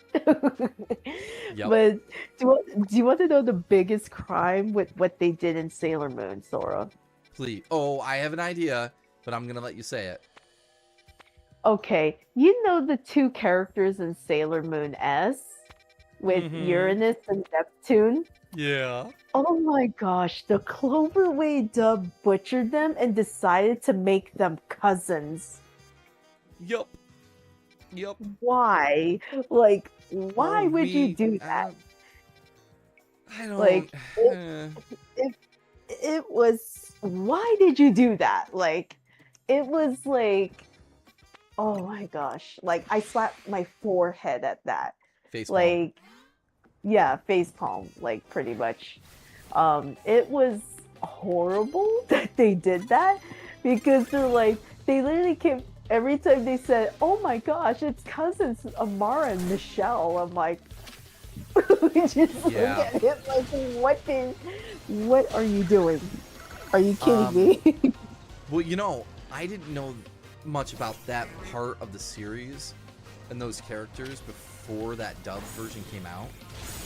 Yep. But do you want to know the biggest crime with what they did in Sailor Moon, Sora? Please. Oh, I have an idea, but I'm gonna let you say it. Okay, you know the two characters in Sailor Moon S with Mhm. Uranus and Neptune? Yeah. Oh my gosh, the Cloverway dub butchered them and decided to make them cousins. Yep. Yep. Why? Like, why Well, would you do that? I don't. Like, eh. it was, why did you do that? Like, it was like, oh my gosh. Like, I slapped my forehead at that. Facepalm. Like, yeah, facepalm, like, pretty much. It was horrible that they did that because they're like, they literally kept, every time they said, oh my gosh, it's cousins Amara and Michelle. I'm like, we just look Yeah. at it like, what are you doing? Are you kidding me? Well, you know, I didn't know much about that part of the series and those characters before that dubbed version came out.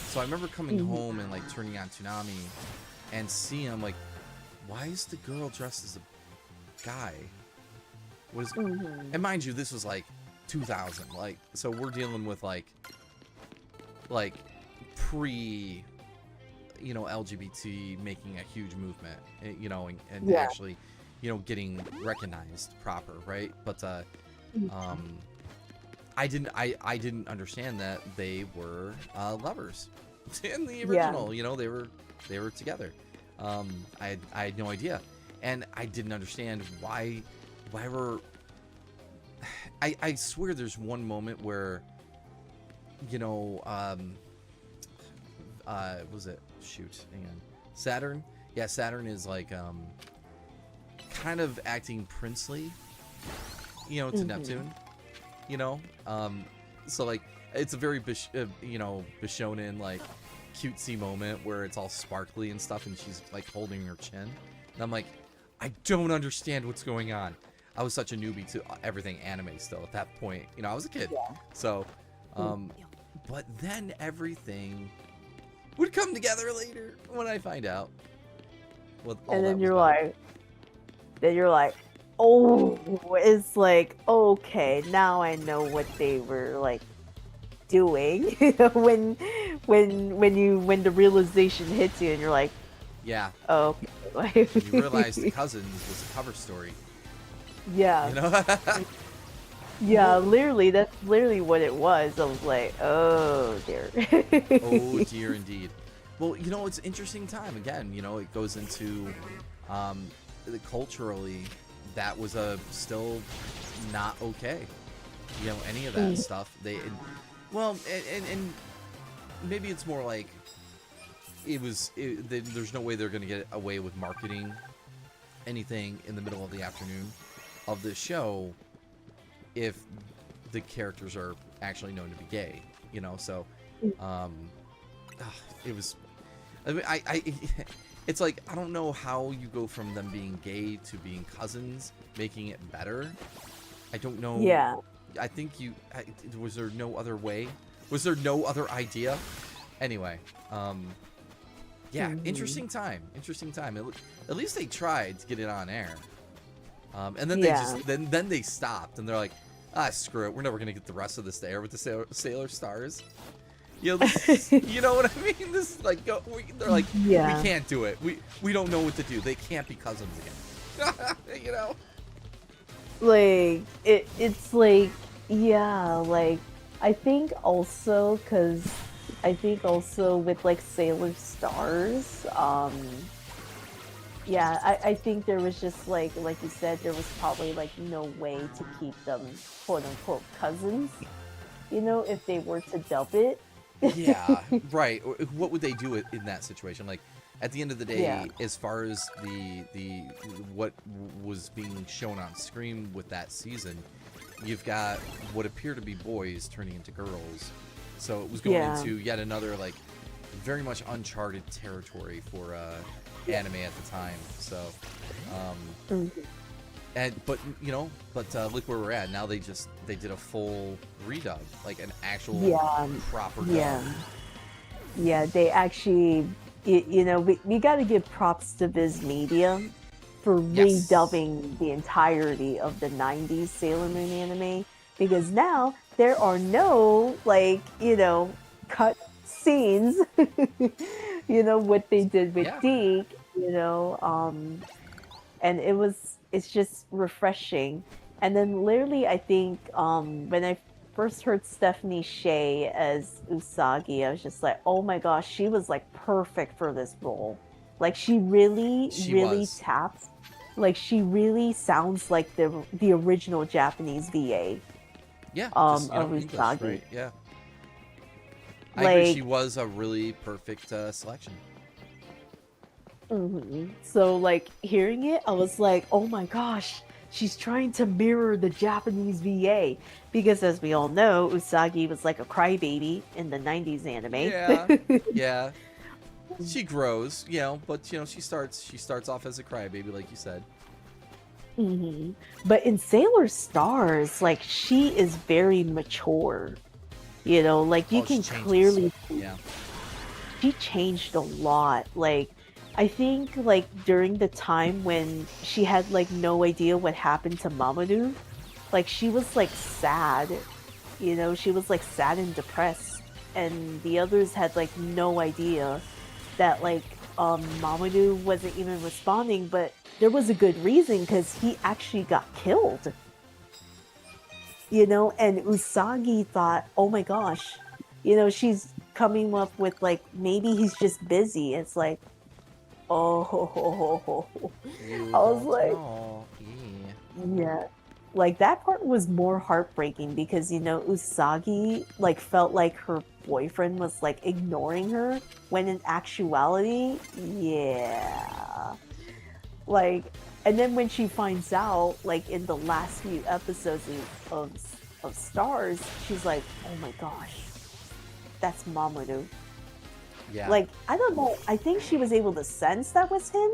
So I remember coming home and like turning on Toonami and seeing, I'm like, why is the girl dressed as a guy? What is? And mind you, this was like 2000. Like, so we're dealing with like pre, you know, LGBT making a huge movement, you know, and Yeah. actually, you know, getting recognized proper, right? But I didn't understand that they were lovers in the original. You know, they were together. I had no idea, and I didn't understand why were. I swear there's one moment where, you know, was it, shoot, hang on, Saturn? Yeah, Saturn is like kind of acting princely, you know, to Neptune, you know, so like it's a very you know, Bishonen like cutesy moment where it's all sparkly and stuff, and she's like holding her chin, and I'm like, I don't understand what's going on. I was such a newbie to everything anime still at that point, you know, I was a kid. So but then everything would come together later when I find out what all And that then was you're about. like, oh, it's like, okay, now I know what they were like doing. when the realization hits you and you're like, Yeah, oh, when okay. you realize the Cousins was a cover story, Yeah, you know. yeah, literally, that's literally what it was. I was like, oh dear. Oh dear, indeed. Well, you know, it's an interesting time. Again, you know, it goes into culturally, that was still not okay. You know, any of that stuff. Well, and maybe it's more like there's no way they're going to get away with marketing anything in the middle of the afternoon of the show if the characters are actually known to be gay, you know. So it was, I mean, it's like, I don't know how you go from them being gay to being cousins, making it better. I don't know. Yeah. I think was there no other way? Was there no other idea? Anyway, yeah, interesting time. At least they tried to get it on air. And then then they stopped, and they're like, screw it, we're never gonna get the rest of this to air with the Sailor Stars. You know, you know what I mean? This is like, they're like, Yeah. we can't do it. We don't know what to do. They can't be cousins again. You know. Like it's like yeah, like I think also because I think also with like Sailor Stars, yeah, I think there was just like you said, there was probably like no way to keep them quote unquote cousins, if they were to dub it. Yeah, right. What would they do in that situation? Like, at the end of the Yeah. day, as far as the what was being shown on screen with that season, you've got what appear to be boys turning into girls. So it was going Yeah. into yet another like very much uncharted territory for anime at the time. So, um, Mhm. but look where we're at now. They did a full redub, like an actual Yeah. proper dub. Yeah. Yeah, they actually, we got to give props to Viz Media for Yes. redubbing the entirety of the 90s Sailor Moon anime because now there are no, like, cut scenes, what they did with Yeah. Deke, and it's just refreshing. And then literally, I think when I first heard Stephanie Sheh as Usagi, I was just like, oh my gosh, she was like perfect for this role. Like she really, She really was. taps. Like she really sounds like the original Japanese VA Yeah, just of English, Usagi. right? Yeah, I agree. She Like, was a really perfect selection. So like hearing it, I was like, oh my gosh, she's trying to mirror the Japanese VA because as we all know, Usagi was like a crybaby in the 90s anime. Yeah, yeah. She grows, but she starts off as a crybaby, like you said. hmm But in Sailor Stars, like she is very mature. Like you Oh, she can changes. clearly Yeah, she changed a lot. Like, I think like during the time when she had like no idea what happened to Mamadou, like she was like sad, she was like sad and depressed, and the others had like no idea that like Mamadou wasn't even responding, but there was a good reason because he actually got killed, and Usagi thought, oh my gosh, she's coming up with like maybe he's just busy. It's like, oh, I you was don't like, know. Yeah. yeah. Like that part was more heartbreaking because Usagi like felt like her boyfriend was like ignoring her when in actuality, yeah. Like, and then when she finds out, like in the last few episodes of of Stars, she's like, "Oh my gosh, that's Mamoru." Yeah. Like, I don't know. I think she was able to sense that was him,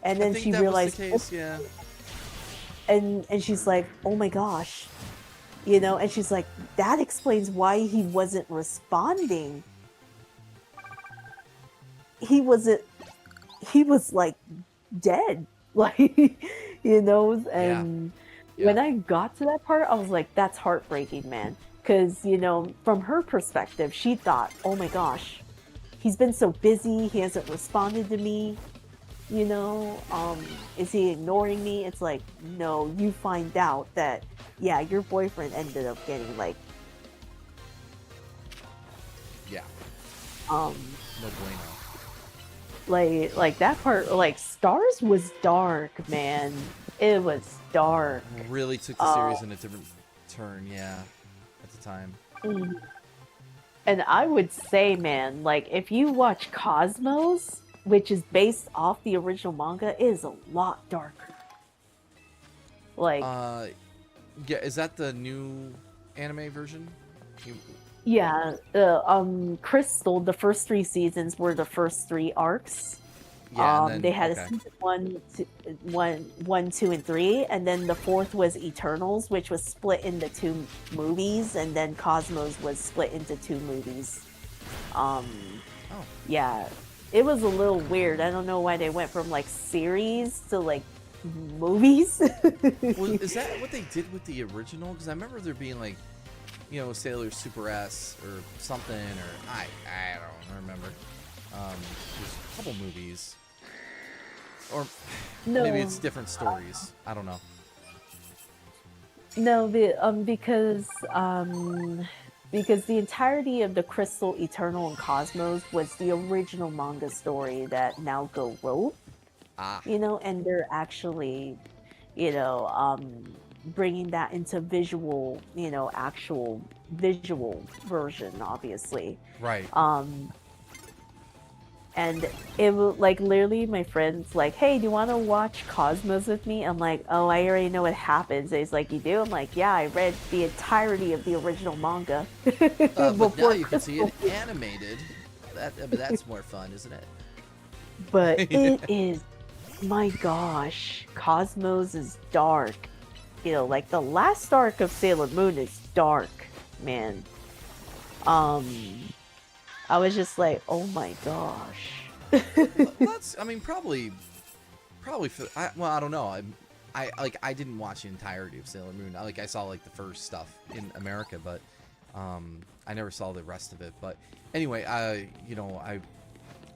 and I then think she that was the realized, case. Yeah. and she's like, "Oh my gosh," and she's like, "That explains why he wasn't responding. He wasn't. He was like dead." Like, Yeah. and Yeah. when I got to that part, I was like, that's heartbreaking, man. Because, from her perspective, she thought, oh my gosh, he's been so busy, he hasn't responded to me, is he ignoring me? It's like, no, you find out that, yeah, your boyfriend ended up getting Yeah. um, No bueno. like that part, like Stars was dark, man. It was dark. Really took the Um, series in a different turn. Yeah. At the time. mm. And I would say, man, like if you watch Cosmos, which is based off the original manga, it is a lot darker. Like, Uh, yeah. Is that the new anime version? You, yeah, Crystal, the first three seasons were the first three arcs. yeah, and They then had a okay. season one, 2, and 3, and then the fourth was Eternals, which was split into two movies, and then Cosmos was split into two movies. Um, Oh. yeah, it was a little weird. I don't know why they went from like series to like movies. Is that what they did with the original? Because I remember there being like, Sailor Super S or something, or I don't remember. There's a couple movies, or maybe No, it's different stories. I don't know. No, because the entirety of the Crystal, Eternal, and Cosmos was the original manga story that Naoko wrote, Ah, and they're actually, you know, bringing that into visual, actual visual version, obviously. right. Um, and it will like literally my friend's like, hey, do you want to watch Cosmos with me? I'm like, oh, I already know what happens. And he's like, you do? I'm like, yeah, I read the entirety of the original manga But now before you can see it Crystal. animated. That's more fun, isn't But it? it is, my gosh, Cosmos is dark. Like the last arc of Sailor Moon is dark, man. Um, I was just like, oh my gosh. That's. I mean, probably. Well, I don't know. I didn't watch the entirety of Sailor Moon. I saw like the first stuff in America, but I never saw the rest of it. But anyway,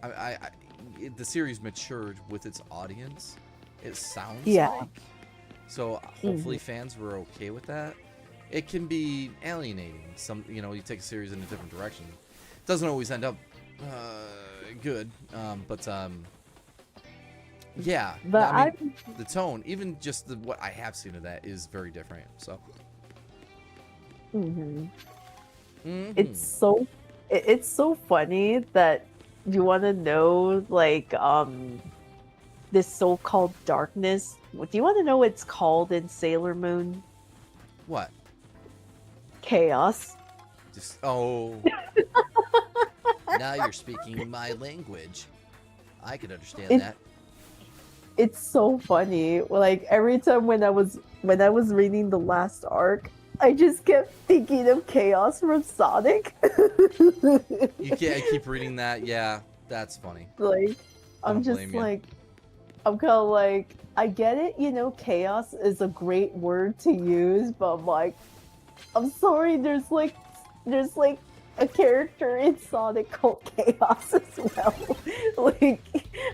the series matured with its audience. It sounds Yeah. like. So hopefully fans were okay with that. It can be alienating. You take a series in a different direction. It doesn't always end up good. Yeah. But I mean, the tone, even just what I have seen of that, is very different. So. Mhm. Mhm. It's so funny that you want to know like this so-called darkness. Do you want to know what it's called in Sailor Moon? What? Chaos. Just now you're speaking my language. I could understand It- that. It's so funny. Like every time when I was reading the last arc, I just kept thinking of Chaos from Sonic. I keep reading that. Yeah, that's funny. Like I I'm don't just blame you. like I'm kind of like, I get it, chaos is a great word to use, but I'm like, I'm sorry, there's like a character in Sonic called Chaos as well. Like,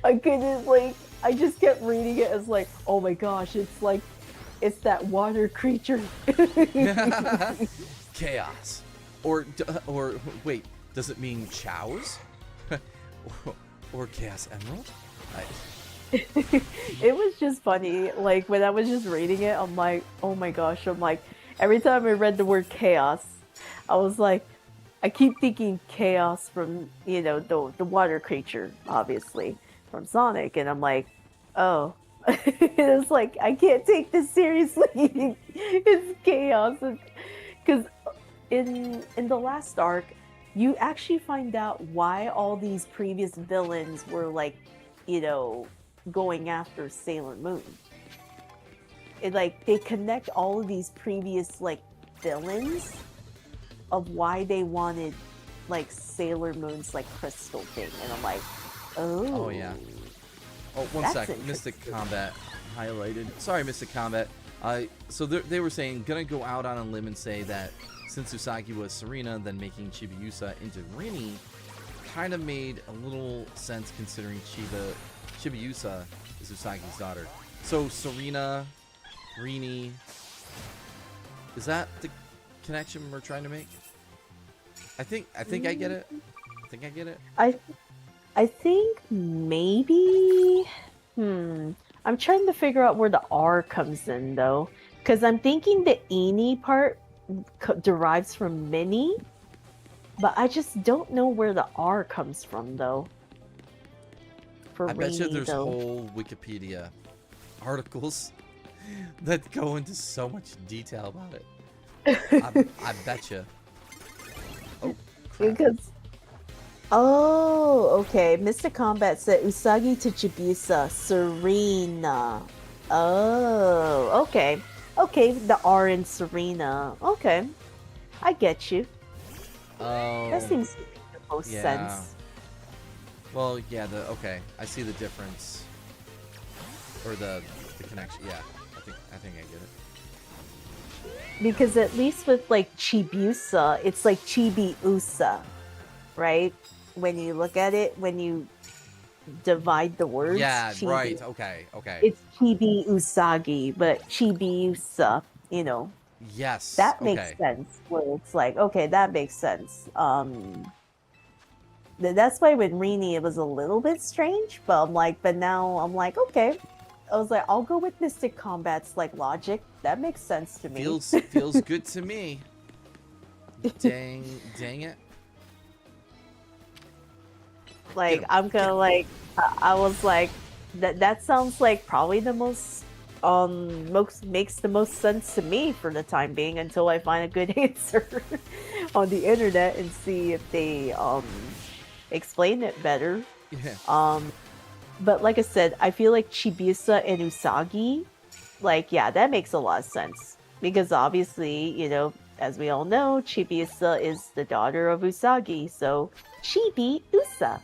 I couldn't, like, I just kept reading it as like, oh my gosh, it's that water creature. Chaos. Or wait, does it mean chows? or Chaos Emerald? It was just funny. Like when I was just reading it, I'm like, oh my gosh. I'm like, every time I read the word chaos, I was like, I keep thinking chaos from, the water creature, obviously, from Sonic. And I'm like, oh. It's like, I can't take this seriously. It's chaos. Because in the last arc, you actually find out why all these previous villains were like, going after Sailor Moon. They connect all of these previous villains of why they wanted Sailor Moon's crystal thing, and I'm like, oh. Oh yeah. Oh, one That's sec. Mystic interesting. Combat highlighted. Sorry, Mystic Combat. So they were saying, gonna go out on a limb and say that since Usagi was Serena, then making Chibiusa into Rini kind of made a little sense considering Chibiusa is Usagi's daughter. So Serena, Rini, is that the connection we're trying to make? I think I get it. I think I get it. I think maybe. I'm trying to figure out where the R comes in though, because I'm thinking the Eni part derives from Minnie, but I just don't know where the R comes from though. For I bet you Rainy, there's though. whole Wikipedia articles that go into so much detail about it. I bet you. Oh, crap. Because okay. Mystic Combat said Usagi to Chibiusa, Serena. Oh, okay. Okay, the R in Serena. Okay. I get you. That seems to make the most yeah. sense. Well, yeah, okay. I see the difference. Or the connection. Yeah. I think I get it. Because at least with Chibiusa, it's like Chibi-usa, right? When you look at it, when you divide the words. Yeah, Chibi. right. Okay. It's Chibi Usagi, but Chibi-usa, Yes. That makes Okay. sense. Where it's like, okay, that makes sense. That's why with Rini it was a little bit strange, but but now I'm like, okay. I was like, I'll go with Mystic Combat's like logic. That makes sense to me. Feels good to me. Dang it. Like him, I'm get gonna him. like I was like that sounds like probably the most makes the most sense to me for the time being until I find a good answer on the internet and see if they explain it better. Yeah. But like I said, I feel like Chibiusa and Usagi, like yeah, that makes a lot of sense because obviously, as we all know, Chibiusa is the daughter of Usagi, so Chibi Usa.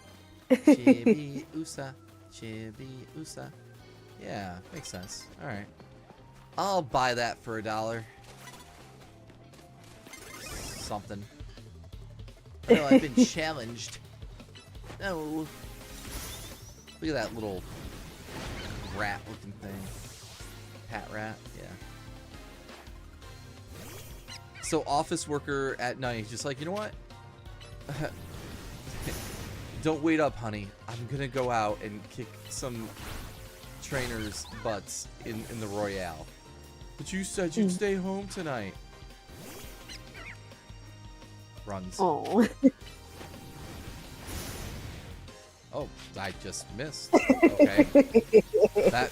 Chibi Usa. Chibi Usa. Yeah, makes sense. Alright. I'll buy that for $1. Something. I know I've been challenged. No. Look at that little rat looking thing. Hat rat, yeah. So office worker at night, he's just like, you know what? Don't wait up, honey. I'm gonna go out and kick some trainers' butts in the Royale. But you said you'd stay home tonight. Runs. Oh. Oh, I just missed. Okay.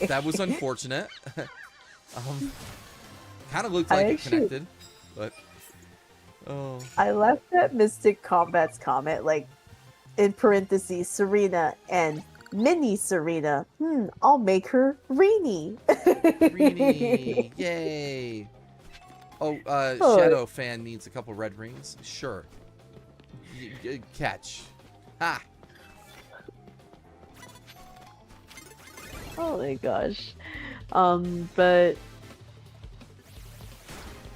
that was unfortunate. Kind of looked like it connected, but oh. I left that Mystic Combat's comment like in parentheses Serena and Mini Serena. I'll make her Rini. Rini, yay! Oh, Shadow fan needs a couple red rings. Sure. Catch. Ha! Oh my gosh. But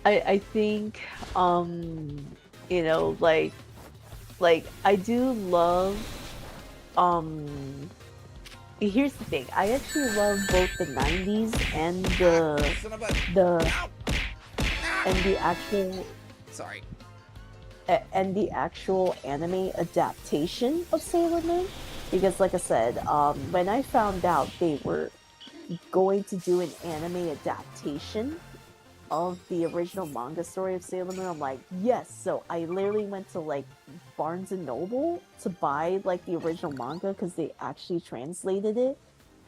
I think like I do love here's the thing. I actually love both the 90s and the actual Sorry. and the actual anime adaptation of Sailor Moon. Because like I said, when I found out they were going to do an anime adaptation of the original manga story of Sailor Moon, I'm like, yes. So I literally went to like Barnes and Noble to buy like the original manga because they actually translated it,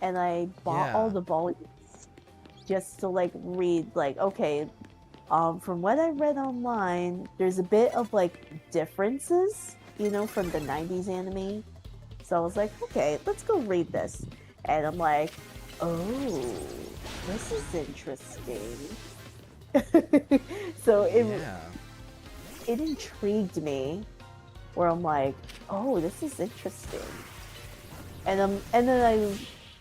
and I bought all the volumes just to like read. Like, okay, from what I read online, there's a bit of like differences, from the 90s anime. So I was like, okay, let's go read this. And I'm like, oh, this is interesting. So it intrigued me, where I'm like, oh, this is interesting. And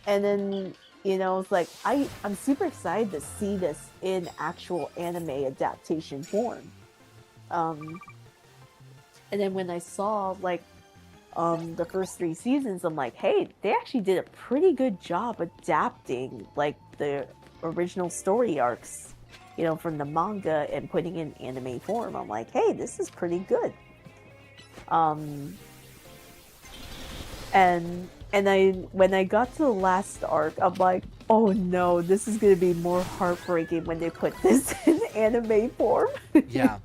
then it's like I'm super excited to see this in actual anime adaptation form. And then when I saw like the first 3 seasons, I'm like, hey, they actually did a pretty good job adapting like the original story arcs, from the manga and putting in anime form. I'm like, hey, this is pretty good. And when I got to the last arc, I'm like, oh no, this is gonna be more heartbreaking when they put this in anime form. Yeah.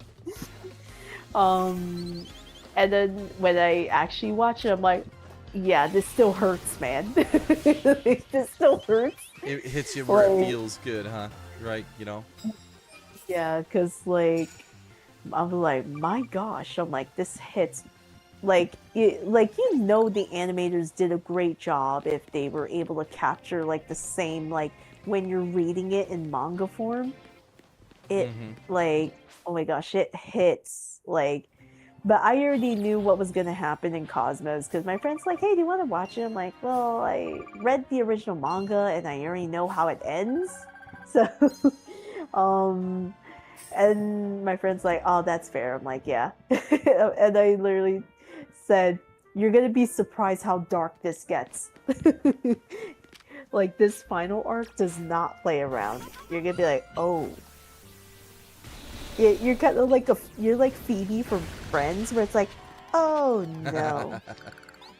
And then when I actually watch it, I'm like, yeah, this still hurts, man. This still hurts. It hits you where it feels good, huh? Right, Yeah, because, like, I'm like, my gosh. I'm like, this hits. Like, the animators did a great job if they were able to capture, like, the same, like, when you're reading it in manga form. It, like, oh my gosh, it hits, like... But I already knew what was going to happen in Cosmos, because my friend's like, hey, do you want to watch it? I'm like, well, I read the original manga, and I already know how it ends. So, and my friend's like, oh, that's fair. I'm like, yeah. And I literally said, you're going to be surprised how dark this gets. Like, this final arc does not play around. You're going to be like, oh. you're kind of like you're like Phoebe from Friends, where it's like, oh no.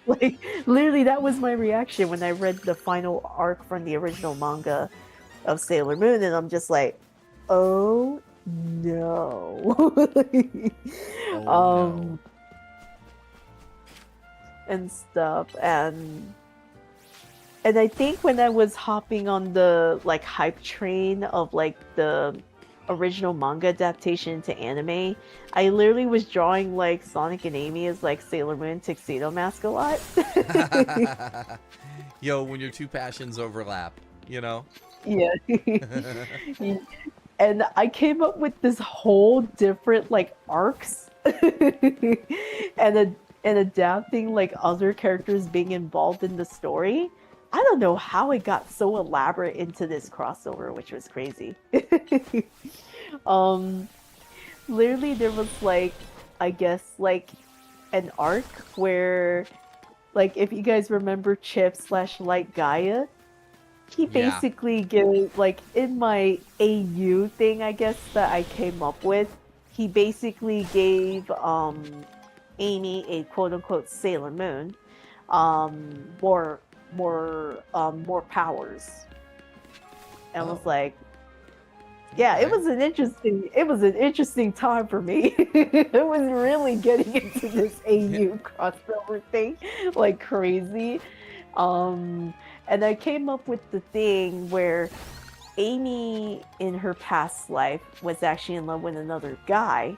Like literally, that was my reaction when I read the final arc from the original manga of Sailor Moon, and I'm just like, oh no. Oh no. And stuff, and I think when I was hopping on the like hype train of like the original manga adaptation to anime, I literally was drawing like Sonic and Amy as like Sailor Moon tuxedo mask a lot. Yo, when your two passions overlap, you know? Yeah. And I came up with this whole different like arcs and adapting like other characters being involved in the story. I don't know how it got so elaborate into this crossover, which was crazy. um Literally there was like, I guess like an arc where, like, if you guys remember Chip slash Light Gaia, he Yeah. basically gave, like, in my AU thing, I guess, that I came up with, he basically gave Amy a quote unquote Sailor Moon, more powers. And I was Oh, like, yeah, okay. it was an interesting time for me. It was really getting into this AU crossover thing like crazy. Um and I came up with the thing where Amy in her past life was actually in love with another guy,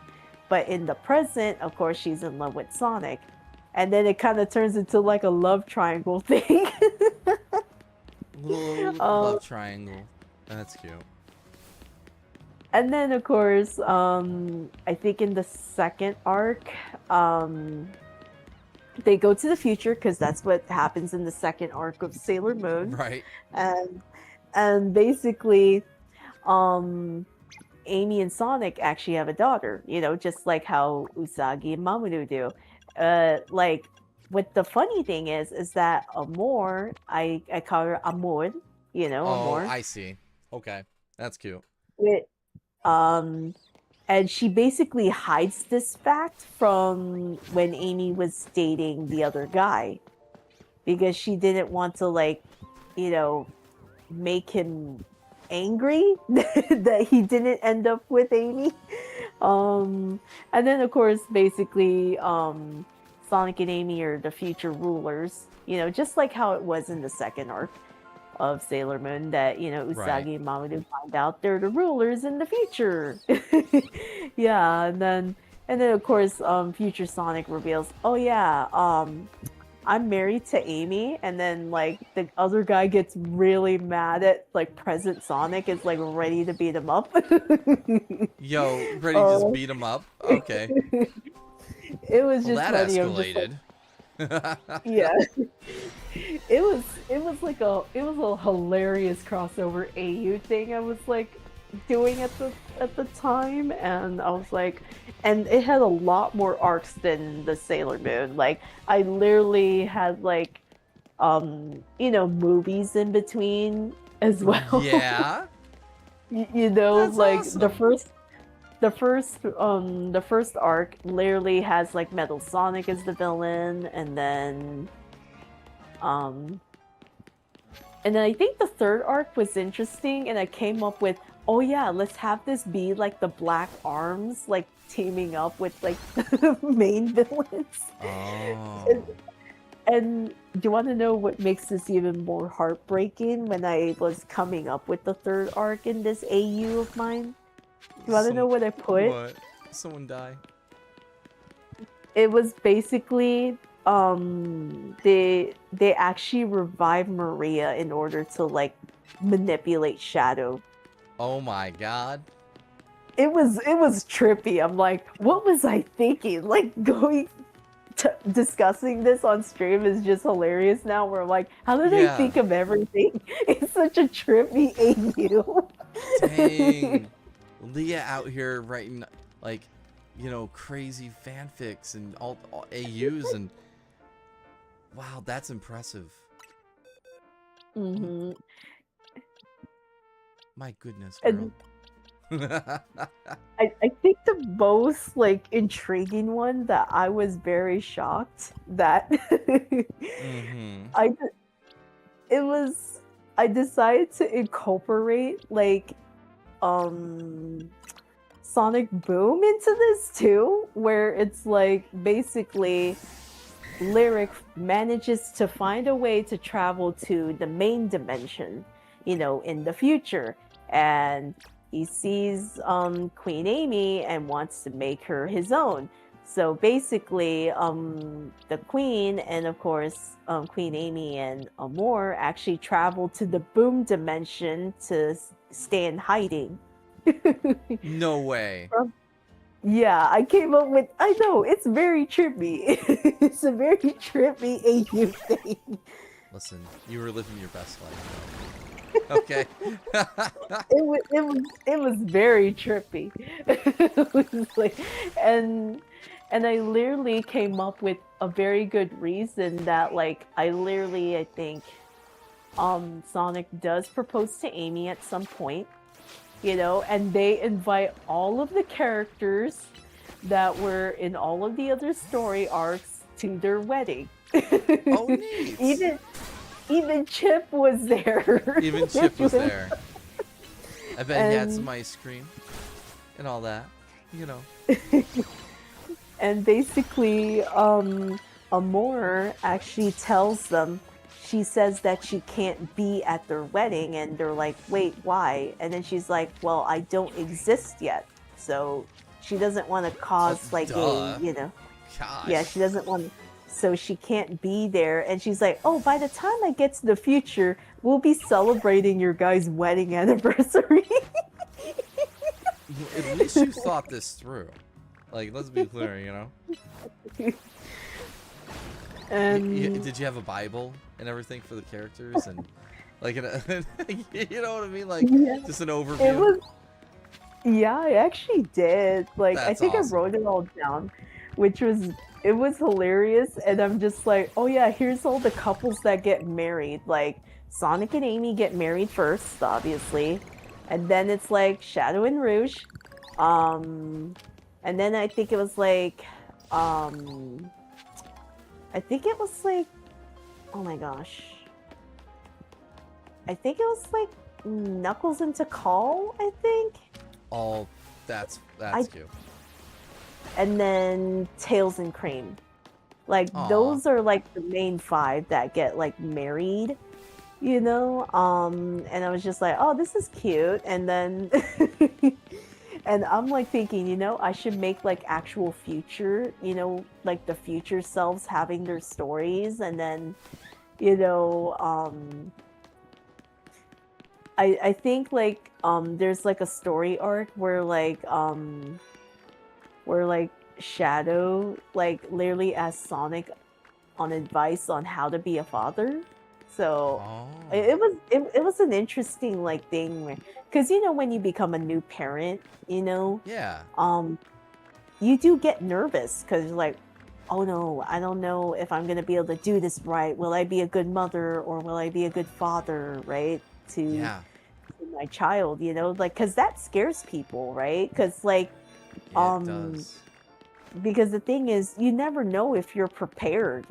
but in the present, of course, she's in love with Sonic. And then it kind of turns into like a love triangle thing. Little um love triangle. That's cute. And then, of course, I think in the second arc, they go to the future because that's what happens in the second arc of Sailor Moon, Right. and basically, um, Amy and Sonic actually have a daughter. You know, just like how Usagi and Mamoru do. Like, what the funny thing is that Amor, I call her Amor. You know, Oh, Amor. I see. Okay. That's cute. With um and she basically hides this fact from when Amy was dating the other guy because she didn't want to, like, you know, make him angry that he didn't end up with Amy. And then of course basically Sonic and Amy are the future rulers, you know, just like how it was in the second arc of Sailor Moon, that, you know, Right. Usagi and Mamoru find out they're the rulers in the future. Yeah, and then of course future Sonic reveals, "Oh yeah, I'm married to Amy," and then like the other guy gets really mad at like present Sonic, is like ready to beat him up. Yo, ready to just Oh, beat him up? Okay. it was Well, just that funny. I'm just like, escalated. yeah. It was a hilarious crossover AU thing I was like doing at the time, and I was like, and it had a lot more arcs than the Sailor Moon. Like I literally had like you know, movies in between as well. Yeah. You know, That's like awesome. the first arc literally has like Metal Sonic as the villain, um and then I think the third arc was interesting, and I came up with, oh yeah, let's have this be like the Black Arms, like teaming up with like the main villains. And, Oh. do you want to know what makes this even more heartbreaking? When I was coming up with the third arc in this AU of mine, do you want to know Some what I put? what? Someone die. It was basically they actually revived Maria in order to like manipulate Shadow. Oh my god. It was trippy. I'm like, what was I thinking? Like going discussing this on stream is just hilarious now. Where I'm like, how did I Yeah. think of everything? It's such a trippy AU. Dang. Leah out here writing like, you know, crazy fanfics and all AUs and wow, that's impressive. Oh, Hmm. my goodness, girl. And I think the most like intriguing one that I was very shocked that Mm-hmm. I d- it was I decided to incorporate like um Sonic Boom into this too, where it's like basically Lyric manages to find a way to travel to the main dimension, in the future. And he sees Queen Amy and wants to make her his own. So basically, the Queen and of course Queen Amy and Amor actually travel to the Boom dimension to stay in hiding. No way. Yeah, I came up with. I know it's very trippy. It's a very trippy AU thing. Listen, you were living your best life. Okay. It was very trippy. It was like, and and I literally came up with a very good reason that like I think Sonic does propose to Amy at some point, and they invite all of the characters that were in all of the other story arcs to their wedding. Oh, neat. Even Chip was there. Even Chip was there. I bet he had And- some ice cream and all that. And basically, Amor actually tells them, she says that she can't be at their wedding, and they're like, wait, why? And then she's like, well, I don't exist yet. So she doesn't want to cause like duh. Gosh. Gosh. Yeah, she doesn't want, so she can't be there. And she's like, oh, by the time I get to the future, we'll be celebrating your guys' wedding anniversary. At least you thought this through. Like, let's be clear, And Did you have a Bible and everything for the characters and like, you know what I mean? Like, Yeah. just an overview. it was, yeah, I actually did. Like, I That's think awesome. I wrote it all down, it was hilarious. And I'm just like, oh yeah, here's all the couples that get married. Like, Sonic and Amy get married first, obviously. And then it's like Shadow and Rouge. And then I think it was like, oh my gosh. I think it was like Knuckles and Tikal, I think. Oh, that's I- cute. And then Tails and Cream. Like, Aw. those are like the main five that get like married, And I was just like, oh, this is cute. And then and I'm like thinking, I should make like actual future, like the future selves having their stories. And then, I think like there's like a story arc where Shadow like literally asks Sonic on advice on how to be a father. So Oh. it was an interesting like thing where, because when you become a new parent, Yeah. you do get nervous because you're like, oh no, I don't know if I'm gonna be able to do this right. Will I be a good mother or will I be a good father, right? To Yeah. my child, like, because that scares people, right? Because like Yeah, it does. because the thing is, you never know if you're prepared,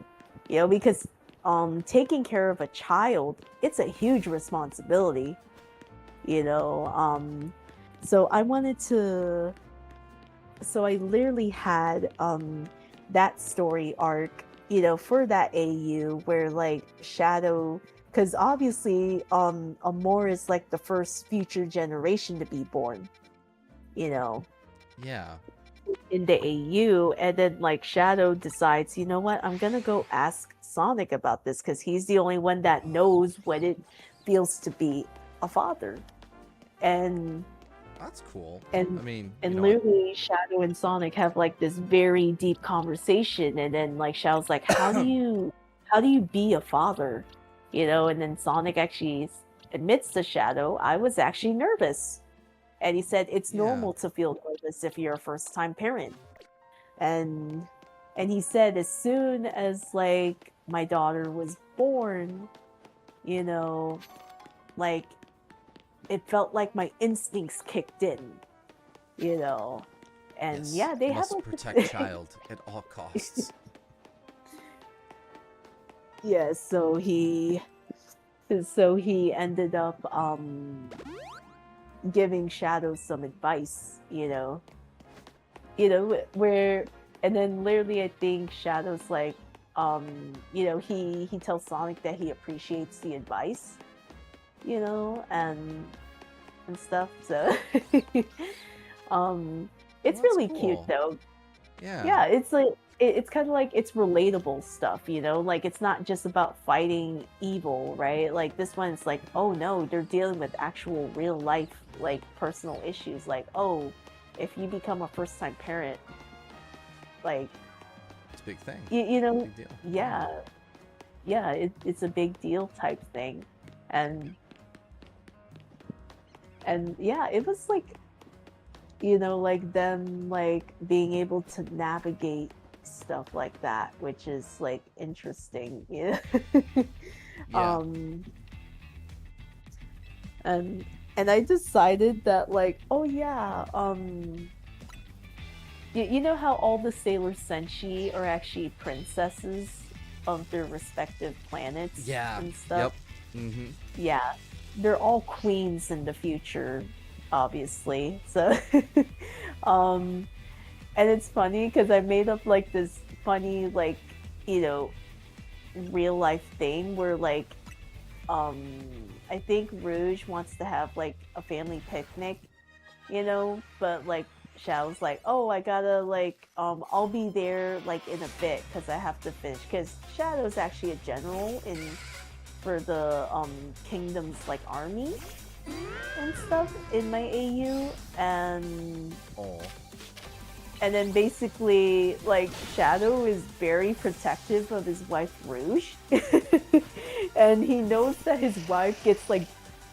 because taking care of a child, it's a huge responsibility, so I literally had that story arc, for that AU where like Shadow, because obviously Amor is like the first future generation to be born, Yeah. in the AU, and then like Shadow decides, you know what, I'm gonna go ask Sonic about this because he's the only one that knows what it feels to be a father. And That's cool. And- I mean, and you know what? literally Shadow and Sonic have like this very deep conversation, and then like Shadow's like, how do you be a father? And then Sonic actually admits to Shadow, I was actually nervous. And he said it's Yeah. normal to feel nervous if you're a first time parent. And he said as soon as like my daughter was born, like it felt like my instincts kicked in, you know. And Yes, yeah, they have must like protect child at all costs. yeah, so he ended up giving Shadow some advice, where and then literally I think Shadow's like he tells Sonic that he appreciates the advice, and stuff. So um Well, it's that's really cute cool. though. Yeah. Yeah, it's like it's kind of like it's relatable stuff, like it's not just about fighting evil, right? Like this one, it's like, oh no, they're dealing with actual real life, like personal issues, like, oh, if you become a first time parent, like It's a big thing. Big deal. yeah, yeah, it's a big deal type thing, and yeah, it was like, like them like being able to navigate stuff like that, which is like interesting, Yeah. um and I decided that, like, oh yeah, you know how all the Sailor Senshi are actually princesses of their respective planets Yeah. and stuff? Yep. Mm-hmm. Yeah, they're all queens in the future, obviously. So um and it's funny because I made up like this funny, like, you know real life thing where, like, um I think Rouge wants to have like a family picnic, but like Shadow's like, oh, I gotta, like, I'll be there like in a bit because I have to finish, because Shadow's actually a general for the kingdom's like army and stuff in my AU, Oh. and then basically, like, Shadow is very protective of his wife Rouge, and he knows that his wife gets like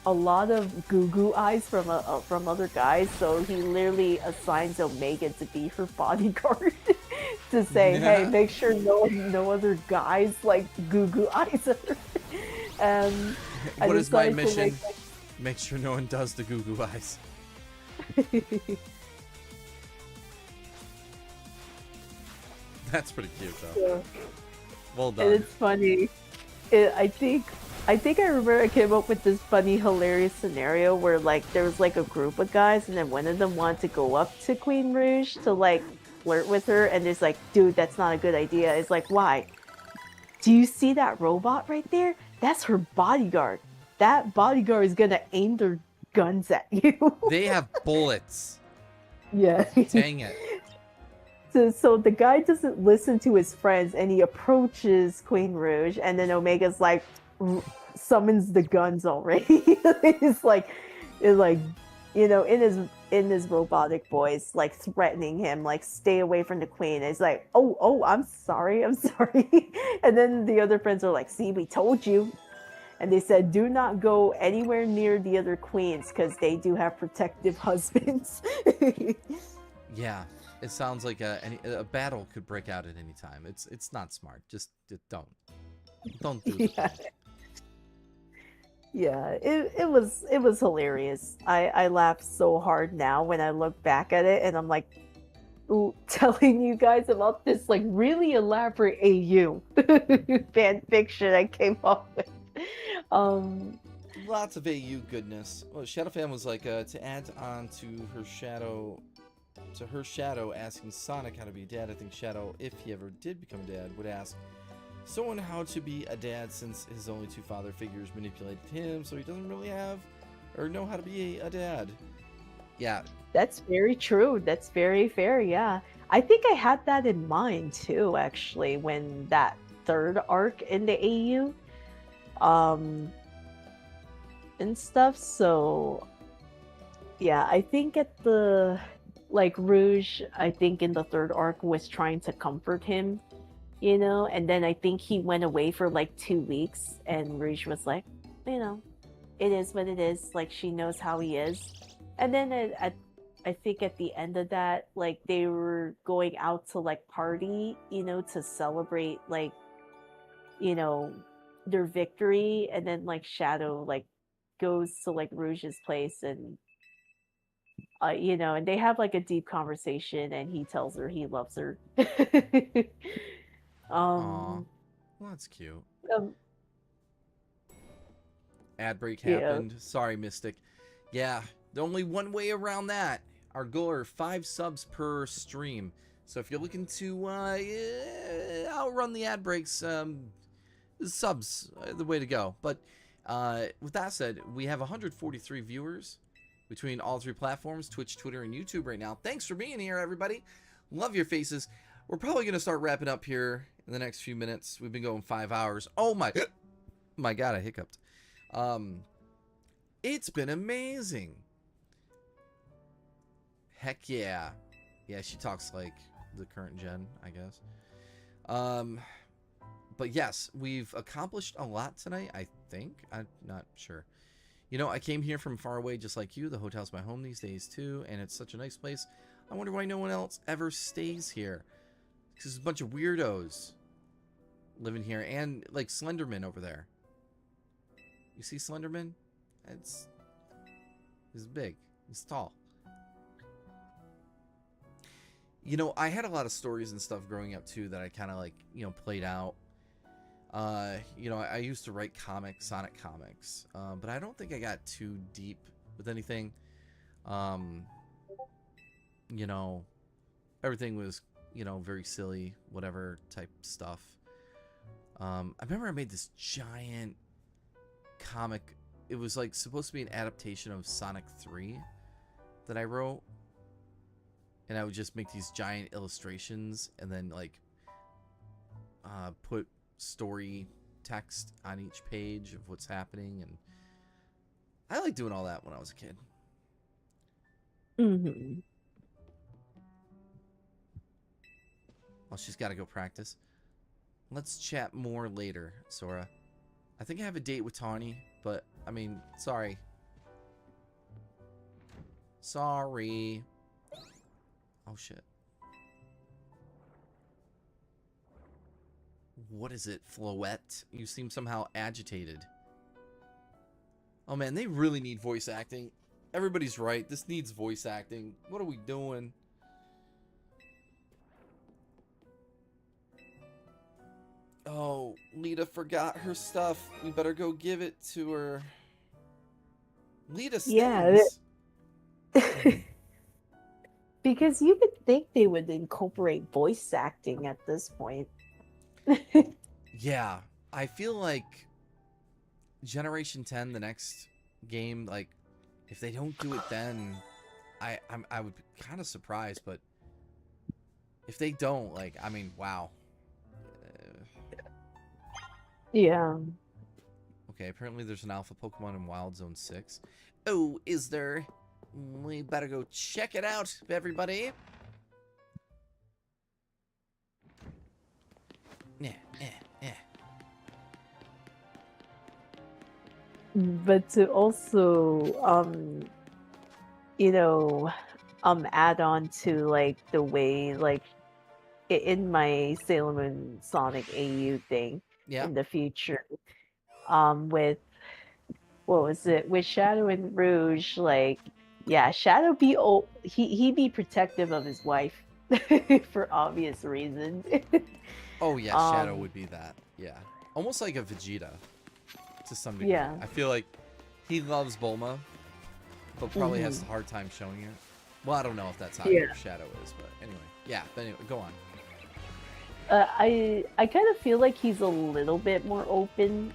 a lot of goo eyes from other guys, so he literally assigns Omega to be her bodyguard to say, hey, Yeah. make sure no other guys like goo eyes her. And I What is my decided to mission? Make sure no one does the goo goo eyes. make That's pretty cute, though. yeah. Well And done. it's funny. I think I remember I came up with this funny, hilarious scenario where, like, there was like a group of guys, and then one of them wanted to go up to Queen Rouge to like flirt with her, and it's like, dude, that's not a good idea. It's like, why? Do you see that robot right there? That's her bodyguard. That bodyguard is gonna aim their guns at you. They have bullets. Yeah. Dang it. So the guy doesn't listen to his friends, and he approaches Queen Rouge, and then Omega's like summons the guns already. It's like, in his robotic voice, like threatening him, like, stay away from the queen. And it's like, oh, I'm sorry. And then the other friends are like, see, we told you. And they said, do not go anywhere near the other queens because they do have protective husbands. Yeah. It sounds like a battle could break out at any time. It's not smart. Just don't do the Yeah. thing. Yeah, it was hilarious. I laughed so hard now when I look back at it, and I'm like, ooh, telling you guys about this like really elaborate AU fan fiction I came up with. Lots of AU goodness. Well, Shadowfan was like, to add on to her shadow asking Sonic how to be a dad. I think Shadow, if he ever did become a dad, would ask someone how to be a dad, since his only two father figures manipulated him, so he doesn't really have or know how to be a dad. Yeah. That's very true. That's very fair. Yeah, I think I had that in mind too, actually, when that third arc in the AU, and stuff. So yeah, I think at the like Rouge, I think in the third arc was trying to comfort him, and then I think he went away for like 2 weeks, and Rouge was like, it is what it is. Like, she knows how he is. And then I think at the end of that, like, they were going out to like party, to celebrate, like, their victory. And then like Shadow like goes to like Rouge's place and and they have like a deep conversation and he tells her he loves her. Aw. um, Well, that's cute. um Ad break yeah. happened. Sorry, Mystic. Yeah, only one way around that. Our goal are 5 subs per stream. So if you're looking to outrun the ad breaks, subs the way to go. But with that said, we have 143 viewers between all 3 platforms, Twitch, Twitter, and YouTube right now. Thanks for being here, everybody. Love your faces. We're probably going to start wrapping up here in the next few minutes. We've been going 5 hours. Oh my God, I hiccuped. It's been amazing. Heck yeah. Yeah, she talks like the current gen, I guess. But yes, we've accomplished a lot tonight, I think. I'm not sure. You know, I came here from far away just like you. The hotel's my home these days too, and it's such a nice place. I wonder why no one else ever stays here. Because there's a bunch of weirdos living here, and like Slenderman over there. You see Slenderman? He's big. He's tall. You know, I had a lot of stories and stuff growing up too that I kind of like, played out. You know, I used to write comics, Sonic comics, but I don't think I got too deep with anything. You know, everything was, very silly, whatever type stuff. I remember I made this giant comic. It was like supposed to be an adaptation of Sonic 3 that I wrote. And I would just make these giant illustrations and then like put story text on each page of what's happening. And I liked doing all that when I was a kid. Mm-hmm. Well, she's got to go practice. Let's chat more later, Sora. I think I have a date with Tawny, but I mean, sorry. Sorry. Oh, shit. What is it, Floette? You seem somehow agitated. Oh, man, they really need voice acting. Everybody's right. This needs voice acting. What are we doing? Oh, Lita forgot her stuff. We better go give it to her. Lita stings. Yeah. Because you would think they would incorporate voice acting at this point. Yeah, I feel like Generation 10, the next game, like, if they don't do it then, I would be kind of surprised, but if they don't, like, I mean, wow. Yeah. Okay, apparently there's an alpha Pokemon in Wild Zone 6. Oh, is there? We better go check it out, everybody. Yeah. But to also add on to like the way like in my Sailor Moon Sonic AU thing in the future, with what was it, with Shadow and Rouge, like, yeah, Shadow he be protective of his wife for obvious reasons. Oh yeah, Shadow would be that. Yeah, almost like a Vegeta to some degree. Yeah. I feel like he loves Bulma, but probably has a hard time showing it. Well, I don't know if that's how Shadow is, but anyway. Yeah, but anyway, go on. I kind of feel like he's a little bit more open,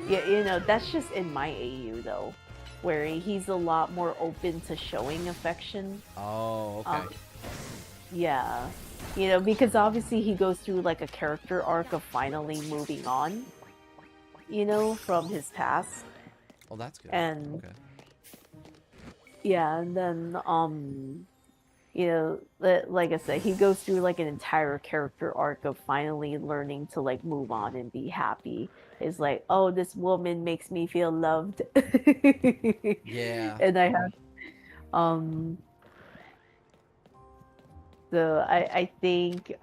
yeah, that's just in my AU though, where he's a lot more open to showing affection. Oh, okay. Yeah, because obviously he goes through like a character arc of finally moving on, from his past. Oh, that's good. And okay. Yeah, and then like I said, he goes through like an entire character arc of finally learning to like move on and be happy. It's like, oh, this woman makes me feel loved. Yeah. And I have so I think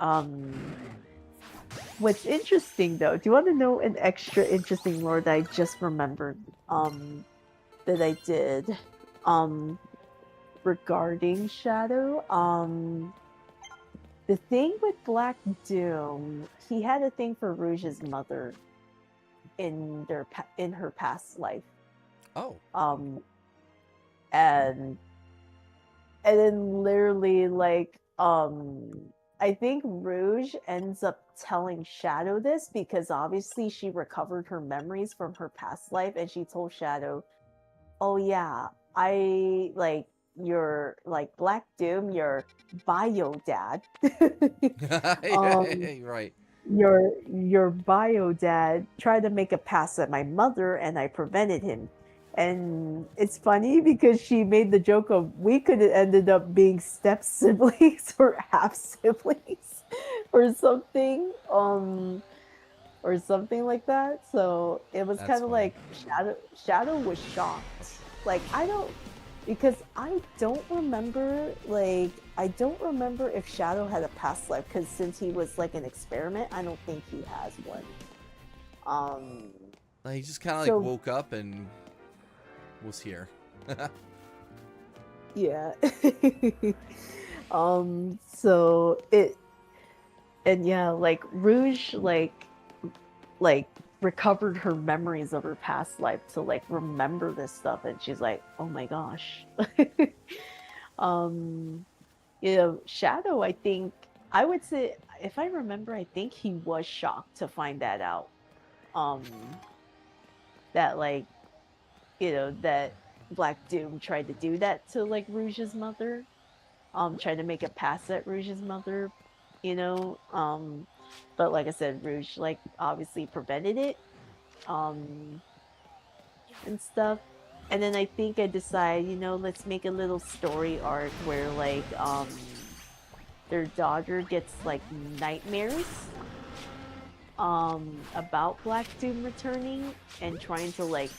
What's interesting though, do you want to know an extra interesting lore that I just remembered? That I did. Regarding Shadow. The thing with Black Doom, he had a thing for Rouge's mother in her past life. Oh. And then literally like I think Rouge ends up telling Shadow this because obviously she recovered her memories from her past life and she told Shadow, "Oh yeah, I like your like Black Doom, your bio dad." Right. Your bio dad tried to make a pass at my mother and I prevented him. And it's funny because she made the joke of we could have ended up being step siblings or half siblings or something. Or something like that. So it was That's kind of funny. like Shadow was shocked. Like because I don't remember if Shadow had a past life because since he was like an experiment, I don't think he has one. Like, he just kind of like So woke up and was here. yeah. So it and yeah, like Rouge like recovered her memories of her past life to like remember this stuff and she's like, oh my gosh. um Shadow, I think I would say if I remember, I think he was shocked to find that out. That like that Black Doom tried to do that to like Rouge's mother. Tried to make a pass at Rouge's mother, you know. But like I said, Rouge like obviously prevented it. And stuff. And then I think I decide, let's make a little story arc where like their daughter gets like nightmares about Black Doom returning and trying to like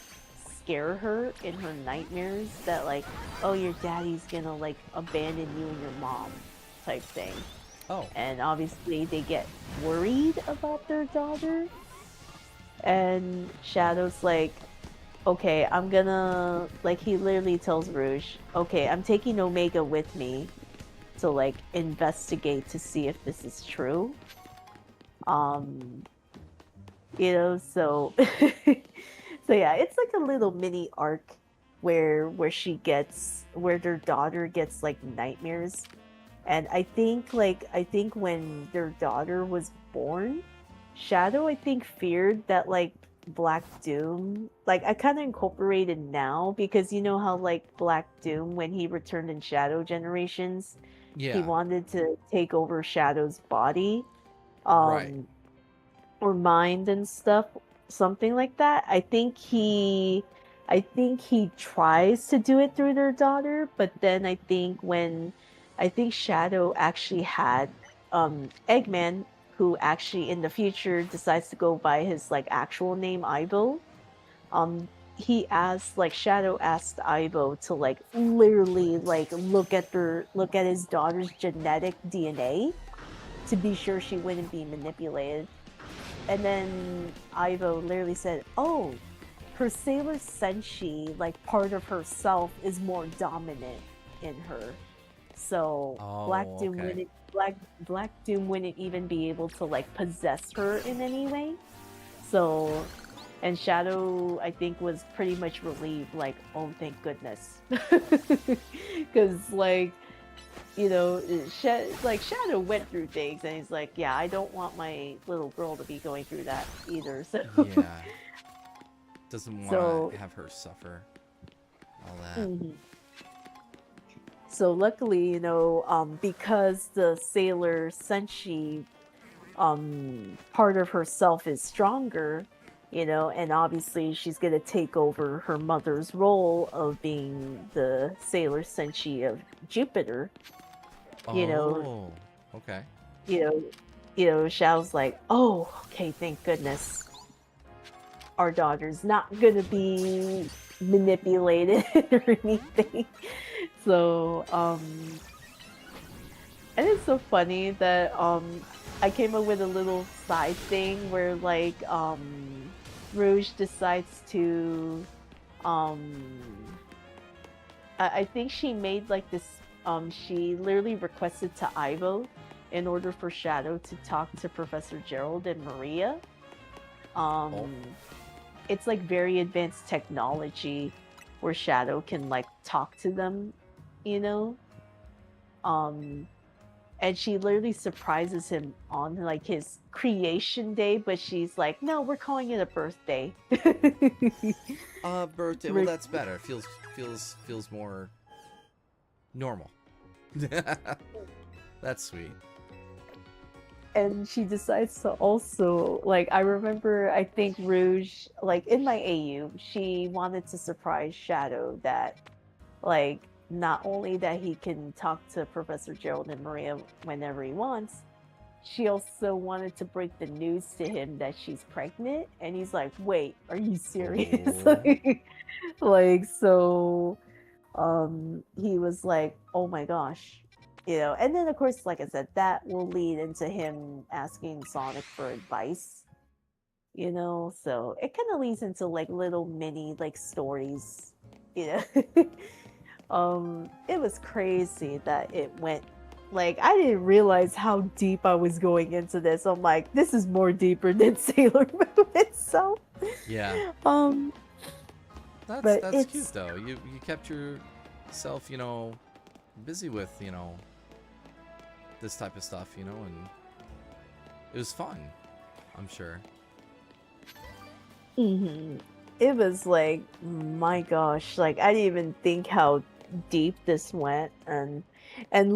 scare her in her nightmares that like, oh, your daddy's gonna like abandon you and your mom type thing. Oh. And obviously they get worried about their daughter. And Shadow's like, okay, I'm gonna, like, he literally tells Rouge, okay, I'm taking Omega with me to, like, investigate to see if this is true. So, so yeah, it's like a little mini arc where their daughter gets, like, nightmares. And I think when their daughter was born, Shadow, I think, feared that, like, Black Doom, like, I kind of incorporated now because you know how, like, Black Doom, when he returned in Shadow Generations, he wanted to take over Shadow's body, right. or mind and stuff, something like that. I think he tries to do it through their daughter, but then I think Shadow actually had Eggman, who actually in the future decides to go by his like actual name, Ivo. Shadow asked Ivo to like literally like look at his daughter's genetic DNA to be sure she wouldn't be manipulated. And then Ivo literally said, "Oh, her Sailor Senshi, like part of herself, is more dominant in her. So Black Doom wouldn't even be able to like possess her in any way." So, and Shadow, I think, was pretty much relieved, like, oh, thank goodness, because like, Shadow went through things, and he's like, yeah, I don't want my little girl to be going through that either. So yeah, doesn't want to have her suffer all that. Mm-hmm. So luckily, because the Sailor Senshi part of herself is stronger, and obviously she's going to take over her mother's role of being the Sailor Senshi of Jupiter. Okay. Xiao's like, oh, okay, thank goodness. Our daughter's not going to be manipulated or anything. So, and it's so funny that I came up with a little side thing where like Rouge decides to um I think she made like this she literally requested to Ivo in order for Shadow to talk to Professor Gerald and Maria. Um it's like very advanced technology where Shadow can like talk to them, you know? Um and she literally surprises him on like his creation day, but she's like, "No, we're calling it a birthday." Birthday. Well, that's better. Feels more normal. That's sweet. And she decides to also like I remember I think Rouge like in my AU she wanted to surprise Shadow that like not only that he can talk to Professor Gerald and Maria whenever he wants, she also wanted to break the news to him that she's pregnant, and he's like, "Wait, are you serious?" Oh. like so he was like, "Oh my gosh." You know, and then of course, like I said, that will lead into him asking Sonic for advice, you know, so it kind of leads into like little mini like stories, you know. It was crazy that it went like I didn't realize how deep I was going into this. I'm like, this is more deeper than Sailor Moon itself. Yeah. Um, That's but cute it's though. You kept yourself, busy with, this type of stuff, and it was fun, I'm sure. it was like, my gosh, like I didn't even think how deep this went, and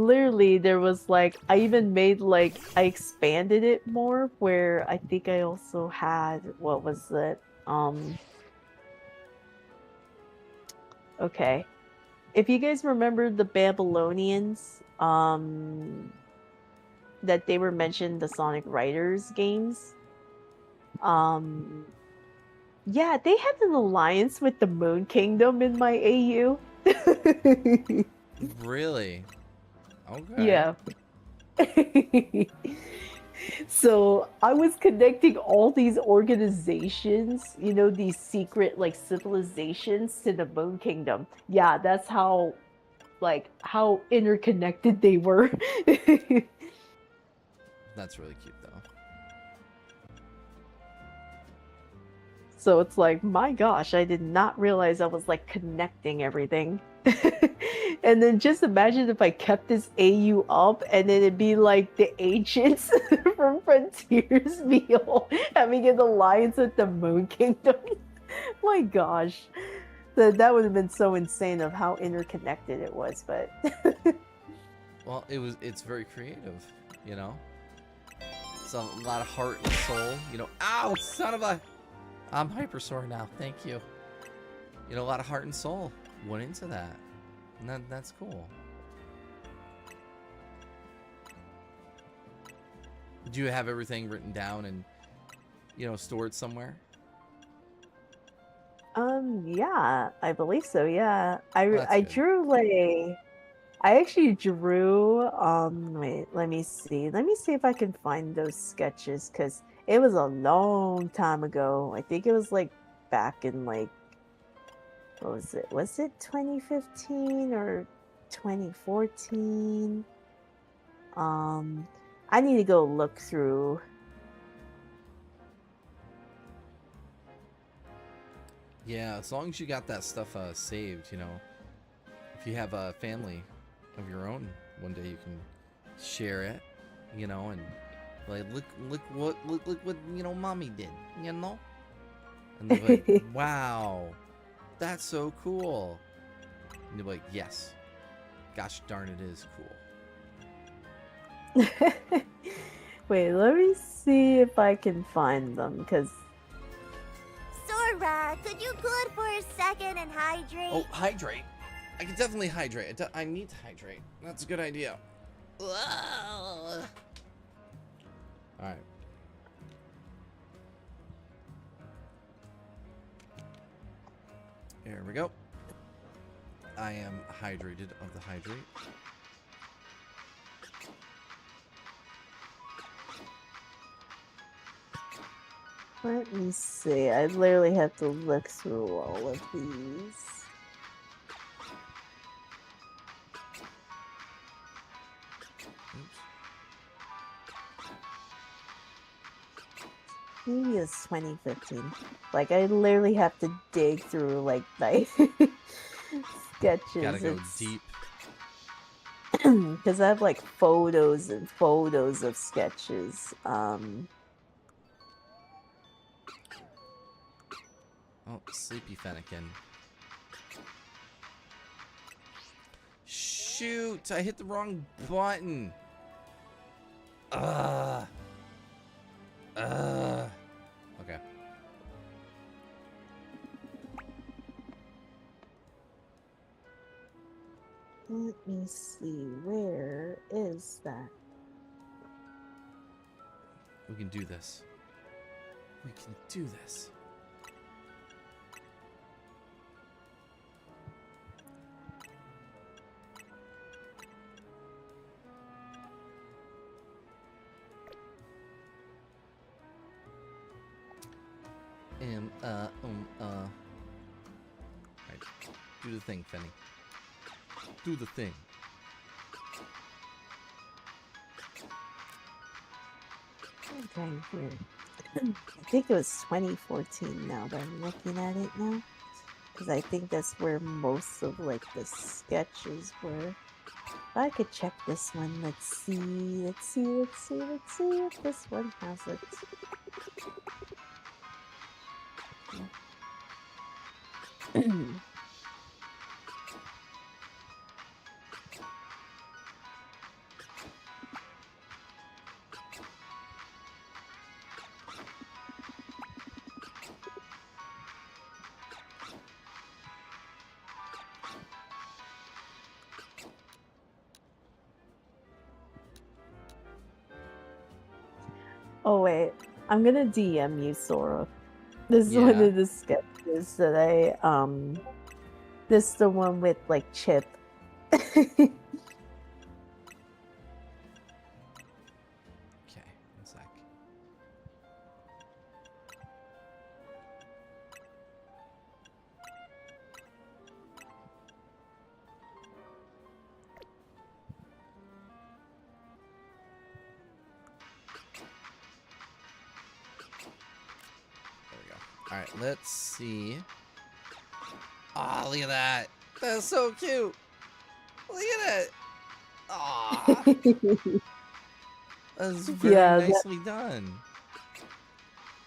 literally there was like I even made like I expanded it more where I think I also had what was it? Okay. If you guys remember the Babylonians, that they were mentioned the Sonic Riders games, um, yeah, they had an alliance with the Moon Kingdom in my AU. Really? Okay. Yeah. So I was connecting all these organizations, you know, these secret like civilizations to the Moon Kingdom. Yeah, that's how like how interconnected they were. That's really cute though. So it's like, my gosh, I did not realize I was like connecting everything. And then just imagine if I kept this AU up and then it'd be like the ancients from Frontiers Meal having an alliance with the Moon Kingdom. My gosh. That would have been so insane of how interconnected it was, but Well, it's very creative, It's a lot of heart and soul, Ow, son of a... I'm hyper sore now, thank you. A lot of heart and soul went into that. And that's cool. Do you have everything written down and, stored somewhere? yeah, I believe so. Yeah, Well, I good. drew like I actually drew. Wait, let me see. Let me see if I can find those sketches because it was a long time ago. I think it was like back in like what was it? Was it 2015 or 2014? I need to go look through. Yeah, as long as you got that stuff saved, if you have a family of your own, one day you can share it, and like look what mommy did, and they're like, wow, that's so cool, and you're like, yes, gosh darn it is cool. Wait, let me see if I can find them because. Sora, could you good for a second and hydrate? Oh, hydrate. I can definitely hydrate. I need to hydrate. That's a good idea. All right. Here we go. I am hydrated of the hydrate. Let me see. I literally have to look through all of these. Oops. Maybe it's 2015. Like, I literally have to dig through, like, my sketches. Gotta go deep. Because I have, like, photos and photos of sketches. Oh, Sleepy Fennekin. Shoot! I hit the wrong button. Okay. Let me see. Where is that? We can do this. We can do this. Right. Do the thing, Fenny. Do the thing. Okay, weird. I think it was 2014 now that I'm looking at it now. Because I think that's where most of, like, the sketches were. I could check this one. Let's see. Let's see. Let's see. Let's see if this one has it. Oh wait, I'm gonna DM you, Sora. This is one Yeah. of the sketches that this is the one with, like, Chip. Okay, one sec. There we go. Alright, let's see. Ah, look at that. That's so cute. Look at it. Ah, that's very Yeah, that, nicely done.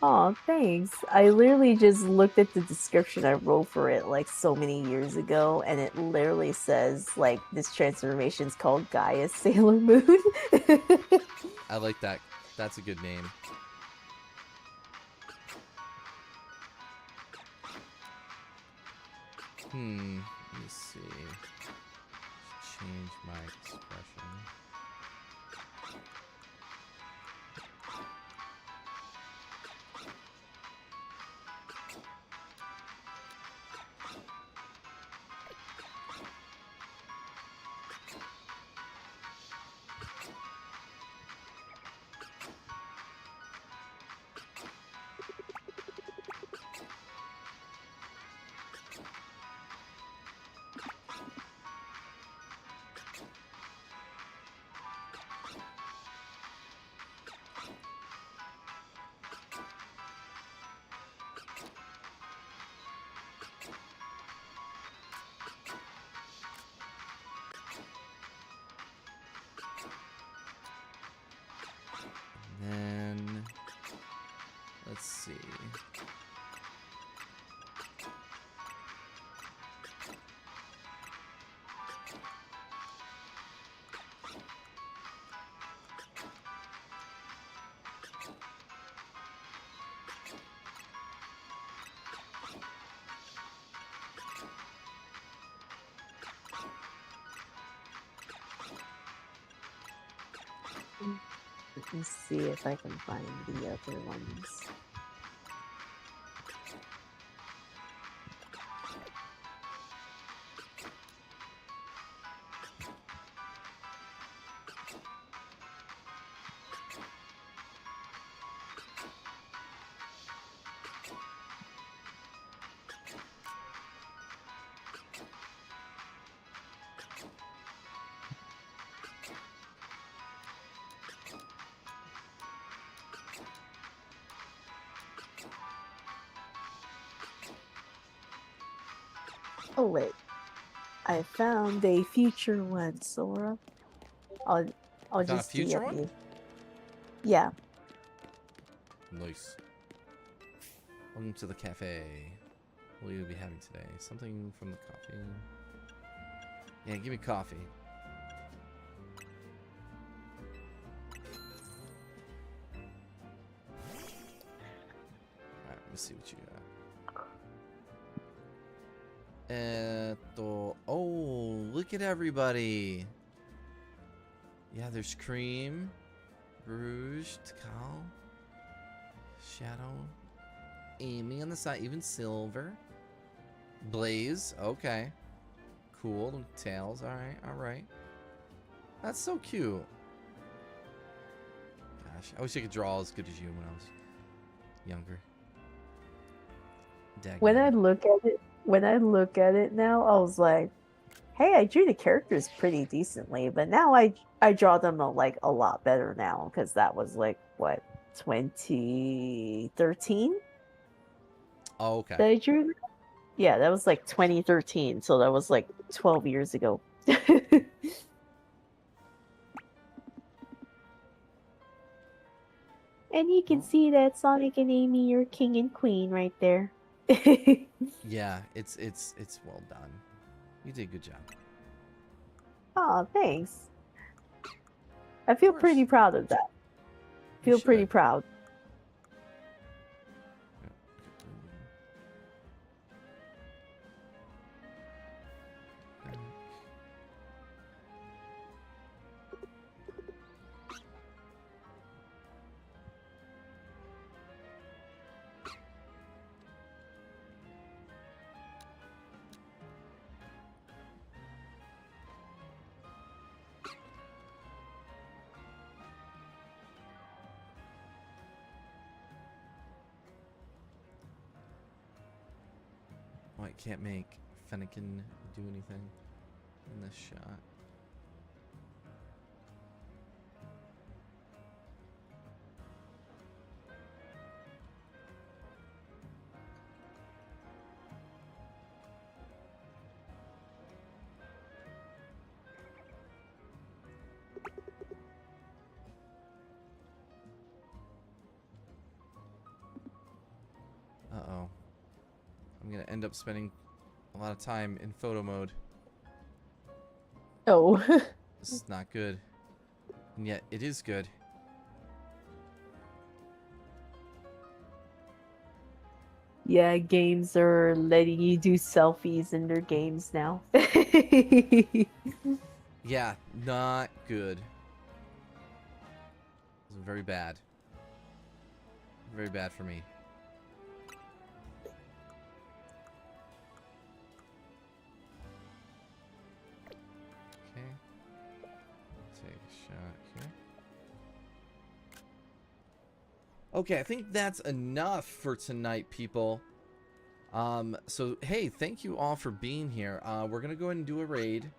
oh, thanks. I literally just looked at the description I wrote for it like so many years ago, and it literally says, like, this transformation's called Gaia Sailor Moon. I like that. That's a good name. Let me see. Change my expression. And then let's see. Let me see if I can find the other ones. Oh wait, I found a future one, Sora. I'll You found a just future DM one? you. Yeah. Nice. Welcome to the cafe. What will you be having today? Something from the coffee? Yeah, give me coffee. Alright, let me see what you got. Oh, look at everybody. Yeah, there's Cream, Rouge, Takal, Shadow, Amy on the side, even Silver, Blaze. Okay, cool. Tails. All right, all right. That's so cute. Gosh, I wish I could draw as good as you when I was younger. When I Daggone. look at it now, I was like, hey, I drew the characters pretty decently, but now I draw them like a lot better now because that was like what 2013 Oh, okay. that I drew. Yeah, that was like 2013, so that was like 12 years ago. And you can Oh. see that Sonic and Amy are king and queen right there. Yeah, it's well done. You did a good job. Oh, thanks. I feel course. pretty proud of that. You Feel pretty should. proud. Oh, I can't make Fennekin do anything in this shot. Uh-oh. I'm gonna end up spending a lot of time in photo mode. Oh. This is not good. And yet, it is good. Yeah, games are letting you do selfies in their games now. Yeah, not good. This is very bad. Very bad for me. Okay. Take a shot here. Okay, I think that's enough for tonight, people. So, hey, thank you all for being here. We're going to go ahead and do a raid.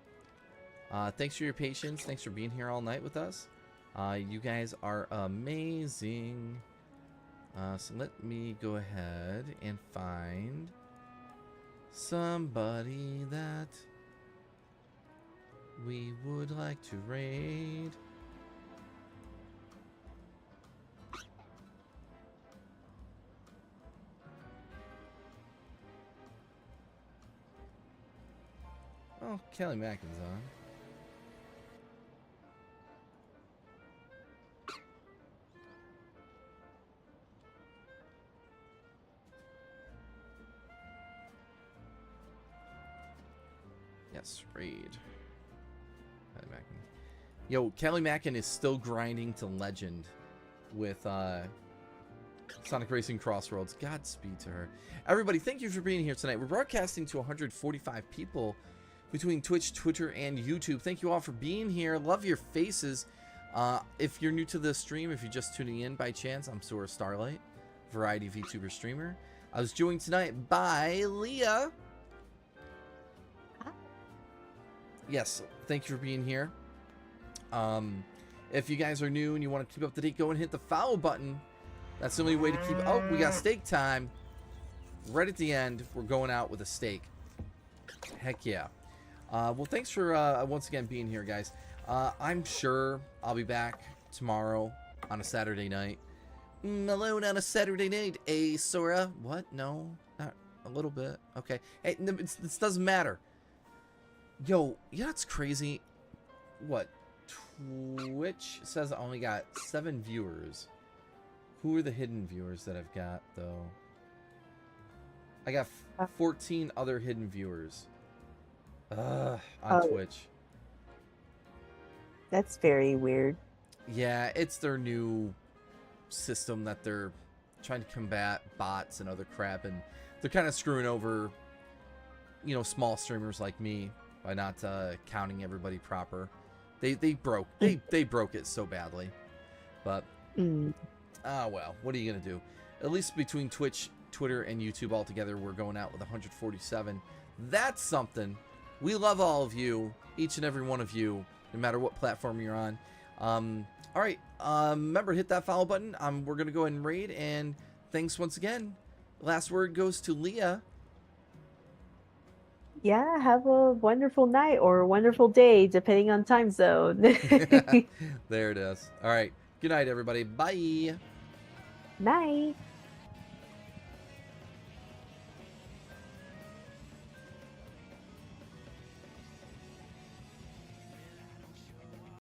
Thanks for your patience. Thanks for being here all night with us. You guys are amazing. So let me go ahead and find somebody that we would like to raid. Oh, Kelly Mackin's on. Yes, raid. Kelly Mackin. Yo, Kelly Mackin is still grinding to legend with Sonic Racing Crossroads. Godspeed to her. Everybody, thank you for being here tonight. We're broadcasting to 145 people between Twitch, Twitter, and YouTube. Thank you all for being here. Love your faces. If you're new to the stream, if you're just tuning in by chance, I'm Sora Starlight, variety VTuber streamer. I was joined tonight by Leah. Yes, thank you for being here. If you guys are new and you want to keep up to date, go and hit the follow button. That's the only way to keep... Oh, we got steak time. Right at the end, we're going out with a steak. Heck yeah. Well, thanks for once again being here, guys. I'm sure I'll be back tomorrow on a Saturday night. Alone on a Saturday night, Sora? What? No, not a little bit. Okay. Hey, this doesn't matter. Yo, you know what's crazy? What? Twitch says I only got 7 viewers. Who are the hidden viewers that I've got, though? I got 14 other hidden viewers. On Twitch. That's very weird. Yeah, it's their new system that they're trying to combat bots and other crap, and they're kind of screwing over, you know, small streamers like me by not counting everybody proper. They broke it so badly, but well, what are you gonna do? At least between Twitch, Twitter, and YouTube all together, we're going out with 147. That's something. We love all of you, each and every one of you, no matter what platform you're on. All right, remember, hit that follow button. We're gonna go ahead and raid, and thanks once again. Last word goes to Leah. Yeah, have a wonderful night or a wonderful day, depending on time zone. There it is. All right, good night, everybody. Bye. Night.